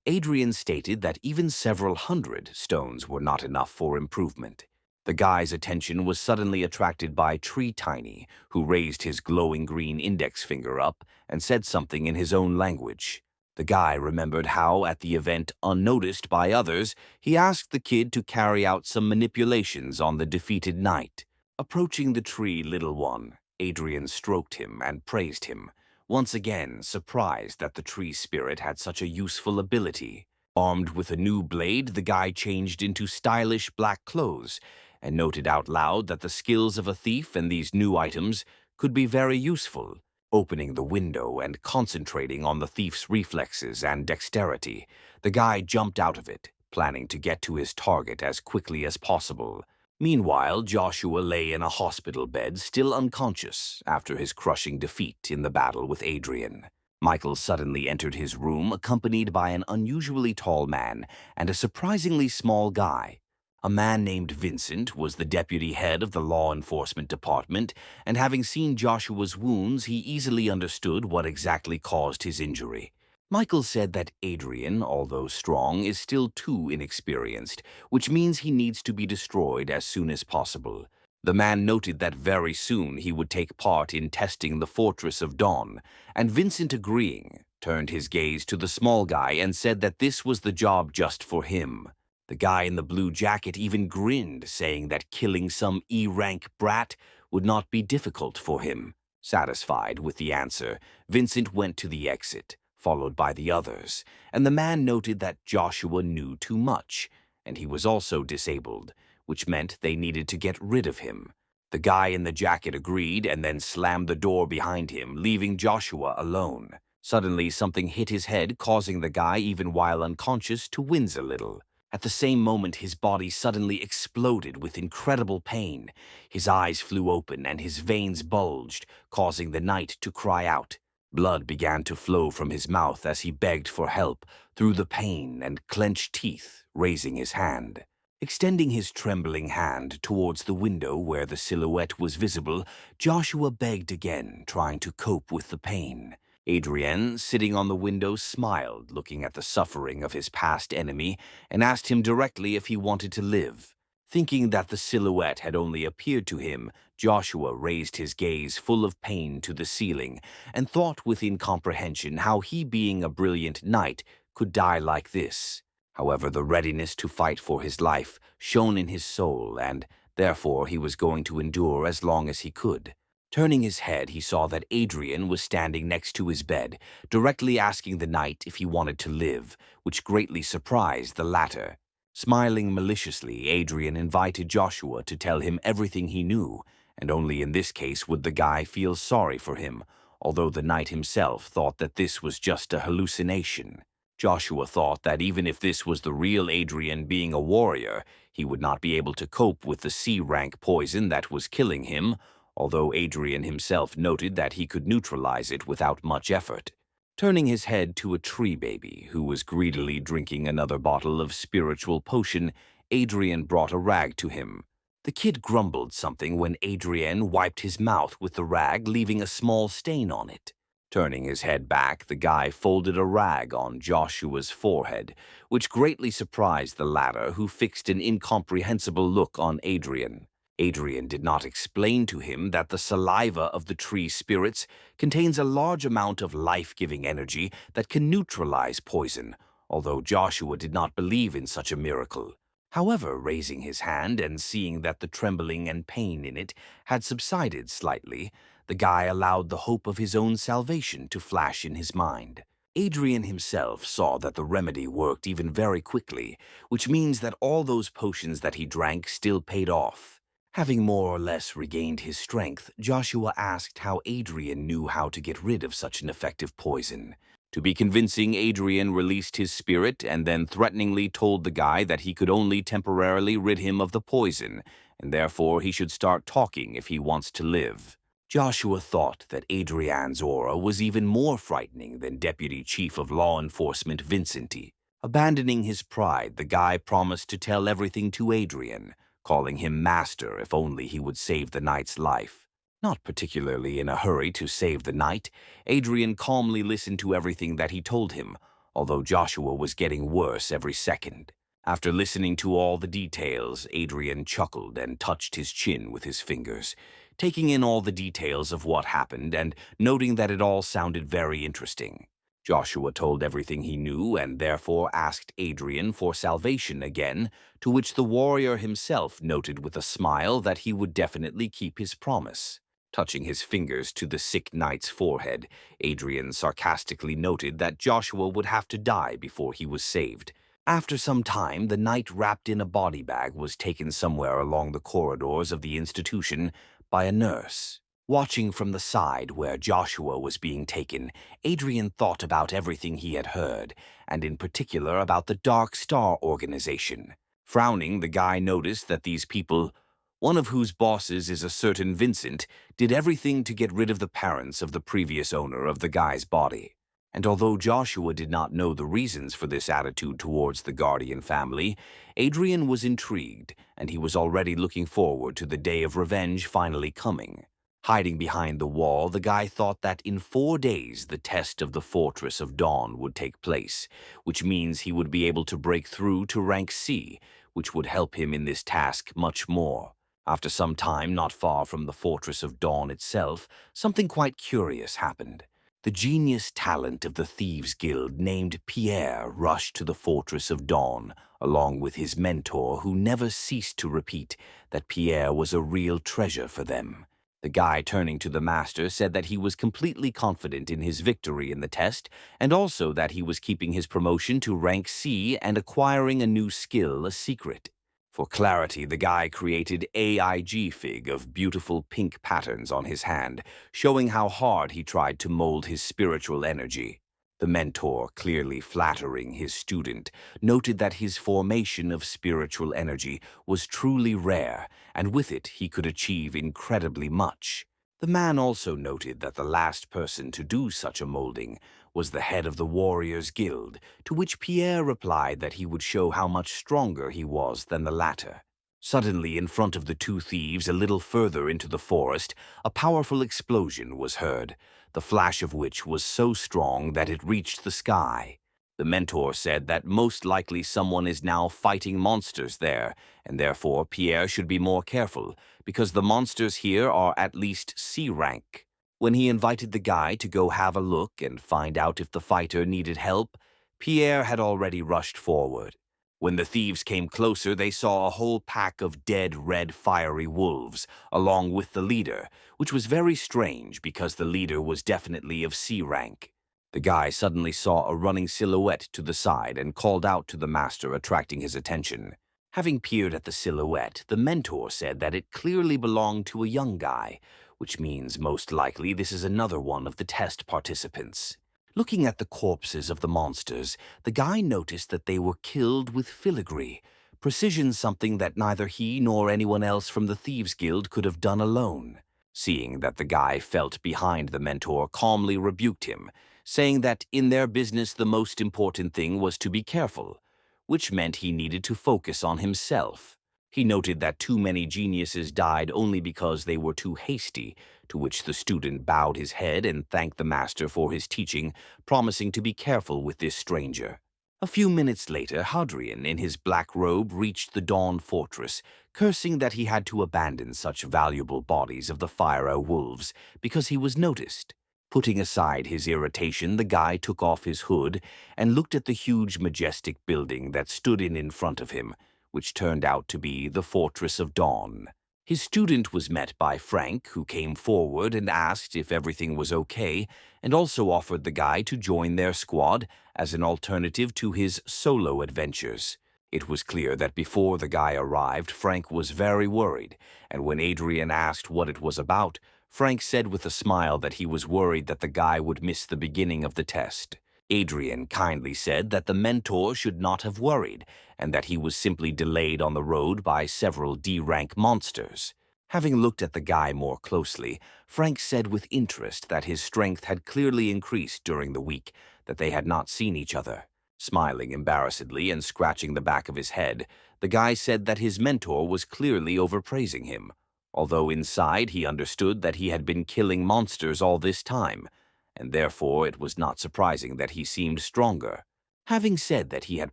Adrien stated that even several hundred stones were not enough for improvement. The guy's attention was suddenly attracted by Tree Tiny, who raised his glowing green index finger up and said something in his own language. The guy remembered how, at the event unnoticed by others, he asked the kid to carry out some manipulations on the defeated knight. Approaching the tree, little one, Adrien stroked him and praised him, once again surprised that the tree spirit had such a useful ability. Armed with a new blade, the guy changed into stylish black clothes and noted out loud that the skills of a thief and these new items could be very useful. Opening the window and concentrating on the thief's reflexes and dexterity, the guy jumped out of it, planning to get to his target as quickly as possible. Meanwhile, Joshua lay in a hospital bed, still unconscious after his crushing defeat in the battle with Adrien. Michael suddenly entered his room, accompanied by an unusually tall man and a surprisingly small guy. A man named Vincent was the deputy head of the law enforcement department, and having seen Joshua's wounds, he easily understood what exactly caused his injury. Michael said that Adrien, although strong, is still too inexperienced, which means he needs to be destroyed as soon as possible. The man noted that very soon he would take part in testing the Fortress of Dawn, and Vincent, agreeing, turned his gaze to the small guy and said that this was the job just for him. The guy in the blue jacket even grinned, saying that killing some E-rank brat would not be difficult for him. Satisfied with the answer, Vincent went to the exit, followed by the others, and the man noted that Joshua knew too much, and he was also disabled, which meant they needed to get rid of him. The guy in the jacket agreed and then slammed the door behind him, leaving Joshua alone. Suddenly, something hit his head, causing the guy, even while unconscious, to wince a little. At the same moment, his body suddenly exploded with incredible pain. His eyes flew open and his veins bulged, causing the knight to cry out. Blood began to flow from his mouth as he begged for help, through the pain and clenched teeth, raising his hand. Extending his trembling hand towards the window where the silhouette was visible, Joshua begged again, trying to cope with the pain. Adrien, sitting on the window, smiled, looking at the suffering of his past enemy, and asked him directly if he wanted to live. Thinking that the silhouette had only appeared to him, Joshua raised his gaze full of pain to the ceiling, and thought with incomprehension how he, being a brilliant knight, could die like this. However, the readiness to fight for his life shone in his soul, and therefore he was going to endure as long as he could. Turning his head, he saw that Adrien was standing next to his bed, directly asking the knight if he wanted to live, which greatly surprised the latter. Smiling maliciously, Adrien invited Joshua to tell him everything he knew, and only in this case would the guy feel sorry for him, although the knight himself thought that this was just a hallucination. Joshua thought that even if this was the real Adrien being a warrior, he would not be able to cope with the C-rank poison that was killing him, although Adrien himself noted that he could neutralize it without much effort. Turning his head to a tree baby who was greedily drinking another bottle of spiritual potion, Adrien brought a rag to him. The kid grumbled something when Adrien wiped his mouth with the rag, leaving a small stain on it. Turning his head back, the guy folded a rag on Joshua's forehead, which greatly surprised the latter, who fixed an incomprehensible look on Adrien. Adrien did not explain to him that the saliva of the tree spirits contains a large amount of life-giving energy that can neutralize poison, although Joshua did not believe in such a miracle. However, raising his hand and seeing that the trembling and pain in it had subsided slightly, the guy allowed the hope of his own salvation to flash in his mind. Adrien himself saw that the remedy worked even very quickly, which means that all those potions that he drank still paid off. Having more or less regained his strength, Joshua asked how Adrien knew how to get rid of such an effective poison. To be convincing, Adrien released his spirit and then threateningly told the guy that he could only temporarily rid him of the poison, and therefore he should start talking if he wants to live. Joshua thought that Adrien's aura was even more frightening than Deputy Chief of Law Enforcement Vincenti. Abandoning his pride, the guy promised to tell everything to Adrien, calling him master if only he would save the knight's life. Not particularly in a hurry to save the knight, Adrien calmly listened to everything that he told him, although Joshua was getting worse every second. After listening to all the details, Adrien chuckled and touched his chin with his fingers, taking in all the details of what happened and noting that it all sounded very interesting. Joshua told everything he knew and therefore asked Adrien for salvation again, to which the warrior himself noted with a smile that he would definitely keep his promise. Touching his fingers to the sick knight's forehead, Adrien sarcastically noted that Joshua would have to die before he was saved. After some time, the knight wrapped in a body bag was taken somewhere along the corridors of the institution by a nurse. Watching from the side where Joshua was being taken, Adrien thought about everything he had heard, and in particular about the Dark Star organization. Frowning, the guy noticed that these people, one of whose bosses is a certain Vincent, did everything to get rid of the parents of the previous owner of the guy's body. And although Joshua did not know the reasons for this attitude towards the Guardian family, Adrien was intrigued, and he was already looking forward to the day of revenge finally coming. Hiding behind the wall, the guy thought that in 4 days the test of the Fortress of Dawn would take place, which means he would be able to break through to rank C, which would help him in this task much more. After some time, not far from the Fortress of Dawn itself, something quite curious happened. The genius talent of the Thieves' Guild named Pierre rushed to the Fortress of Dawn, along with his mentor, who never ceased to repeat that Pierre was a real treasure for them. The guy turning to the master said that he was completely confident in his victory in the test, and also that he was keeping his promotion to rank C and acquiring a new skill a secret. For clarity, the guy created AIG fig of beautiful pink patterns on his hand, showing how hard he tried to mold his spiritual energy. The mentor, clearly flattering his student, noted that his formation of spiritual energy was truly rare, and with it he could achieve incredibly much. The man also noted that the last person to do such a molding was the head of the Warriors' Guild, to which Pierre replied that he would show how much stronger he was than the latter. Suddenly, in front of the two thieves, a little further into the forest, a powerful explosion was heard, the flash of which was so strong that it reached the sky. The mentor said that most likely someone is now fighting monsters there, and therefore Pierre should be more careful, because the monsters here are at least C rank. When he invited the guy to go have a look and find out if the fighter needed help, Pierre had already rushed forward. When the thieves came closer, they saw a whole pack of dead red fiery wolves, along with the leader, which was very strange because the leader was definitely of C rank. The guy suddenly saw a running silhouette to the side and called out to the master, attracting his attention. Having peered at the silhouette, the mentor said that it clearly belonged to a young guy, which means most likely this is another one of the test participants. Looking at the corpses of the monsters, the guy noticed that they were killed with filigree, precision something that neither he nor anyone else from the Thieves' Guild could have done alone. Seeing that the guy felt behind, the mentor calmly rebuked him, saying that in their business the most important thing was to be careful, which meant he needed to focus on himself. He noted that too many geniuses died only because they were too hasty, to which the student bowed his head and thanked the master for his teaching, promising to be careful with this stranger. A few minutes later, Adrien, in his black robe, reached the Dawn Fortress, cursing that he had to abandon such valuable bodies of the fire wolves because he was noticed. Putting aside his irritation, the guy took off his hood and looked at the huge, majestic building that stood in front of him, which turned out to be the Fortress of Dawn. His student was met by Frank, who came forward and asked if everything was okay, and also offered the guy to join their squad as an alternative to his solo adventures. It was clear that before the guy arrived, Frank was very worried, and when Adrien asked what it was about, Frank said with a smile that he was worried that the guy would miss the beginning of the test. Adrien kindly said that the mentor should not have worried, and that he was simply delayed on the road by several D-rank monsters. Having looked at the guy more closely, Frank said with interest that his strength had clearly increased during the week that they had not seen each other. Smiling embarrassedly and scratching the back of his head, the guy said that his mentor was clearly overpraising him, although inside he understood that he had been killing monsters all this time, and therefore it was not surprising that he seemed stronger. Having said that he had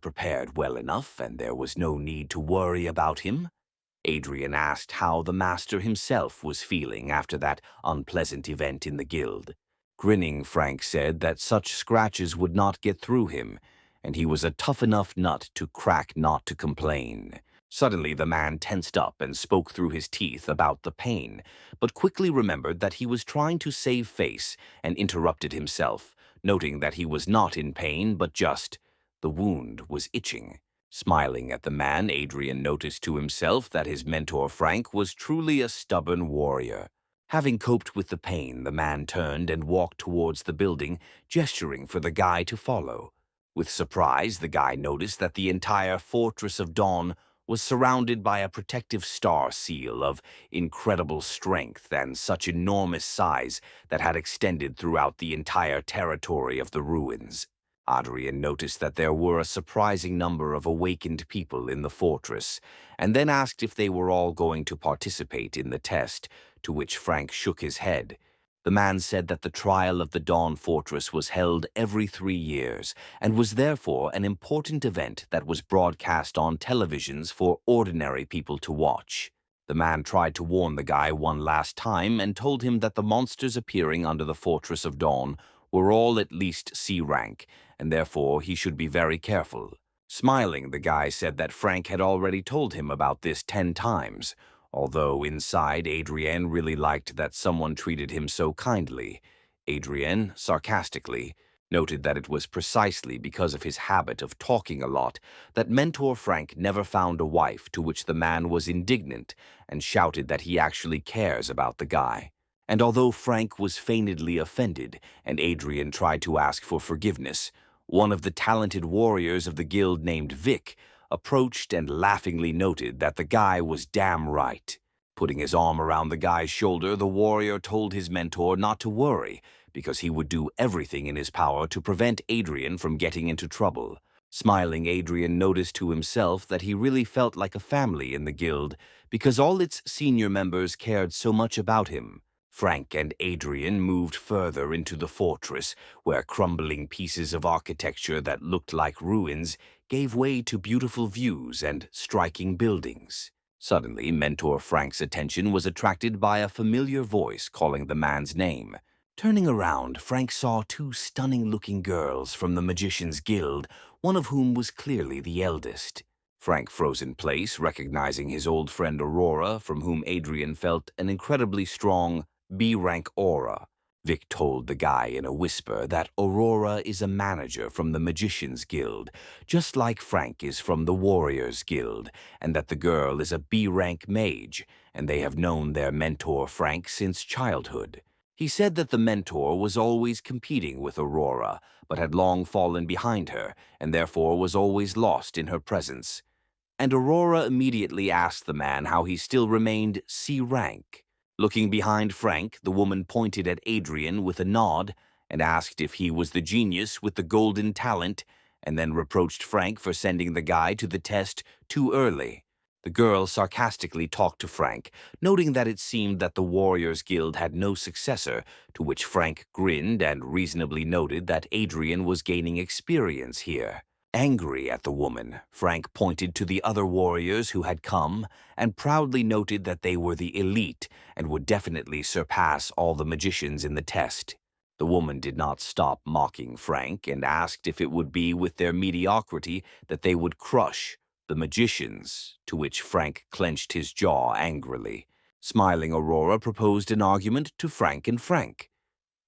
prepared well enough and there was no need to worry about him, Adrien asked how the master himself was feeling after that unpleasant event in the guild. Grinning, Frank said that such scratches would not get through him, and he was a tough enough nut to crack not to complain. Suddenly the man tensed up and spoke through his teeth about the pain, but quickly remembered that he was trying to save face and interrupted himself, noting that he was not in pain but just the wound was itching. Smiling at the man, Adrien noticed to himself that his mentor Frank was truly a stubborn warrior. Having coped with the pain, the man turned and walked towards the building, gesturing for the guy to follow. With surprise, the guy noticed that the entire Fortress of Dawn was surrounded by a protective star seal of incredible strength and such enormous size that had extended throughout the entire territory of the ruins. Adrien noticed that there were a surprising number of awakened people in the fortress, and then asked if they were all going to participate in the test, to which Frank shook his head. The man said that the trial of the Dawn Fortress was held every 3 years, and was therefore an important event that was broadcast on televisions for ordinary people to watch. The man tried to warn the guy one last time and told him that the monsters appearing under the Fortress of Dawn were all at least C rank, and therefore he should be very careful. Smiling, the guy said that Frank had already told him about this 10 times, although inside Adrien really liked that someone treated him so kindly. Adrien, sarcastically, noted that it was precisely because of his habit of talking a lot that Mentor Frank never found a wife, to which the man was indignant and shouted that he actually cares about the guy. And although Frank was feignedly offended and Adrien tried to ask for forgiveness, one of the talented warriors of the guild named Vic approached and laughingly noted that the guy was damn right. Putting his arm around the guy's shoulder, the warrior told his mentor not to worry, because he would do everything in his power to prevent Adrien from getting into trouble. Smiling, Adrien noticed to himself that he really felt like a family in the guild, because all its senior members cared so much about him. Frank and Adrien moved further into the fortress, where crumbling pieces of architecture that looked like ruins gave way to beautiful views and striking buildings. Suddenly, Mentor Frank's attention was attracted by a familiar voice calling the man's name. Turning around, Frank saw 2 stunning-looking girls from the Magician's Guild, one of whom was clearly the eldest. Frank froze in place, recognizing his old friend Aurora, from whom Adrien felt an incredibly strong B-rank aura. Vic told the guy in a whisper that Aurora is a manager from the Magician's Guild, just like Frank is from the Warrior's Guild, and that the girl is a B-rank mage, and they have known their mentor Frank since childhood. He said that the mentor was always competing with Aurora, but had long fallen behind her, and therefore was always lost in her presence. And Aurora immediately asked the man how he still remained C-rank. Looking behind Frank, the woman pointed at Adrien with a nod and asked if he was the genius with the golden talent, and then reproached Frank for sending the guy to the test too early. The girl sarcastically talked to Frank, noting that it seemed that the Warriors Guild had no successor, to which Frank grinned and reasonably noted that Adrien was gaining experience here. Angry at the woman, Frank pointed to the other warriors who had come and proudly noted that they were the elite and would definitely surpass all the magicians in the test. The woman did not stop mocking Frank and asked if it would be with their mediocrity that they would crush the magicians, to which Frank clenched his jaw angrily. Smiling, Aurora proposed an argument to Frank, and Frank,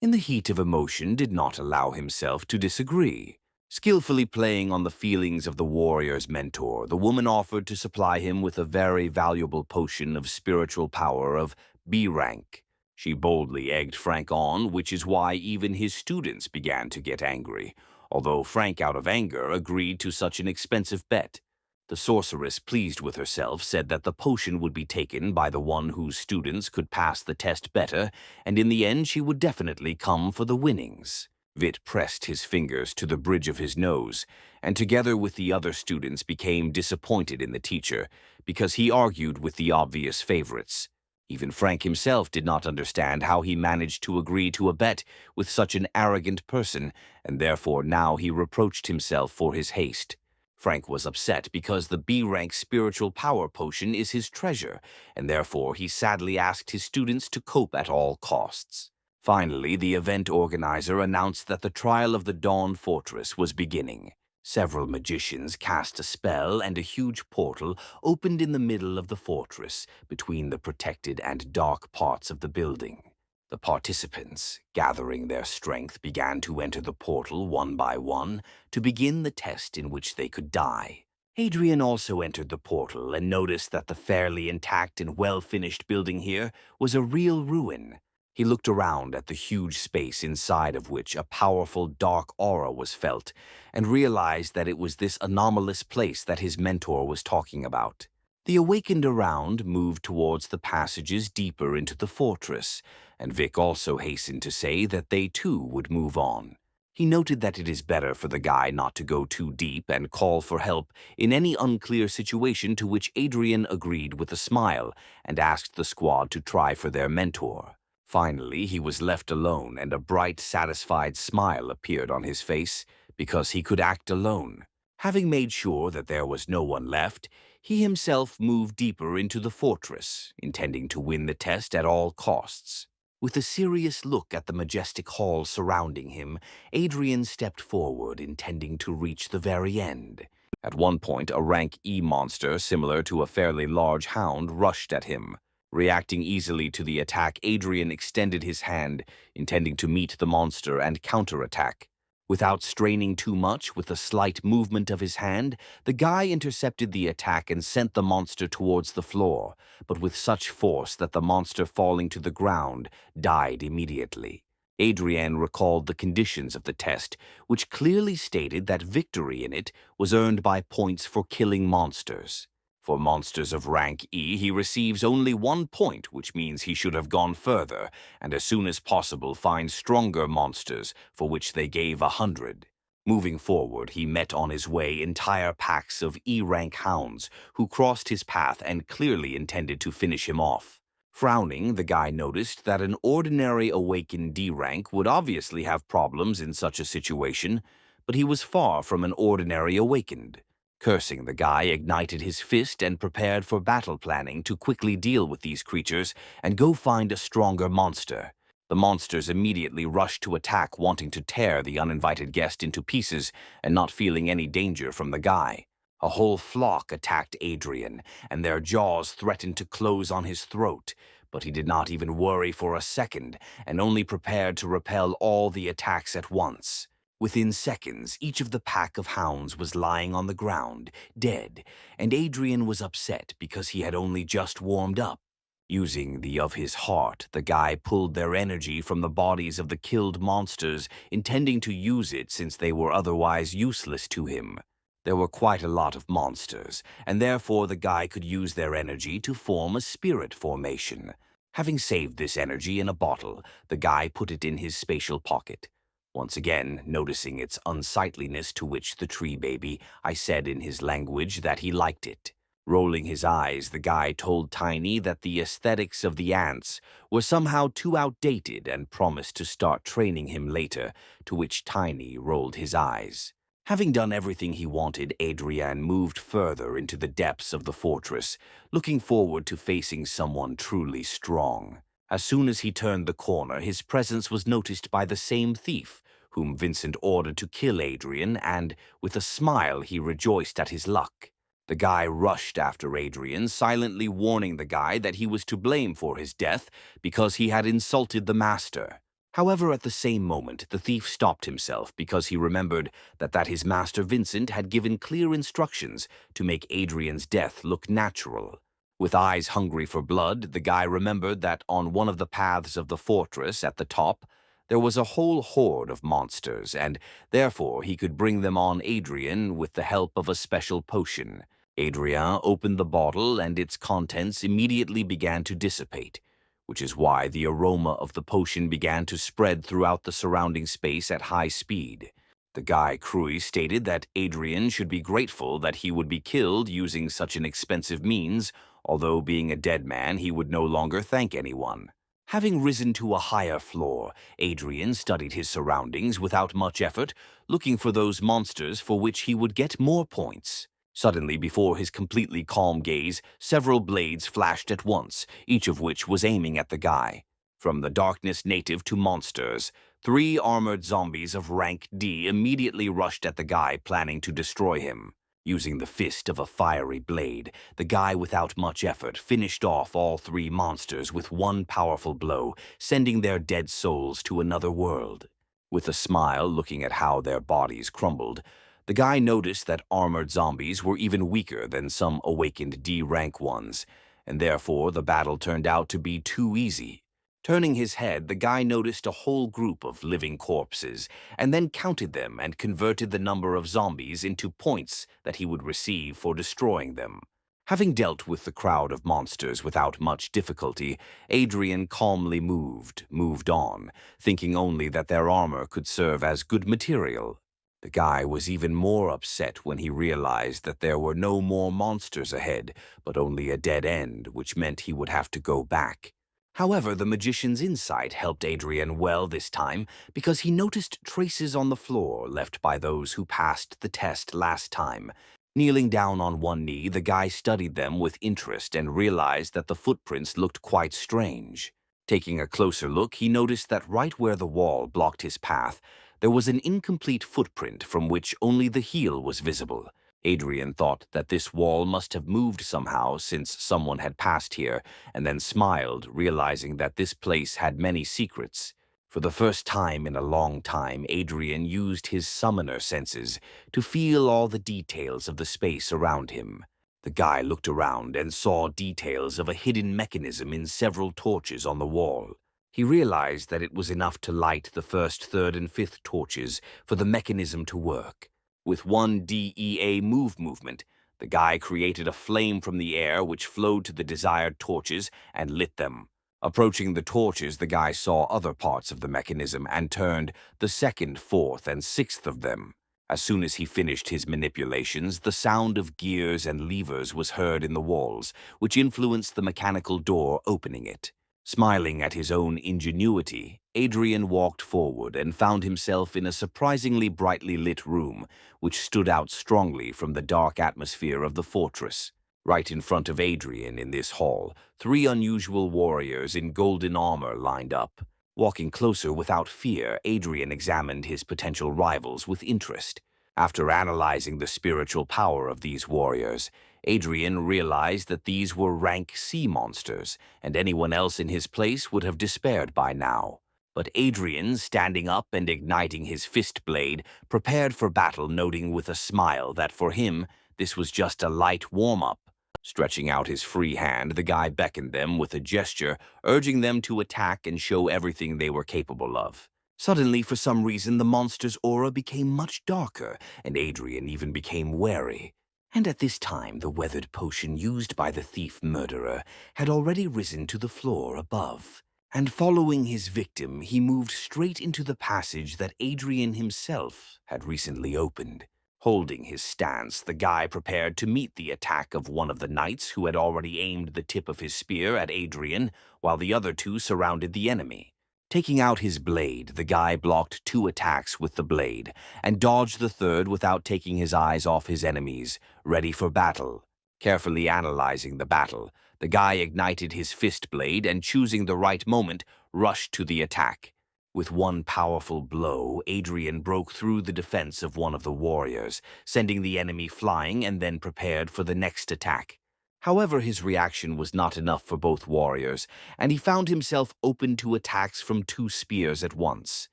in the heat of emotion, did not allow himself to disagree. Skillfully playing on the feelings of the warrior's mentor, the woman offered to supply him with a very valuable potion of spiritual power of B rank. She boldly egged Frank on, which is why even his students began to get angry, although Frank, out of anger, agreed to such an expensive bet. The sorceress, pleased with herself, said that the potion would be taken by the one whose students could pass the test better, and in the end she would definitely come for the winnings. Vit pressed his fingers to the bridge of his nose, and together with the other students became disappointed in the teacher, because he argued with the obvious favorites. Even Frank himself did not understand how he managed to agree to a bet with such an arrogant person, and therefore now he reproached himself for his haste. Frank was upset because the B-rank spiritual power potion is his treasure, and therefore he sadly asked his students to cope at all costs. Finally, the event organizer announced that the trial of the Dawn Fortress was beginning. Several magicians cast a spell, and a huge portal opened in the middle of the fortress, between the protected and dark parts of the building. The participants, gathering their strength, began to enter the portal one by one to begin the test in which they could die. Adrien also entered the portal and noticed that the fairly intact and well-finished building here was a real ruin. He looked around at the huge space inside of which a powerful dark aura was felt and realized that it was this anomalous place that his mentor was talking about. The awakened around moved towards the passages deeper into the fortress, and Vic also hastened to say that they too would move on. He noted that it is better for the guy not to go too deep and call for help in any unclear situation, to which Adrien agreed with a smile and asked the squad to try for their mentor. Finally, he was left alone, and a bright, satisfied smile appeared on his face because he could act alone. Having made sure that there was no one left, he himself moved deeper into the fortress, intending to win the test at all costs. With a serious look at the majestic hall surrounding him, Adrien stepped forward, intending to reach the very end. At one point, a rank E monster, similar to a fairly large hound, rushed at him. Reacting easily to the attack, Adrien extended his hand, intending to meet the monster and counterattack. Without straining too much, with a slight movement of his hand, the guy intercepted the attack and sent the monster towards the floor, but with such force that the monster, falling to the ground, died immediately. Adrien recalled the conditions of the test, which clearly stated that victory in it was earned by points for killing monsters. For monsters of rank E, he receives only 1 point, which means he should have gone further, and as soon as possible find stronger monsters, for which they gave 100. Moving forward, he met on his way entire packs of E-rank hounds, who crossed his path and clearly intended to finish him off. Frowning, the guy noticed that an ordinary awakened D-rank would obviously have problems in such a situation, but he was far from an ordinary awakened. Cursing, the guy ignited his fist and prepared for battle planning to quickly deal with these creatures and go find a stronger monster. The monsters immediately rushed to attack, wanting to tear the uninvited guest into pieces and not feeling any danger from the guy. A whole flock attacked Adrien, and their jaws threatened to close on his throat, but he did not even worry for a second and only prepared to repel all the attacks at once. Within seconds, each of the pack of hounds was lying on the ground, dead, and Adrien was upset because he had only just warmed up. Using the of his heart, the guy pulled their energy from the bodies of the killed monsters, intending to use it since they were otherwise useless to him. There were quite a lot of monsters, and therefore the guy could use their energy to form a spirit formation. Having saved this energy in a bottle, the guy put it in his spatial pocket. Once again, noticing its unsightliness, to which the tree baby, I said in his language that he liked it. Rolling his eyes, the guy told Tiny that the aesthetics of the ants were somehow too outdated and promised to start training him later, to which Tiny rolled his eyes. Having done everything he wanted, Adrien moved further into the depths of the fortress, looking forward to facing someone truly strong. As soon as he turned the corner, his presence was noticed by the same thief, whom Vincent ordered to kill Adrien, and, with a smile, he rejoiced at his luck. The guy rushed after Adrien, silently warning the guy that he was to blame for his death because he had insulted the master. However, at the same moment, the thief stopped himself because he remembered that his master Vincent had given clear instructions to make Adrien's death look natural. With eyes hungry for blood, the guy remembered that on one of the paths of the fortress at the top, there was a whole horde of monsters, and therefore he could bring them on Adrien with the help of a special potion. Adrien opened the bottle and its contents immediately began to dissipate, which is why the aroma of the potion began to spread throughout the surrounding space at high speed. The guy Krui stated that Adrien should be grateful that he would be killed using such an expensive means, although being a dead man he would no longer thank anyone. Having risen to a higher floor, Adrien studied his surroundings without much effort, looking for those monsters for which he would get more points. Suddenly, before his completely calm gaze, several blades flashed at once, each of which was aiming at the guy. From the darkness native to monsters, 3 armored zombies of rank D immediately rushed at the guy, planning to destroy him. Using the fist of a fiery blade, the guy without much effort finished off all 3 monsters with one powerful blow, sending their dead souls to another world. With a smile looking at how their bodies crumbled, the guy noticed that armored zombies were even weaker than some awakened D-rank ones, and therefore the battle turned out to be too easy. Turning his head, the guy noticed a whole group of living corpses, and then counted them and converted the number of zombies into points that he would receive for destroying them. Having dealt with the crowd of monsters without much difficulty, Adrien calmly moved on, thinking only that their armor could serve as good material. The guy was even more upset when he realized that there were no more monsters ahead, but only a dead end, which meant he would have to go back. However, the magician's insight helped Adrien well this time because he noticed traces on the floor left by those who passed the test last time. Kneeling down on one knee, the guy studied them with interest and realized that the footprints looked quite strange. Taking a closer look, he noticed that right where the wall blocked his path, there was an incomplete footprint from which only the heel was visible. Adrien thought that this wall must have moved somehow since someone had passed here, and then smiled, realizing that this place had many secrets. For the first time in a long time, Adrien used his summoner senses to feel all the details of the space around him. The guy looked around and saw details of a hidden mechanism in several torches on the wall. He realized that it was enough to light the first, third, and fifth torches for the mechanism to work. With one DEA movement, the guy created a flame from the air which flowed to the desired torches and lit them. Approaching the torches, the guy saw other parts of the mechanism and turned the second, fourth, and sixth of them. As soon as he finished his manipulations, the sound of gears and levers was heard in the walls, which influenced the mechanical door opening it. Smiling at his own ingenuity, Adrien walked forward and found himself in a surprisingly brightly lit room, which stood out strongly from the dark atmosphere of the fortress. Right in front of Adrien in this hall, 3 unusual warriors in golden armor lined up. Walking closer without fear, Adrien examined his potential rivals with interest. After analyzing the spiritual power of these warriors, Adrien realized that these were rank C monsters, and anyone else in his place would have despaired by now. But Adrien, standing up and igniting his fist blade, prepared for battle, noting with a smile that for him, this was just a light warm-up. Stretching out his free hand, the guy beckoned them with a gesture, urging them to attack and show everything they were capable of. Suddenly, for some reason, the monster's aura became much darker, and Adrien even became wary. And at this time, the weathered potion used by the thief-murderer had already risen to the floor above. And following his victim, he moved straight into the passage that Adrien himself had recently opened. Holding his stance, the guy prepared to meet the attack of one of the knights who had already aimed the tip of his spear at Adrien, while the other 2 surrounded the enemy. Taking out his blade, the guy blocked 2 attacks with the blade, and dodged the third without taking his eyes off his enemies, ready for battle. Carefully analyzing the battle, the guy ignited his fist blade and, choosing the right moment, rushed to the attack. With one powerful blow, Adrien broke through the defense of one of the warriors, sending the enemy flying and then prepared for the next attack. However, his reaction was not enough for both warriors, and he found himself open to attacks from 2 spears at once.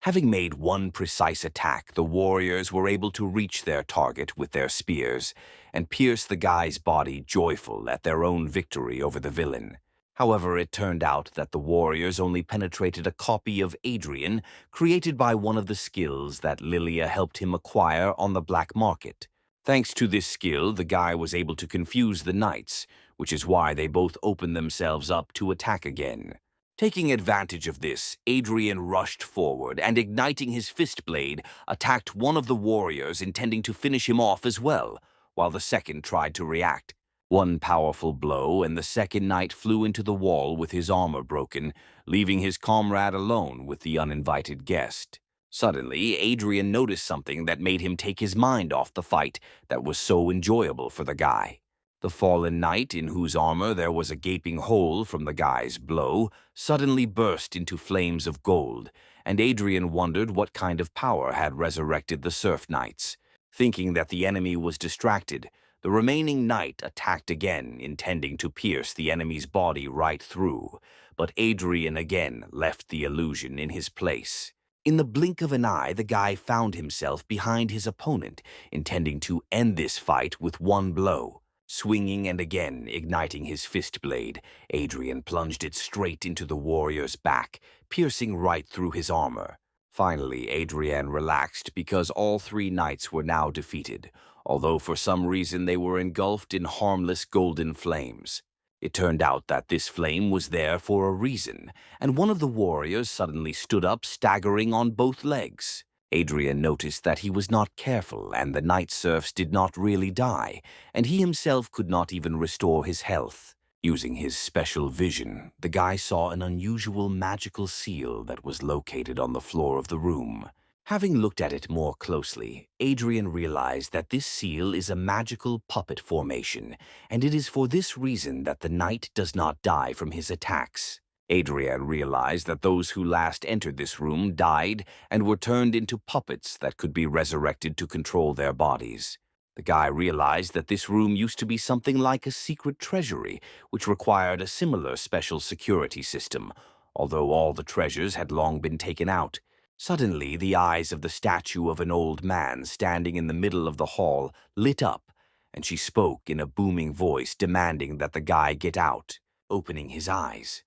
Having made one precise attack, the warriors were able to reach their target with their spears and pierce the guy's body, joyful at their own victory over the villain. However, it turned out that the warriors only penetrated a copy of Adrien, created by one of the skills that Lilia helped him acquire on the black market. Thanks to this skill, the guy was able to confuse the knights, which is why they both opened themselves up to attack again. Taking advantage of this, Adrien rushed forward and, igniting his fist blade, attacked one of the warriors, intending to finish him off as well, while the second tried to react. One powerful blow, and the second knight flew into the wall with his armor broken, leaving his comrade alone with the uninvited guest. Suddenly, Adrien noticed something that made him take his mind off the fight that was so enjoyable for the guy. The fallen knight, in whose armor there was a gaping hole from the guy's blow, suddenly burst into flames of gold, and Adrien wondered what kind of power had resurrected the Surf Knights. Thinking that the enemy was distracted, the remaining knight attacked again, intending to pierce the enemy's body right through, but Adrien again left the illusion in his place. In the blink of an eye, the guy found himself behind his opponent, intending to end this fight with one blow. Swinging and again igniting his fist blade, Adrien plunged it straight into the warrior's back, piercing right through his armor. Finally, Adrien relaxed because all three knights were now defeated, although for some reason they were engulfed in harmless golden flames. It turned out that this flame was there for a reason, and one of the warriors suddenly stood up, staggering on both legs. Adrien noticed that he was not careful, and the night serfs did not really die, and he himself could not even restore his health. Using his special vision, the guy saw an unusual magical seal that was located on the floor of the room. Having looked at it more closely, Adrien realized that this seal is a magical puppet formation, and it is for this reason that the knight does not die from his attacks. Adrien realized that those who last entered this room died and were turned into puppets that could be resurrected to control their bodies. The guy realized that this room used to be something like a secret treasury, which required a similar special security system, although all the treasures had long been taken out. Suddenly, the eyes of the statue of an old man standing in the middle of the hall lit up, and she spoke in a booming voice demanding that the guy get out, opening his eyes.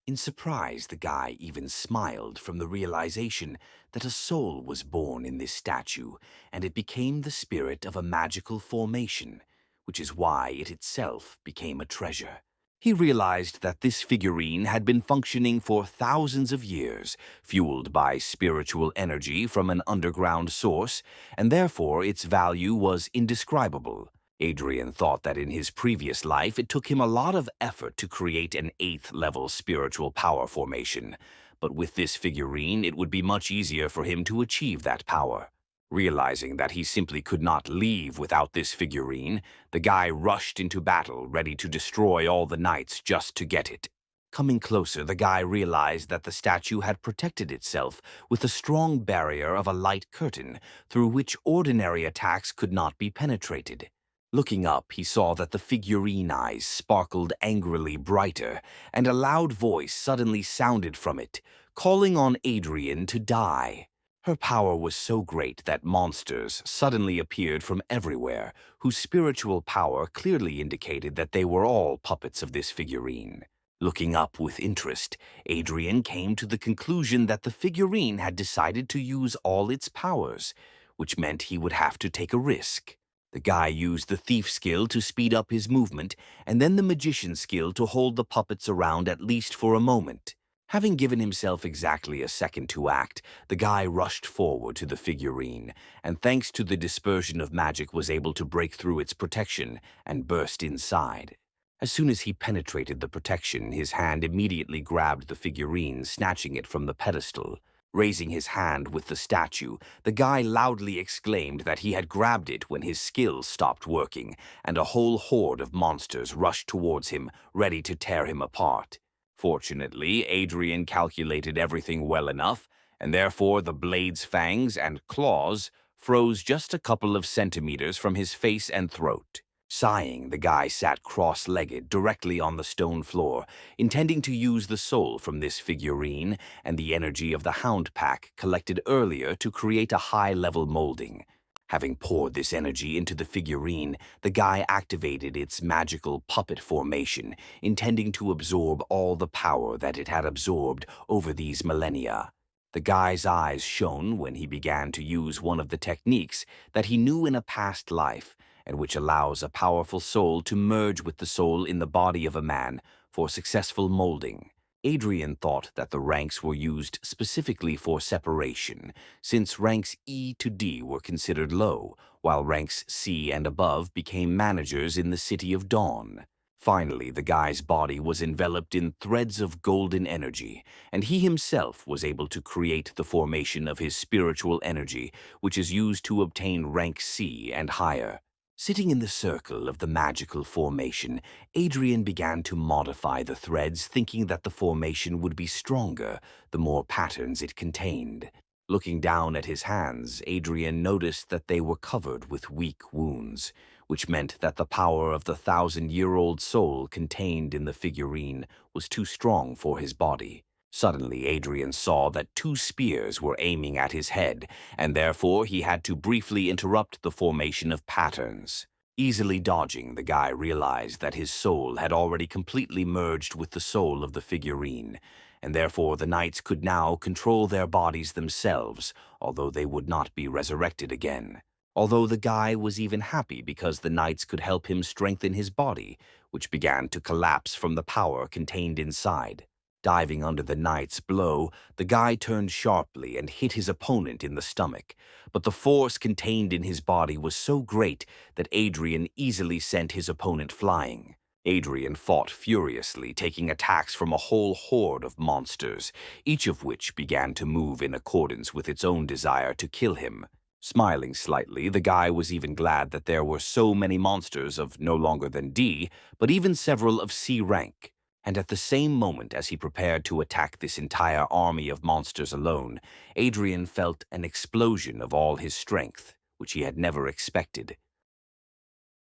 In surprise, the guy even smiled from the realization that a soul was born in this statue, and it became the spirit of a magical formation, which is why it itself became a treasure. He realized that this figurine had been functioning for thousands of years, fueled by spiritual energy from an underground source, and therefore its value was indescribable. Adrien thought that in his previous life it took him a lot of effort to create an 8th-level spiritual power formation, but with this figurine it would be much easier for him to achieve that power. Realizing that he simply could not leave without this figurine, the guy rushed into battle, ready to destroy all the knights just to get it. Coming closer, the guy realized that the statue had protected itself with a strong barrier of a light curtain through which ordinary attacks could not be penetrated. Looking up, he saw that the figurine eyes sparkled angrily brighter, and a loud voice suddenly sounded from it, calling on Adrien to die. Her power was so great that monsters suddenly appeared from everywhere, whose spiritual power clearly indicated that they were all puppets of this figurine. Looking up with interest, Adrien came to the conclusion that the figurine had decided to use all its powers, which meant he would have to take a risk. The guy used the thief skill to speed up his movement, and then the magician skill to hold the puppets around at least for a moment. Having given himself exactly a second to act, the guy rushed forward to the figurine, and thanks to the dispersion of magic was able to break through its protection and burst inside. As soon as he penetrated the protection, his hand immediately grabbed the figurine, snatching it from the pedestal. Raising his hand with the statue, the guy loudly exclaimed that he had grabbed it when his skills stopped working, and a whole horde of monsters rushed towards him, ready to tear him apart. Fortunately, Adrien calculated everything well enough, and therefore the blade's fangs and claws froze just a couple of centimeters from his face and throat. Sighing, the guy sat cross-legged directly on the stone floor, intending to use the soul from this figurine and the energy of the hound pack collected earlier to create a high-level molding. Having poured this energy into the figurine, the guy activated its magical puppet formation, intending to absorb all the power that it had absorbed over these millennia. The guy's eyes shone when he began to use one of the techniques that he knew in a past life, and which allows a powerful soul to merge with the soul in the body of a man for successful molding. Adrien thought that the ranks were used specifically for separation, since ranks E to D were considered low, while ranks C and above became managers in the City of Dawn. Finally, the guy's body was enveloped in threads of golden energy, and he himself was able to create the formation of his spiritual energy, which is used to obtain rank C and higher. Sitting in the circle of the magical formation, Adrien began to modify the threads, thinking that the formation would be stronger the more patterns it contained. Looking down at his hands, Adrien noticed that they were covered with weak wounds, which meant that the power of the 1,000-year-old soul contained in the figurine was too strong for his body. Suddenly, Adrien saw that 2 spears were aiming at his head, and therefore he had to briefly interrupt the formation of patterns. Easily dodging, the guy realized that his soul had already completely merged with the soul of the figurine, and therefore the knights could now control their bodies themselves, although they would not be resurrected again. Although the guy was even happy because the knights could help him strengthen his body, which began to collapse from the power contained inside. Diving under the knight's blow, the guy turned sharply and hit his opponent in the stomach, but the force contained in his body was so great that Adrien easily sent his opponent flying. Adrien fought furiously, taking attacks from a whole horde of monsters, each of which began to move in accordance with its own desire to kill him. Smiling slightly, the guy was even glad that there were so many monsters of no longer than D, but even several of C rank. And at the same moment as he prepared to attack this entire army of monsters alone, Adrien felt an explosion of all his strength, which he had never expected.